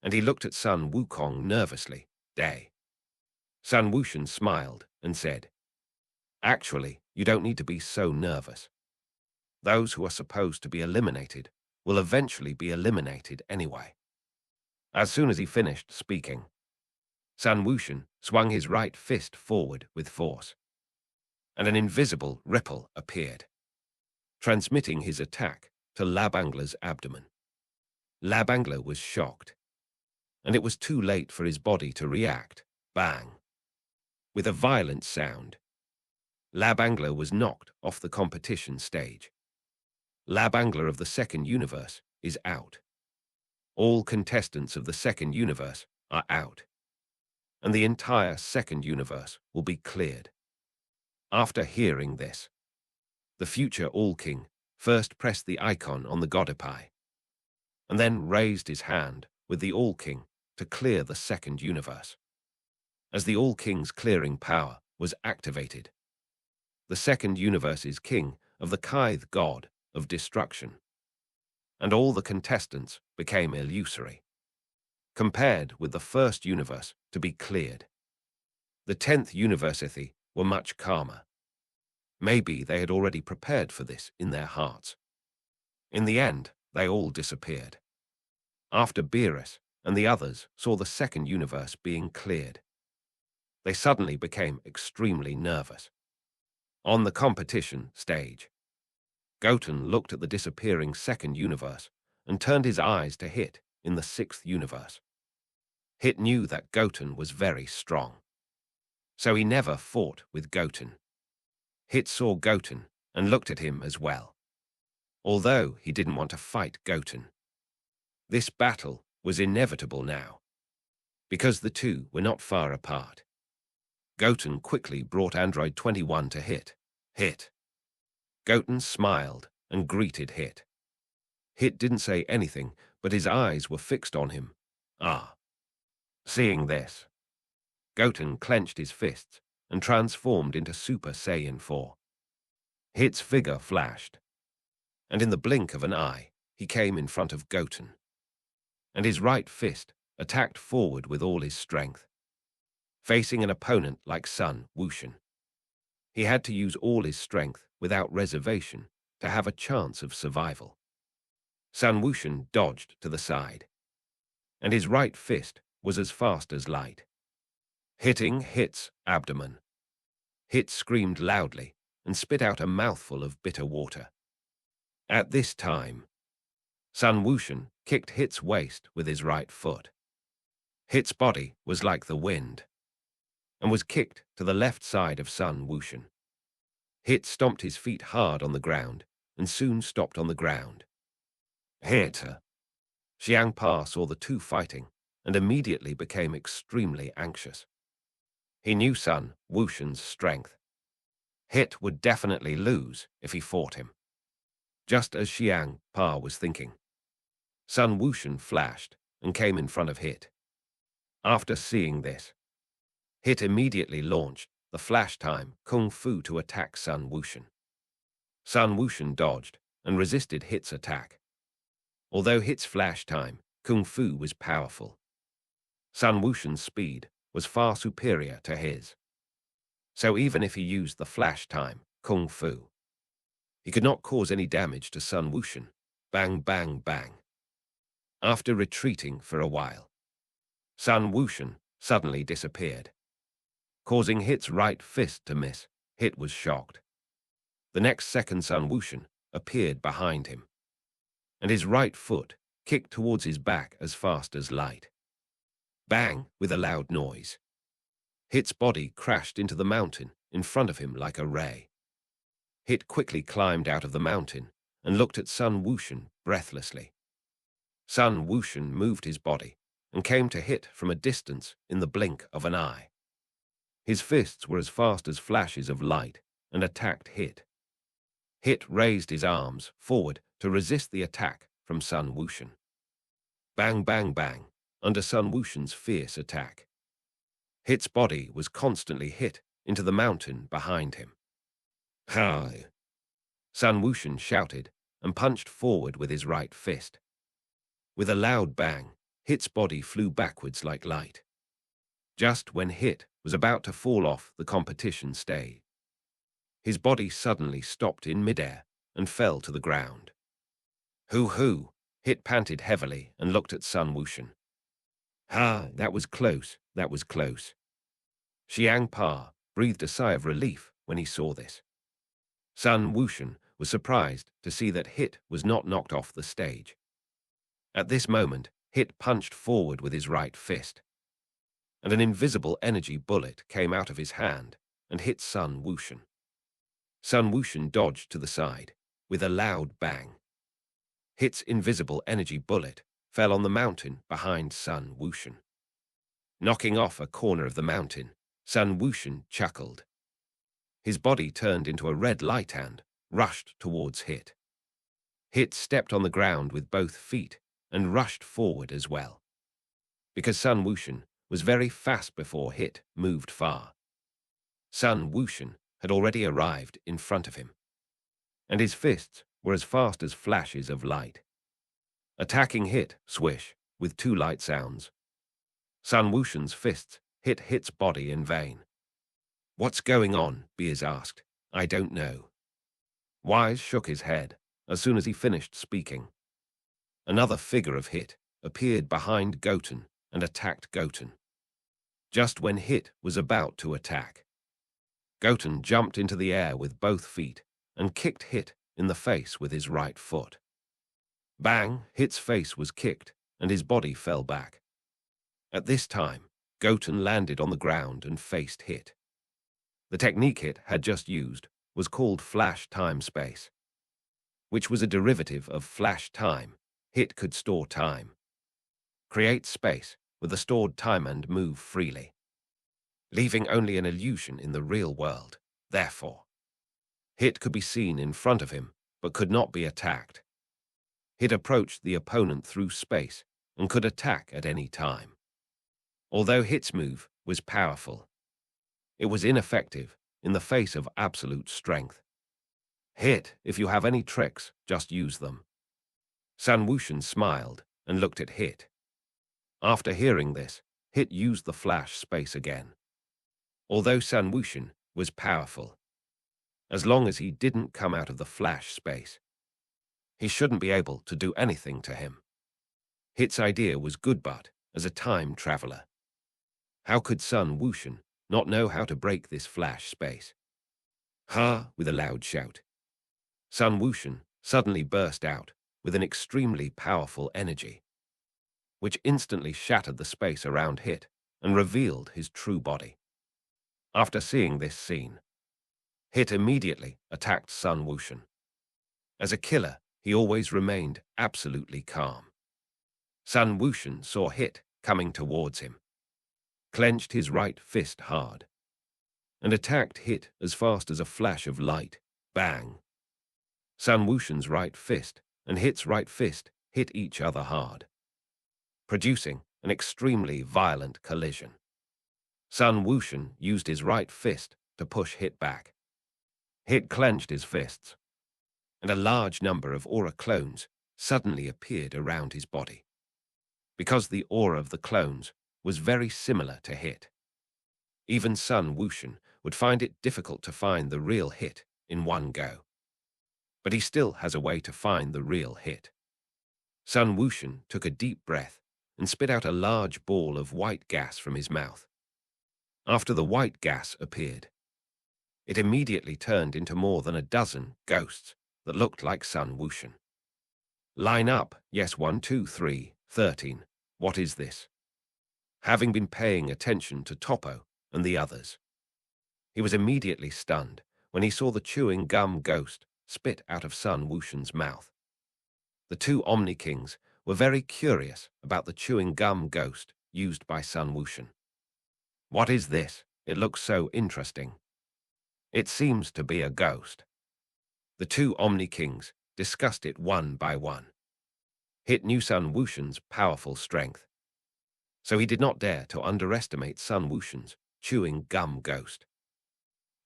S2: And he looked at Sun Wukong nervously. Day. Sun Wushan smiled and said, Actually, you don't need to be so nervous. Those who are supposed to be eliminated will eventually be eliminated anyway. As soon as he finished speaking, Sun Wushan swung his right fist forward with force, and an invisible ripple appeared, transmitting his attack to Labangler's abdomen. Labangler was shocked, and it was too late for his body to react. Bang! With a violent sound, Labangler was knocked off the competition stage. Labangler of the second universe is out. All contestants of the second universe are out, and the entire second universe will be cleared. After hearing this, the future All-King first pressed the icon on the Godipai, and then raised his hand with the All-King to clear the second universe. As the All-King's clearing power was activated, the second universe's king of the Kaith god of destruction, and all the contestants became illusory, compared with the first universe to be cleared. The 10th university were much calmer. Maybe they had already prepared for this in their hearts. In the end, they all disappeared. After Beerus and the others saw the second universe being cleared, they suddenly became extremely nervous. On the competition stage, Goten looked at the disappearing second universe and turned his eyes to Hit in the 6th universe. Hit knew that Goten was very strong, so he never fought with Goten. Hit saw Goten and looked at him as well, although he didn't want to fight Goten. This battle was inevitable now, because the two were not far apart. Goten quickly brought Android 21 to Hit. Hit. Goten smiled and greeted Hit. Hit didn't say anything, but his eyes were fixed on him. Ah. Seeing this, Goten clenched his fists and transformed into Super Saiyan 4. Hit's figure flashed, and in the blink of an eye, he came in front of Goten, and his right fist attacked forward with all his strength. Facing an opponent like Sun Wushan, he had to use all his strength without reservation to have a chance of survival. Sun Wushan dodged to the side, and his right fist was as fast as light, hitting Hit's abdomen. Hit screamed loudly and spit out a mouthful of bitter water. At this time, Sun Wushan kicked Hit's waist with his right foot. Hit's body was like the wind, and was kicked to the left side of Sun Wushan. Hit stomped his feet hard on the ground and soon stopped on the ground. Hit! Xiang Pa saw the two fighting and immediately became extremely anxious. He knew Sun Wushan's strength. Hit would definitely lose if he fought him. Just as Xiang Pa was thinking, Sun Wushan flashed and came in front of Hit. After seeing this, Hit immediately launched the flash time kung fu to attack Sun Wushan. Sun Wushan dodged and resisted Hit's attack. Although Hit's flash time kung fu was powerful, Sun Wushan's speed was far superior to his. So even if he used the flash time kung fu, he could not cause any damage to Sun Wushan. Bang, bang, bang. After retreating for a while, Sun Wushan suddenly disappeared, causing Hit's right fist to miss. Hit was shocked. The next second Sun Wushan appeared behind him, and his right foot kicked towards his back as fast as light. Bang, with a loud noise. Hit's body crashed into the mountain in front of him like a ray. Hit quickly climbed out of the mountain and looked at Son Goten breathlessly. Son Goten moved his body and came to Hit from a distance in the blink of an eye. His fists were as fast as flashes of light and attacked Hit. Hit raised his arms forward to resist the attack from Son Goten. Bang, bang, bang, under Son Goten's fierce attack. Hit's body was constantly hit into the mountain behind him. Hi! Son Goten shouted and punched forward with his right fist. With a loud bang, Hit's body flew backwards like light. Just when Hit was about to fall off the competition stage, his body suddenly stopped in midair and fell to the ground. Hoo-hoo! Hit panted heavily and looked at Son Goten. Ha! That was close, that was close. Xiang Pa breathed a sigh of relief when he saw this. Son Goten was surprised to see that Hit was not knocked off the stage. At this moment, Hit punched forward with his right fist, and an invisible energy bullet came out of his hand and hit Son Goten. Son Goten dodged to the side with a loud bang. Hit's invisible energy bullet fell on the mountain behind Son Goten. Knocking off a corner of the mountain, Son Goten chuckled. His body turned into a red light and rushed towards Hit. Hit stepped on the ground with both feet and rushed forward as well. Because Son Goten was very fast before Hit moved far. Son Goten had already arrived in front of him, and his fists were as fast as flashes of light. Attacking Hit, swish, with two light sounds. Son Goten's fists hit Hit's body in vain. What's going on? Beers asked. I don't know. Wise shook his head as soon as he finished speaking. Another figure of Hit appeared behind Goten and attacked Goten. Just when Hit was about to attack, Goten jumped into the air with both feet and kicked Hit in the face with his right foot. Bang! Hit's face was kicked and his body fell back. At this time, Goten landed on the ground and faced Hit. The technique Hit had just used was called flash time space, which was a derivative of flash time. Hit could store time, create space with the stored time and move freely, leaving only an illusion in the real world. Therefore, Hit could be seen in front of him but could not be attacked. Hit approached the opponent through space and could attack at any time. Although Hit's move was powerful, it was ineffective in the face of absolute strength. Hit, if you have any tricks, just use them. Son Goten smiled and looked at Hit. After hearing this, Hit used the flash space again. Although Son Goten was powerful, as long as he didn't come out of the flash space, he shouldn't be able to do anything to him. Hit's idea was good, but as a time traveler, how could Son Goten not know how to break this flash space? Ha! With a loud shout, Son Goten suddenly burst out with an extremely powerful energy, which instantly shattered the space around Hit and revealed his true body. After seeing this scene, Hit immediately attacked Son Goten. As a killer, he always remained absolutely calm. Son Goten saw Hit coming towards him, clenched his right fist hard, and attacked Hit as fast as a flash of light. Bang! Son Goten's right fist and Hit's right fist hit each other hard, producing an extremely violent collision. Son Goten used his right fist to push Hit back. Hit clenched his fists, and a large number of aura clones suddenly appeared around his body. Because the aura of the clones was very similar to Hit, even Son Goten would find it difficult to find the real Hit in one go. But he still has a way to find the real Hit. Son Goten took a deep breath and spit out a large ball of white gas from his mouth. After the white gas appeared, it immediately turned into more than a dozen ghosts that looked like Son Goten. Line up, yes, 1, 2, 3, 13. What is this? Having been paying attention to Topo and the others. He was immediately stunned when he saw the chewing gum ghost spit out of Sun Wushan's mouth. The two Omni-Kings were very curious about the chewing gum ghost used by Sun Wushan. "What is this? It looks so interesting." "It seems to be a ghost." The two Omni-Kings discussed it one by one. Hit knew Sun Wushan's powerful strength, so he did not dare to underestimate Sun Wushan's chewing gum ghost,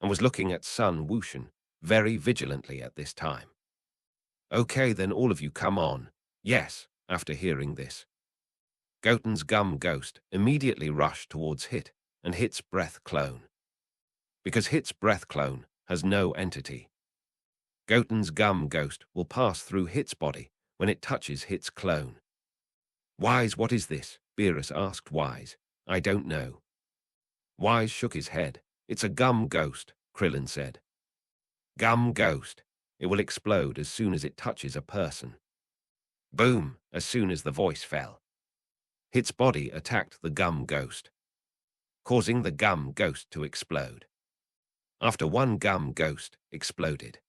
S2: and was looking at Sun Wushan very vigilantly at this time. "Okay, then all of you come on." "Yes," after hearing this. Goten's gum ghost immediately rushed towards Hit and Hit's breath clone. Because Hit's breath clone has no entity, Goten's gum ghost will pass through Hit's body when it touches Hit's clone. "Wise, what is this?" Beerus asked Wise. "I don't know." Wise shook his head. "It's a gum ghost," Krillin said. "Gum ghost. It will explode as soon as it touches a person." Boom! As soon as the voice fell, Hit's body attacked the gum ghost, causing the gum ghost to explode. After one gum ghost exploded,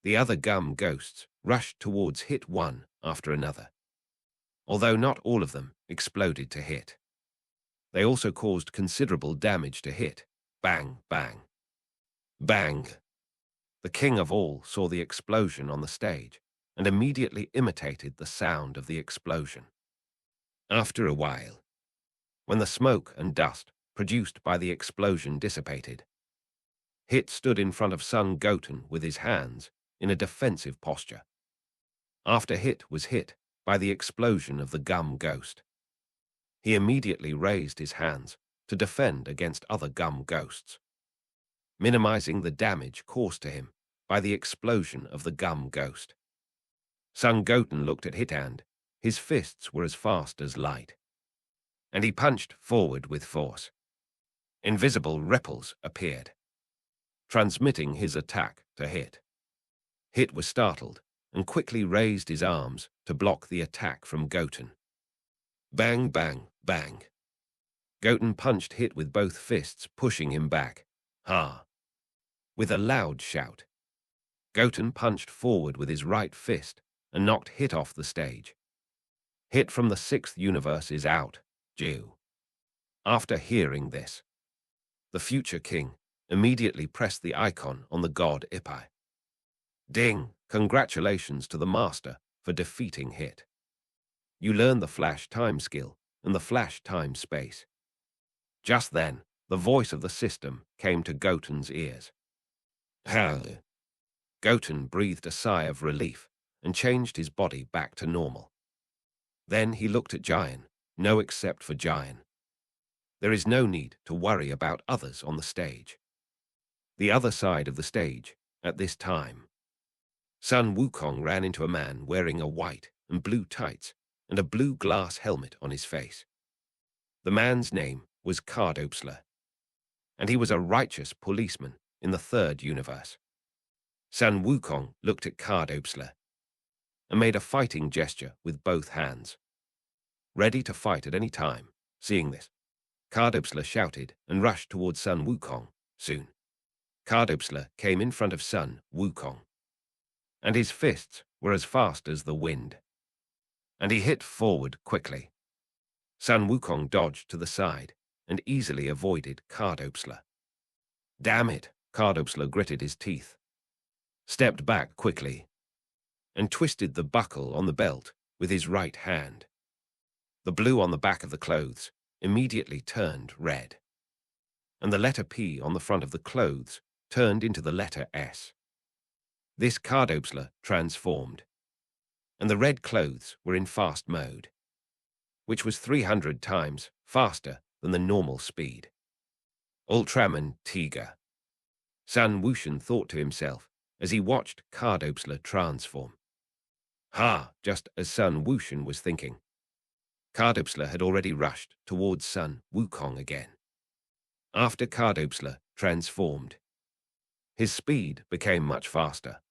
S2: the other gum ghosts rushed towards Hit one after another. Although not all of them exploded to Hit, they also caused considerable damage to Hit. Bang, bang, bang. The king of all saw the explosion on the stage and immediately imitated the sound of the explosion. After a while, when the smoke and dust produced by the explosion dissipated, Hit stood in front of Son Goten with his hands in a defensive posture. After Hit was hit by the explosion of the gum ghost, he immediately raised his hands to defend against other gum ghosts, minimizing the damage caused to him by the explosion of the gum ghost. Son Goten looked at Hit and his fists were as fast as light, and he punched forward with force. Invisible ripples appeared, transmitting his attack to Hit. Hit was startled and quickly raised his arms to block the attack from Goten. Bang, bang, bang. Goten punched Hit with both fists, pushing him back. Ha! With a loud shout, Goten punched forward with his right fist and knocked Hit off the stage. Hit from the sixth universe is out, Jew. After hearing this, the future king immediately pressed the icon on the god Ipai. Ding! Congratulations to the master for defeating Hit. You learn the flash time skill and the flash time space. Just then, the voice of the system came to Goten's ears. Hell. Goten breathed a sigh of relief and changed his body back to normal. Then he looked at Giant. No, except for Giant. There is no need to worry about others on the stage. The other side of the stage, at this time, Sun Wukong ran into a man wearing a white and blue tights and a blue glass helmet on his face. The man's name was Cardopsler, and he was a righteous policeman in the third universe. Sun Wukong looked at Cardopsler and made a fighting gesture with both hands, ready to fight at any time. Seeing this, Cardopsler shouted and rushed towards Sun Wukong. Soon, Cardopsler came in front of Sun Wukong, and his fists were as fast as the wind, and he hit forward quickly. Sun Wukong dodged to the side and easily avoided Cardopsler. Damn it, Cardopsler gritted his teeth, stepped back quickly, and twisted the buckle on the belt with his right hand. The blue on the back of the clothes immediately turned red, and the letter P on the front of the clothes turned into the letter S. This Cardopsler transformed, and the red clothes were in fast mode, which was 300 times faster than the normal speed. Ultraman Tiger. Sun Wushan thought to himself as he watched Cardopsler transform. Ha! Just as Sun Wushan was thinking, Cardopsler had already rushed towards Sun Wukong again. After Cardopsler transformed, his speed became much faster.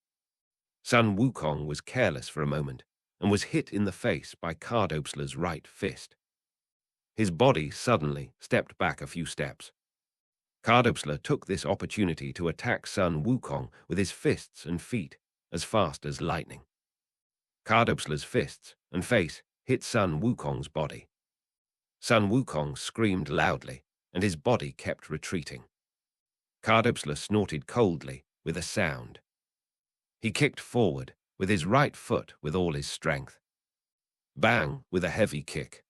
S2: Sun Wukong was careless for a moment and was hit in the face by Cardopsler's right fist. His body suddenly stepped back a few steps, Cardopsler took this opportunity to attack Sun Wukong with his fists and feet as fast as lightning. Cardopsler's fists and face hit Sun Wukong's body. Sun Wukong screamed loudly, and his body kept retreating. Cardopsler snorted coldly with a sound. He kicked forward with his right foot with all his strength. Bang with a heavy kick.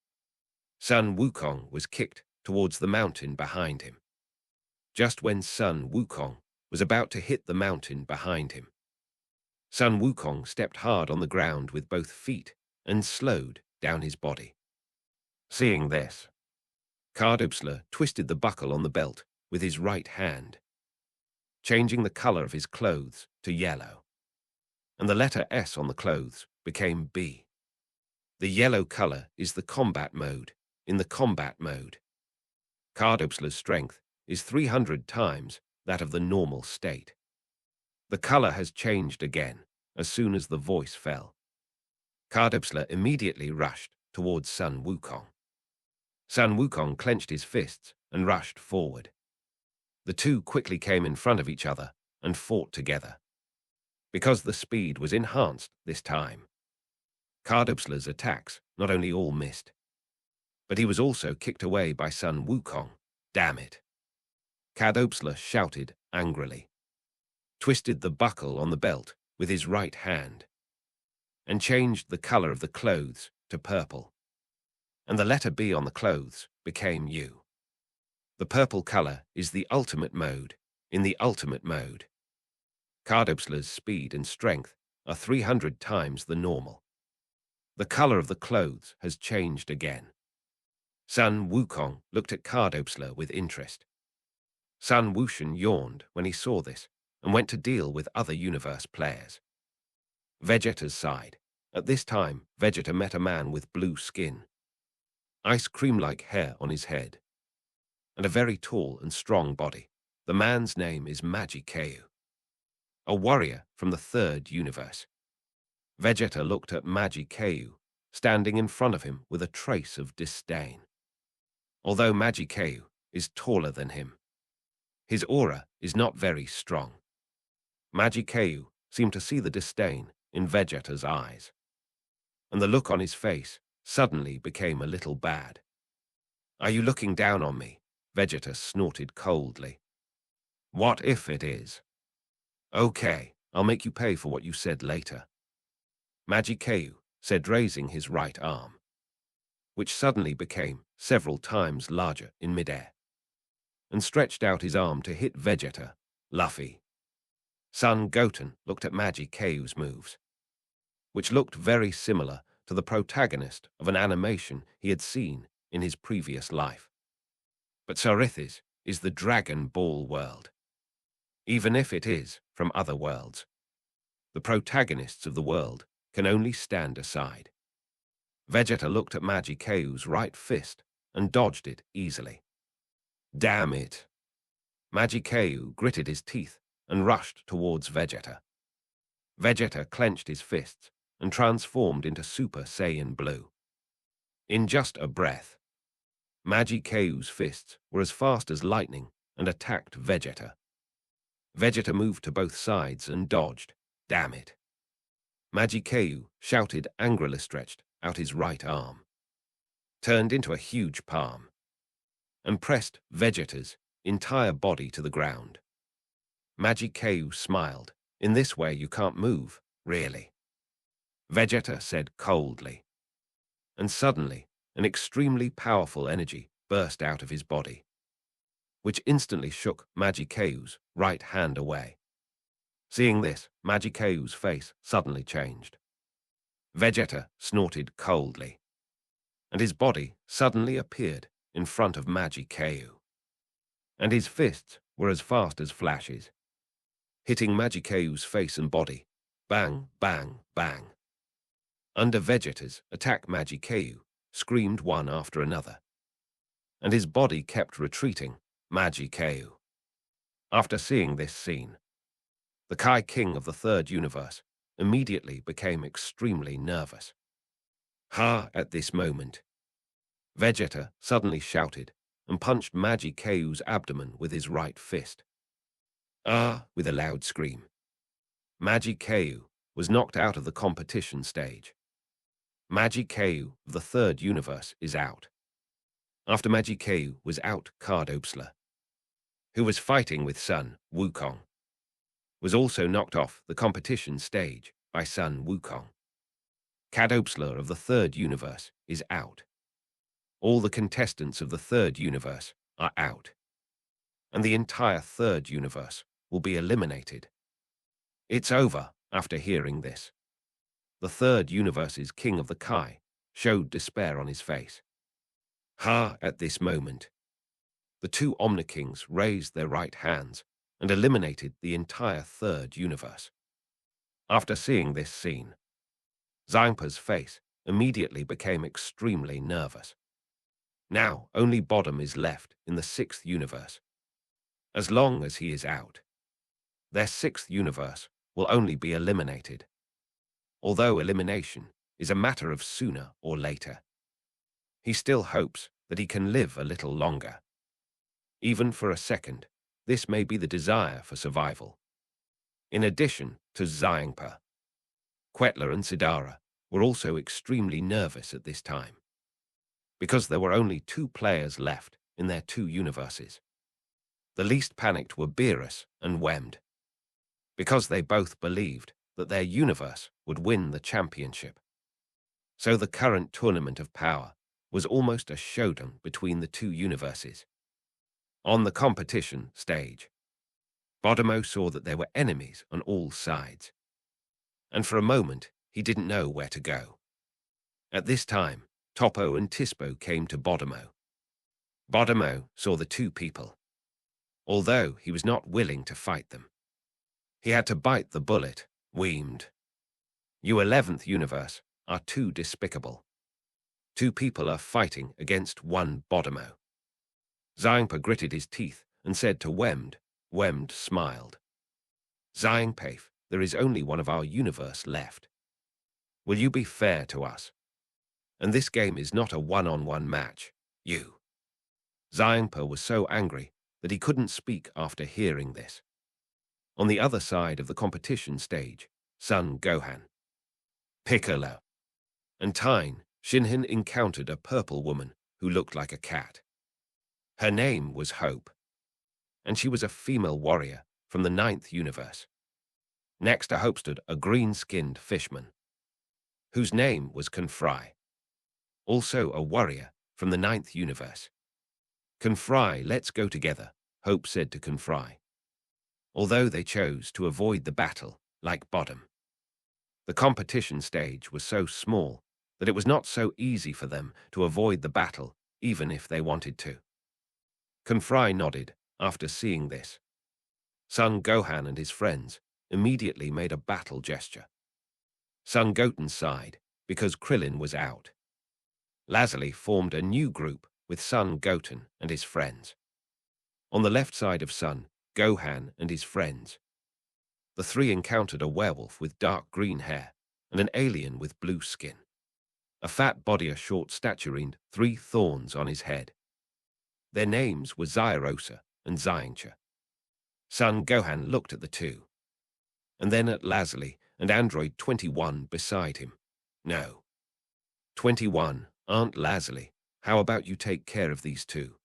S2: Sun Wukong was kicked towards the mountain behind him. Just when Sun Wukong was about to hit the mountain behind him, Sun Wukong stepped hard on the ground with both feet and slowed down his body. Seeing this, Cardopsler twisted the buckle on the belt with his right hand, changing the color of his clothes to yellow, and the letter S on the clothes became B. The yellow color is the combat mode. In the combat mode, Cardopsler's strength is 300 times that of the normal state. The color has changed again as soon as the voice fell. Cardopsler immediately rushed towards Sun Wukong. Sun Wukong clenched his fists and rushed forward. The two quickly came in front of each other and fought together. Because the speed was enhanced this time, Cardopsler's attacks not only all missed, but he was also kicked away by Sun Wukong. Damn it! Cardopsler shouted angrily, twisted the buckle on the belt with his right hand, and changed the color of the clothes to purple, and the letter B on the clothes became U. The purple color is the ultimate mode. In the ultimate mode, Cardopsler's speed and strength are 300 times the normal. The color of the clothes has changed again. Sun Wukong looked at Cardopsler with interest. Sun Wushan yawned when he saw this and went to deal with other universe players. Vegeta's side. At this time, Vegeta met a man with blue skin, ice cream-like hair on his head, and a very tall and strong body. The man's name is Magikeu, a warrior from the third universe. Vegeta looked at Magikeu, standing in front of him with a trace of disdain. Although Magikeu is taller than him, his aura is not very strong. Magikeu seemed to see the disdain in Vegeta's eyes, and the look on his face suddenly became a little bad. "Are you looking down on me?" Vegeta snorted coldly. "What if it is? Okay, I'll make you pay for what you said later," Magikeu said, raising his right arm, which suddenly became several times larger in midair, and stretched out his arm to hit Vegeta. Luffy. Son Goten looked at Magikeu's moves, which looked very similar to the protagonist of an animation he had seen in his previous life. But Sarithis is the Dragon Ball world. Even if it is from other worlds, the protagonists of the world can only stand aside. Vegeta looked at Magikeu's right fist and dodged it easily. Damn it! Magikeu gritted his teeth and rushed towards Vegeta. Vegeta clenched his fists and transformed into Super Saiyan Blue. In just a breath, Magikeu's fists were as fast as lightning and attacked Vegeta. Vegeta moved to both sides and dodged. Damn it! Magikeu shouted angrily, stretched out his right arm, turned into a huge palm, and pressed Vegeta's entire body to the ground. Magikeu smiled. "In this way you can't move, really," Vegeta said coldly. And suddenly, an extremely powerful energy burst out of his body, which instantly shook Magikeu's right hand away. Seeing this, Magikeu's face suddenly changed. Vegeta snorted coldly, and his body suddenly appeared in front of Magikeu, and his fists were as fast as flashes, hitting Magikeu's face and body. Bang, bang, bang. Under Vegeta's attack, Magikeu screamed one after another, and his body kept retreating. Magikeu. After seeing this scene, the Kai King of the third universe immediately became extremely nervous. At this moment, Vegeta suddenly shouted, and punched Magi Keu's abdomen with his right fist. Ah, with a loud scream. Magi Keu was knocked out of the competition stage. Magi Keu of the third universe is out. After Magi Keu was out, Cardobsler, who was fighting with Son Wukong, was also knocked off the competition stage by Son Wukong. Cardobsler of the third universe is out. All the contestants of the third universe are out, and the entire third universe will be eliminated. It's over after hearing this. The third universe's King of the Kai showed despair on his face. At this moment, the two Omnikings raised their right hands and eliminated the entire third universe. After seeing this scene, Zangpa's face immediately became extremely nervous. Now only Bottom is left in the sixth universe. As long as he is out, their sixth universe will only be eliminated. Although elimination is a matter of sooner or later, he still hopes that he can live a little longer. Even for a second, this may be the desire for survival. In addition to Zangpa, Quetler and Sidara were also extremely nervous at this time, because there were only two players left in their two universes. The least panicked were Beerus and Wemd, because they both believed that their universe would win the championship. So the current tournament of power was almost a showdown between the two universes. On the competition stage, Bodomo saw that there were enemies on all sides, and for a moment he didn't know where to go. At this time, Topo and Tispo came to Bodomo. Bodomo saw the two people, although he was not willing to fight them. He had to bite the bullet, Weemed. You 11th universe are too despicable. Two people are fighting against one Bodomo. Zangpa gritted his teeth and said to Wemd. Wemd smiled. Zangpa, there is only one of our universe left. Will you be fair to us? And this game is not a one-on-one match, you. Zangpa was so angry that he couldn't speak after hearing this. On the other side of the competition stage, Son Gohan, Piccolo, and Tine Shinhan encountered a purple woman who looked like a cat. Her name was Hope, and she was a female warrior from the 9th universe. Next to Hope stood a green-skinned fishman, whose name was Confry, also a warrior from the 9th universe. Confry, let's go together, Hope said to Confry, although they chose to avoid the battle like Bottom. The competition stage was so small that it was not so easy for them to avoid the battle even if they wanted to. Confry nodded after seeing this. Son Gohan and his friends immediately made a battle gesture. Son Goten sighed because Krillin was out. Lazuli formed a new group with Son Goten and his friends. On the left side of Son Gohan and his friends, the three encountered a werewolf with dark green hair and an alien with blue skin. A fat body, a short stature, and 3 thorns on his head. Their names were Zairosa and Xiancha. Son Gohan looked at the two, and then at Lazuli and Android 21 beside him. No. 21, Aunt Lazuli, how about you take care of these two?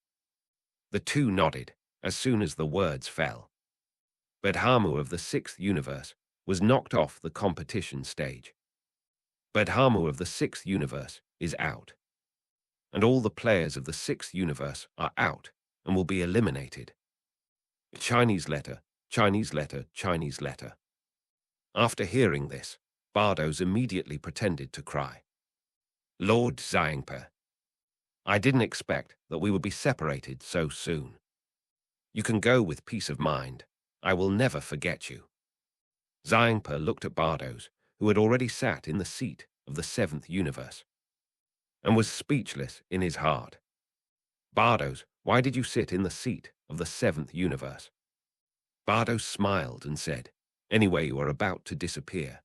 S2: The two nodded as soon as the words fell. But Hamu of the 6th universe was knocked off the competition stage. But Hamu of the 6th universe is out, and all the players of the 6th universe are out and will be eliminated. Chinese letter, Chinese letter, Chinese letter. After hearing this, Bardos immediately pretended to cry. Lord Zangpa, I didn't expect that we would be separated so soon. You can go with peace of mind. I will never forget you. Zangpa looked at Bardos, who had already sat in the seat of the 7th universe, and was speechless in his heart. Bardos, why did you sit in the seat of the 7th universe? Bardos smiled and said, anyway, you are about to disappear,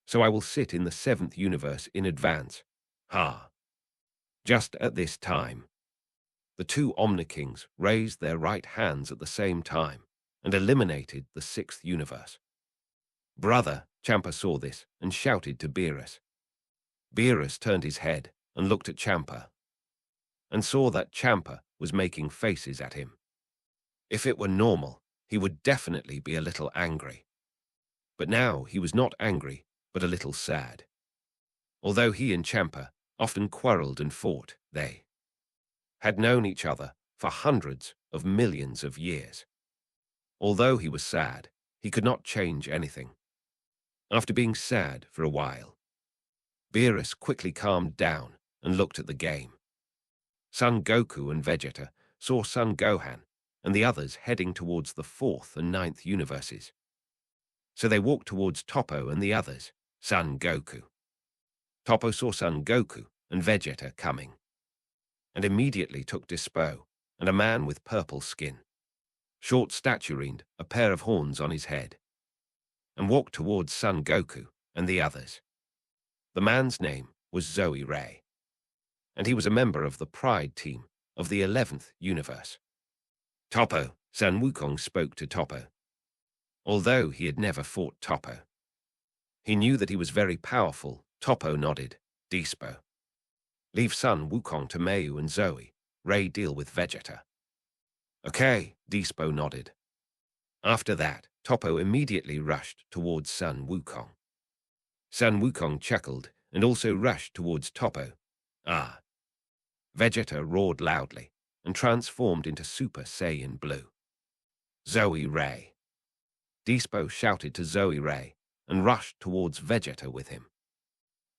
S2: so I will sit in the 7th universe in advance. Just at this time, The two Omni-Kings raised their right hands at the same time and eliminated the sixth universe. Brother Champa saw this and shouted to Beerus. Beerus turned his head and looked at Champa and saw that Champa was making faces at him. If it were normal, he would definitely be a little angry. But now he was not angry, but a little sad. Although he and Champa often quarreled and fought, they had known each other for hundreds of millions of years. Although he was sad, he could not change anything. After being sad for a while, Beerus quickly calmed down and looked at the game. Son Goku and Vegeta saw Son Gohan and the others heading towards the 4th and 9th universes. So they walked towards Toppo and the others, Son Goku. Toppo saw Son Goku and Vegeta coming, and immediately took Dispo and a man with purple skin, short statured, a pair of horns on his head, and walked towards Son Goku and the others. The man's name was Zoe Ray, and he was a member of the Pride team of the 11th universe. Toppo, San Wukong spoke to Toppo. Although he had never fought Toppo, he knew that he was very powerful. Toppo nodded. Dispo. Leave Sun Wukong to Mayu and Zoe. Ray deal with Vegeta. Okay, Dispo nodded. After that, Toppo immediately rushed towards Sun Wukong. Sun Wukong chuckled and also rushed towards Toppo. Ah! Vegeta roared loudly and transformed into Super Saiyan Blue. Zoe Ray. Dispo shouted to Zoe Ray and rushed towards Vegeta with him.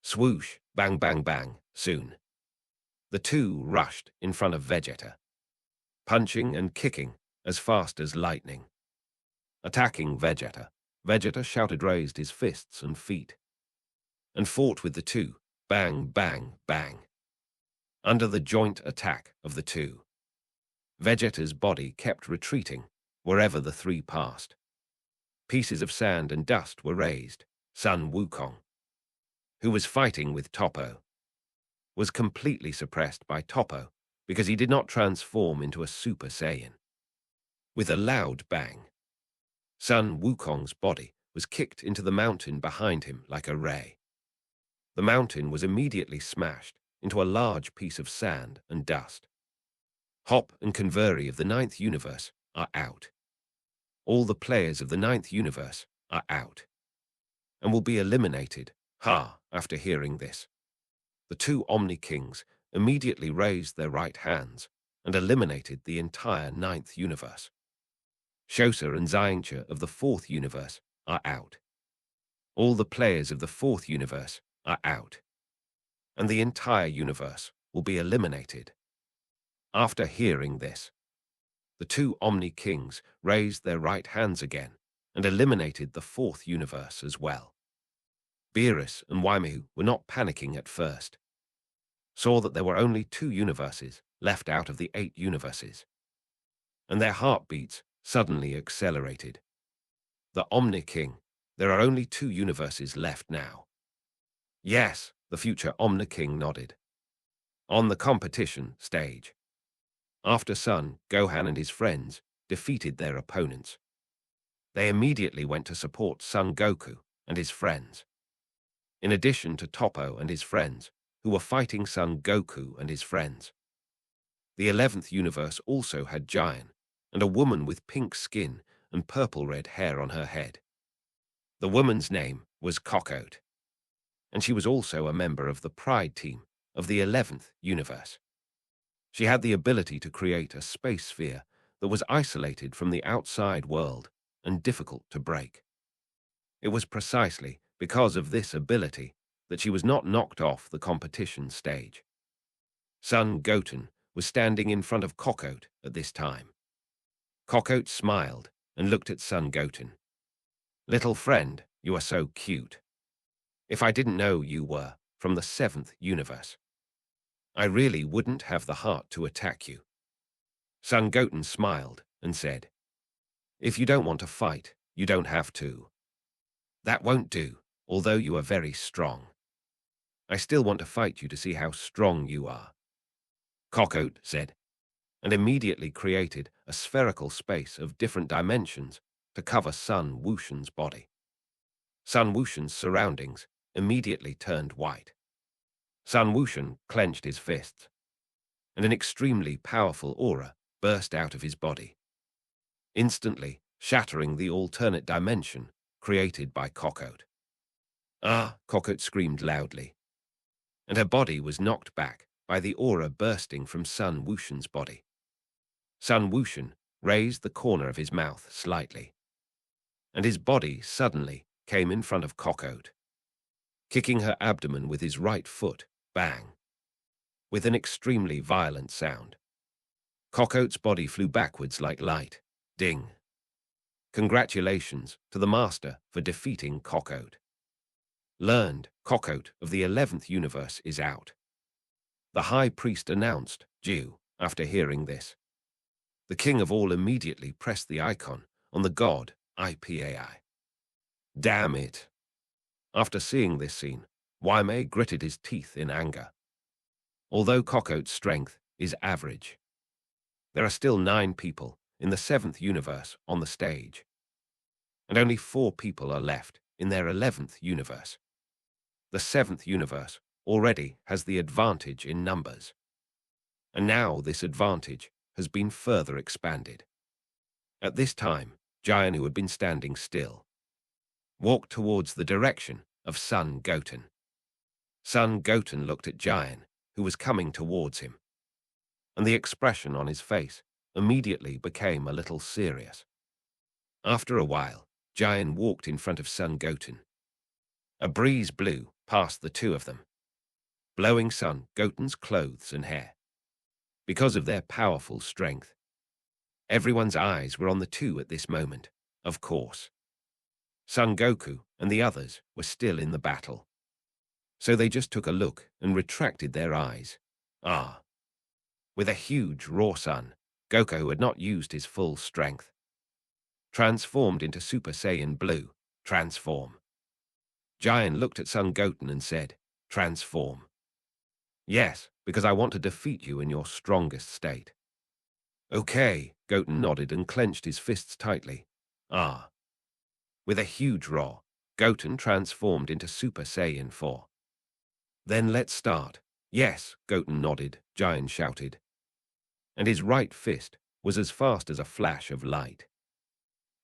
S2: Swoosh, bang, bang, bang, soon. The two rushed in front of Vegeta, punching and kicking as fast as lightning. Attacking Vegeta, Vegeta shouted, raised his fists and feet, and fought with the two, bang, bang, bang. Under the joint attack of the two, Vegeta's body kept retreating wherever the three passed. Pieces of sand and dust were raised. Sun Wukong, who was fighting with Toppo, was completely suppressed by Toppo because he did not transform into a Super Saiyan. With a loud bang, Sun Wukong's body was kicked into the mountain behind him like a ray. The mountain was immediately smashed into a large piece of sand and dust. Hop and Converi of the 9th universe are out. All the players of the 9th universe are out and will be eliminated. After hearing this, the two Omni-Kings immediately raised their right hands and eliminated the entire 9th universe. Shosa and Xiangcha of the 4th universe are out. All the players of the 4th universe are out, and the entire universe will be eliminated. After hearing this, the two Omni-Kings raised their right hands again and eliminated the 4th universe as well. Beerus and Waimahu were not panicking at first, saw that there were only 2 universes left out of the 8 universes, and their heartbeats suddenly accelerated. The Omni-King, there are only 2 universes left now. Yes, the future Omni-King nodded. On the competition stage, after Son Gohan and his friends defeated their opponents, they immediately went to support Son Goku and his friends. In addition to Toppo and his friends, who were fighting Son Goku and his friends, the 11th universe also had Giant and a woman with pink skin and purple-red hair on her head. The woman's name was Cockoat, and she was also a member of the Pride team of the 11th universe. She had the ability to create a space sphere that was isolated from the outside world and difficult to break. It was precisely because of this ability that she was not knocked off the competition stage. Son Goten was standing in front of Cockoat at this time. Cockoat smiled and looked at Son Goten. Little friend, you are so cute. If I didn't know you were from the 7th universe, I really wouldn't have the heart to attack you. Son Goten smiled and said, if you don't want to fight, you don't have to. That won't do, although you are very strong. I still want to fight you to see how strong you are. Cockoat said, and immediately created a spherical space of different dimensions to cover Son Wushan's body. Son Wushan's surroundings immediately turned white. Son Wushan clenched his fists, and an extremely powerful aura burst out of his body, instantly shattering the alternate dimension created by Cockot. Ah! Cockot screamed loudly, and her body was knocked back by the aura bursting from Son Wushan's body. Son Wushan raised the corner of his mouth slightly, and his body suddenly came in front of Cockot, kicking her abdomen with his right foot, bang, with an extremely violent sound. Cockot's body flew backwards like light. Ding! Congratulations to the master for defeating Cockot. Learned, Cockot of the 11th universe is out. The high priest announced, Jew, after hearing this. The king of all immediately pressed the icon on the god IPAI. Damn it! After seeing this scene, Waimei gritted his teeth in anger. Although Cockot's strength is average, there are still 9 people in the 7th universe on the stage, and only 4 people are left in their 11th universe. The 7th universe already has the advantage in numbers, and now this advantage has been further expanded. At this time, Jian, who had been standing still, walked towards the direction of Son Goten. Son Goten looked at Jian, who was coming towards him, and the expression on his face immediately became a little serious. After a while, Jian walked in front of Son Goten. A breeze blew past the two of them, blowing Son Goten's clothes and hair. Because of their powerful strength, everyone's eyes were on the two at this moment, of course. Son Goku and the others were still in the battle, so they just took a look and retracted their eyes. Ah! With a huge raw Son, Goku had not used his full strength. Transformed into Super Saiyan Blue, transform. Jian looked at Son Goten and said, transform. Yes, because I want to defeat you in your strongest state. Okay, Goten nodded and clenched his fists tightly. Ah. With a huge roar, Goten transformed into Super Saiyan 4. Then let's start. Yes, Goten nodded, Jian shouted. And his right fist was as fast as a flash of light.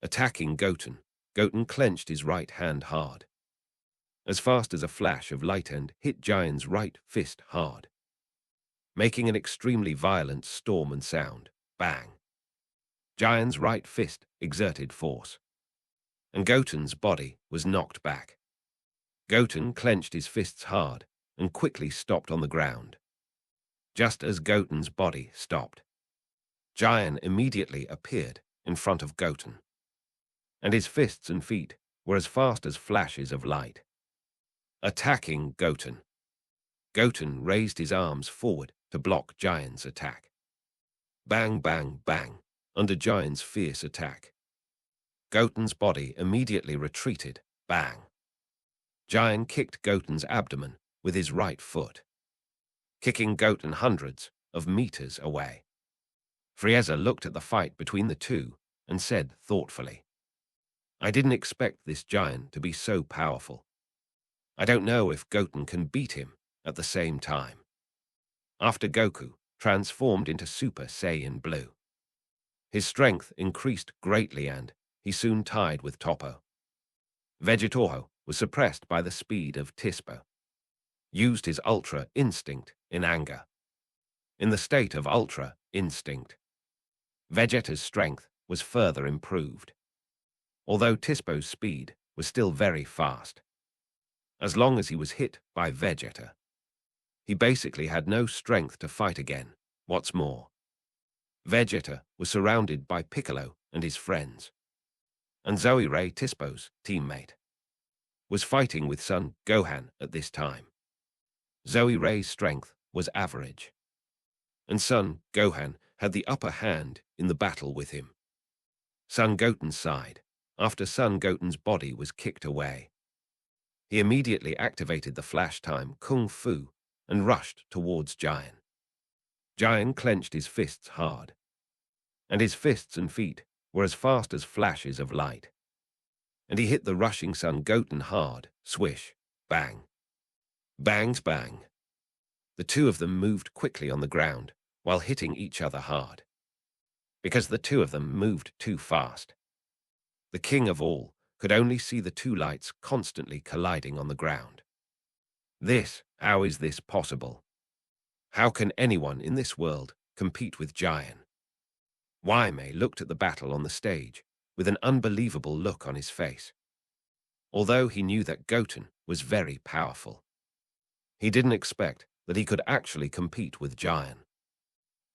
S2: Attacking Goten, Goten clenched his right hand hard, as fast as a flash of light, and hit Jian's right fist hard, making an extremely violent storm and sound. Bang! Jian's right fist exerted force, and Goten's body was knocked back. Goten clenched his fists hard and quickly stopped on the ground. Just as Goten's body stopped, Jian immediately appeared in front of Goten, and his fists and feet were as fast as flashes of light. Attacking Goten. Goten raised his arms forward to block Jian's attack. Bang, bang, bang, under Jian's fierce attack. Goten's body immediately retreated. Bang. Jian kicked Goten's abdomen with his right foot, kicking Goten hundreds of meters away. Frieza looked at the fight between the two and said thoughtfully, I didn't expect this giant to be so powerful. I don't know if Goten can beat him at the same time. After Goku transformed into Super Saiyan Blue, his strength increased greatly and he soon tied with Toppo. Vegetoro was suppressed by the speed of Tispo, used his Ultra Instinct in anger. In the state of Ultra Instinct, Vegeta's strength was further improved, although Tispo's speed was still very fast. As long as he was hit by Vegeta, he basically had no strength to fight again. What's more, Vegeta was surrounded by Piccolo and his friends, and Zoe Ray, Tispo's teammate, was fighting with Son Gohan at this time. Zoe Ray's strength was average, and Son Gohan had the upper hand in the battle with him. Son Goten sighed after Son Goten's body was kicked away. He immediately activated the flash time Kung Fu and rushed towards Jian. Giant clenched his fists hard, and his fists and feet were as fast as flashes of light. And he hit the rushing Son Goten hard, swish, bang. Bangs bang. The two of them moved quickly on the ground while hitting each other hard, because the two of them moved too fast. The king of all could only see the two lights constantly colliding on the ground. How is this possible? How can anyone in this world compete with Giant? Waimei looked at the battle on the stage with an unbelievable look on his face. Although he knew that Goten was very powerful, he didn't expect that he could actually compete with Giant.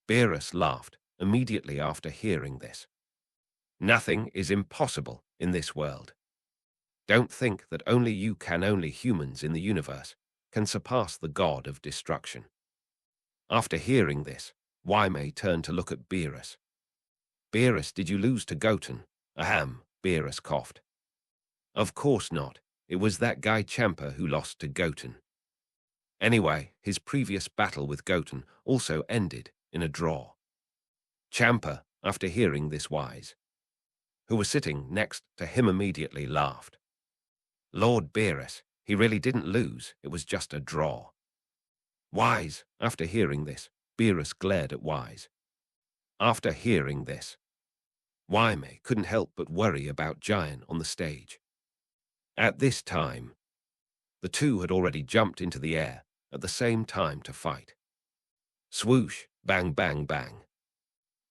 S2: Beerus laughed immediately after hearing this. Nothing is impossible in this world. Don't think that only humans in the universe can surpass the god of destruction. After hearing this, Waimei turned to look at Beerus. Beerus, did you lose to Goten? Ahem, Beerus coughed. Of course not. It was that guy Champa who lost to Goten. Anyway, his previous battle with Goten also ended in a draw. Champa, after hearing this wise, who was sitting next to him, immediately laughed. Lord Beerus, he really didn't lose, it was just a draw. Wise, after hearing this, Beerus glared at Wise. After hearing this, Waimei couldn't help but worry about Giant on the stage. At this time, the two had already jumped into the air at the same time to fight. Swoosh, bang, bang, bang.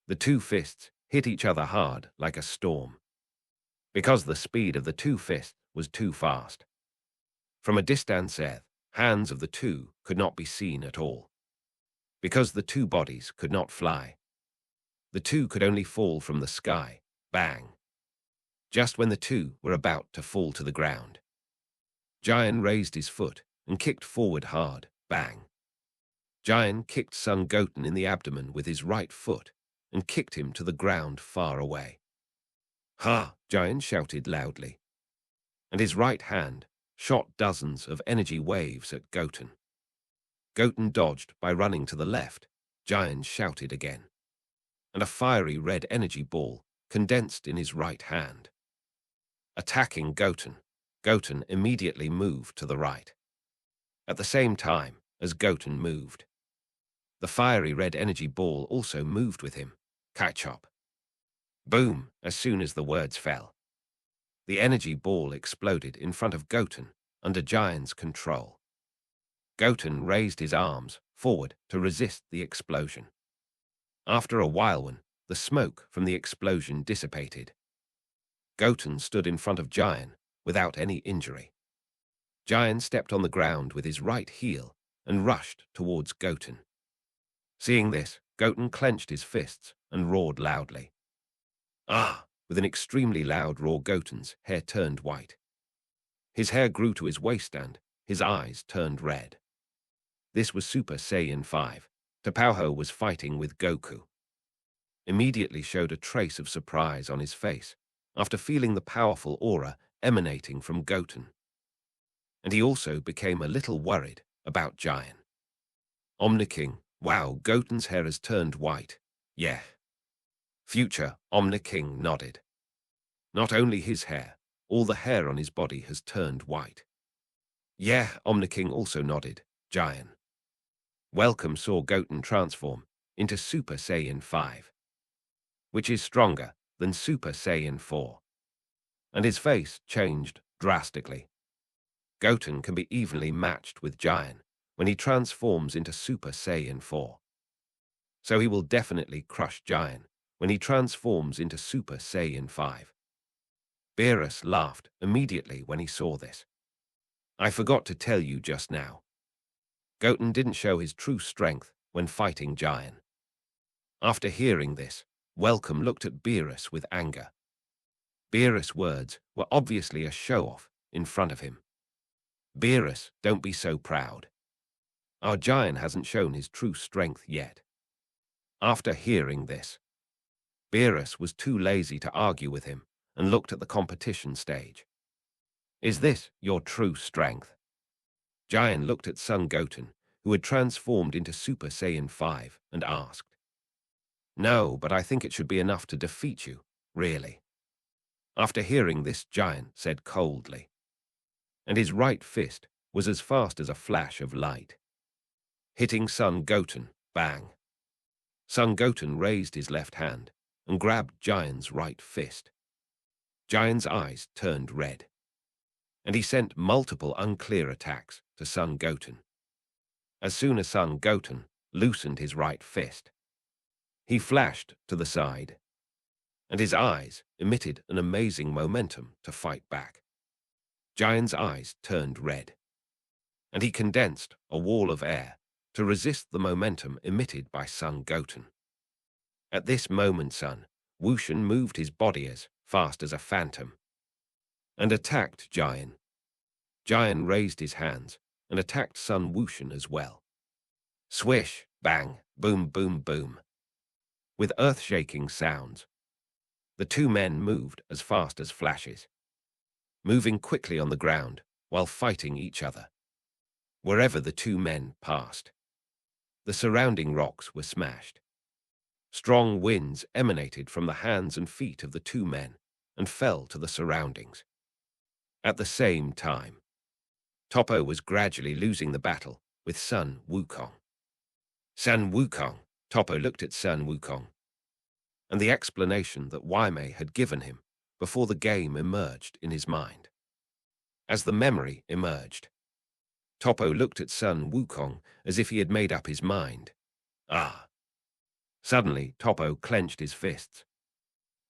S2: The two fists hit each other hard like a storm, because the speed of the two fists was too fast. From a distance, hands of the two could not be seen at all, because the two bodies could not fly. The two could only fall from the sky, bang. Just when the two were about to fall to the ground, Giant raised his foot and kicked forward hard, bang. Giant kicked Son Goten in the abdomen with his right foot and kicked him to the ground far away. Ha! Giant shouted loudly, and his right hand shot dozens of energy waves at Goten. Goten dodged by running to the left. Giant shouted again, and a fiery red energy ball condensed in his right hand. Attacking Goten, Goten immediately moved to the right. At the same time as Goten moved, the fiery red energy ball also moved with him. Catch up. Boom! As soon as the words fell, the energy ball exploded in front of Goten under Giant's control. Goten raised his arms forward to resist the explosion. After a while, when the smoke from the explosion dissipated, Goten stood in front of Giant without any injury. Giant stepped on the ground with his right heel and rushed towards Goten. Seeing this, Goten clenched his fists and roared loudly. Ah! With an extremely loud roar, Goten's hair turned white. His hair grew to his waist and his eyes turned red. This was Super Saiyan 5. Topao was fighting with Goku. Immediately showed a trace of surprise on his face after feeling the powerful aura emanating from Goten. And he also became a little worried about Giant. Omni-King, wow, Goten's hair has turned white. Yeah. Future Omni-King nodded. Not only his hair, all the hair on his body has turned white. Yeah, Omni-King also nodded. Giant. Welcome saw Goten transform into Super Saiyan 5, which is stronger than Super Saiyan 4. And his face changed drastically. Goten can be evenly matched with Giant when he transforms into Super Saiyan 4. So he will definitely crush Giant when he transforms into Super Saiyan 5. Beerus laughed immediately when he saw this. I forgot to tell you just now. Goten didn't show his true strength when fighting Giant. After hearing this, Welcome looked at Beerus with anger. Beerus' words were obviously a show-off in front of him. Beerus, don't be so proud. Our Giant hasn't shown his true strength yet. After hearing this, Beerus was too lazy to argue with him and looked at the competition stage. Is this your true strength? Giant looked at Son Goten, who had transformed into Super Saiyan 5, and asked, "No, but I think it should be enough to defeat you, really." After hearing this, Giant said coldly, and his right fist was as fast as a flash of light, hitting Son Goten, bang. Son Goten raised his left hand and grabbed Giant's right fist. Giant's eyes turned red, and he sent multiple unclear attacks to Son Goten. As soon as Son Goten loosened his right fist, he flashed to the side, and his eyes emitted an amazing momentum to fight back. Giant's eyes turned red, and he condensed a wall of air to resist the momentum emitted by Son Goten. At this moment, Son Wushan moved his body as fast as a phantom and attacked Giant. Giant raised his hands and attacked Son Wushan as well. Swish, bang, boom, boom, boom. With earth-shaking sounds, the two men moved as fast as flashes, moving quickly on the ground while fighting each other. Wherever the two men passed, the surrounding rocks were smashed. Strong winds emanated from the hands and feet of the two men and fell to the surroundings. At the same time, Toppo was gradually losing the battle with Sun Wukong. Sun Wukong, Toppo looked at Sun Wukong, and the explanation that Waimei had given him before the game emerged in his mind. As the memory emerged, Toppo looked at Sun Wukong as if he had made up his mind. Ah! Suddenly, Toppo clenched his fists,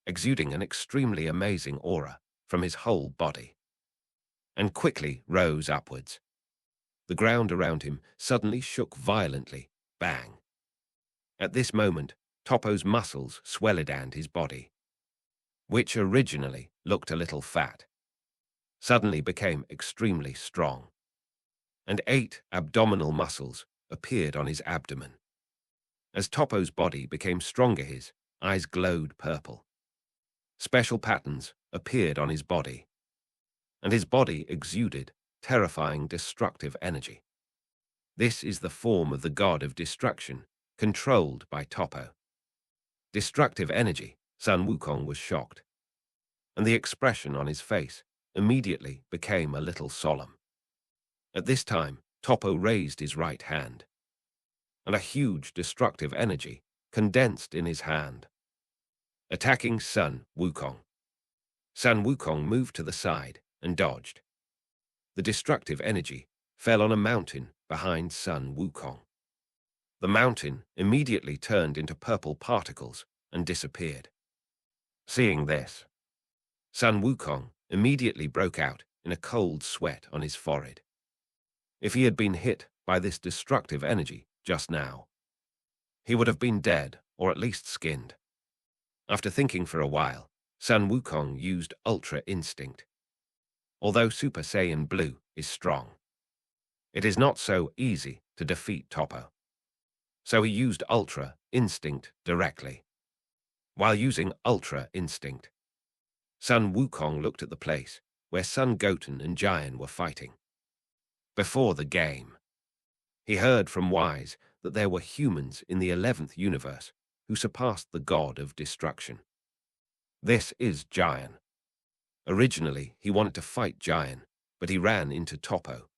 S2: exuding an extremely amazing aura from his whole body, and quickly rose upwards. The ground around him suddenly shook violently, bang. At this moment, Toppo's muscles swelled and his body, which originally looked a little fat, suddenly became extremely strong, and 8 abdominal muscles appeared on his abdomen. As Toppo's body became stronger, his eyes glowed purple. Special patterns appeared on his body, and his body exuded terrifying destructive energy. This is the form of the god of destruction, controlled by Toppo. Destructive energy. Sun Wukong was shocked, and the expression on his face immediately became a little solemn. At this time, Toppo raised his right hand, and a huge destructive energy condensed in his hand, attacking Sun Wukong. Sun Wukong moved to the side and dodged. The destructive energy fell on a mountain behind Sun Wukong. The mountain immediately turned into purple particles and disappeared. Seeing this, Sun Wukong immediately broke out in a cold sweat on his forehead. If he had been hit by this destructive energy just now, he would have been dead or at least skinned. After thinking for a while, Sun Wukong used Ultra Instinct. Although Super Saiyan Blue is strong, it is not so easy to defeat Toppo. So he used Ultra Instinct directly. While using Ultra Instinct, Sun Wukong looked at the place where Son Goten and Giant were fighting. Before the game, he heard from Wise that there were humans in the 11th universe who surpassed the god of destruction. This is Giant. Originally, he wanted to fight Giant, but he ran into Toppo.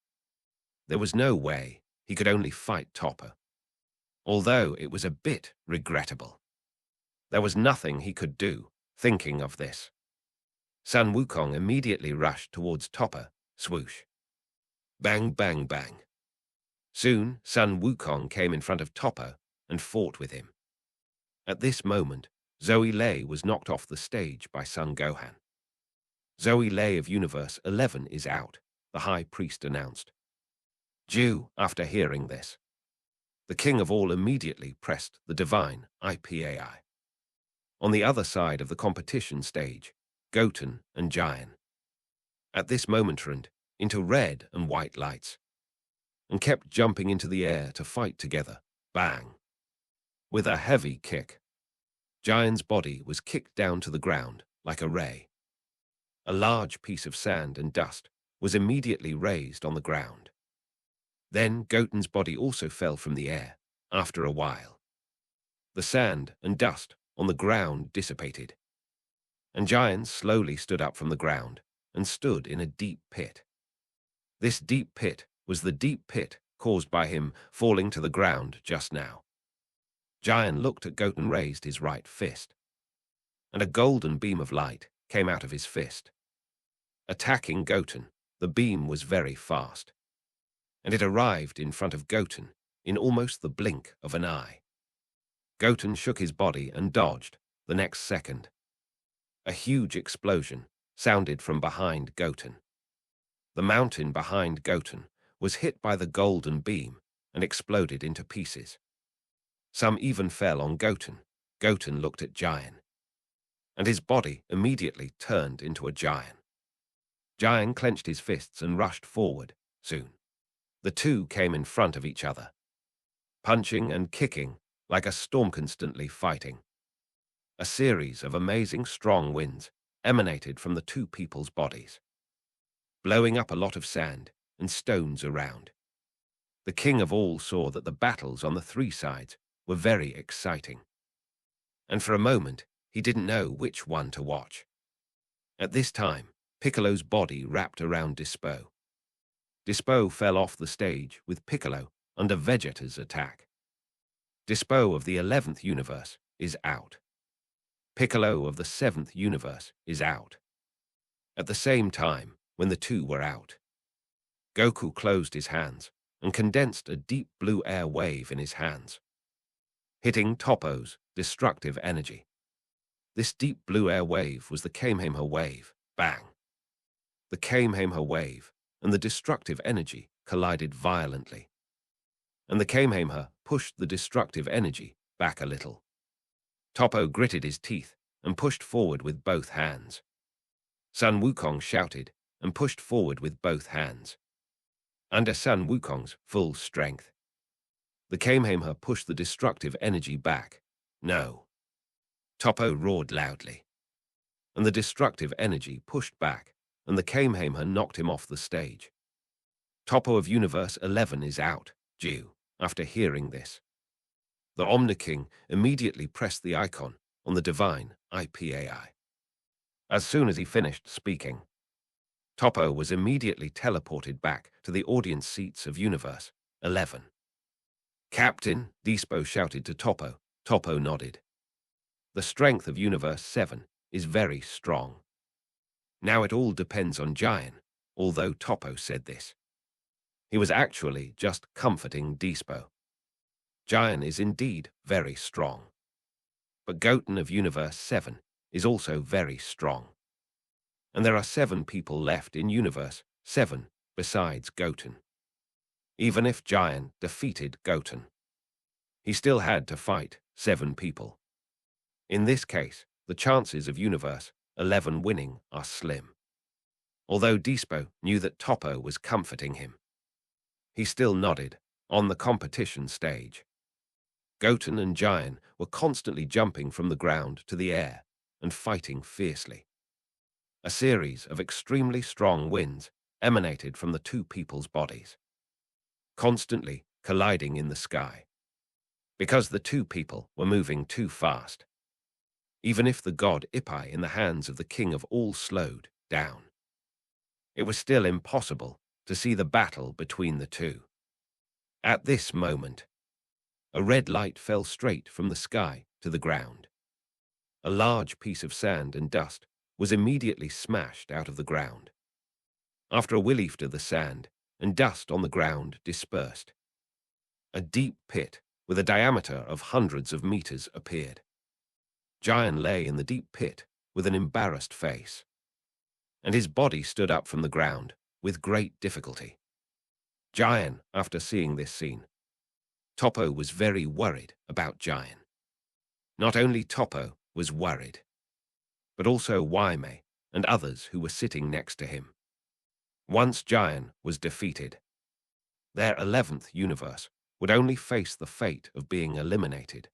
S2: There was no way he could only fight Toppo, although it was a bit regrettable. There was nothing he could do, thinking of this. Sun Wukong immediately rushed towards Toppo, swoosh. Bang, bang, bang. Soon, Sun Wukong came in front of Toppo and fought with him. At this moment, Zoe Lei was knocked off the stage by Son Gohan. Zoe Lei of Universe 11 is out, the High Priest announced. After hearing this, the King of All immediately pressed the divine IPAI. On the other side of the competition stage, Goten and Giant. At this moment turned into red and white lights, and kept jumping into the air to fight together, bang. With a heavy kick, Giant's body was kicked down to the ground like a ray. A large piece of sand and dust was immediately raised on the ground. Then Goten's body also fell from the air, after a while. The sand and dust on the ground dissipated, and Giant slowly stood up from the ground and stood in a deep pit. This deep pit was the deep pit caused by him falling to the ground just now. Giant looked at Goten, raised his right fist, and a golden beam of light came out of his fist. Attacking Goten, the beam was very fast, and it arrived in front of Goten in almost the blink of an eye. Goten shook his body and dodged the next second. A huge explosion sounded from behind Goten. The mountain behind Goten was hit by the golden beam and exploded into pieces. Some even fell on Goten. Goten looked at Giant, and his body immediately turned into a giant. Giant clenched his fists and rushed forward. Soon, the two came in front of each other, punching and kicking like a storm, constantly fighting. A series of amazing strong winds emanated from the two people's bodies, blowing up a lot of sand and stones around. The king of all saw that the battles on the three sides were very exciting, and for a moment he didn't know which one to watch. At this time, Piccolo's body wrapped around Dispo. Dispo fell off the stage with Piccolo under Vegeta's attack. Dispo of the 11th universe is out. Piccolo of the 7th universe is out. At the same time, when the two were out, Goku closed his hands and condensed a deep blue air wave in his hands, hitting Toppo's destructive energy. This deep blue air wave was the Kamehameha wave. Bang! The Kamehameha wave and the destructive energy collided violently, and the Kamehameha pushed the destructive energy back a little. Toppo gritted his teeth and pushed forward with both hands. Sun Wukong shouted and pushed forward with both hands. Under Sun Wukong's full strength, the Kamehameha pushed the destructive energy back. No! Toppo roared loudly, and the destructive energy pushed back, and the Kamehameha knocked him off the stage. Toppo of Universe 11 is out. After hearing this, the Omni King immediately pressed the icon on the divine IPAI. As soon as he finished speaking, Toppo was immediately teleported back to the audience seats of Universe 11. Captain, Dispo shouted to Toppo. Toppo nodded. The strength of Universe 7 is very strong. Now it all depends on Giant, although Toppo said this, he was actually just comforting Dispo. Giant is indeed very strong, but Goten of Universe 7 is also very strong. And there are 7 people left in Universe 7 besides Goten. Even if Giant defeated Goten, he still had to fight 7 people. In this case, the chances of Universe 11 winning are slim. Although Dispo knew that Toppo was comforting him, he still nodded on the competition stage. Goten and Giant were constantly jumping from the ground to the air and fighting fiercely. A series of extremely strong winds emanated from the two people's bodies, constantly colliding in the sky, because the two people were moving too fast. Even if the god Ipai in the hands of the king of all slowed down, it was still impossible to see the battle between the two. At this moment, a red light fell straight from the sky to the ground. A large piece of sand and dust was immediately smashed out of the ground. After a while after, the sand and dust on the ground dispersed. A deep pit with a diameter of hundreds of meters appeared. Giant lay in the deep pit with an embarrassed face, and his body stood up from the ground with great difficulty. Giant, after seeing this scene, Toppo was very worried about Giant. Not only Toppo was worried, but also Waime and others who were sitting next to him. Once Giant was defeated, their 11th universe would only face the fate of being eliminated.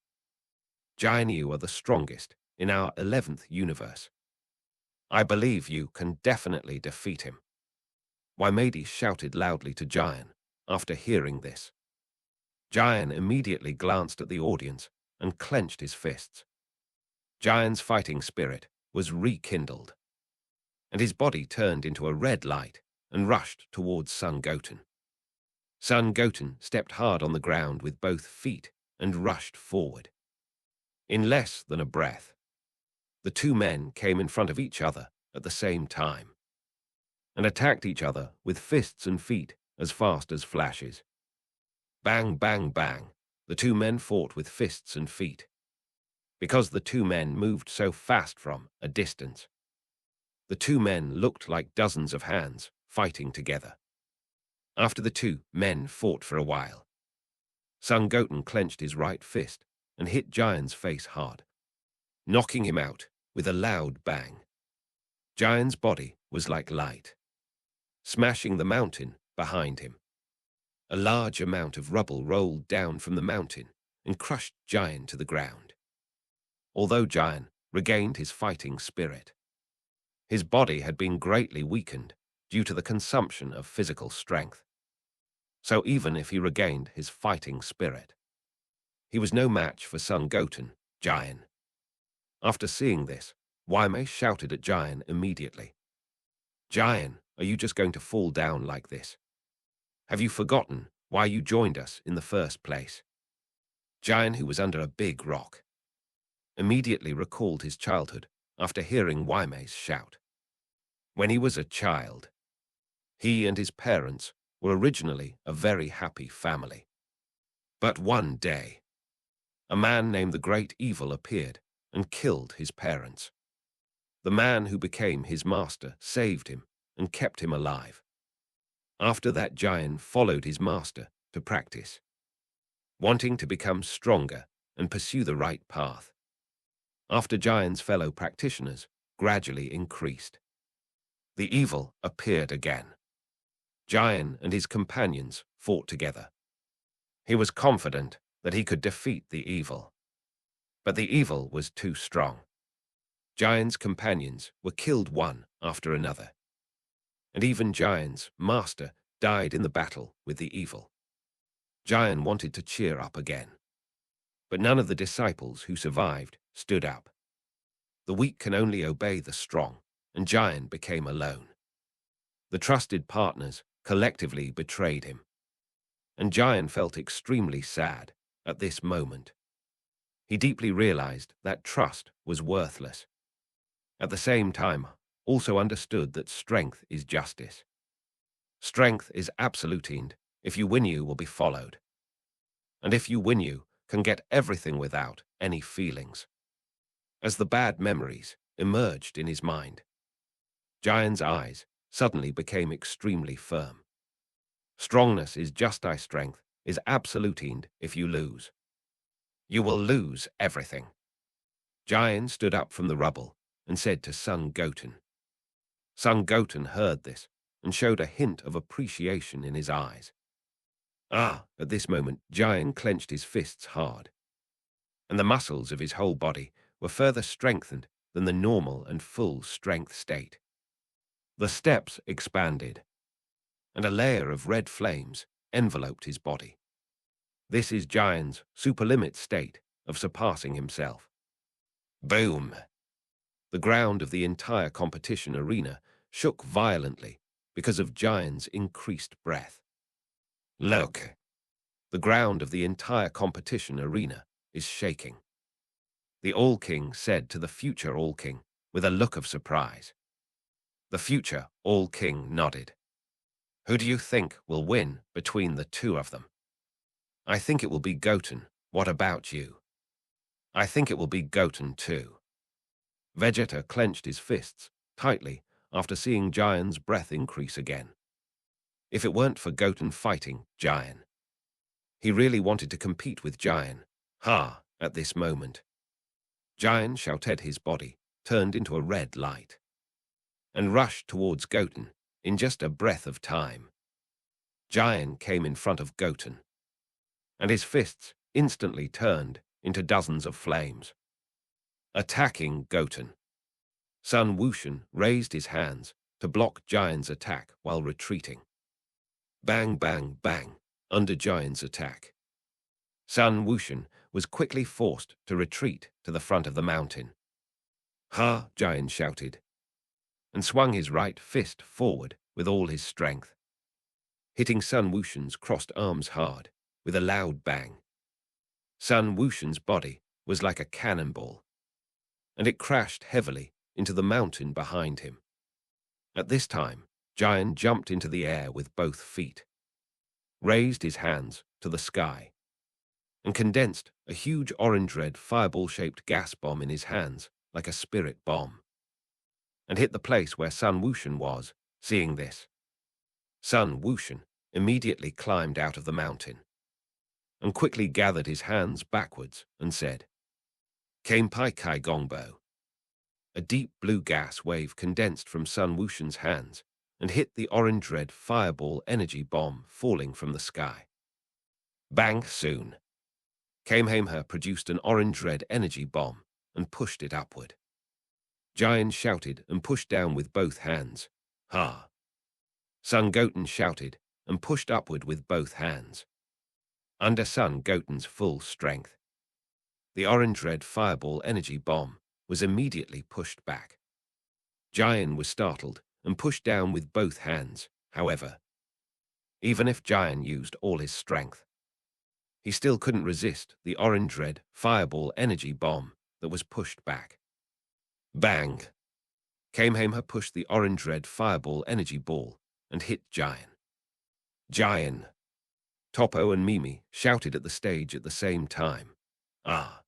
S2: Giant, you are the strongest in our 11th universe. I believe you can definitely defeat him. Waimedi shouted loudly to Giant after hearing this. Jian immediately glanced at the audience and clenched his fists. Jian's fighting spirit was rekindled, and his body turned into a red light and rushed towards Son Goten. Son Goten stepped hard on the ground with both feet and rushed forward. In less than a breath, the two men came in front of each other at the same time and attacked each other with fists and feet as fast as flashes. Bang, bang, bang, the two men fought with fists and feet. Because the two men moved so fast from a distance, the two men looked like dozens of hands fighting together. After the two men fought for a while, Son Goten clenched his right fist and hit Jian's face hard, knocking him out with a loud bang. Jian's body was like light, smashing the mountain behind him. A large amount of rubble rolled down from the mountain and crushed Jian to the ground. Although Jian regained his fighting spirit, his body had been greatly weakened due to the consumption of physical strength. So even if he regained his fighting spirit, he was no match for Son Goten, Jian. After seeing this, Waimei shouted at Jian immediately. "Jian, are you just going to fall down like this? Have you forgotten why you joined us in the first place?" Jian, who was under a big rock, immediately recalled his childhood after hearing Waimei's shout. When he was a child, he and his parents were originally a very happy family. But one day, a man named the Great Evil appeared and killed his parents. The man who became his master saved him and kept him alive. After that, Jian followed his master to practice, wanting to become stronger and pursue the right path. After Jian's fellow practitioners gradually increased, the evil appeared again. Jian and his companions fought together. He was confident that he could defeat the evil, but the evil was too strong. Jian's companions were killed one after another, and even Jian's master died in the battle with the evil. Jian wanted to cheer up again, but none of the disciples who survived stood up. The weak can only obey the strong, and Jian became alone. The trusted partners collectively betrayed him, and Jian felt extremely sad at this moment. He deeply realized that trust was worthless. At the same time, also understood that strength is justice. Strength is absolute. If you win, you will be followed. And if you win, you can get everything without any feelings. As the bad memories emerged in his mind, Jian's eyes suddenly became extremely firm. Strongness is just thy strength is absolute. If you lose, you will lose everything. Jian stood up from the rubble and said to Son Goten. Son Goten heard this and showed a hint of appreciation in his eyes. At this moment, Jian clenched his fists hard, and the muscles of his whole body were further strengthened than the normal and full strength state. The steps expanded, and a layer of red flames enveloped his body. This is Jian's superlimit state of surpassing himself. Boom! The ground of the entire competition arena shook violently because of Jian's increased breath. Look! The ground of the entire competition arena is shaking. The All-King said to the future All-King with a look of surprise. The future All-King nodded. Who do you think will win between the two of them? I think it will be Goten. What about you? I think it will be Goten too. Vegeta clenched his fists tightly after seeing Jian's breath increase again. If it weren't for Goten fighting Jian, he really wanted to compete with Jian. At this moment, Jian shouted, his body turned into a red light and rushed towards Goten in just a breath of time. Jian came in front of Goten, and his fists instantly turned into dozens of flames, attacking Goten. Sun Wushan raised his hands to block Jian's attack while retreating. Bang, bang, bang, under Giant's attack. Sun Wushan was quickly forced to retreat to the front of the mountain. Ha! Giant shouted, and swung his right fist forward with all his strength, hitting Sun Wushan's crossed arms hard with a loud bang. Sun Wushan's body was like a cannonball, and it crashed heavily into the mountain behind him. At this time, Giant jumped into the air with both feet, raised his hands to the sky, and condensed a huge orange-red fireball-shaped gas bomb in his hands like a spirit bomb, and hit the place where Sun Wushan was. Seeing this, Sun Wushan immediately climbed out of the mountain and quickly gathered his hands backwards and said, "Kame Pai Kai Gongbo." A deep blue gas wave condensed from Sun Wushan's hands and hit the orange-red fireball energy bomb falling from the sky. Bang soon. Kamehameha produced an orange-red energy bomb and pushed it upward. Giant shouted and pushed down with both hands. Ha! Son Goten shouted and pushed upward with both hands. Under Son Goten's full strength, the orange-red fireball energy bomb was immediately pushed back. Giant was startled and pushed down with both hands. However, even if Giant used all his strength, he still couldn't resist the orange-red fireball energy bomb that was pushed back. Bang! Kamehameha pushed the orange-red fireball energy ball and hit Giant. Giant! Topo and Mimi shouted at the stage at the same time. Ah!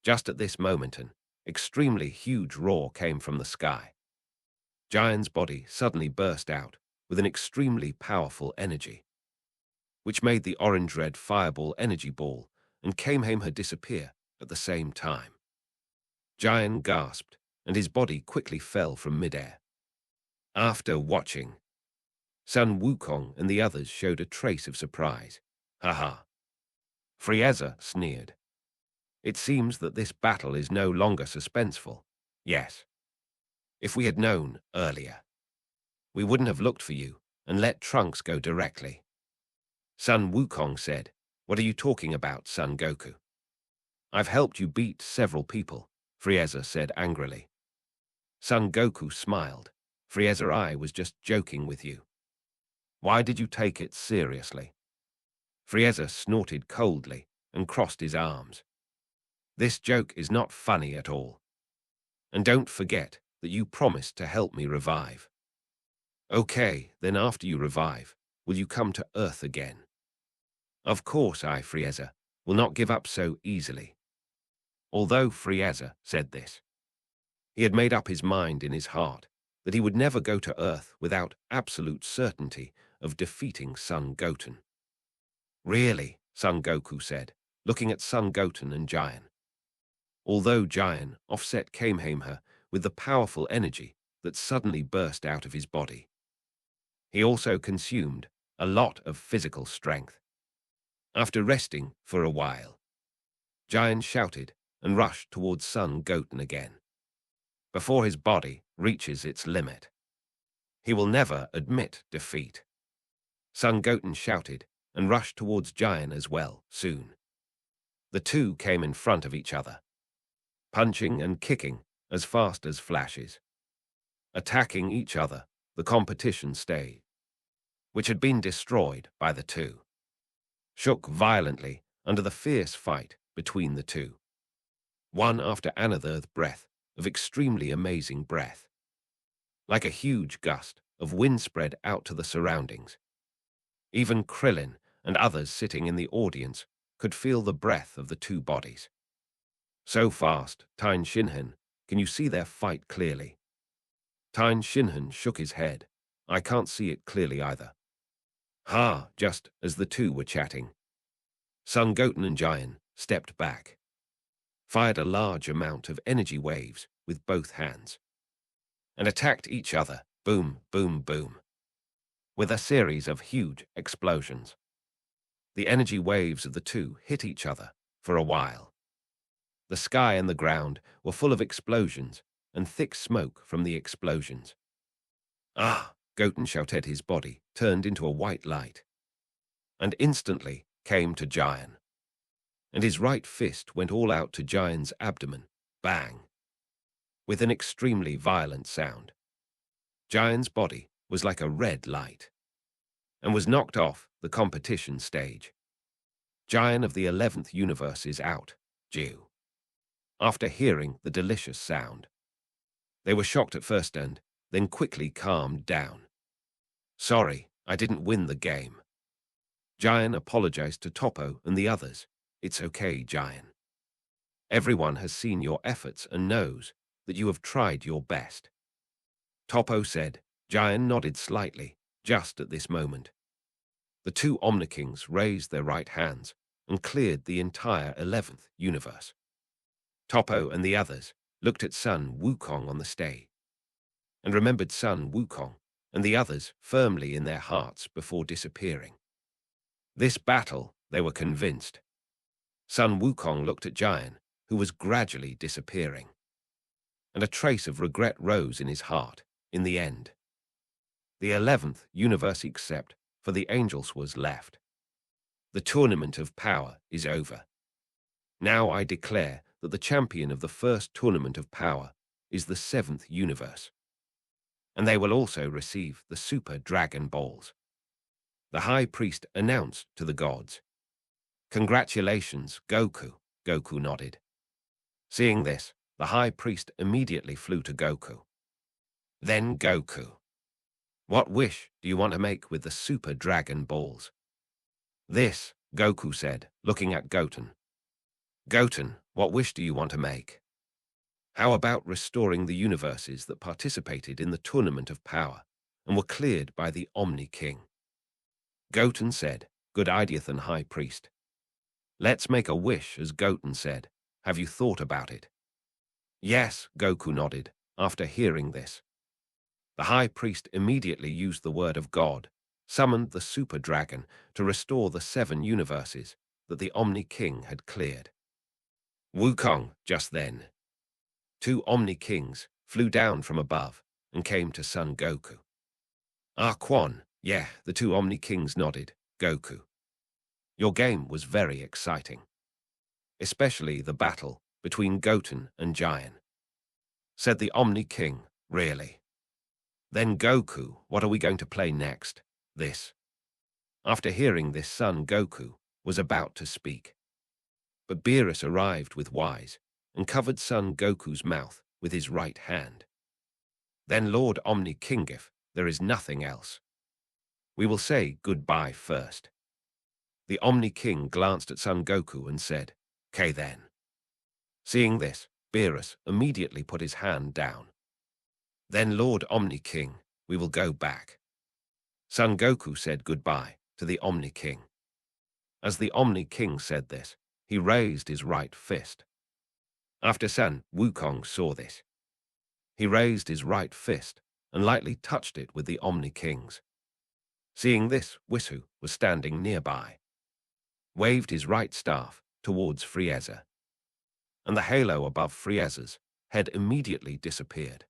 S2: Just at this moment, an extremely huge roar came from the sky. Giant's body suddenly burst out with an extremely powerful energy, which made the orange-red fireball energy ball and Kamehameha disappear at the same time. Giant gasped, and his body quickly fell from midair. After watching, Sun Wukong and the others showed a trace of surprise. Ha! Frieza sneered. It seems that this battle is no longer suspenseful. Yes. If we had known earlier, we wouldn't have looked for you and let Trunks go directly. Sun Wukong said, "What are you talking about, Son Goku?" "I've helped you beat several people," Frieza said angrily. Son Goku smiled. "Frieza, I was just joking with you. Why did you take it seriously?" Frieza snorted coldly and crossed his arms. "This joke is not funny at all. And don't forget that you promised to help me revive." "Okay, then after you revive, will you come to Earth again?" "Of course I, Frieza, will not give up so easily." Although Frieza said this, he had made up his mind in his heart that he would never go to Earth without absolute certainty of defeating Son Goten. "Really?" Son Goku said, looking at Son Goten and Giant. Although Giant offset Kamehameha with the powerful energy that suddenly burst out of his body, he also consumed a lot of physical strength. After resting for a while, Giant shouted and rushed towards Son Goten again. Before his body reaches its limit, he will never admit defeat. Son Goten shouted and rushed towards Giant as well. Soon, the two came in front of each other, punching and kicking as fast as flashes. Attacking each other, the competition stage, which had been destroyed by the two, shook violently under the fierce fight between the two. One after another breath of extremely amazing breath, like a huge gust of wind spread out to the surroundings. Even Krillin and others sitting in the audience could feel the breath of the two bodies. "So fast, Tien Shinhan, can you see their fight clearly?" Tien Shinhan shook his head. "I can't see it clearly either." Ha! Just as the two were chatting, Son Goten and Giant stepped back, fired a large amount of energy waves with both hands, and attacked each other, boom, boom, boom, with a series of huge explosions. The energy waves of the two hit each other for a while. The sky and the ground were full of explosions and thick smoke from the explosions. Ah! Goten shouted. His body turned into a white light, and instantly came to Giant. And his right fist went all out to Giant's abdomen, bang, with an extremely violent sound. Giant's body was like a red light, and was knocked off the competition stage. Giant of the 11th universe is out, due. After hearing the delicious sound, they were shocked at first and then quickly calmed down. Sorry, I didn't win the game. Giant apologized to Topo and the others. It's okay, Giant. Everyone has seen your efforts and knows that you have tried your best. Topo said. Giant nodded slightly, just at this moment. The two Omnikings raised their right hands and cleared the entire 11th universe. Topo and the others looked at Son Wukong on the stage and remembered Son Wukong and the others firmly in their hearts before disappearing. This battle, they were convinced. Son Wukong looked at Giant, who was gradually disappearing, and a trace of regret rose in his heart in the end. The 11th universe except for the angels was left. The tournament of power is over. Now I declare that the champion of the first tournament of power is the 7th universe, and they will also receive the Super Dragon Balls. The High Priest announced to the gods. Congratulations, Goku, Goku nodded. Seeing this, the High Priest immediately flew to Goku. Then Goku. What wish do you want to make with the Super Dragon Balls? This, Goku said, looking at Goten. Goten, what wish do you want to make? How about restoring the universes that participated in the Tournament of Power and were cleared by the Omni King? Goten said, good idea, then High Priest. Let's make a wish, as Goten said. Have you thought about it? Yes, Goku nodded, after hearing this. The High Priest immediately used the word of God, summoned the Super Dragon to restore the 7 universes that the Omni King had cleared. Wukong, just then. 2 Omni Kings flew down from above and came to Son Goku. Quan, yeah, the 2 Omni Kings nodded. Goku. Your game was very exciting, especially the battle between Goten and Giant. Said the Omni King, really? Then Goku, what are we going to play next? This. After hearing this, Son Goku was about to speak. But Beerus arrived with Wise and covered Son Goku's mouth with his right hand. Then Lord Omni Kingif, there is nothing else. We will say goodbye first. The Omni King glanced at Son Goku and said, "'Kay then." Seeing this, Beerus immediately put his hand down. Then Lord Omni King, we will go back. Son Goku said goodbye to the Omni King. As the Omni King said this, he raised his right fist. After Son Wukong saw this, he raised his right fist and lightly touched it with the Omni King's. Seeing this, Wisu was standing nearby, waved his right staff towards Frieza, and the halo above Frieza's head immediately disappeared.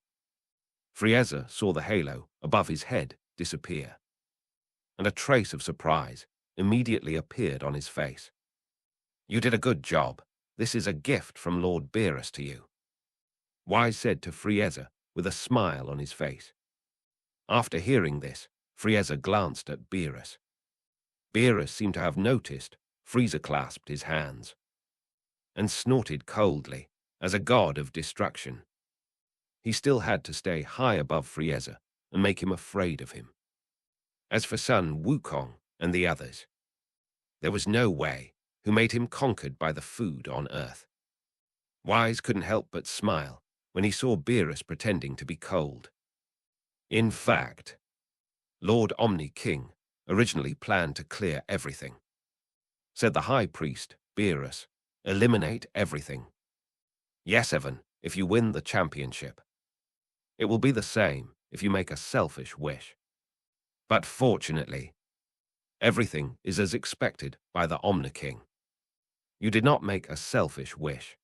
S2: Frieza saw the halo above his head disappear, and a trace of surprise immediately appeared on his face. You did a good job. This is a gift from Lord Beerus to you, Wise said to Frieza with a smile on his face. After hearing this, Frieza glanced at Beerus. Beerus seemed to have noticed Frieza clasped his hands and snorted coldly as a god of destruction. He still had to stay high above Frieza and make him afraid of him. As for Son Wukong and the others, there was no way who made him conquered by the food on Earth. Wise couldn't help but smile when he saw Beerus pretending to be cold. In fact, Lord Omni King originally planned to clear everything. Said the High Priest, Beerus, eliminate everything. Yes, Evan, if you win the championship. It will be the same if you make a selfish wish. But fortunately, everything is as expected by the Omni King. You did not make a selfish wish.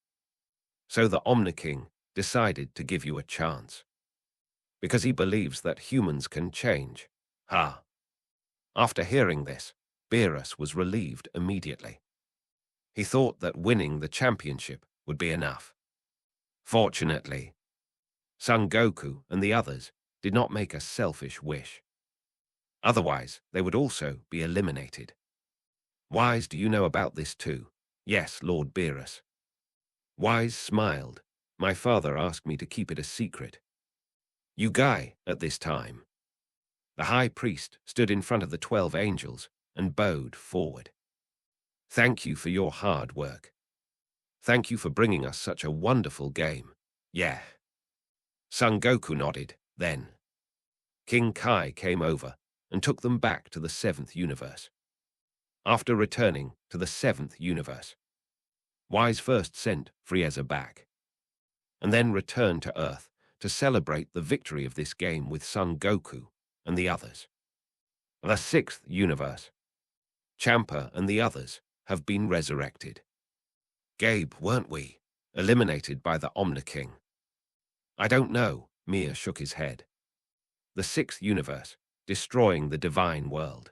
S2: So the Omni King decided to give you a chance. because he believes that humans can change. Ha! After hearing this, Beerus was relieved immediately. He thought that winning the championship would be enough. Fortunately, Son Goku and the others did not make a selfish wish. Otherwise, they would also be eliminated. Wise, do you know about this too? Yes, Lord Beerus. Wise smiled. My father asked me to keep it a secret. You guy, at this time. The high priest stood in front of the 12 angels and bowed forward. Thank you for your hard work. Thank you for bringing us such a wonderful game. Yeah. Son Goku nodded, then. King Kai came over and took them back to the 7th universe. After returning to the 7th universe, Wise first sent Frieza back, and then returned to Earth to celebrate the victory of this game with Son Goku and the others. The 6th universe, Champa and the others have been resurrected. Gabe, weren't we? Eliminated by the Omni King. I don't know, Mia shook his head. The 6th universe, destroying the divine world.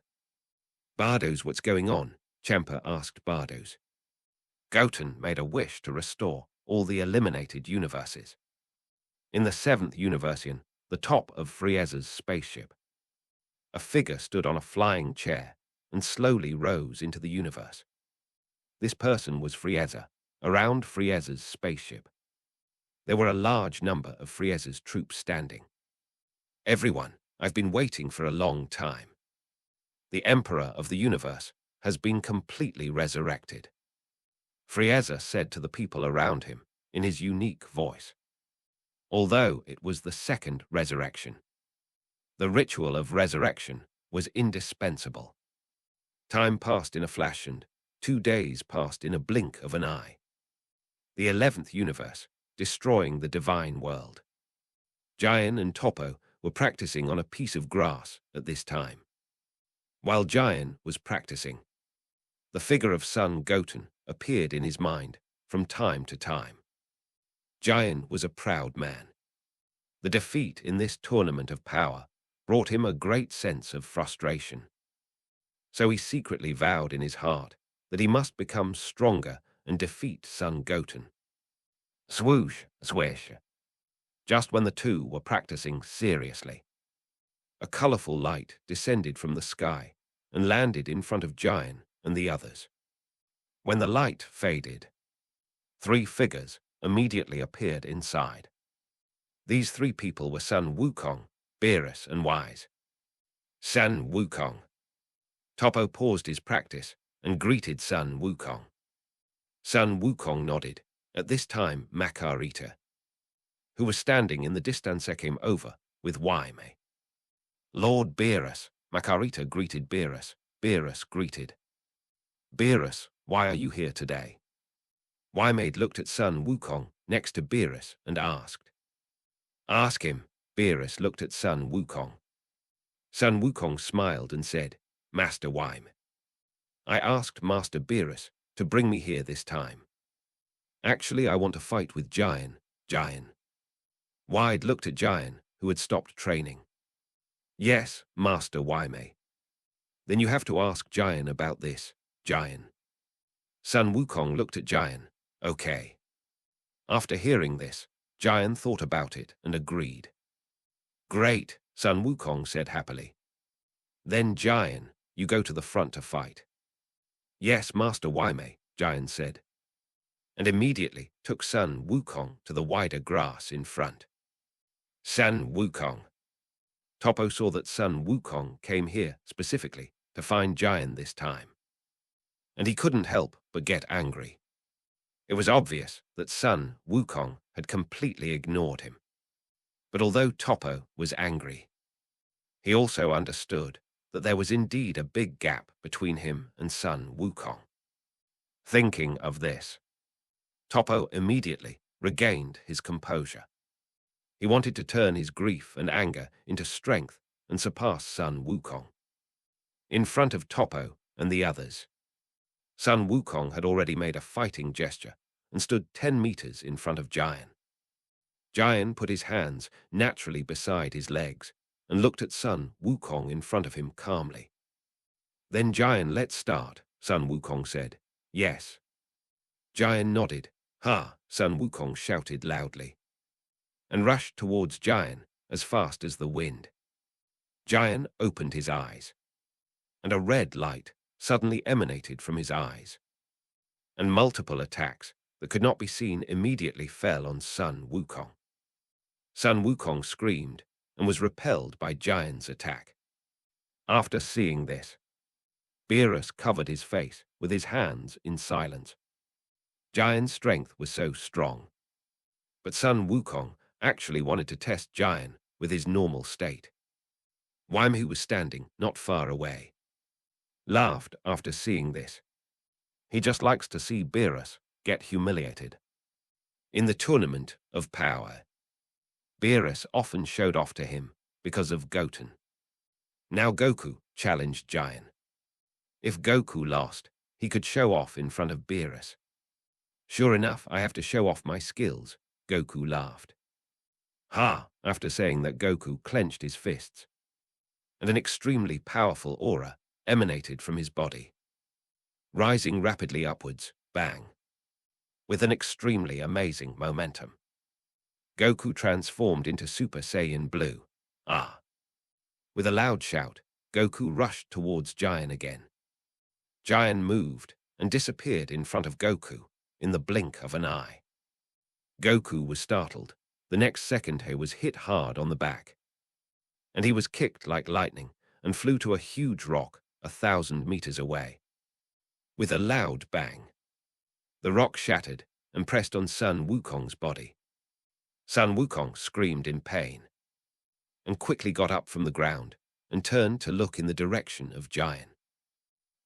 S2: Bardo's what's going on? Champa asked Bardo's. Goten made a wish to restore all the eliminated universes. In the 7th Universian, the top of Frieza's spaceship, a figure stood on a flying chair and slowly rose into the universe. This person was Frieza, around Frieza's spaceship. There were a large number of Frieza's troops standing. Everyone, I've been waiting for a long time. The Emperor of the universe has been completely resurrected. Frieza said to the people around him in his unique voice. Although it was the 2nd resurrection, the ritual of resurrection was indispensable. Time passed in a flash and 2 days passed in a blink of an eye. The 11th universe, destroying the divine world. Giant and Toppo were practicing on a piece of grass at this time. While Giant was practicing, the figure of Son Goten appeared in his mind from time to time. Giant was a proud man. The defeat in this tournament of power brought him a great sense of frustration. So he secretly vowed in his heart that he must become stronger and defeat Son Goten. Swoosh, swish. Just when the two were practicing seriously, a colorful light descended from the sky and landed in front of Giant and the others. When the light faded, 3 figures immediately appeared inside. These 3 people were Son Wukong, Beerus, and Wise. Son Wukong. Toppo paused his practice and greeted Son Wukong. Son Wukong nodded. At this time, Makarita, who was standing in the distance, came over with Waime. Lord Beerus. Makarita greeted Beerus. Beerus greeted. Beerus, why are you here today? Waime looked at Son Wukong next to Beerus and asked. Ask him. Beerus looked at Son Wukong. Son Wukong smiled and said, Master Waime, I asked Master Beerus to bring me here this time. Actually, I want to fight with Giant. Wide looked at Giant, who had stopped training. Yes, Master Waime. Then you have to ask Giant about this, Giant. Son Wukong looked at Giant. Okay. After hearing this, Giant thought about it and agreed. Great, Son Wukong said happily. Then Giant, you go to the front to fight. Yes, Master Waime, Giant said, and immediately took Son Wukong to the wider grass in front. Son Wukong. Toppo saw that Son Wukong came here specifically to find Giant this time, and he couldn't help but get angry. It was obvious that Son Wukong had completely ignored him. But although Toppo was angry, he also understood that there was indeed a big gap between him and Son Wukong. Thinking of this, Toppo immediately regained his composure. He wanted to turn his grief and anger into strength and surpass Son Wukong. In front of Toppo and the others, Son Wukong had already made a fighting gesture and stood 10 meters in front of Giant. Jian put his hands naturally beside his legs and looked at Sun Wukong in front of him calmly. "Then Jian, let's start," Sun Wukong said. "Yes." Jian nodded. "Ha!" Sun Wukong shouted loudly, and rushed towards Jian as fast as the wind. Jian opened his eyes, and a red light suddenly emanated from his eyes, and multiple attacks that could not be seen immediately fell on Sun Wukong. Sun Wukong screamed and was repelled by Jian's attack. After seeing this, Beerus covered his face with his hands in silence. Jian's strength was so strong, but Sun Wukong actually wanted to test Jian with his normal state. Wime, who was standing not far away, laughed after seeing this. He just likes to see Beerus get humiliated. In the tournament of power, Beerus often showed off to him because of Goten. Now Goku challenged Jian. If Goku lost, he could show off in front of Beerus. "Sure enough, I have to show off my skills," Goku laughed. "Ha!" After saying that, Goku clenched his fists, and an extremely powerful aura emanated from his body, rising rapidly upwards, bang, with an extremely amazing momentum. Goku transformed into Super Saiyan Blue. Ah! With a loud shout, Goku rushed towards Jian again. Jian moved and disappeared in front of Goku in the blink of an eye. Goku was startled. The next second he was hit hard on the back, and he was kicked like lightning and flew to a huge rock 1,000 meters away. With a loud bang, the rock shattered and pressed on Sun Wukong's body. Sun Wukong screamed in pain and quickly got up from the ground and turned to look in the direction of Jian.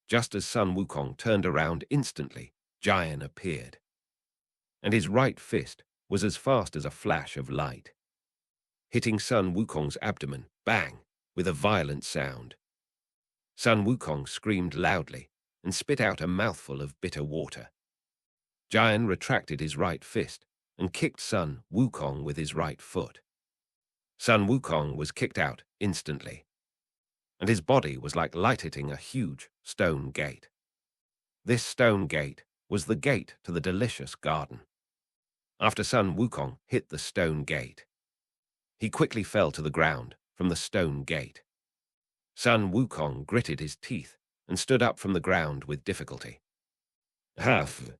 S2: Just as Sun Wukong turned around, instantly Jian appeared, and his right fist was as fast as a flash of light, hitting Sun Wukong's abdomen, bang, with a violent sound. Sun Wukong screamed loudly and spit out a mouthful of bitter water. Jian retracted his right fist and kicked Sun Wukong with his right foot. Sun Wukong was kicked out instantly, and his body was like light hitting a huge stone gate. This stone gate was the gate to the delicious garden. After Sun Wukong hit the stone gate, he quickly fell to the ground from the stone gate. Sun Wukong gritted his teeth and stood up from the ground with difficulty. "Huff!"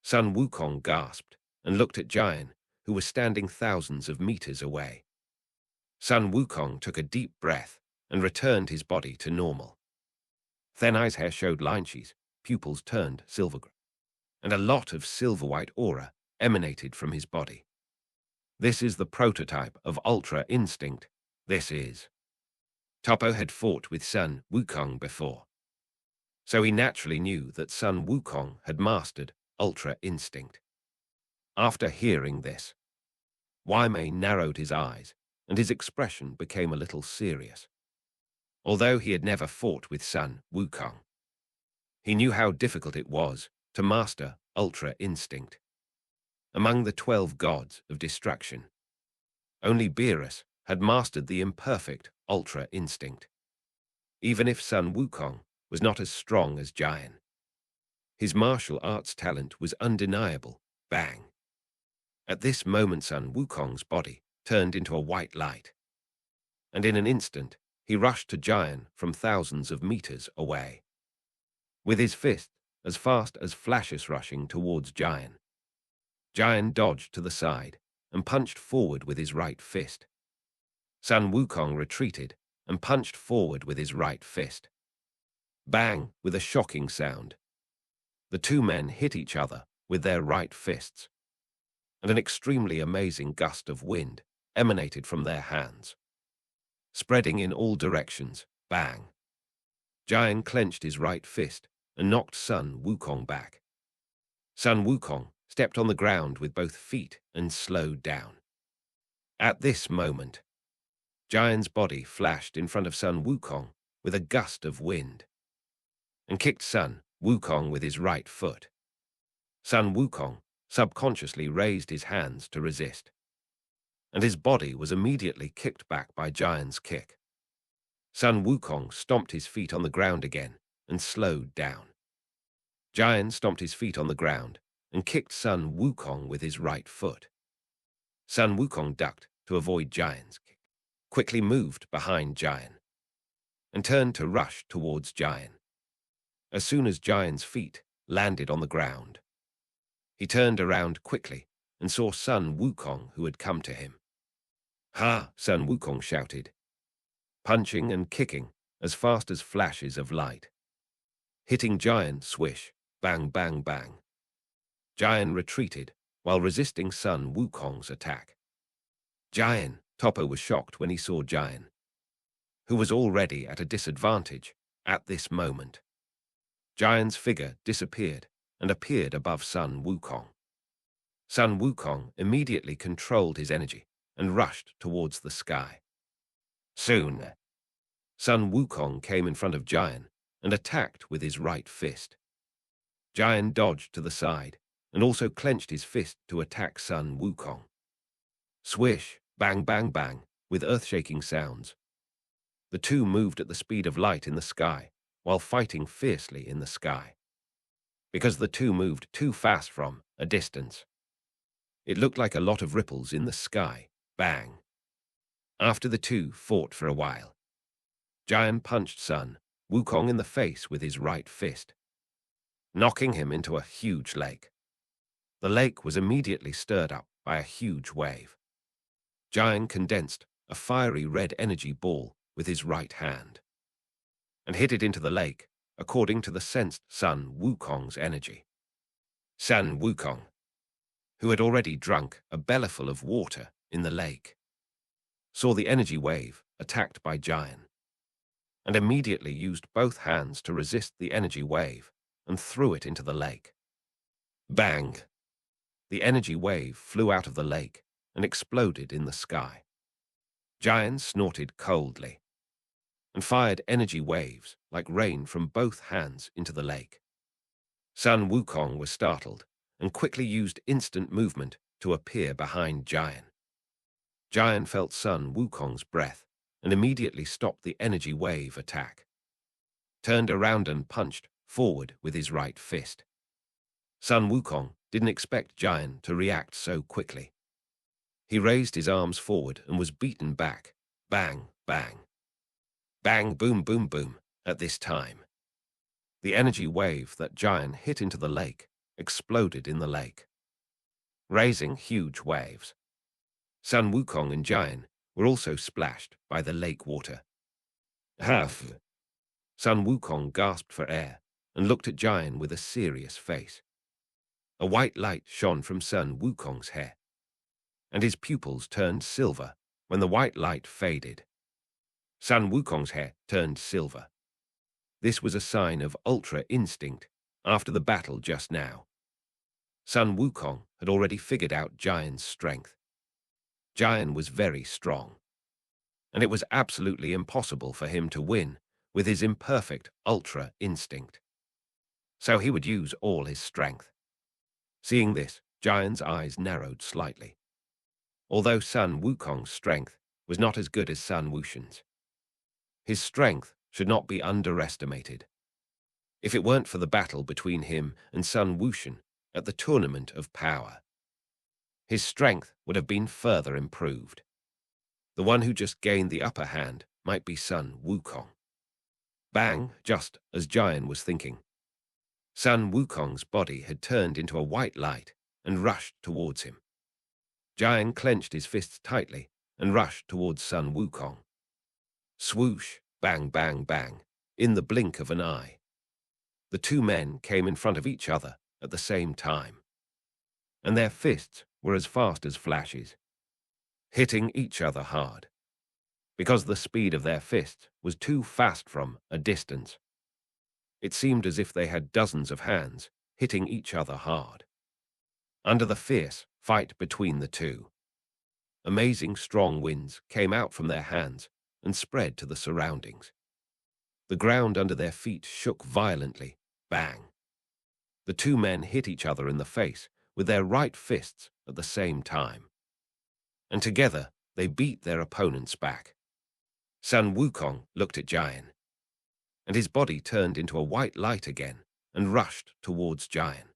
S2: Sun Wukong gasped and looked at Jian, who was standing thousands of meters away. Sun Wukong took a deep breath and returned his body to normal. Thin Eye's hair showed lines, pupils turned silver, and a lot of silver-white aura emanated from his body. This is the prototype of Ultra Instinct. This is. Toppo had fought with Sun Wukong before, so he naturally knew that Sun Wukong had mastered Ultra Instinct. After hearing this, Waimei narrowed his eyes, and his expression became a little serious. Although he had never fought with Sun Wukong, he knew how difficult it was to master Ultra Instinct. Among the 12 gods of destruction, only Beerus had mastered the imperfect Ultra Instinct. Even if Sun Wukong was not as strong as Jian, his martial arts talent was undeniable. Bang! At this moment, Sun Wukong's body turned into a white light, and in an instant he rushed to Jian from thousands of meters away, with his fist as fast as flashes rushing towards Jian. Jian dodged to the side and punched forward with his right fist. Sun Wukong retreated and punched forward with his right fist. Bang! With a shocking sound, the two men hit each other with their right fists, and an extremely amazing gust of wind emanated from their hands, spreading in all directions. Bang! Jian clenched his right fist and knocked Sun Wukong back. Sun Wukong stepped on the ground with both feet and slowed down. At this moment, Jian's body flashed in front of Sun Wukong with a gust of wind, and kicked Sun Wukong with his right foot. Sun Wukong subconsciously raised his hands to resist, and his body was immediately kicked back by Giant's kick. Sun Wukong stomped his feet on the ground again and slowed down. Giant stomped his feet on the ground and kicked Sun Wukong with his right foot. Sun Wukong ducked to avoid Giant's kick, quickly moved behind Giant, and turned to rush towards Giant. As soon as Giant's feet landed on the ground, he turned around quickly and saw Sun Wukong, who had come to him. "Ha!" Sun Wukong shouted, punching and kicking as fast as flashes of light, hitting Giant swish, bang, bang, bang. Giant retreated while resisting Sun Wukong's attack. Giant, Toppo was shocked when he saw Giant, who was already at a disadvantage at this moment. Giant's figure disappeared and appeared above Sun Wukong. Sun Wukong immediately controlled his energy and rushed towards the sky. Soon, Sun Wukong came in front of Giant and attacked with his right fist. Giant dodged to the side and also clenched his fist to attack Sun Wukong. Swish, bang, bang, bang, with earth-shaking sounds. The two moved at the speed of light in the sky while fighting fiercely in the sky. Because the two moved too fast from a distance, it looked like a lot of ripples in the sky. Bang. After the two fought for a while, Giant punched Sun Wukong in the face with his right fist, knocking him into a huge lake. The lake was immediately stirred up by a huge wave. Giant condensed a fiery red energy ball with his right hand and hit it into the lake according to the sensed Sun Wukong's energy. Sun Wukong, who had already drunk a bellyful of water in the lake, saw the energy wave attacked by Giant and immediately used both hands to resist the energy wave and threw it into the lake. Bang! The energy wave flew out of the lake and exploded in the sky. Giant snorted coldly and fired energy waves like rain from both hands into the lake. Sun Wukong was startled and quickly used instant movement to appear behind Giant. Giant felt Sun Wukong's breath and immediately stopped the energy wave attack, turned around and punched forward with his right fist. Sun Wukong didn't expect Giant to react so quickly. He raised his arms forward and was beaten back. Bang, bang. Bang, boom, boom, boom. At this time, the energy wave that Giant hit into the lake exploded in the lake, raising huge waves. Sun Wukong and Giant were also splashed by the lake water. Half. Sun Wukong gasped for air and looked at Giant with a serious face. A white light shone from Sun Wukong's hair, and his pupils turned silver when the white light faded. Sun Wukong's hair turned silver. This was a sign of ultra instinct after the battle just now. Sun Wukong had already figured out Giant's strength. Giant was very strong, and it was absolutely impossible for him to win with his imperfect ultra instinct. So he would use all his strength. Seeing this, Giant's eyes narrowed slightly. Although Sun Wukong's strength was not as good as Sun Wuxian's, his strength should not be underestimated. If it weren't for the battle between him and Sun Wuxian at the Tournament of Power, his strength would have been further improved. The one who just gained the upper hand might be Sun Wukong. Bang, just as Giant was thinking, Sun Wukong's body had turned into a white light and rushed towards him. Giant clenched his fists tightly and rushed towards Sun Wukong. Swoosh, bang, bang, bang, in the blink of an eye. The two men came in front of each other at the same time, and their fists were as fast as flashes, hitting each other hard. Because the speed of their fists was too fast from a distance, it seemed as if they had dozens of hands hitting each other hard. Under the fierce fight between the two, amazing strong winds came out from their hands and spread to the surroundings. The ground under their feet shook violently. Bang! The two men hit each other in the face with their right fists at the same time. and together they beat their opponents back. Sun Wukong looked at Jian, and his body turned into a white light again and rushed towards Jian.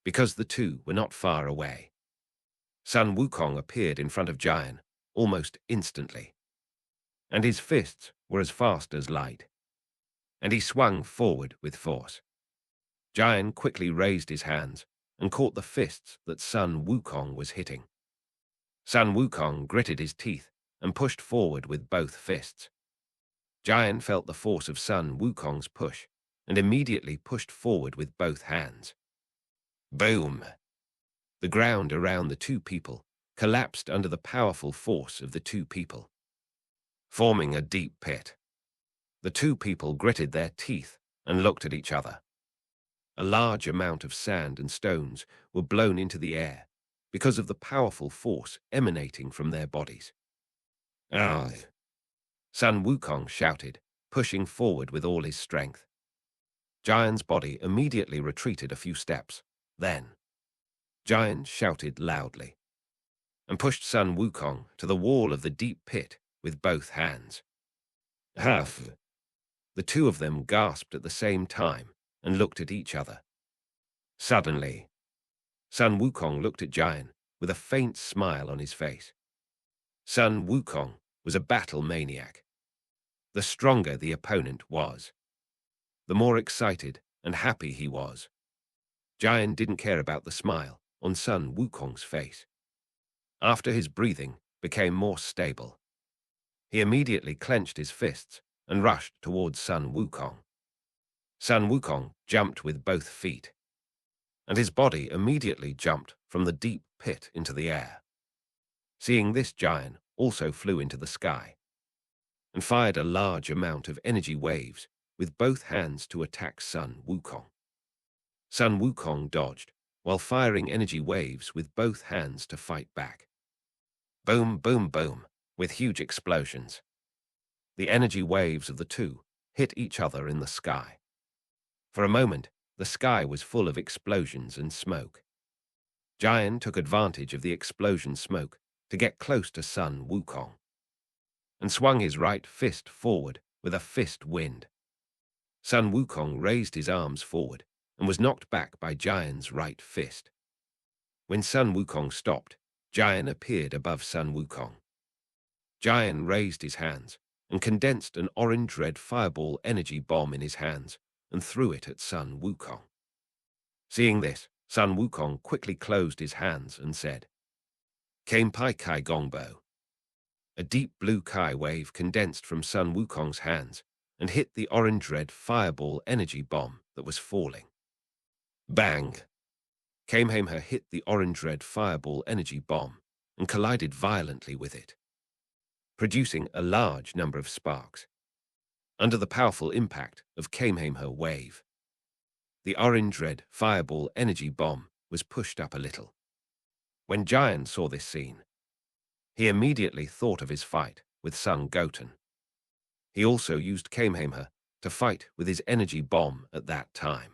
S2: Because the two were not far away, Sun Wukong appeared in front of Jian almost instantly, and his fists were as fast as light, and he swung forward with force. Jian quickly raised his hands and caught the fists that Sun Wukong was hitting. Sun Wukong gritted his teeth and pushed forward with both fists. Jian felt the force of Sun Wukong's push and immediately pushed forward with both hands. Boom! The ground around the two people collapsed under the powerful force of the two people, forming a deep pit. The two people gritted their teeth and looked at each other. A large amount of sand and stones were blown into the air because of the powerful force emanating from their bodies. Ah! Sun Wukong shouted, pushing forward with all his strength. Jian's body immediately retreated a few steps. Then, Jian shouted loudly and pushed Sun Wukong to the wall of the deep pit with both hands. Half! The two of them gasped at the same time and looked at each other. Suddenly, Sun Wukong looked at Jian with a faint smile on his face. Sun Wukong was a battle maniac. The stronger the opponent was, the more excited and happy he was. Jian didn't care about the smile on Sun Wukong's face. After his breathing became more stable, he immediately clenched his fists and rushed towards Sun Wukong. Sun Wukong jumped with both feet, and his body immediately jumped from the deep pit into the air. Seeing this, Jian also flew into the sky and fired a large amount of energy waves with both hands to attack Sun Wukong. Sun Wukong dodged while firing energy waves with both hands to fight back. Boom, boom, boom, with huge explosions. The energy waves of the two hit each other in the sky. For a moment, the sky was full of explosions and smoke. Jian took advantage of the explosion smoke to get close to Sun Wukong and swung his right fist forward with a fist wind. Sun Wukong raised his arms forward and was knocked back by Jian's right fist. When Sun Wukong stopped, Jian appeared above Sun Wukong. Jian raised his hands and condensed an orange-red fireball energy bomb in his hands and threw it at Sun Wukong. Seeing this, Sun Wukong quickly closed his hands and said, Kenpai Kai Gongbo. A deep blue Kai wave condensed from Sun Wukong's hands and hit the orange-red fireball energy bomb that was falling. Bang! Kamehameha hit the orange-red fireball energy bomb and collided violently with it, producing a large number of sparks. Under the powerful impact of Kamehameha wave, the orange-red fireball energy bomb was pushed up a little. When Jian saw this scene, he immediately thought of his fight with Son Goten. He also used Kamehameha to fight with his energy bomb at that time.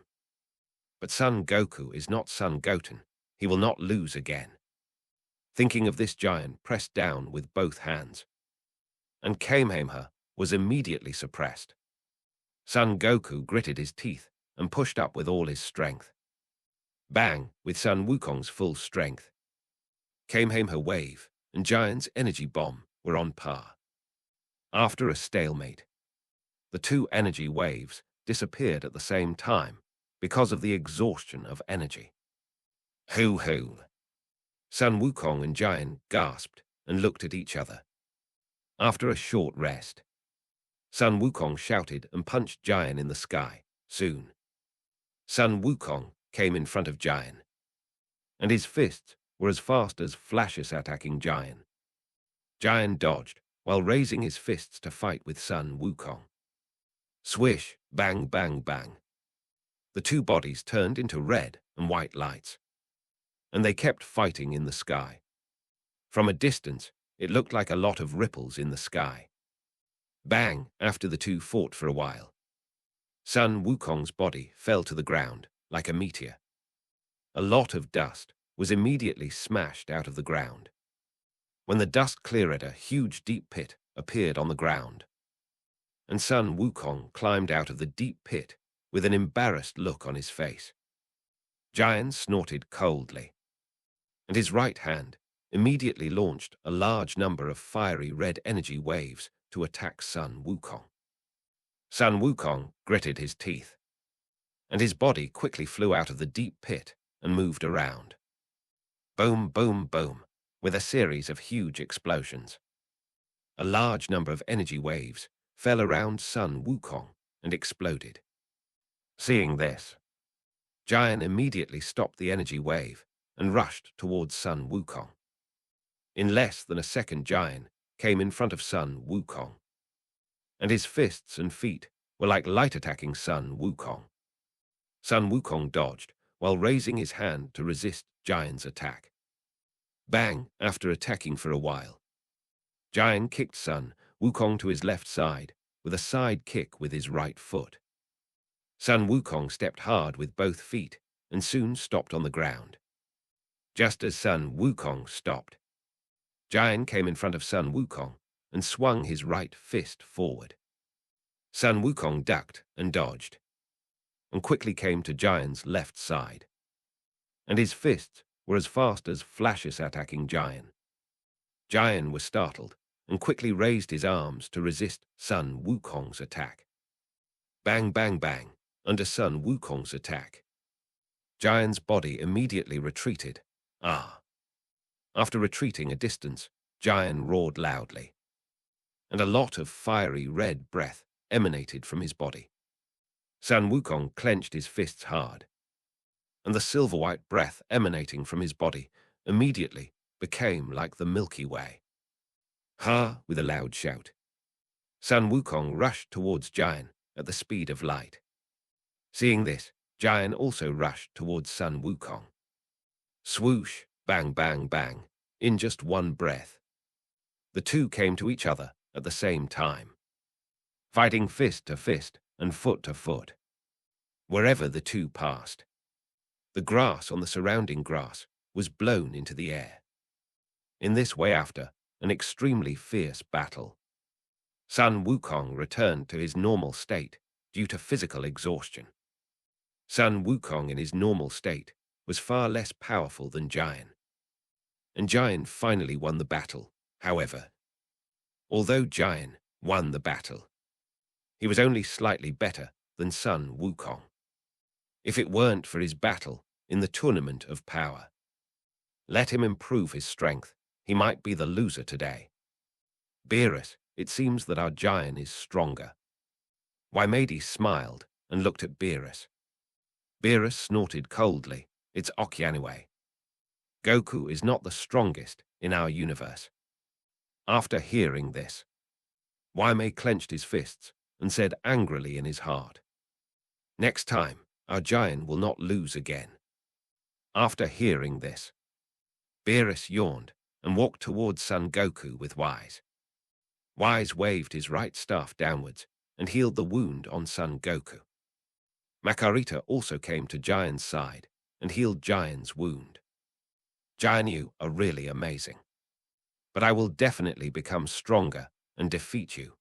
S2: But Son Goku is not Son Goten. He will not lose again. Thinking of this, Jian pressed down with both hands, and Kamehameha was immediately suppressed. Son Goku gritted his teeth and pushed up with all his strength. Bang! With Sun Wukong's full strength, Kamehameha wave and Jian's energy bomb were on par. After a stalemate, the two energy waves disappeared at the same time because of the exhaustion of energy. Hoo-hoo! Sun Wukong and Jian gasped and looked at each other. After a short rest, Sun Wukong shouted and punched Jian in the sky. Soon, Sun Wukong came in front of Jian, and his fists were as fast as flashes attacking Jian. Jian dodged while raising his fists to fight with Sun Wukong. Swish, bang, bang, bang. The two bodies turned into red and white lights, and they kept fighting in the sky. From a distance, it looked like a lot of ripples in the sky. Bang! After the two fought for a while, Sun Wukong's body fell to the ground like a meteor. A lot of dust was immediately smashed out of the ground. When the dust cleared, a huge deep pit appeared on the ground, and Sun Wukong climbed out of the deep pit with an embarrassed look on his face. Jian snorted coldly, and his right hand immediately launched a large number of fiery red energy waves to attack Sun Wukong. Sun Wukong gritted his teeth, and his body quickly flew out of the deep pit and moved around. Boom, boom, boom, with a series of huge explosions. A large number of energy waves fell around Sun Wukong and exploded. Seeing this, Jian immediately stopped the energy wave and rushed towards Sun Wukong. In less than a second, Jian came in front of Sun Wukong, and his fists and feet were like light attacking Sun Wukong. Sun Wukong dodged while raising his hand to resist Jian's attack. Bang! After attacking for a while, Jian kicked Sun Wukong to his left side with a side kick with his right foot. Sun Wukong stepped hard with both feet and soon stopped on the ground. Just as Sun Wukong stopped, Jian came in front of Sun Wukong and swung his right fist forward. Sun Wukong ducked and dodged, and quickly came to Jian's left side, and his fists were as fast as flashes attacking Jian. Jian was startled and quickly raised his arms to resist Sun Wukong's attack. Bang, bang, bang, under Sun Wukong's attack. Jian's body immediately retreated. After retreating a distance, Jian roared loudly, and a lot of fiery red breath emanated from his body. Sun Wukong clenched his fists hard, and the silver-white breath emanating from his body immediately became like the Milky Way. Ha! With a loud shout, Sun Wukong rushed towards Jian at the speed of light. Seeing this, Jian also rushed towards Sun Wukong. Swoosh! Bang, bang, bang, in just one breath. The two came to each other at the same time, fighting fist to fist and foot to foot. Wherever the two passed, the grass on the surrounding grass was blown into the air. In this way, after an extremely fierce battle, Sun Wukong returned to his normal state due to physical exhaustion. Sun Wukong in his normal state was far less powerful than Jian, and Jian finally won the battle. However, although Jian won the battle, he was only slightly better than Sun Wukong. If it weren't for his battle in the tournament of power, let him improve his strength, he might be the loser today. Beerus, it seems that our Jian is stronger. Waimedi smiled and looked at Beerus. Beerus snorted coldly. It's Oki anyway. Goku is not the strongest in our universe. After hearing this, Waimei clenched his fists and said angrily in his heart, "Next time, our Jian will not lose again." After hearing this, Beerus yawned and walked towards Son Goku with Wise. Wise waved his right staff downwards and healed the wound on Son Goku. Makarita also came to Jian's side and healed Jian's wound. Jian, you are really amazing, but I will definitely become stronger and defeat you.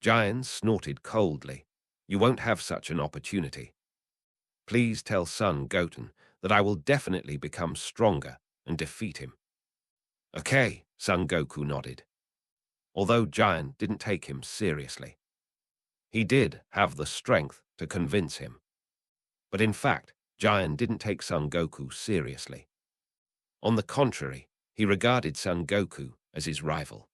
S2: Jian snorted coldly. You won't have such an opportunity. Please tell Son Goten that I will definitely become stronger and defeat him. Okay, Son Goku nodded. Although Jian didn't take him seriously, he did have the strength to convince him. But in fact, Jian didn't take Son Goku seriously. On the contrary, he regarded Son Goku as his rival.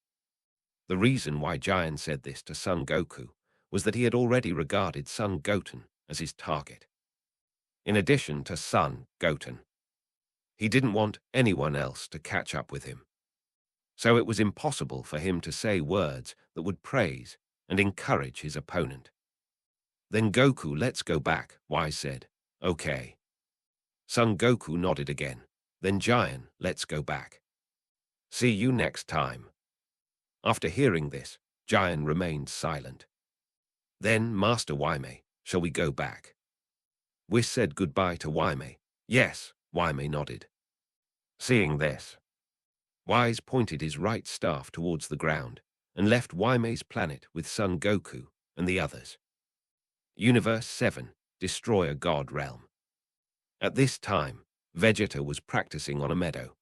S2: The reason why Jian said this to Son Goku was that he had already regarded Son Goten as his target. In addition to Son Goten, he didn't want anyone else to catch up with him. So it was impossible for him to say words that would praise and encourage his opponent. Then Goku, let's go back, Wise said. Okay. Son Goku nodded again. Then Jian, let's go back. See you next time. After hearing this, Jian remained silent. Then, Master Waimei, shall we go back? Whis said goodbye to Waimei. Yes, Waimei nodded. Seeing this, Wise pointed his right staff towards the ground and left Waime's planet with Son Goku and the others. Universe 7, Destroyer God Realm. At this time, Vegeta was practicing on a meadow.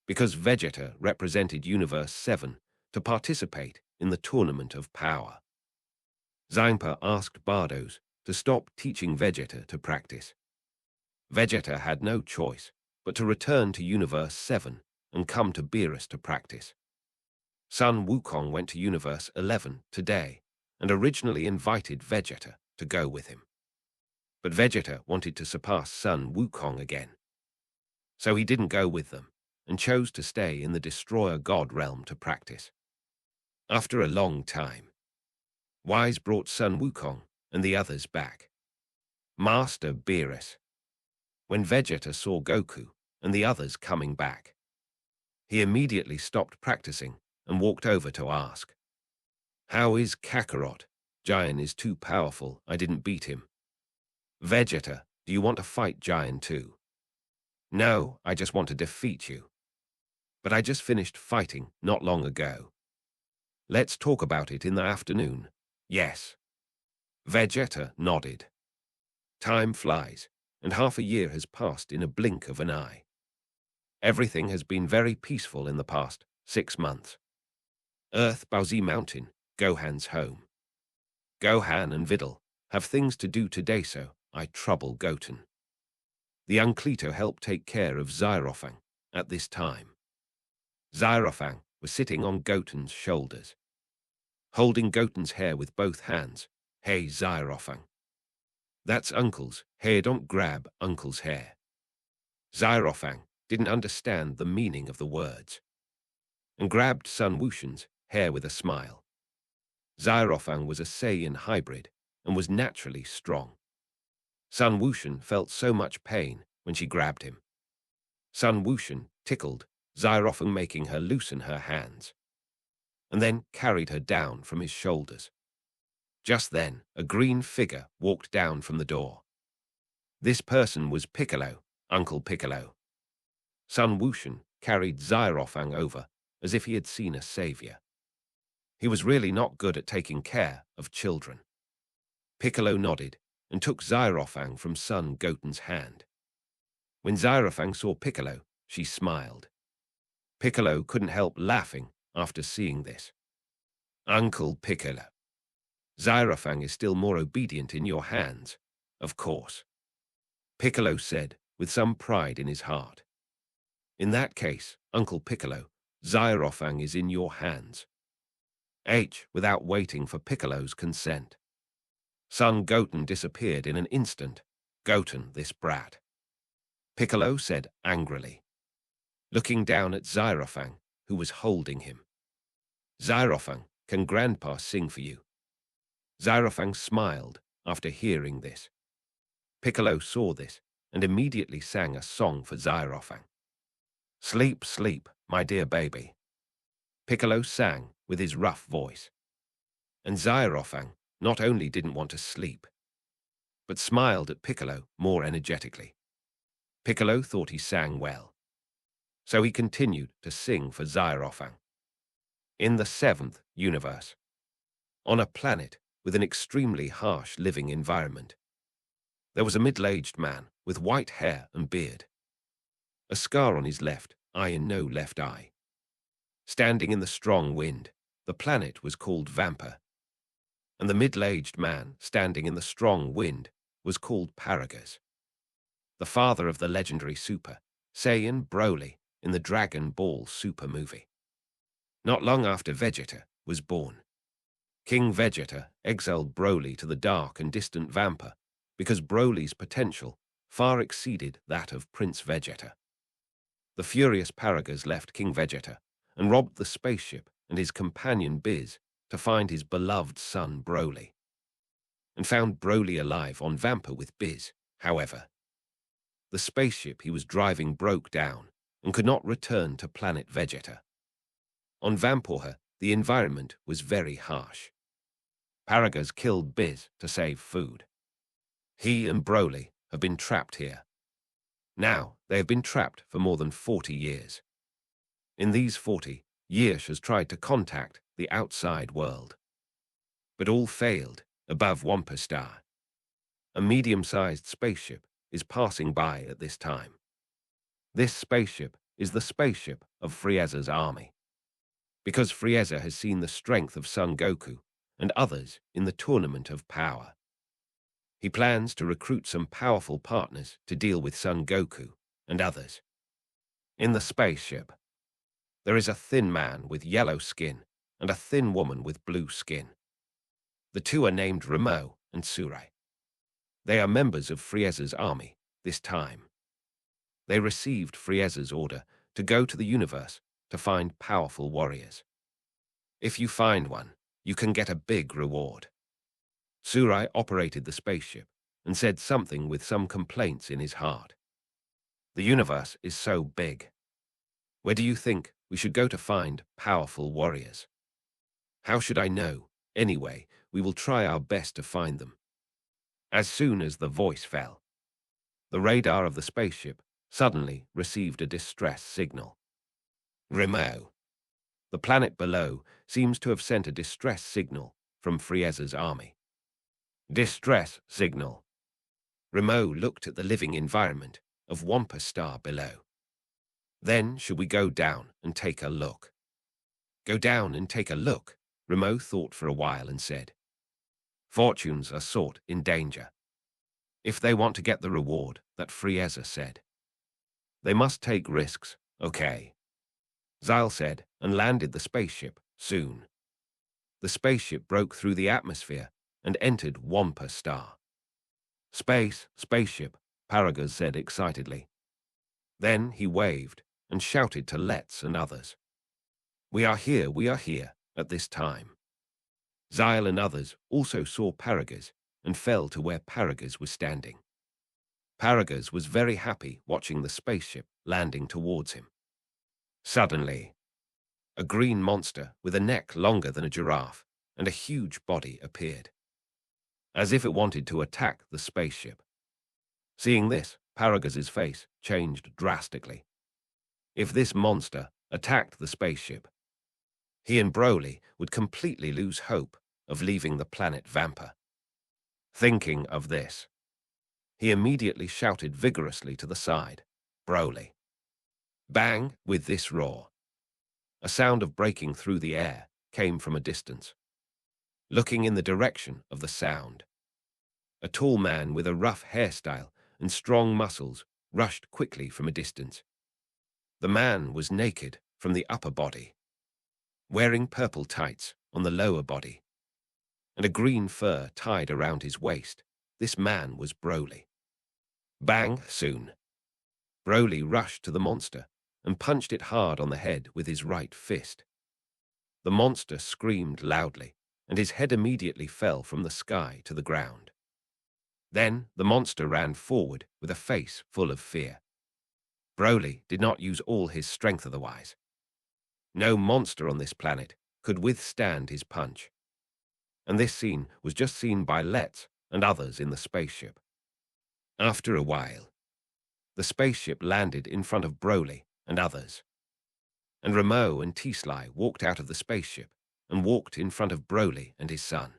S2: Because Vegeta represented Universe 7 to participate in the Tournament of Power. Zaimpa asked Bardos to stop teaching Vegeta to practice. Vegeta had no choice but to return to Universe 7 and come to Beerus to practice. Son Wukong went to Universe 11 today and originally invited Vegeta to go with him. But Vegeta wanted to surpass Son Wukong again. So he didn't go with them and chose to stay in the Destroyer God realm to practice. After a long time, Wise brought Son Wukong and the others back. Master Beerus. When Vegeta saw Goku and the others coming back, he immediately stopped practicing and walked over to ask, "How is Kakarot? Giant is too powerful, I didn't beat him." "Vegeta, do you want to fight Giant too?" "No, I just want to defeat you. But I just finished fighting not long ago." "Let's talk about it in the afternoon." "Yes." Vegeta nodded. Time flies, and half a year has passed in a blink of an eye. Everything has been very peaceful in the past 6 months. Earth, Baozi Mountain, Gohan's home. Gohan and Videl have things to do today, so I trouble Goten. The young Clito helped take care of Xyrofang at this time. Xyrofang was sitting on Goten's shoulders, holding Goten's hair with both hands. "Hey, Xyrofang. That's Uncle's hair, don't grab Uncle's hair." Xyrofang didn't understand the meaning of the words and grabbed Sun Wuxian's hair with a smile. Xyrofang was a Saiyan hybrid and was naturally strong. Sun Wuxian felt so much pain when she grabbed him. Sun Wuxian tickled Xyrofang, making her loosen her hands, and then carried her down from his shoulders. Just then, a green figure walked down from the door. This person was Piccolo, Uncle Piccolo. Sun Wuxian carried Xyrofang over as if he had seen a savior. He was really not good at taking care of children. Piccolo nodded and took Xyrofang from Son Goten's hand. When Xyrofang saw Piccolo, she smiled. Piccolo couldn't help laughing after seeing this. "Uncle Piccolo, Xyrofang is still more obedient in your hands, of course," Piccolo said with some pride in his heart. "In that case, Uncle Piccolo, Xyrofang is in your hands." Without waiting for Piccolo's consent, Son Goten disappeared in an instant. "Goten, this brat," Piccolo said angrily, looking down at Xyrofang, who was holding him. "Xyrofang, can Grandpa sing for you?" Xyrofang smiled after hearing this. Piccolo saw this and immediately sang a song for Xyrofang. "Sleep, sleep, my dear baby," Piccolo sang with his rough voice. And Xyrofang not only didn't want to sleep, but smiled at Piccolo more energetically. Piccolo thought he sang well, so he continued to sing for Xyrofang. In the 7th universe, on a planet with an extremely harsh living environment, there was a middle-aged man with white hair and beard, a scar on his left eye and no left eye. Standing in the strong wind, the planet was called Vampa, and the middle-aged man standing in the strong wind was called Paragas, the father of the legendary Super Saiyan Broly in the Dragon Ball Super movie. Not long after Vegeta was born, King Vegeta exiled Broly to the dark and distant Vampa because Broly's potential far exceeded that of Prince Vegeta. The furious Paragas left King Vegeta and robbed the spaceship and his companion Biz to find his beloved son Broly, and found Broly alive on Vampa with Biz. However, the spaceship he was driving broke down and could not return to planet Vegeta. On Vampora, the environment was very harsh. Paragas killed Biz to save food. He and Broly have been trapped here. Now, they have been trapped for more than 40 years. In these 40 years has tried to contact the outside world, but all failed above Wampa Star. A medium-sized spaceship is passing by at this time. This spaceship is the spaceship of Frieza's army. Because Frieza has seen the strength of Son Goku and others in the Tournament of Power. He plans to recruit some powerful partners to deal with Son Goku and others. In the spaceship, there is a thin man with yellow skin and a thin woman with blue skin. The two are named Remo and Surai. They are members of Frieza's army this time. They received Frieza's order to go to the universe to find powerful warriors. If you find one, you can get a big reward. Surai operated the spaceship and said something with some complaints in his heart. The universe is so big. Where do you think we should go to find powerful warriors? How should I know? Anyway, we will try our best to find them. As soon as the voice fell, the radar of the spaceship suddenly received a distress signal. Remo. The planet below seems to have sent a distress signal from Frieza's army. Distress signal. Remo looked at the living environment of Wampa Star below. Then should we go down and take a look? Go down and take a look, Remo thought for a while and said. Fortunes are sought in danger. If they want to get the reward that Frieza said, they must take risks, okay? Zyle said and landed the spaceship soon. The spaceship broke through the atmosphere and entered Wampa Star. Spaceship, Paragus said excitedly. Then he waved and shouted to Let's and others. We are here at this time. Zyle and others also saw Paragus and fell to where Paragus was standing. Paragus was very happy watching the spaceship landing towards him. Suddenly, a green monster with a neck longer than a giraffe and a huge body appeared, as if it wanted to attack the spaceship. Seeing this, Paragus's face changed drastically. If this monster attacked the spaceship, he and Broly would completely lose hope of leaving the planet Vampa. Thinking of this, he immediately shouted vigorously to the side, Broly. Bang! With this roar, a sound of breaking through the air came from a distance. Looking in the direction of the sound, a tall man with a rough hairstyle and strong muscles rushed quickly from a distance. The man was naked from the upper body, wearing purple tights on the lower body, and a green fur tied around his waist. This man was Broly. Bang! Soon, Broly rushed to the monster and punched it hard on the head with his right fist. The monster screamed loudly, and his head immediately fell from the sky to the ground. Then the monster ran forward with a face full of fear. Broly did not use all his strength otherwise. No monster on this planet could withstand his punch. And this scene was just seen by Let's and others in the spaceship. After a while, the spaceship landed in front of Broly and others. And Remo and T-Sly walked out of the spaceship and walked in front of Broly and his son.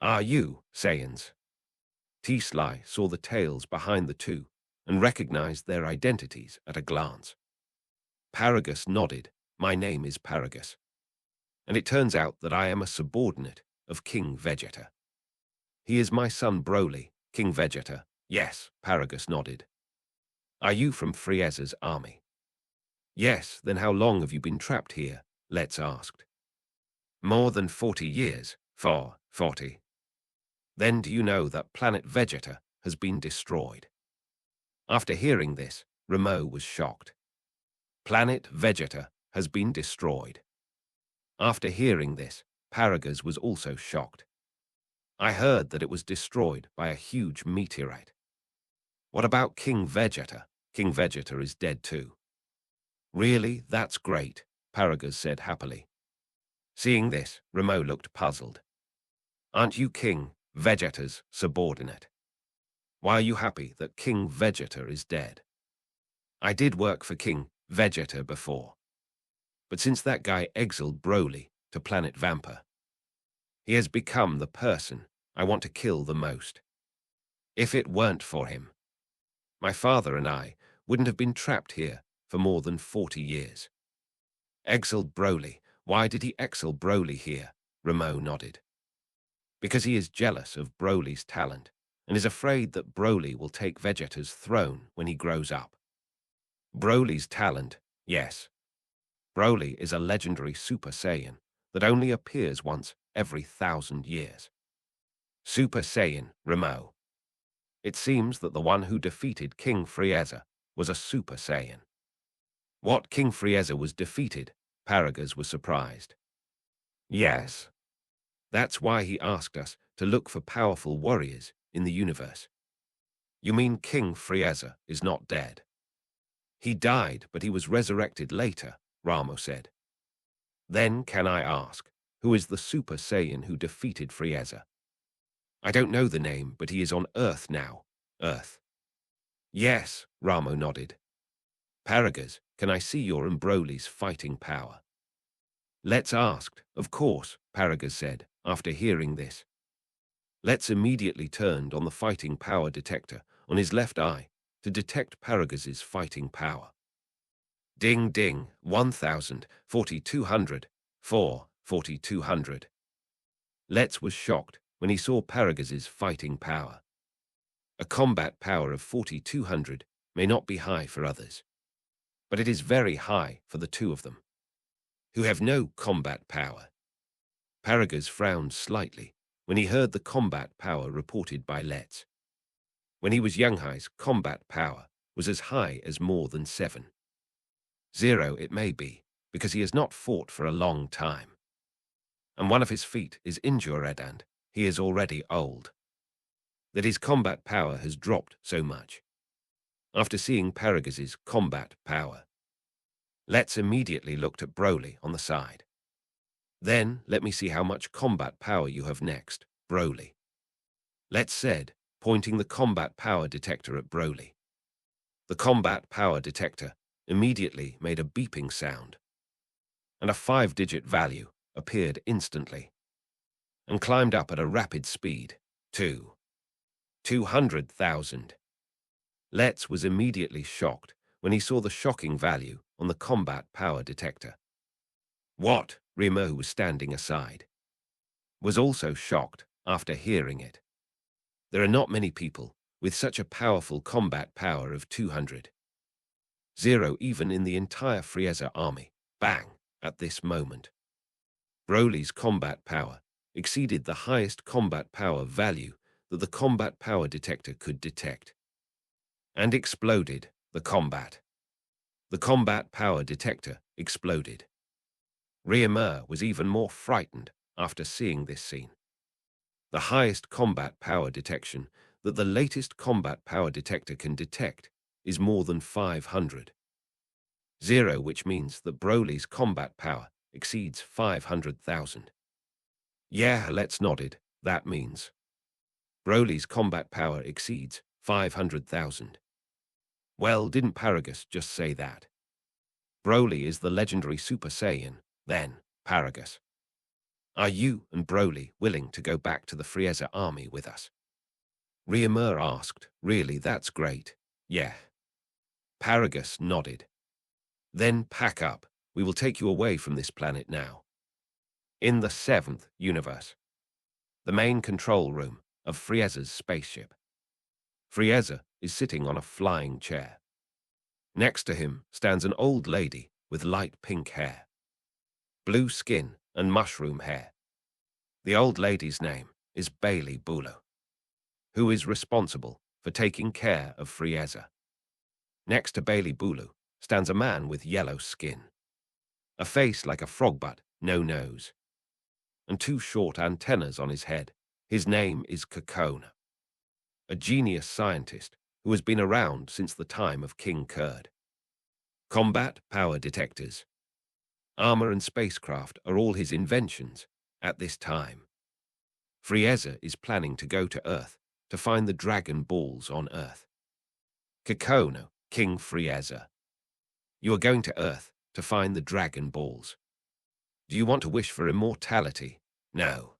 S2: Are you Saiyans? T-Sly saw the tails behind the two and recognized their identities at a glance. Paragus nodded. My name is Paragus, and it turns out that I am a subordinate of King Vegeta. He is my son Broly, King Vegeta. Yes, Paragus nodded. Are you from Frieza's army? Yes, then how long have you been trapped here? Let's asked. More than 40 years. 40. Then do you know that planet Vegeta has been destroyed? After hearing this, Remo was shocked. Planet Vegeta has been destroyed. After hearing this, Paragus was also shocked. I heard that it was destroyed by a huge meteorite. What about King Vegeta? King Vegeta is dead too. Really? That's great, Paragus said happily. Seeing this, Remo looked puzzled. Aren't you King Vegeta's subordinate? Why are you happy that King Vegeta is dead? I did work for King Vegeta before. But since that guy exiled Broly to planet Vampa, he has become the person I want to kill the most. If it weren't for him, my father and I wouldn't have been trapped here for more than 40 years. Exiled Broly. Why did he exile Broly here? Remo nodded. Because he is jealous of Broly's talent and is afraid that Broly will take Vegeta's throne when he grows up. Broly's talent, yes. Broly is a legendary Super Saiyan that only appears once every 1,000 years. Super Saiyan, Remo. It seems that the one who defeated King Frieza was a Super Saiyan. What, King Frieza was defeated? Paragus was surprised. Yes. That's why he asked us to look for powerful warriors in the universe. You mean King Frieza is not dead? He died, but he was resurrected later, Ramo said. Then can I ask, who is the Super Saiyan who defeated Frieza? I don't know the name, but he is on Earth now. Earth. Yes, Ramo nodded. Paragus, can I see your and Broly's fighting power? Let's ask, of course, Paragus said, after hearing this. Let's immediately turned on the fighting power detector on his left eye to detect Paragus's fighting power. Ding ding, 1,000, 4,200, 4, 4,200. Let's was shocked when he saw Paragus's fighting power. A combat power of 4,200 may not be high for others, but it is very high for the two of them, who have no combat power. Paragus frowned slightly when he heard the combat power reported by Let's. When he was young, his combat power was as high as more than 7. 0 it may be, because he has not fought for a long time. And one of his feet is injured and he is already old. That his combat power has dropped so much. After seeing Paragus's combat power, Let's immediately looked at Broly on the side. Then let me see how much combat power you have next, Broly. Let's said, pointing the combat power detector at Broly. The combat power detector immediately made a beeping sound, and a 5-digit value appeared instantly, and climbed up at a rapid speed, 200,000. Let's was immediately shocked when he saw the shocking value on the combat power detector. What? Remo, who was standing aside, was also shocked after hearing it. There are not many people with such a powerful combat power of 200. 0 even in the entire Frieza army. Bang! At this moment, Broly's combat power exceeded the highest combat power value that the combat power detector could detect, and exploded the combat. The combat power detector exploded. Riemer was even more frightened after seeing this scene. The highest combat power detection that the latest combat power detector can detect is more than 500. 0, which means that Broly's combat power exceeds 500,000. Yeah, Let's nodded. That means Broly's combat power exceeds 500,000. Well, didn't Paragus just say that? Broly is the legendary Super Saiyan, then, Paragus. Are you and Broly willing to go back to the Frieza army with us? Riemer asked. Really, that's great. Yeah. Paragus nodded. Then pack up. We will take you away from this planet now. In the 7th universe, the main control room of Frieza's spaceship. Frieza is sitting on a flying chair. Next to him stands an old lady with light pink hair, blue skin and mushroom hair. The old lady's name is Bailey Bulu, who is responsible for taking care of Frieza. Next to Bailey Bulu stands a man with yellow skin, a face like a frog but no nose, and 2 short antennas on his head. His name is Kokona, a genius scientist who has been around since the time of King Kurd. Combat power detectors, armor and spacecraft are all his inventions at this time. Frieza is planning to go to Earth to find the Dragon Balls on Earth. Kokona, King Frieza. You are going to Earth to find the dragon balls. Do you want to wish for immortality? No.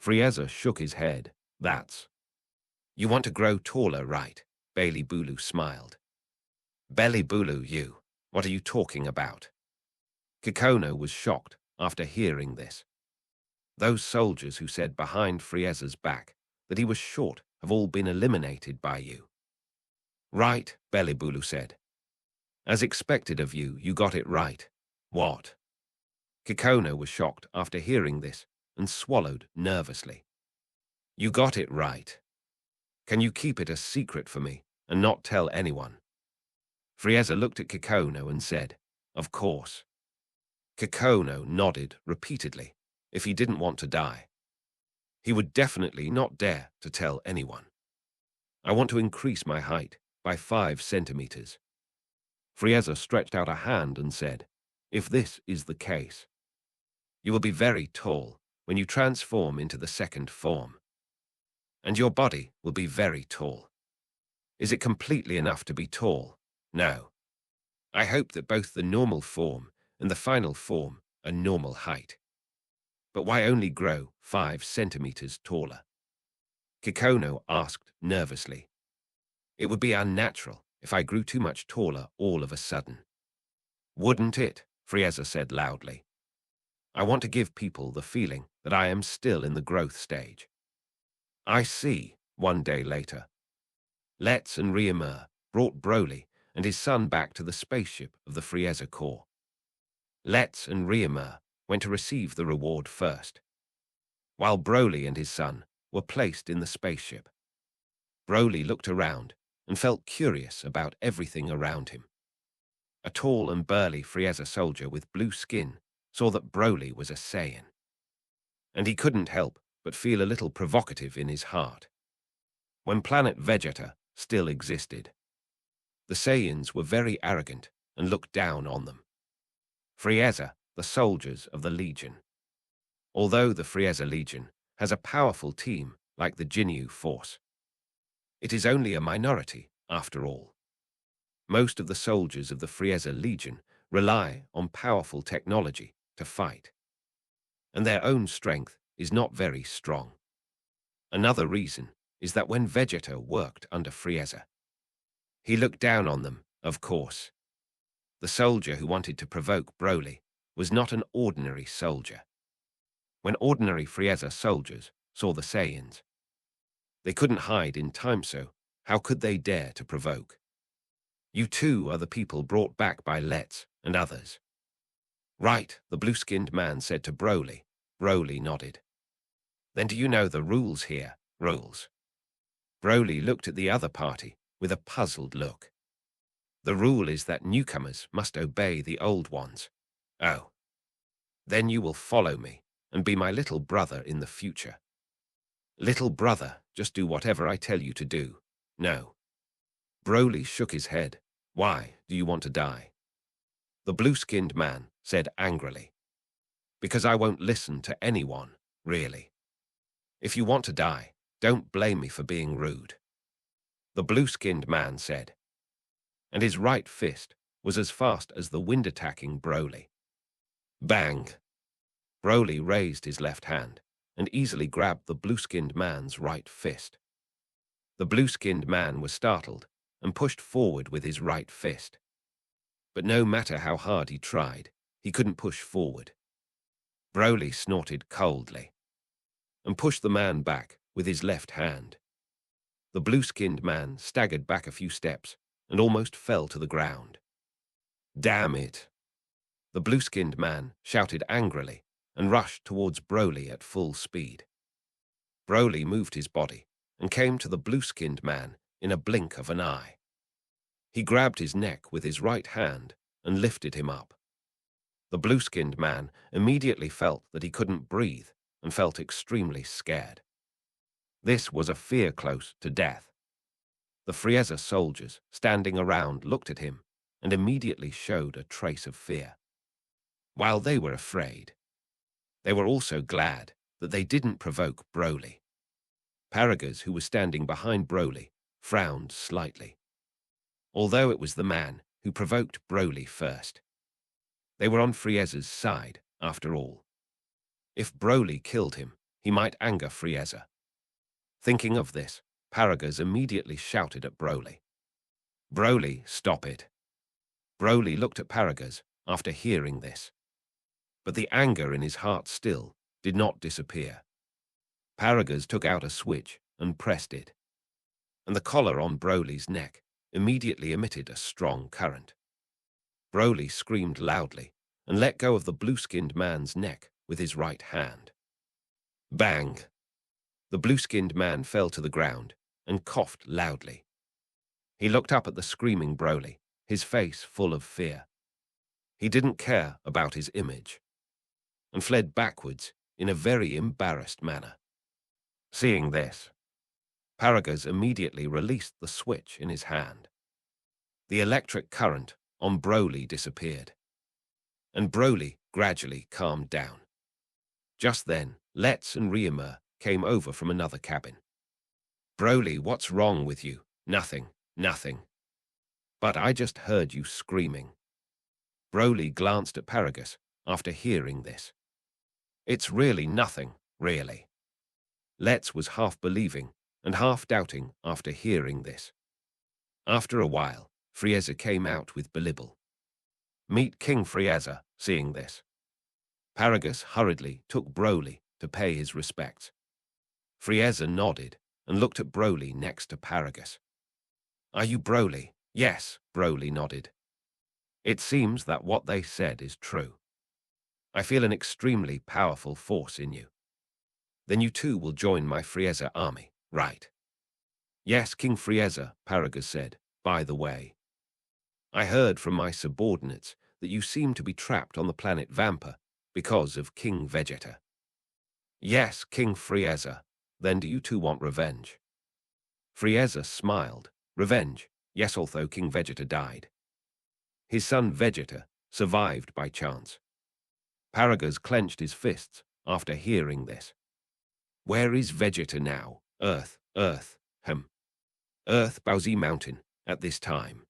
S2: Frieza shook his head. That's. You want to grow taller, right? Bailey Bulu smiled. Belly Bulu, you. What are you talking about? Kikono was shocked after hearing this. Those soldiers who said behind Frieza's back that he was short have all been eliminated by you. Right, Belly Bulu said. As expected of you, you got it right. What? Kikono was shocked after hearing this and swallowed nervously. You got it right. Can you keep it a secret for me and not tell anyone? Frieza looked at Kikono and said, Of course. Kikono nodded repeatedly. If he didn't want to die, he would definitely not dare to tell anyone. I want to increase my height by 5 centimeters. Frieza stretched out a hand and said, If this is the case, you will be very tall when you transform into the second form. And your body will be very tall. Is it completely enough to be tall? No. I hope that both the normal form and the final form are normal height. But why only grow 5 centimeters taller? Kikono asked nervously. It would be unnatural if I grew too much taller all of a sudden. Wouldn't it? Frieza said loudly. I want to give people the feeling that I am still in the growth stage. I see, one day later. Let's and Reborn brought Broly and his son back to the spaceship of the Frieza Corps. Let's and Reborn went to receive the reward first, while Broly and his son were placed in the spaceship. Broly looked around and felt curious about everything around him. A tall and burly Frieza soldier with blue skin saw that Broly was a Saiyan, and he couldn't help but feel a little provocative in his heart. When planet Vegeta still existed, the Saiyans were very arrogant and looked down on them. Frieza, the soldiers of the Legion. Although the Frieza Legion has a powerful team like the Jinyu Force, it is only a minority after all. Most of the soldiers of the Frieza Legion rely on powerful technology to fight, and their own strength is not very strong. Another reason is that when Vegeta worked under Frieza, he looked down on them, of course. The soldier who wanted to provoke Broly was not an ordinary soldier. When ordinary Frieza soldiers saw the Saiyans, they couldn't hide in time, so how could they dare to provoke? You two are the people brought back by Let's and others. Right, the blue-skinned man said to Broly. Broly nodded. Then do you know the rules here? Rules? Broly looked at the other party with a puzzled look. The rule is that newcomers must obey the old ones. Oh. Then you will follow me and be my little brother in the future. Little brother, just do whatever I tell you to do. No. Broly shook his head. Why do you want to die? The blue-skinned man said angrily. Because I won't listen to anyone, really. If you want to die, don't blame me for being rude. The blue-skinned man said. And his right fist was as fast as the wind attacking Broly. Bang! Broly raised his left hand and easily grabbed the blue-skinned man's right fist. The blue-skinned man was startled and pushed forward with his right fist. But no matter how hard he tried, he couldn't push forward. Broly snorted coldly and pushed the man back with his left hand. The blue-skinned man staggered back a few steps and almost fell to the ground. Damn it! The blue-skinned man shouted angrily and rushed towards Broly at full speed. Broly moved his body and came to the blue-skinned man in a blink of an eye. He grabbed his neck with his right hand and lifted him up. The blue-skinned man immediately felt that he couldn't breathe and felt extremely scared. This was a fear close to death. The Frieza soldiers standing around looked at him and immediately showed a trace of fear. While they were afraid, they were also glad that they didn't provoke Broly. Paragas, who was standing behind Broly, frowned slightly, although it was the man who provoked Broly first. They were on Frieza's side, after all. If Broly killed him, he might anger Frieza. Thinking of this, Paragus immediately shouted at Broly. "Broly, stop it." Broly looked at Paragus after hearing this. But the anger in his heart still did not disappear. Paragus took out a switch and pressed it. And the collar on Broly's neck immediately emitted a strong current. Broly screamed loudly and let go of the blue-skinned man's neck with his right hand. Bang! The blue-skinned man fell to the ground and coughed loudly. He looked up at the screaming Broly, his face full of fear. He didn't care about his image, and fled backwards in a very embarrassed manner. Seeing this, Paragus immediately released the switch in his hand. The electric current on Broly disappeared, and Broly gradually calmed down. Just then, Let's and Riemer came over from another cabin. "Broly, what's wrong with you?" "Nothing, nothing. But I just heard you screaming." Broly glanced at Paragus after hearing this. "It's really nothing, really." Let's was half believing and half doubting after hearing this. After a while, Frieza came out with Belibel. "Meet King Frieza," seeing this. Paragus hurriedly took Broly to pay his respects. Frieza nodded and looked at Broly next to Paragus. "Are you Broly?" "Yes," Broly nodded. "It seems that what they said is true. I feel an extremely powerful force in you. Then you too will join my Frieza army, right?" "Yes, King Frieza," Paragus said. "By the way, I heard from my subordinates that you seem to be trapped on the planet Vampa because of King Vegeta." "Yes, King Frieza. Then do you too want revenge?" Frieza smiled. "Revenge, yes, although King Vegeta died. His son Vegeta survived by chance." Paragus clenched his fists after hearing this. "Where is Vegeta now?" Earth, Baozi Mountain, at this time.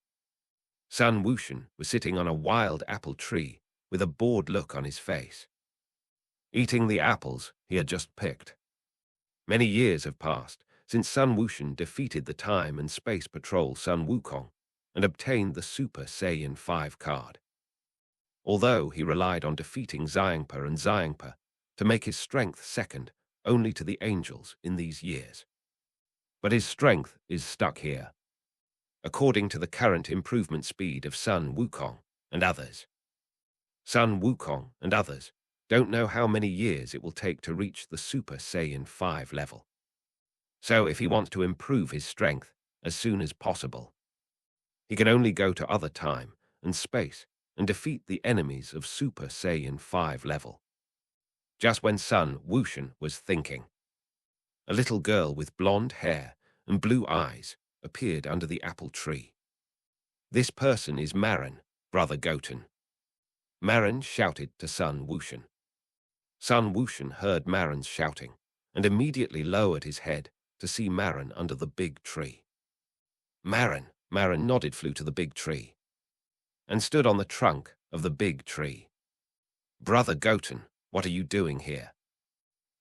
S2: Sun Wushan was sitting on a wild apple tree with a bored look on his face, eating the apples he had just picked. Many years have passed since Sun Wushan defeated the Time and Space Patrol Sun Wukong and obtained the Super Saiyan 5 card. Although he relied on defeating Xiangpa and Xiangpa to make his strength second only to the angels in these years. But his strength is stuck here, according to the current improvement speed of Sun Wukong and others. Sun Wukong and others don't know how many years it will take to reach the Super Saiyan 5 level. So if he wants to improve his strength as soon as possible, he can only go to other time and space and defeat the enemies of Super Saiyan 5 level. Just when Sun Wushan was thinking, a little girl with blonde hair and blue eyes appeared under the apple tree. "This person is Marin, Brother Goten." Marin shouted to Sun Wushan. Sun Wushan heard Marin's shouting and immediately lowered his head to see Marin under the big tree. Marin nodded, flew to the big tree, and stood on the trunk of the big tree. "Brother Goten, what are you doing here?"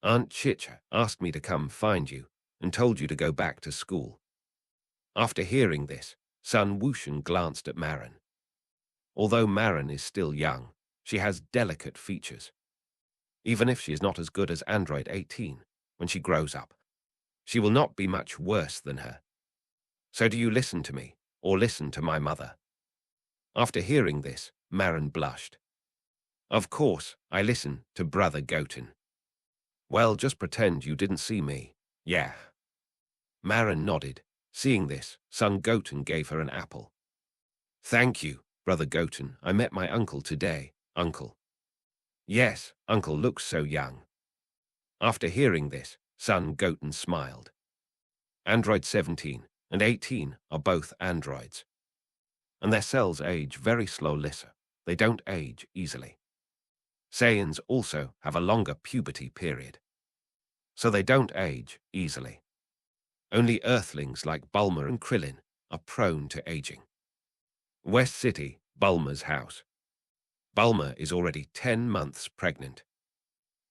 S2: "Aunt Chicha asked me to come find you and told you to go back to school." After hearing this, Sun Wushan glanced at Marin. Although Marin is still young, she has delicate features. Even if she is not as good as Android 18 when she grows up, she will not be much worse than her. So do you listen to me, or listen to my mother? After hearing this, Marin blushed. "Of course, I listen to Brother Goten." "Well, just pretend you didn't see me. Yeah." Marin nodded. Seeing this, Son Goten gave her an apple. "Thank you, Brother Goten. I met my uncle today, Uncle." "Yes, Uncle looks so young." After hearing this, Son Goten smiled. Android 17 and 18 are both androids, and their cells age very slowly. They don't age easily. Saiyans also have a longer puberty period, so they don't age easily. Only Earthlings like Bulma and Krillin are prone to aging. West City, Bulma's house. Bulma is already 10 months pregnant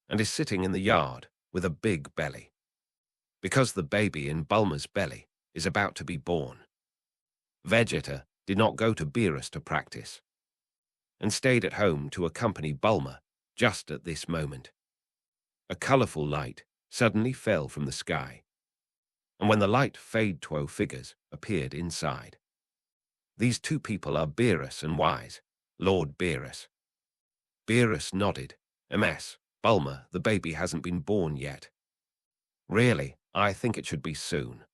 S2: and is sitting in the yard with a big belly, because the baby in Bulma's belly is about to be born. Vegeta did not go to Beerus to practice and stayed at home to accompany Bulma just at this moment. A colorful light suddenly fell from the sky, and when the light fade-to figures appeared inside. These two people are Beerus and Wise, Lord Beerus. Beerus nodded. MS, Bulma, the baby hasn't been born yet. Really, I think it should be soon.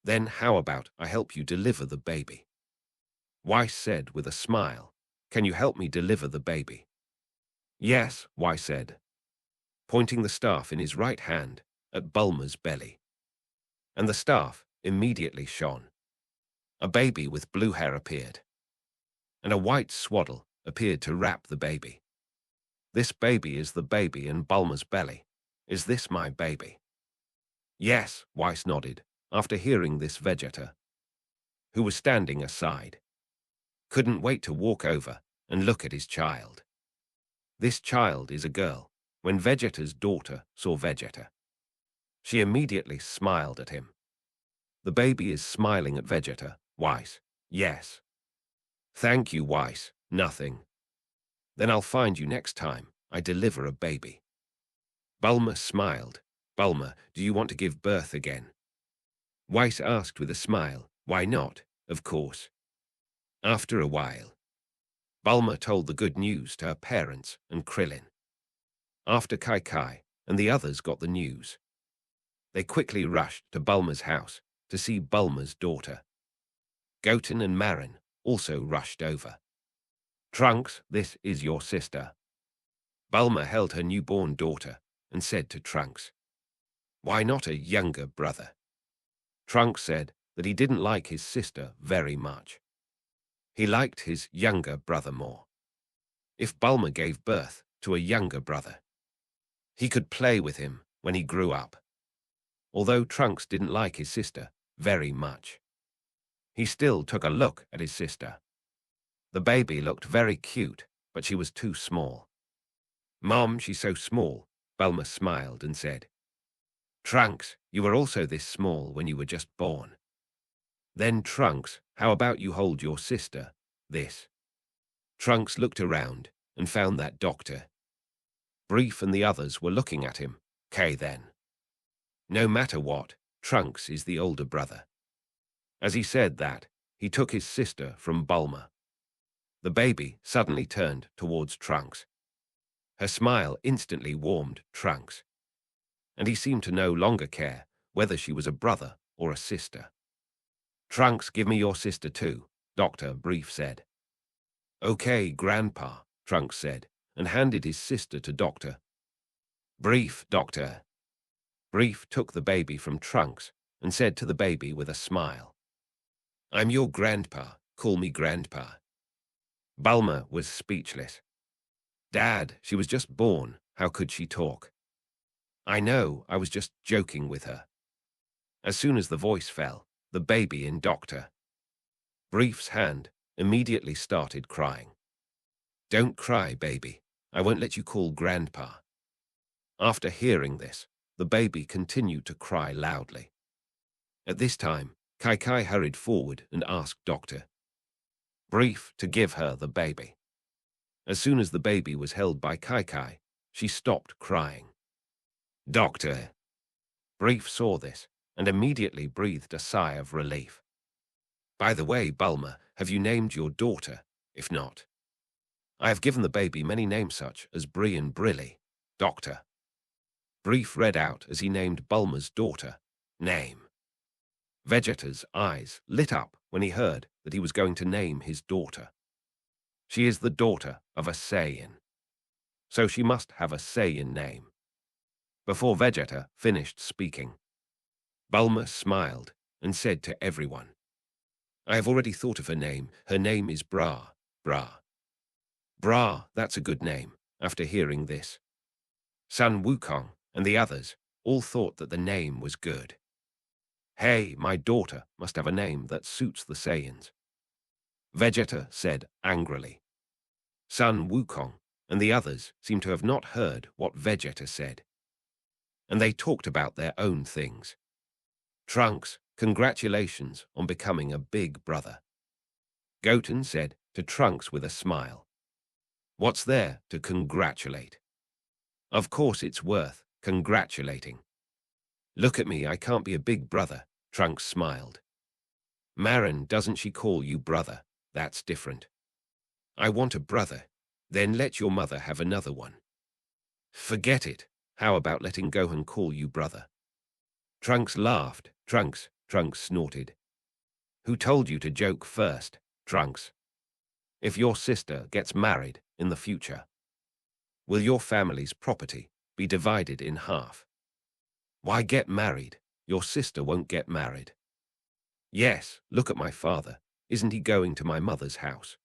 S2: Then how about I help you deliver the baby? Weiss said with a smile. Can you help me deliver the baby? Yes, Weiss said, pointing the staff in his right hand at Bulma's belly. And the staff immediately shone. A baby with blue hair appeared, and a white swaddle appeared to wrap the baby. This baby is the baby in Bulma's belly. Is this my baby? Yes, Weiss nodded, after hearing this. Vegeta, who was standing aside, couldn't wait to walk over and look at his child. This child is a girl. When Vegeta's daughter saw Vegeta, she immediately smiled at him. The baby is smiling at Vegeta. Weiss, yes. Thank you, Weiss, nothing. Then I'll find you next time I deliver a baby. Bulma smiled. Bulma, do you want to give birth again? Weiss asked with a smile. Why not, of course. After a while, Bulma told the good news to her parents and Krillin. After Kai Kai and the others got the news, they quickly rushed to Bulma's house to see Bulma's daughter. Goten and Marin also rushed over. Trunks, this is your sister. Bulma held her newborn daughter and said to Trunks, why not a younger brother? Trunks said that he didn't like his sister very much. He liked his younger brother more. If Bulma gave birth to a younger brother, he could play with him when he grew up. Although Trunks didn't like his sister very much, he still took a look at his sister. The baby looked very cute, but she was too small. Mom, she's so small, Bulma smiled and said. Trunks, you were also this small when you were just born. Then Trunks, how about you hold your sister, this? Trunks looked around and found that Doctor Brief and the others were looking at him. Then. No matter what, Trunks is the older brother. As he said that, he took his sister from Bulma. The baby suddenly turned towards Trunks. Her smile instantly warmed Trunks, and he seemed to no longer care whether she was a brother or a sister. Trunks, give me your sister too, Dr. Brief said. Okay, Grandpa, Trunks said, and handed his sister to Dr. Brief. Doctor Brief took the baby from Trunks and said to the baby with a smile, I'm your grandpa, call me Grandpa. Bulma was speechless. Dad, she was just born, how could she talk? I know, I was just joking with her. As soon as the voice fell, the baby in Dr. Brief's hand immediately started crying. Don't cry, baby. I won't let you call Grandpa. After hearing this, the baby continued to cry loudly. At this time, Kai Kai hurried forward and asked Dr. Brief to give her the baby. As soon as the baby was held by Kai Kai, she stopped crying. Dr. Brief saw this and immediately breathed a sigh of relief. By the way, Bulma, have you named your daughter? If not, I have given the baby many names such as Bree and Brilly. Dr. Brief read out as he named Bulma's daughter. Name. Vegeta's eyes lit up when he heard that he was going to name his daughter. She is the daughter of a Saiyan, so she must have a Saiyan name. Before Vegeta finished speaking, Bulma smiled and said to everyone, I have already thought of her name. Her name is Bra. Bra, that's a good name. After hearing this, Sun Wukong and the others all thought that the name was good. Hey, my daughter must have a name that suits the Saiyans, Vegeta said angrily. Son Wukong and the others seemed to have not heard what Vegeta said, and they talked about their own things. Trunks, congratulations on becoming a big brother. Goten said to Trunks with a smile. What's there to congratulate? Of course it's worth congratulating. Look at me, I can't be a big brother, Trunks smiled. Marin, doesn't she call you brother? That's different. I want a brother. Then let your mother have another one. Forget it. How about letting Gohan call you brother? Trunks laughed. Trunks snorted. Who told you to joke first, Trunks? If your sister gets married in the future, will your family's property be divided in half? Why get married? Your sister won't get married. Yes, look at my father. Isn't he going to my mother's house?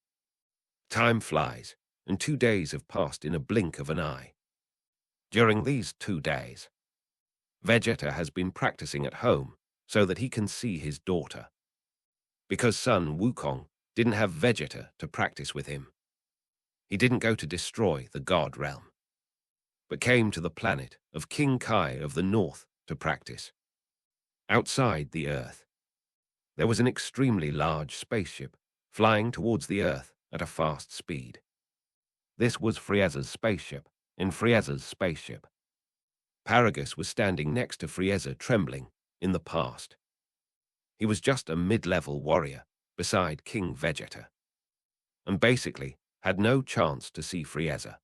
S2: Time flies, and 2 days have passed in a blink of an eye. During these 2 days, Vegeta has been practicing at home so that he can see his daughter. Because Son Wukong didn't have Vegeta to practice with him, he didn't go to destroy the God Realm, but came to the planet of King Kai of the North to practice. Outside the Earth, there was an extremely large spaceship flying towards the Earth at a fast speed. This was Frieza's spaceship. In Frieza's spaceship, Paragus was standing next to Frieza, trembling in the past. He was just a mid-level warrior beside King Vegeta, and basically had no chance to see Frieza.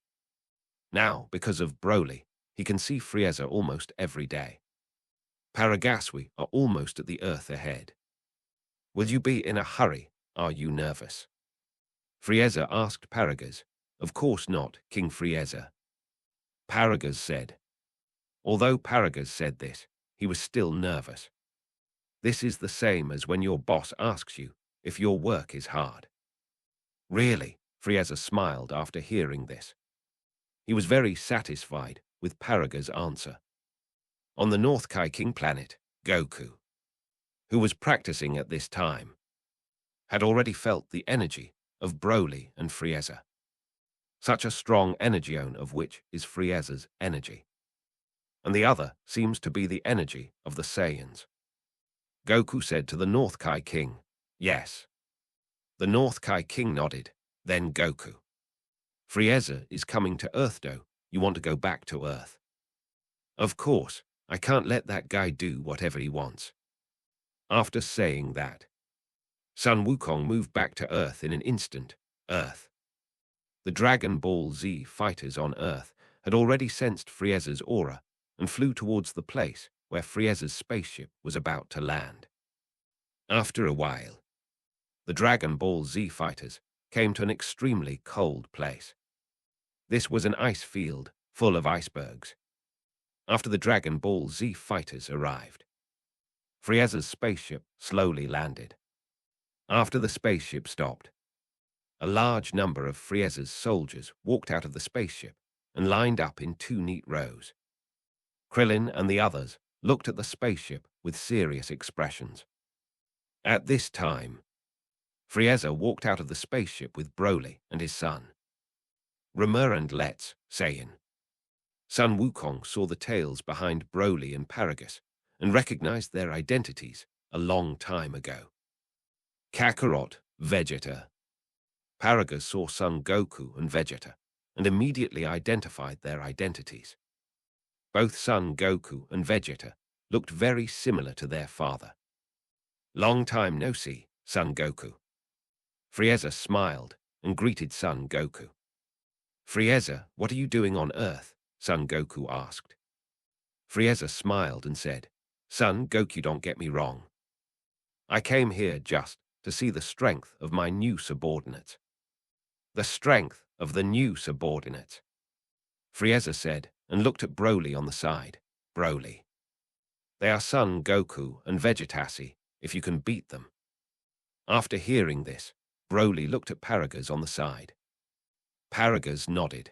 S2: Now, because of Broly, he can see Frieza almost every day. Paragasui are almost at the Earth ahead. Will you be in a hurry? Are you nervous? Frieza asked Paragus. Of course not, King Frieza. Paragus said. Although Paragus said this, he was still nervous. This is the same as when your boss asks you if your work is hard. Really? Frieza smiled after hearing this. He was very satisfied with Paragus' answer. On the North Kai King planet, Goku, who was practicing at this time, had already felt the energy of Broly and Frieza. Such a strong energione of which is Frieza's energy, and the other seems to be the energy of the Saiyans. Goku said to the North Kai King, yes. The North Kai King nodded, then Goku. Frieza is coming to Earth, though. You want to go back to Earth? Of course, I can't let that guy do whatever he wants. After saying that, Son Wukong moved back to Earth in an instant. Earth. The Dragon Ball Z fighters on Earth had already sensed Frieza's aura and flew towards the place where Frieza's spaceship was about to land. After a while, the Dragon Ball Z fighters came to an extremely cold place. This was an ice field full of icebergs. After the Dragon Ball Z fighters arrived, Frieza's spaceship slowly landed. After the spaceship stopped, a large number of Frieza's soldiers walked out of the spaceship and lined up in 2 neat rows. Krillin and the others looked at the spaceship with serious expressions. At this time, Frieza walked out of the spaceship with Broly and his son, Reborn and Let's Saiyan. Son Wukong saw the tails behind Broly and Paragus and recognized their identities a long time ago. Kakarot, Vegeta. Paragus saw Son Goku and Vegeta and immediately identified their identities. Both Son Goku and Vegeta looked very similar to their father. Long time no see, Son Goku. Frieza smiled and greeted Son Goku. Frieza, what are you doing on Earth? Son Goku asked. Frieza smiled and said, Son Goku, don't get me wrong. I came here just to see the strength of my new subordinates. The strength of the new subordinates, Frieza said and looked at Broly on the side. Broly. They are Son Goku and Vegetasi, if you can beat them. After hearing this, Broly looked at Paragus on the side. Paragus nodded.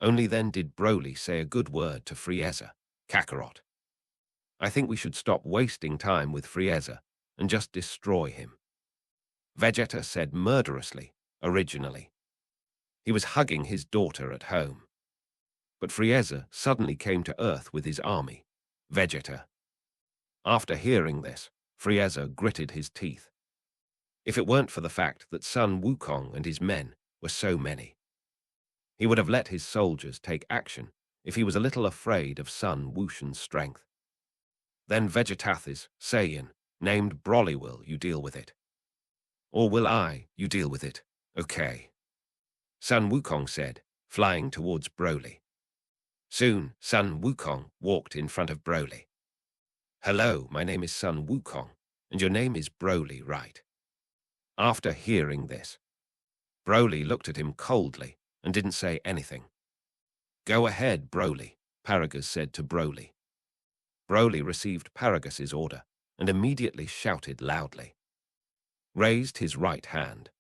S2: Only then did Broly say a good word to Frieza. Kakarot. I think we should stop wasting time with Frieza and just destroy him. Vegeta said murderously, originally. He was hugging his daughter at home. But Frieza suddenly came to Earth with his army, Vegeta. After hearing this, Frieza gritted his teeth. If it weren't for the fact that Sun Wukong and his men were so many, he would have let his soldiers take action if he was a little afraid of Sun Wushan's strength. Then Vegetathis, Saiyan, named Broly, will you deal with it? Or will I, you deal with it? Okay. Sun Wukong said, flying towards Broly. Soon, Sun Wukong walked in front of Broly. Hello, my name is Sun Wukong, and your name is Broly, right? After hearing this, Broly looked at him coldly and didn't say anything. Go ahead, Broly, Paragus said to Broly. Broly received Paragus' order and immediately shouted loudly, raised his right hand,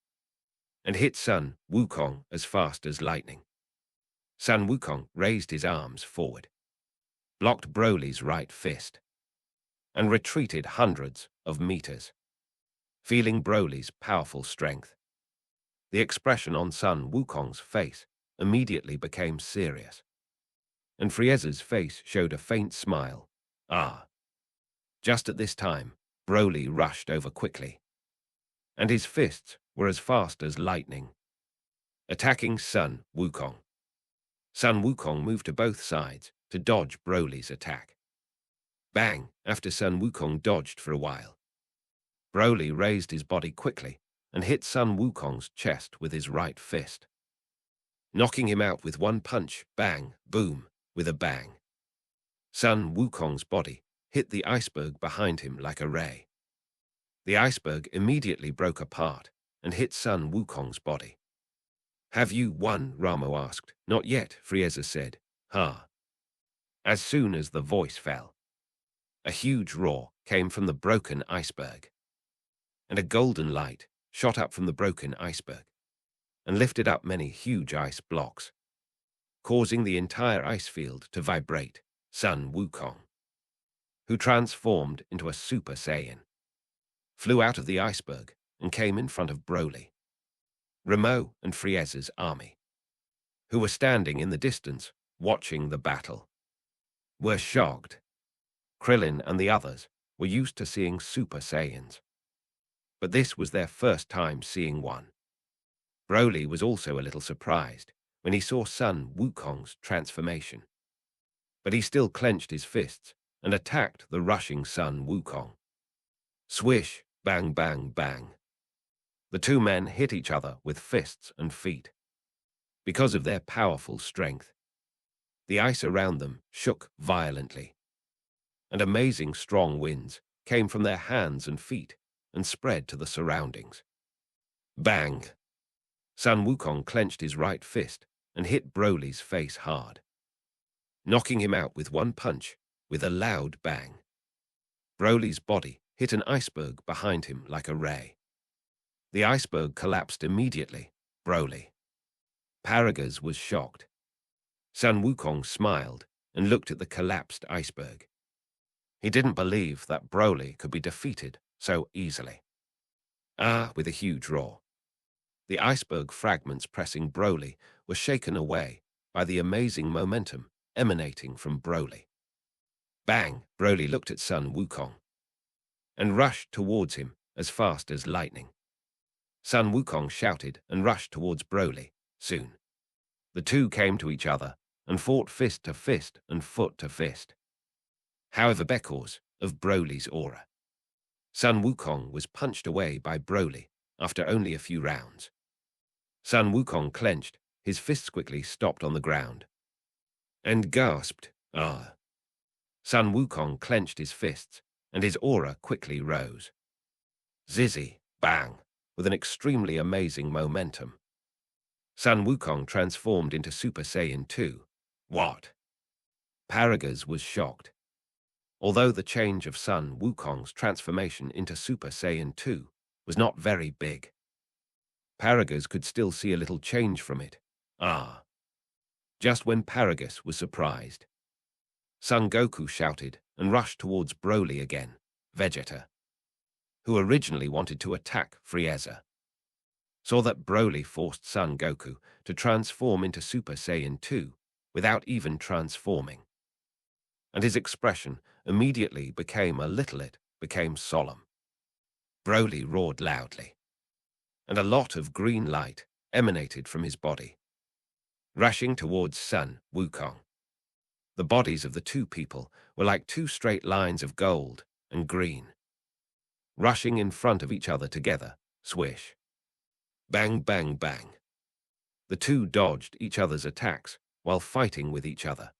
S2: and hit Sun Wukong as fast as lightning. Sun Wukong raised his arms forward, blocked Broly's right fist, and retreated hundreds of meters. Feeling Broly's powerful strength, the expression on Sun Wukong's face immediately became serious, and Frieza's face showed a faint smile. Just at this time, Broly rushed over quickly, and his fists were as fast as lightning, attacking Sun Wukong. Sun Wukong moved to both sides to dodge Broly's attack. Bang! After Sun Wukong dodged for a while, Broly raised his body quickly and hit Sun Wukong's chest with his right fist, knocking him out with one punch. Bang! Boom! With a bang, Sun Wukong's body hit the iceberg behind him like a ray. The iceberg immediately broke apart and hit Sun Wukong's body. Have you won? Ramo asked. Not yet, Frieza said. As soon as the voice fell, a huge roar came from the broken iceberg, and a golden light shot up from the broken iceberg and lifted up many huge ice blocks, causing the entire ice field to vibrate. Sun Wukong, who transformed into a Super Saiyan, flew out of the iceberg and came in front of Broly. Ramo and Frieza's army, who were standing in the distance watching the battle, were shocked. Krillin and the others were used to seeing Super Saiyans, but this was their first time seeing one. Broly was also a little surprised when he saw Sun Wukong's transformation, but he still clenched his fists and attacked the rushing Sun Wukong. Swish, bang, bang, bang. The two men hit each other with fists and feet. Because of their powerful strength, the ice around them shook violently, and amazing strong winds came from their hands and feet and spread to the surroundings. Bang! Sun Wukong clenched his right fist and hit Broly's face hard, knocking him out with one punch with a loud bang. Broly's body hit an iceberg behind him like a ray. The iceberg collapsed immediately. Broly. Paragus was shocked. Sun Wukong smiled and looked at the collapsed iceberg. He didn't believe that Broly could be defeated so easily. With a huge roar, the iceberg fragments pressing Broly were shaken away by the amazing momentum emanating from Broly. Bang! Broly looked at Sun Wukong and rushed towards him as fast as lightning. Sun Wukong shouted and rushed towards Broly. Soon, the two came to each other and fought fist to fist and foot to fist. However, because of Broly's aura, Sun Wukong was punched away by Broly after only a few rounds. Sun Wukong clenched, his fists quickly stopped on the ground, and gasped, Sun Wukong clenched his fists, and his aura quickly rose. Zizzy, bang, with an extremely amazing momentum. Sun Wukong transformed into Super Saiyan 2. What? Paragus was shocked. Although the change of Sun Wukong's transformation into Super Saiyan 2 was not very big, Paragus could still see a little change from it. Just when Paragus was surprised, Son Goku shouted and rushed towards Broly again, Vegeta, who originally wanted to attack Frieza. saw that Broly forced Son Goku to transform into Super Saiyan 2 without even transforming. And his expression immediately became solemn. Broly roared loudly, and a lot of green light emanated from his body, rushing towards Sun Wukong. The bodies of the two people were like two straight lines of gold and green, rushing in front of each other together, swish. Bang, bang, bang. The two dodged each other's attacks while fighting with each other.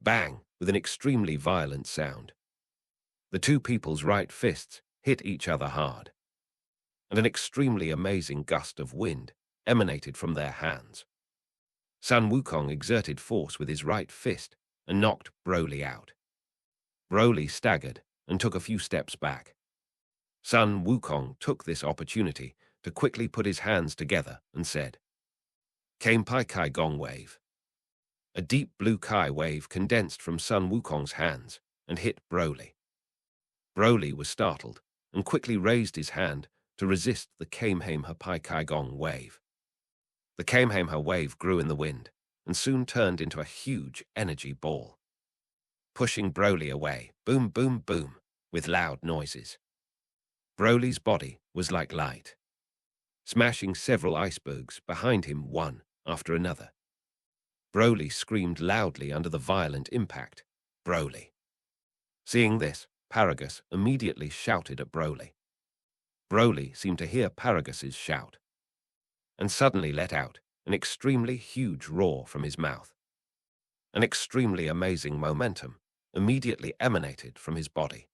S2: Bang, with an extremely violent sound. The two people's right fists hit each other hard, and an extremely amazing gust of wind emanated from their hands. Sun Wukong exerted force with his right fist and knocked Broly out. Broly staggered and took a few steps back. Sun Wukong took this opportunity to quickly put his hands together and said, Kampai Kai Gong Wave. A deep blue Kai wave condensed from Sun Wukong's hands and hit Broly. Broly was startled and quickly raised his hand to resist the Kamehameha Pai Kai Gong wave. The Kamehameha wave grew in the wind and soon turned into a huge energy ball, pushing Broly away, boom, boom, boom, with loud noises. Broly's body was like light, smashing several icebergs behind him one after another. Broly screamed loudly under the violent impact. Broly. Seeing this, Paragus immediately shouted at Broly. Broly seemed to hear Paragus's shout, and suddenly let out an extremely huge roar from his mouth. An extremely amazing momentum immediately emanated from his body,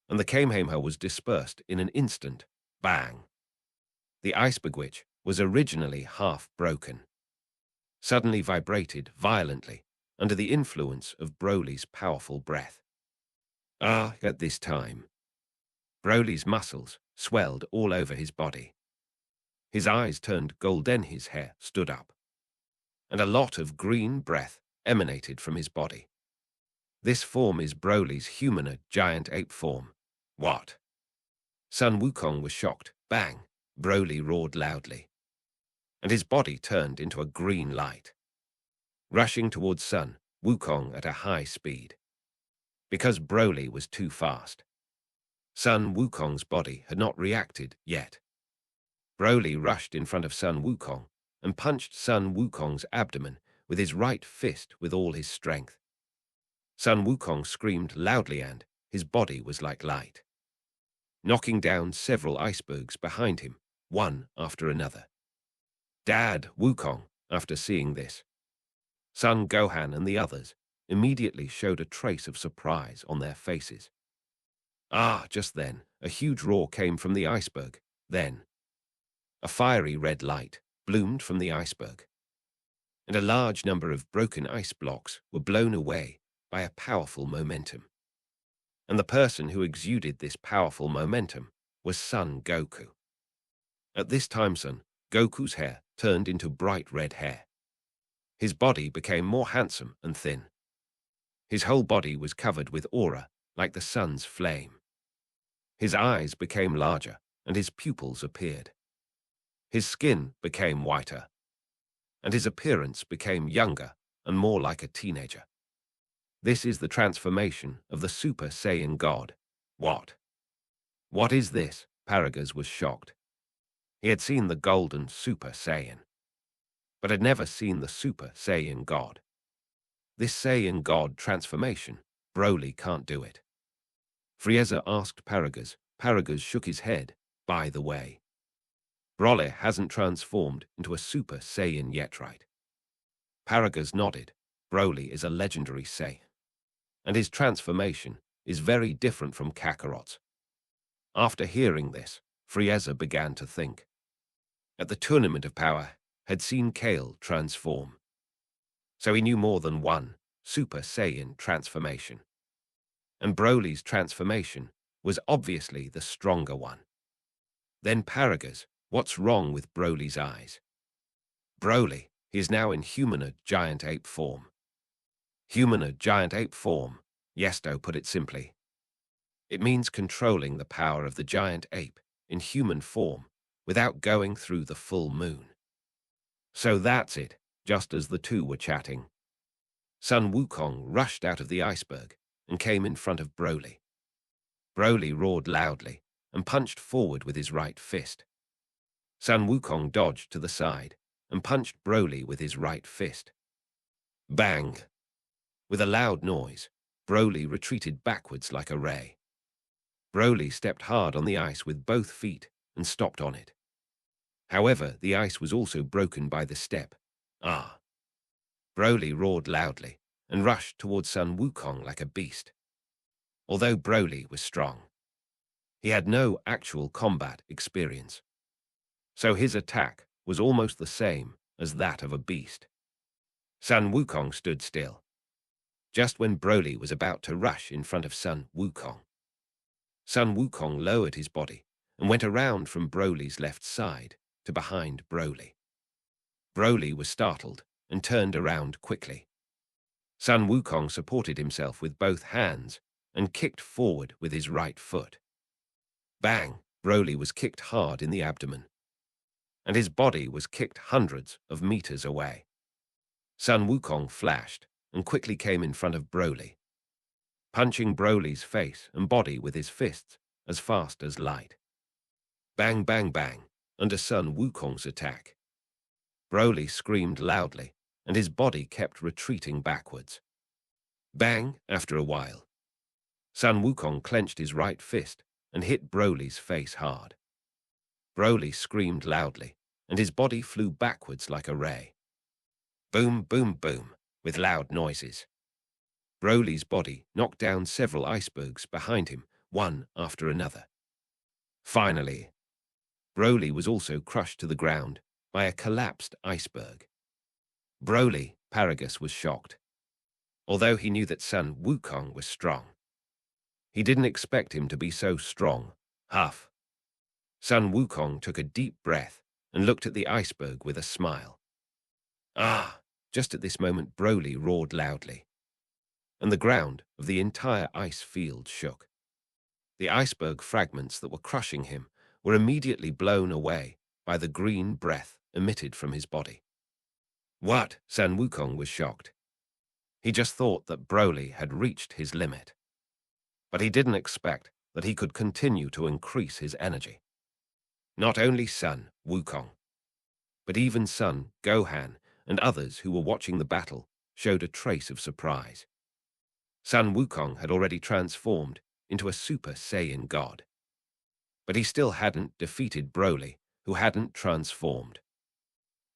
S2: and the Kamehameha was dispersed in an instant. Bang! The iceberg, which was originally half broken, suddenly vibrated violently under the influence of Broly's powerful breath. At this time, Broly's muscles swelled all over his body. His eyes turned golden, his hair stood up, and a lot of green breath emanated from his body. This form is Broly's humanoid giant ape form. What? Sun Wukong was shocked. Bang! Broly roared loudly, and his body turned into a green light, rushing towards Sun Wukong at a high speed. Because Broly was too fast, Sun Wukong's body had not reacted yet. Broly rushed in front of Sun Wukong and punched Sun Wukong's abdomen with his right fist with all his strength. Sun Wukong screamed loudly and his body was like light, knocking down several icebergs behind him, one after another. Dad Wukong, after seeing this, Son Gohan and the others immediately showed a trace of surprise on their faces. Just then, a huge roar came from the iceberg. Then, a fiery red light bloomed from the iceberg, and a large number of broken ice blocks were blown away by a powerful momentum. And the person who exuded this powerful momentum was Son Goku. At this time, Son Goku's hair turned into bright red hair. His body became more handsome and thin. His whole body was covered with aura like the sun's flame. His eyes became larger and his pupils appeared. His skin became whiter, and his appearance became younger and more like a teenager. This is the transformation of the Super Saiyan God. What? What is this? Paragus was shocked. He had seen the golden Super Saiyan, but had never seen the Super Saiyan God. This Saiyan God transformation, Broly can't do it. Frieza asked Paragus. Paragus shook his head. By the way, Broly hasn't transformed into a Super Saiyan yet, right? Paragus nodded. Broly is a legendary Saiyan, and his transformation is very different from Kakarot's. After hearing this, Frieza began to think. At the Tournament of Power, had seen Kale transform, so he knew more than one Super Saiyan transformation. And Broly's transformation was obviously the stronger one. Then Paragus, what's wrong with Broly's eyes? Broly, he is now in humanoid giant ape form. Humanoid giant ape form, Yesto put it simply. It means controlling the power of the giant ape in human form without going through the full moon. So that's it. Just as the two were chatting, Sun Wukong rushed out of the iceberg and came in front of Broly. Broly roared loudly and punched forward with his right fist. Sun Wukong dodged to the side and punched Broly with his right fist. Bang! With a loud noise, Broly retreated backwards like a ray. Broly stepped hard on the ice with both feet and stopped on it. However, the ice was also broken by the step. Ah! Broly roared loudly and rushed towards Sun Wukong like a beast. Although Broly was strong, he had no actual combat experience, so his attack was almost the same as that of a beast. Sun Wukong stood still, just when Broly was about to rush in front of Sun Wukong. Sun Wukong lowered his body and went around from Broly's left side to behind Broly. Broly was startled and turned around quickly. Sun Wukong supported himself with both hands and kicked forward with his right foot. Bang! Broly was kicked hard in the abdomen, and his body was kicked hundreds of meters away. Sun Wukong flashed and quickly came in front of Broly, punching Broly's face and body with his fists as fast as light. Bang, bang, bang, under Sun Wukong's attack. Broly screamed loudly, and his body kept retreating backwards. Bang, after a while. Sun Wukong clenched his right fist and hit Broly's face hard. Broly screamed loudly, and his body flew backwards like a ray. Boom, boom, boom, with loud noises. Broly's body knocked down several icebergs behind him, one after another. Finally, Broly was also crushed to the ground by a collapsed iceberg. Broly, Paragus, was shocked. Although he knew that Sun Wukong was strong, he didn't expect him to be so strong. Huff. Sun Wukong took a deep breath and looked at the iceberg with a smile. Ah! Just at this moment, Broly roared loudly, and the ground of the entire ice field shook. The iceberg fragments that were crushing him were immediately blown away by the green breath emitted from his body. What? Sun Wukong was shocked. He just thought that Broly had reached his limit, but he didn't expect that he could continue to increase his energy. Not only Sun Wukong, but even Son Gohan and others who were watching the battle showed a trace of surprise. Sun Wukong had already transformed into a Super Saiyan god, but he still hadn't defeated Broly, who hadn't transformed.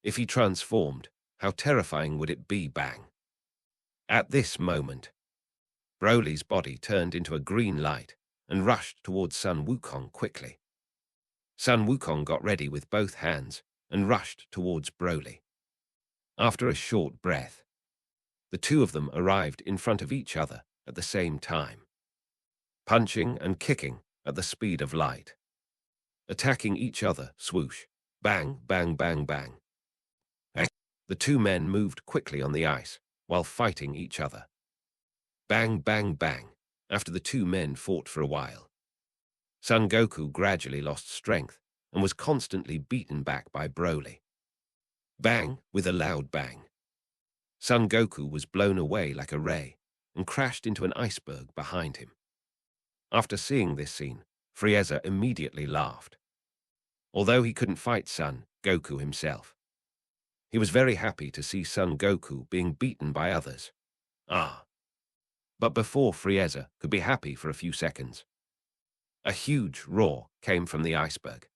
S2: If he transformed, how terrifying would it be? Bang! At this moment, Broly's body turned into a green light and rushed towards Sun Wukong quickly. Sun Wukong got ready with both hands and rushed towards Broly. After a short breath, the two of them arrived in front of each other at the same time, punching and kicking at the speed of light, attacking each other. Swoosh, bang, bang, bang, bang. The two men moved quickly on the ice while fighting each other. Bang, bang, bang. After the two men fought for a while, Son Goku gradually lost strength and was constantly beaten back by Broly. Bang, with a loud bang. Son Goku was blown away like a ray and crashed into an iceberg behind him. After seeing this scene, Frieza immediately laughed. Although he couldn't fight Son Goku himself, he was very happy to see Son Goku being beaten by others. Ah! But before Frieza could be happy for a few seconds, a huge roar came from the iceberg.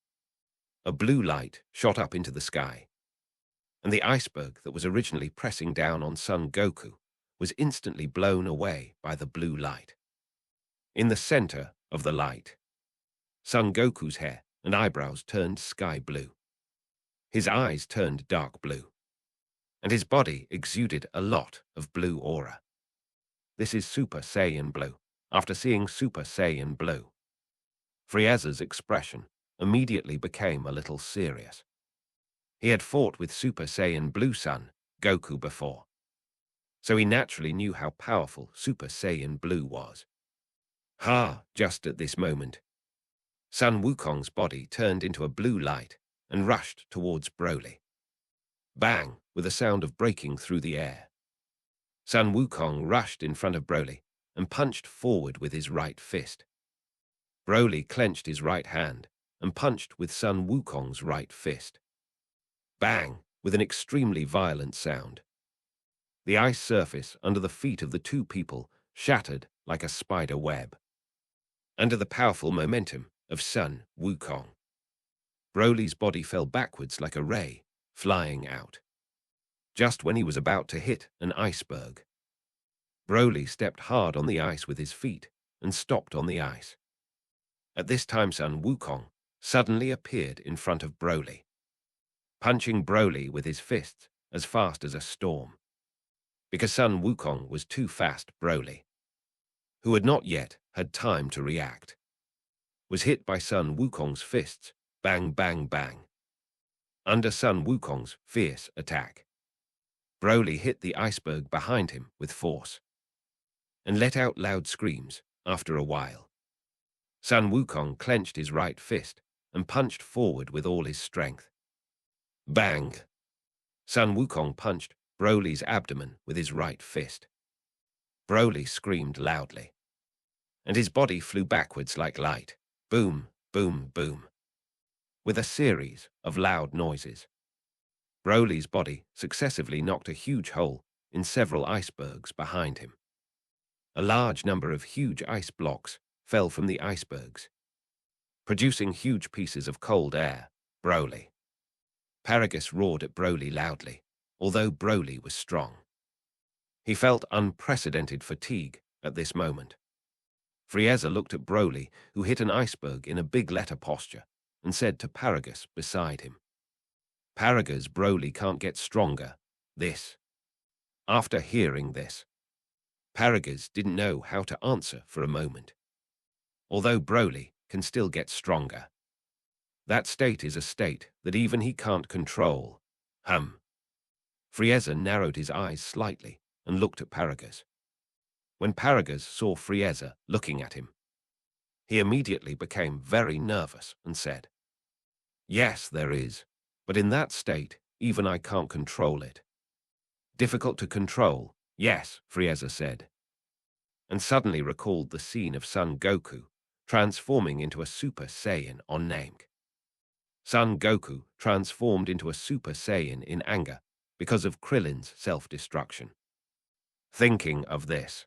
S2: A blue light shot up into the sky, and the iceberg that was originally pressing down on Son Goku was instantly blown away by the blue light. In the center of the light, Son Goku's hair and eyebrows turned sky blue. His eyes turned dark blue, and his body exuded a lot of blue aura. This is Super Saiyan Blue. After seeing Super Saiyan Blue, Frieza's expression immediately became a little serious. He had fought with Super Saiyan Blue Son Goku before, so he naturally knew how powerful Super Saiyan Blue was. Just at this moment, Sun Wukong's body turned into a blue light and rushed towards Broly. Bang! With a sound of breaking through the air. Sun Wukong rushed in front of Broly and punched forward with his right fist. Broly clenched his right hand and punched with Sun Wukong's right fist. Bang! With an extremely violent sound. The ice surface under the feet of the two people shattered like a spider web. Under the powerful momentum of Sun Wukong, Broly's body fell backwards like a ray, flying out. Just when he was about to hit an iceberg, Broly stepped hard on the ice with his feet and stopped on the ice. At this time, Sun Wukong suddenly appeared in front of Broly, punching Broly with his fists as fast as a storm. Because Sun Wukong was too fast, Broly, who had not yet had time to react, was hit by Sun Wukong's fists, bang, bang, bang. Under Sun Wukong's fierce attack, Broly hit the iceberg behind him with force and let out loud screams. After a while, Sun Wukong clenched his right fist and punched forward with all his strength. Bang! Sun Wukong punched Broly's abdomen with his right fist. Broly screamed loudly, and his body flew backwards like light. Boom, boom, boom. With a series of loud noises, Broly's body successively knocked a huge hole in several icebergs behind him. A large number of huge ice blocks fell from the icebergs, producing huge pieces of cold air. Broly. Paragus roared at Broly loudly, although Broly was strong. He felt unprecedented fatigue at this moment. Frieza looked at Broly, who hit an iceberg in a big letter posture, and said to Paragus beside him, "Paragus, Broly can't get stronger." After hearing this, Paragus didn't know how to answer for a moment. Although Broly can still get stronger, that state is a state that even he can't control. Frieza narrowed his eyes slightly and looked at Paragus. When Paragus saw Frieza looking at him, he immediately became very nervous and said, "Yes, there is, but in that state, even I can't control it." "Difficult to control?" "Yes," Frieza said, and suddenly recalled the scene of Son Goku transforming into a Super Saiyan on Namek. Son Goku transformed into a Super Saiyan in anger because of Krillin's self-destruction. Thinking of this,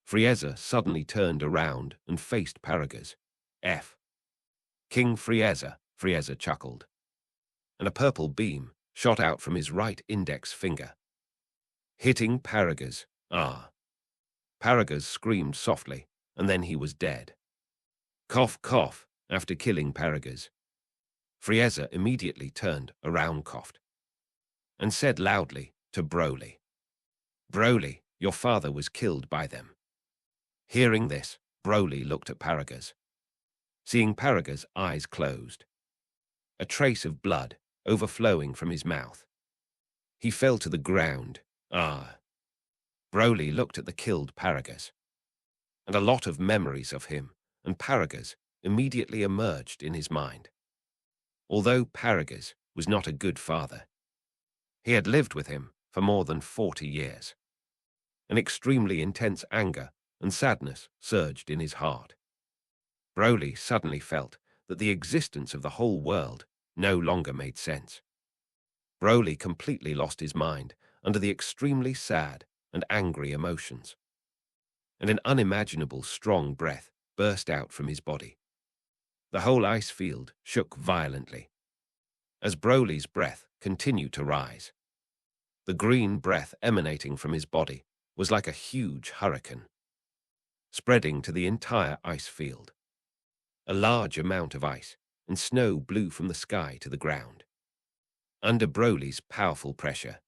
S2: Frieza suddenly turned around and faced Paragus. King Frieza, Frieza chuckled, and a purple beam shot out from his right index finger, hitting Paragus. Paragus screamed softly, and then he was dead. Cough, cough. After killing Paragus, Frieza immediately turned around, coughed, and said loudly to Broly, "Broly, your father was killed by them." Hearing this, Broly looked at Paragus. Seeing Paragus' eyes closed, a trace of blood overflowing from his mouth, he fell to the ground. Broly looked at the killed Paragus, and a lot of memories of him and Paragus immediately emerged in his mind. Although Paragus was not a good father, he had lived with him for more than 40 years. An extremely intense anger and sadness surged in his heart. Broly suddenly felt that the existence of the whole world no longer made sense. Broly completely lost his mind under the extremely sad and angry emotions, and an unimaginable strong breath burst out from his body. The whole ice field shook violently as Broly's breath continued to rise. The green breath emanating from his body was like a huge hurricane, spreading to the entire ice field. A large amount of ice and snow blew from the sky to the ground. Under Broly's powerful pressure,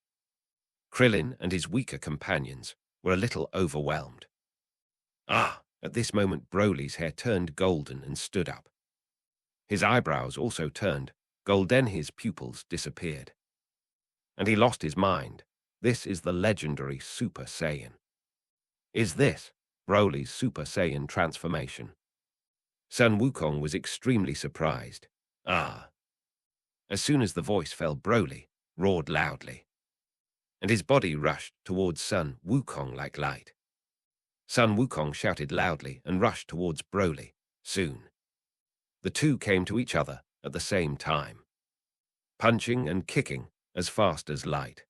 S2: Krillin and his weaker companions were a little overwhelmed. At this moment Broly's hair turned golden and stood up. His eyebrows also turned golden, his pupils disappeared, and he lost his mind. This is the legendary Super Saiyan. Is this Broly's Super Saiyan transformation? Sun Wukong was extremely surprised. As soon as the voice fell, Broly roared loudly, and his body rushed towards Son Wukong like light. Son Wukong shouted loudly and rushed towards Broly. Soon, the two came to each other at the same time, punching and kicking as fast as light,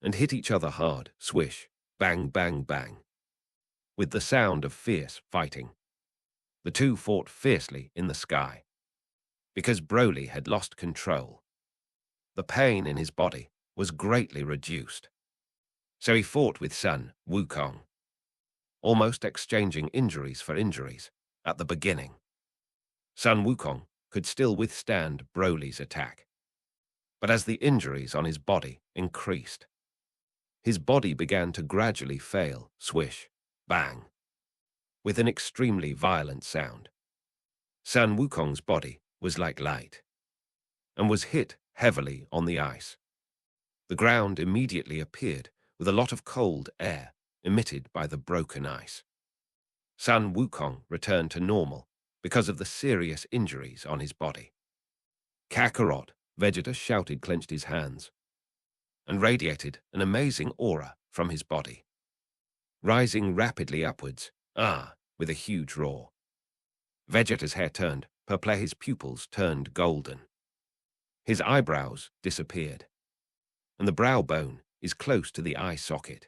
S2: and hit each other hard, swish, bang, bang, bang, with the sound of fierce fighting. The two fought fiercely in the sky, because Broly had lost control. The pain in his body was greatly reduced, so he fought with Son Wukong, almost exchanging injuries for injuries at the beginning. Son Wukong could still withstand Broly's attack, but as the injuries on his body increased, his body began to gradually fail, swish, bang, with an extremely violent sound. Son Wukong's body was like light, and was hit heavily on the ice. The ground immediately appeared with a lot of cold air emitted by the broken ice. Son Wukong returned to normal because of the serious injuries on his body. Kakarot, Vegeta shouted, clenched his hands, and radiated an amazing aura from his body, rising rapidly upwards, with a huge roar. Vegeta's hair turned purple, his pupils turned golden. His eyebrows disappeared, and the brow bone is close to the eye socket,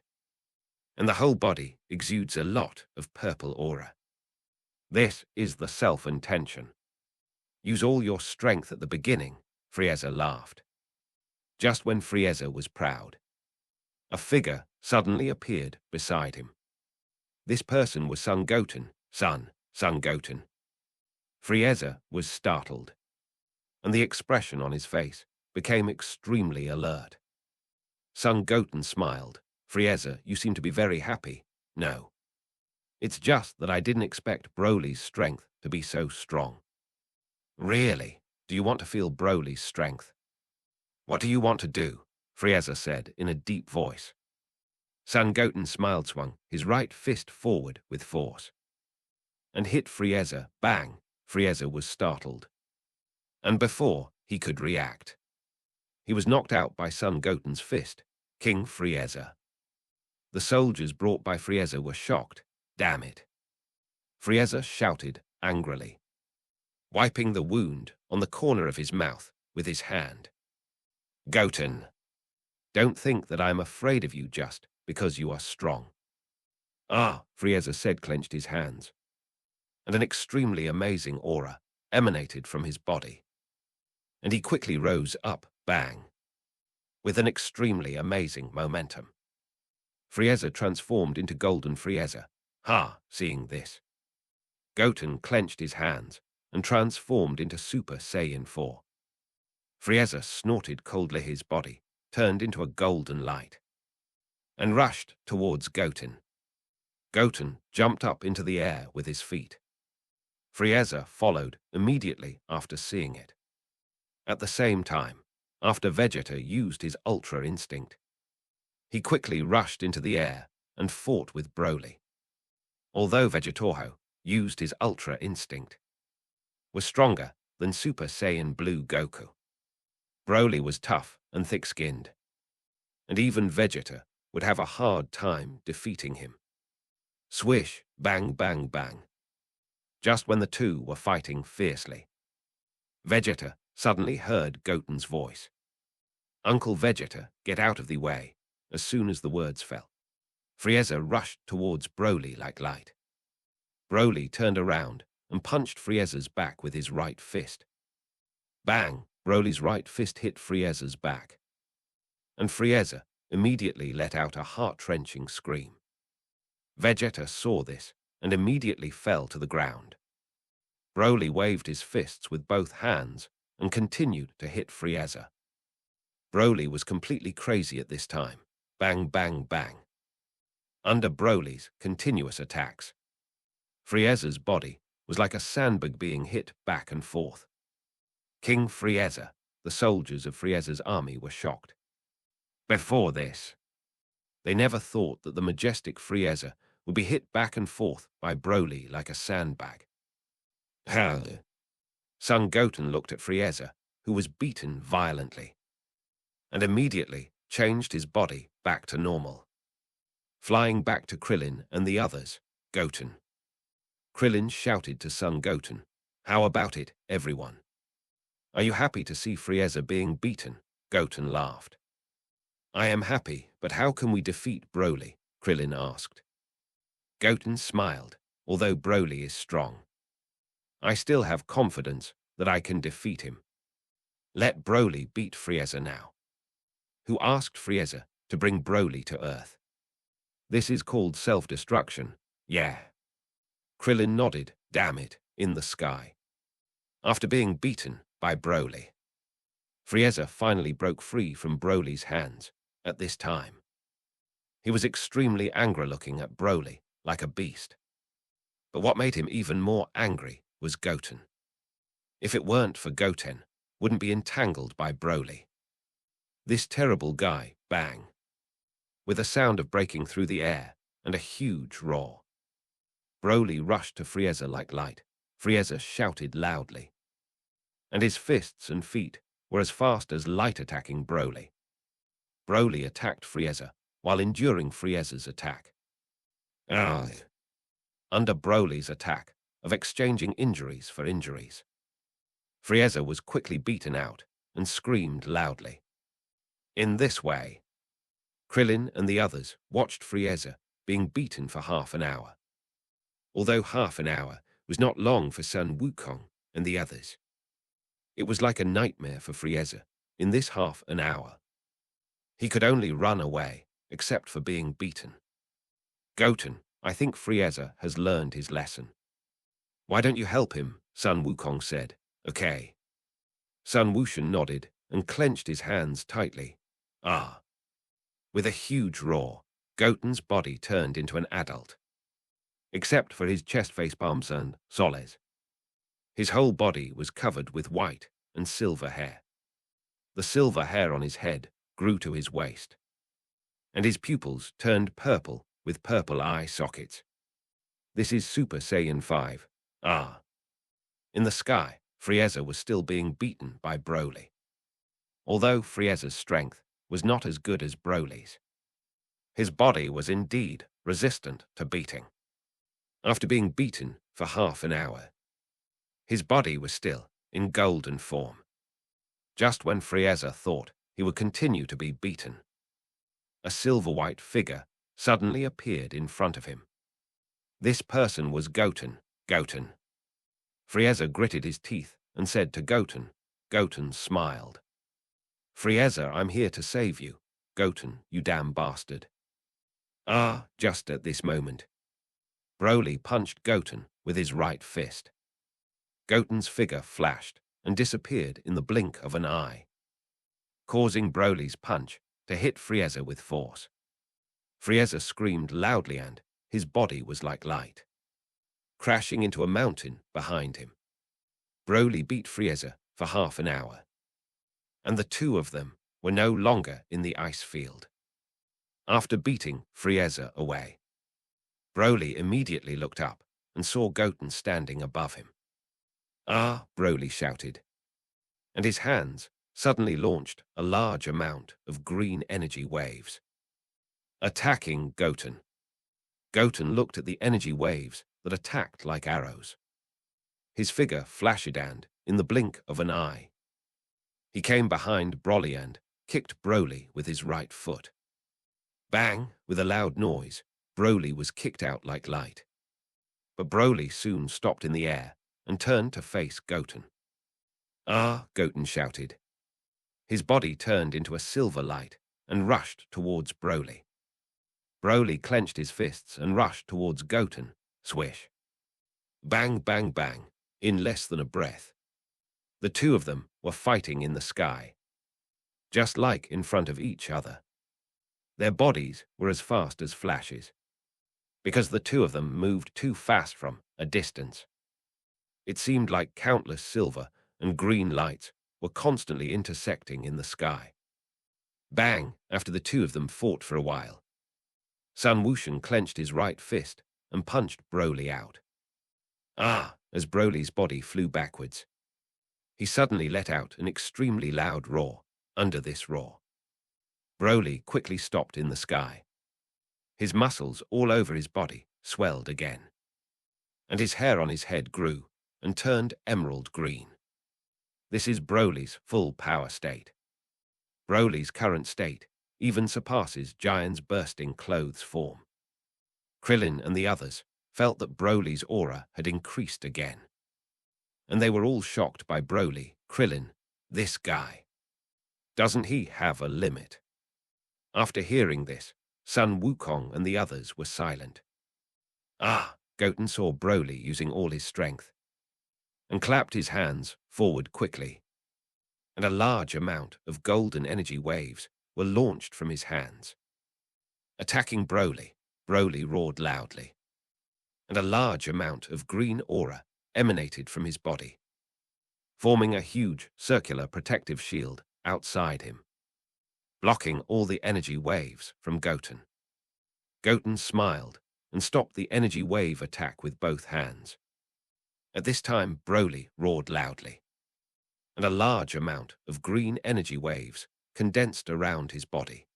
S2: and the whole body exudes a lot of purple aura. This is the self-intention. Use all your strength at the beginning, Frieza laughed. Just when Frieza was proud, a figure suddenly appeared beside him. This person was Son Goten, Son Goten. Frieza was startled, and the expression on his face became extremely alert. Son Goten smiled. Frieza, you seem to be very happy. No. It's just that I didn't expect Broly's strength to be so strong. Really? Do you want to feel Broly's strength? What do you want to do? Frieza said in a deep voice. Son Goten smiled, swung his right fist forward with force, and hit Frieza. Bang! Frieza was startled, and before he could react, he was knocked out by Son Goten's fist. King Frieza. The soldiers brought by Frieza were shocked. Damn it! Frieza shouted angrily, wiping the wound on the corner of his mouth with his hand. Goten, don't think that I am afraid of you just because you are strong. Frieza said, clenched his hands, and an extremely amazing aura emanated from his body, and he quickly rose up, bang, with an extremely amazing momentum. Frieza transformed into Golden Frieza. Seeing this, Goten clenched his hands and transformed into Super Saiyan 4. Frieza snorted coldly. His body turned into a golden light and rushed towards Goten. Goten jumped up into the air with his feet. Frieza followed immediately after seeing it. At the same time, after Vegeta used his Ultra Instinct, he quickly rushed into the air and fought with Broly. Although Vegetorho used his Ultra Instinct, was stronger than Super Saiyan Blue Goku, Broly was tough and thick-skinned, and even Vegeta would have a hard time defeating him. Swish, bang, bang, bang. Just when the two were fighting fiercely, Vegeta suddenly heard Goten's voice. Uncle Vegeta, get out of the way. As soon as the words fell, Frieza rushed towards Broly like light. Broly turned around and punched Frieza's back with his right fist. Bang! Broly's right fist hit Frieza's back, and Frieza immediately let out a heart-wrenching scream. Vegeta saw this and immediately fell to the ground. Broly waved his fists with both hands and continued to hit Frieza. Broly was completely crazy at this time. Bang, bang, bang. Under Broly's continuous attacks, Frieza's body was like a sandbag being hit back and forth. King Frieza, the soldiers of Frieza's army were shocked. Before this, they never thought that the majestic Frieza would be hit back and forth by Broly like a sandbag. Son Goten looked at Frieza, who was beaten violently, and immediately changed his body back to normal, flying back to Krillin and the others, Goten. Krillin shouted to Son Goten, "How about it, everyone? Are you happy to see Frieza being beaten?" Goten laughed. "I am happy, but how can we defeat Broly?" Krillin asked. Goten smiled, "Although Broly is strong, I still have confidence that I can defeat him. Let Broly beat Frieza now." Who asked Frieza to bring Broly to Earth? This is called self-destruction, yeah. Krillin nodded, damn it, in the sky. After being beaten by Broly, Frieza finally broke free from Broly's hands at this time. He was extremely angry looking at Broly, like a beast. But what made him even more angry was Goten. If it weren't for Goten, wouldn't be entangled by Broly. This terrible guy, bang. With a sound of breaking through the air and a huge roar. Broly rushed to Frieza like light. Frieza shouted loudly. And his fists and feet were as fast as light attacking Broly. Broly attacked Frieza while enduring Frieza's attack. Under Broly's attack of exchanging injuries for injuries, Frieza was quickly beaten out and screamed loudly. In this way, Krillin and the others watched Frieza being beaten for half an hour. Although half an hour was not long for Son Wukong and the others, it was like a nightmare for Frieza in this half an hour. He could only run away, except for being beaten. Goten, I think Frieza has learned his lesson. Why don't you help him? Son Wukong said. Okay. Sun Wushan nodded and clenched his hands tightly. Ah. With a huge roar, Goten's body turned into an adult. Except for his chest, face, palms, and soles. His whole body was covered with white and silver hair. The silver hair on his head grew to his waist, and his pupils turned purple with purple eye sockets. This is Super Saiyan 5. Ah. In the sky, Frieza was still being beaten by Broly. Although Frieza's strength was not as good as Broly's, his body was indeed resistant to beating. After being beaten for half an hour, his body was still in golden form. Just when Frieza thought he would continue to be beaten, a silver-white figure suddenly appeared in front of him. This person was Goten. Goten. Frieza gritted his teeth and said to Goten. Goten smiled. Frieza, I'm here to save you. Goten, you damn bastard. Ah, just at this moment, Broly punched Goten with his right fist. Goten's figure flashed and disappeared in the blink of an eye, causing Broly's punch to hit Frieza with force. Frieza screamed loudly and his body was like light, crashing into a mountain behind him. Broly beat Frieza for half an hour, and the two of them were no longer in the ice field. After beating Frieza away, Broly immediately looked up and saw Goten standing above him. Ah, Broly shouted, and his hands suddenly launched a large amount of green energy waves, attacking Goten. Goten looked at the energy waves that attacked like arrows. His figure flashed and, in the blink of an eye, he came behind Broly and kicked Broly with his right foot. Bang! With a loud noise, Broly was kicked out like light. But Broly soon stopped in the air and turned to face Goten. Ah, Goten shouted. His body turned into a silver light and rushed towards Broly. Broly clenched his fists and rushed towards Goten. Swish. Bang, bang, bang, in less than a breath. The two of them were fighting in the sky, just like in front of each other. Their bodies were as fast as flashes, because the two of them moved too fast from a distance. It seemed like countless silver and green lights were constantly intersecting in the sky. Bang! After the two of them fought for a while, Sun Wushan clenched his right fist and punched Broly out. Ah! As Broly's body flew backwards, He suddenly let out an extremely loud roar. Under this roar, Broly quickly stopped in the sky. His muscles all over his body swelled again, and his hair on his head grew and turned emerald green. This is Broly's full power state. Broly's current state even surpasses Giant's bursting clothes form. Krillin and the others felt that Broly's aura had increased again, and they were all shocked by Broly. Krillin, this guy. Doesn't he have a limit? After hearing this, Sun Wukong and the others were silent. Goten saw Broly using all his strength and clapped his hands forward quickly, and a large amount of golden energy waves were launched from his hands. Attacking Broly, Broly roared loudly, and a large amount of green aura emanated from his body, forming a huge circular protective shield outside him, blocking all the energy waves from Goten. Goten smiled and stopped the energy wave attack with both hands. At this time, Broly roared loudly, and a large amount of green energy waves condensed around his body.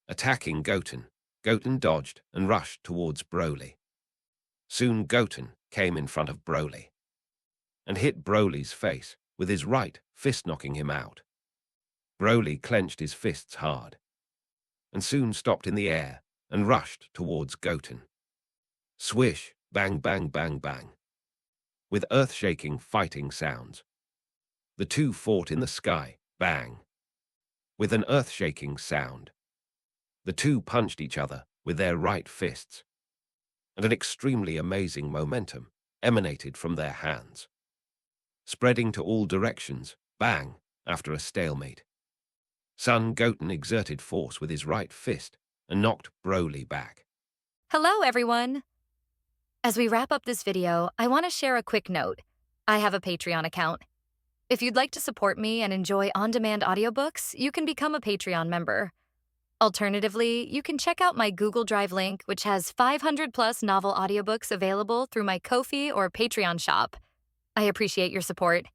S2: Attacking Goten, Goten dodged and rushed towards Broly. Soon Goten came in front of Broly and hit Broly's face with his right fist, knocking him out. Broly clenched his fists hard and soon stopped in the air and rushed towards Goten. Swish, bang, bang, bang, bang. With earth-shaking fighting sounds, the two fought in the sky. Bang. With an earth-shaking sound, the two punched each other with their right fists, and an extremely amazing momentum emanated from their hands, spreading to all directions. Bang. After a stalemate, Son Goten exerted force with his right fist and knocked Broly back.
S3: Hello, everyone! As we wrap up this video, I want to share a quick note. I have a Patreon account. If you'd like to support me and enjoy on-demand audiobooks, you can become a Patreon member. Alternatively, you can check out my Google Drive link, which has 500+ novel audiobooks available through my Ko-fi or Patreon shop. I appreciate your support.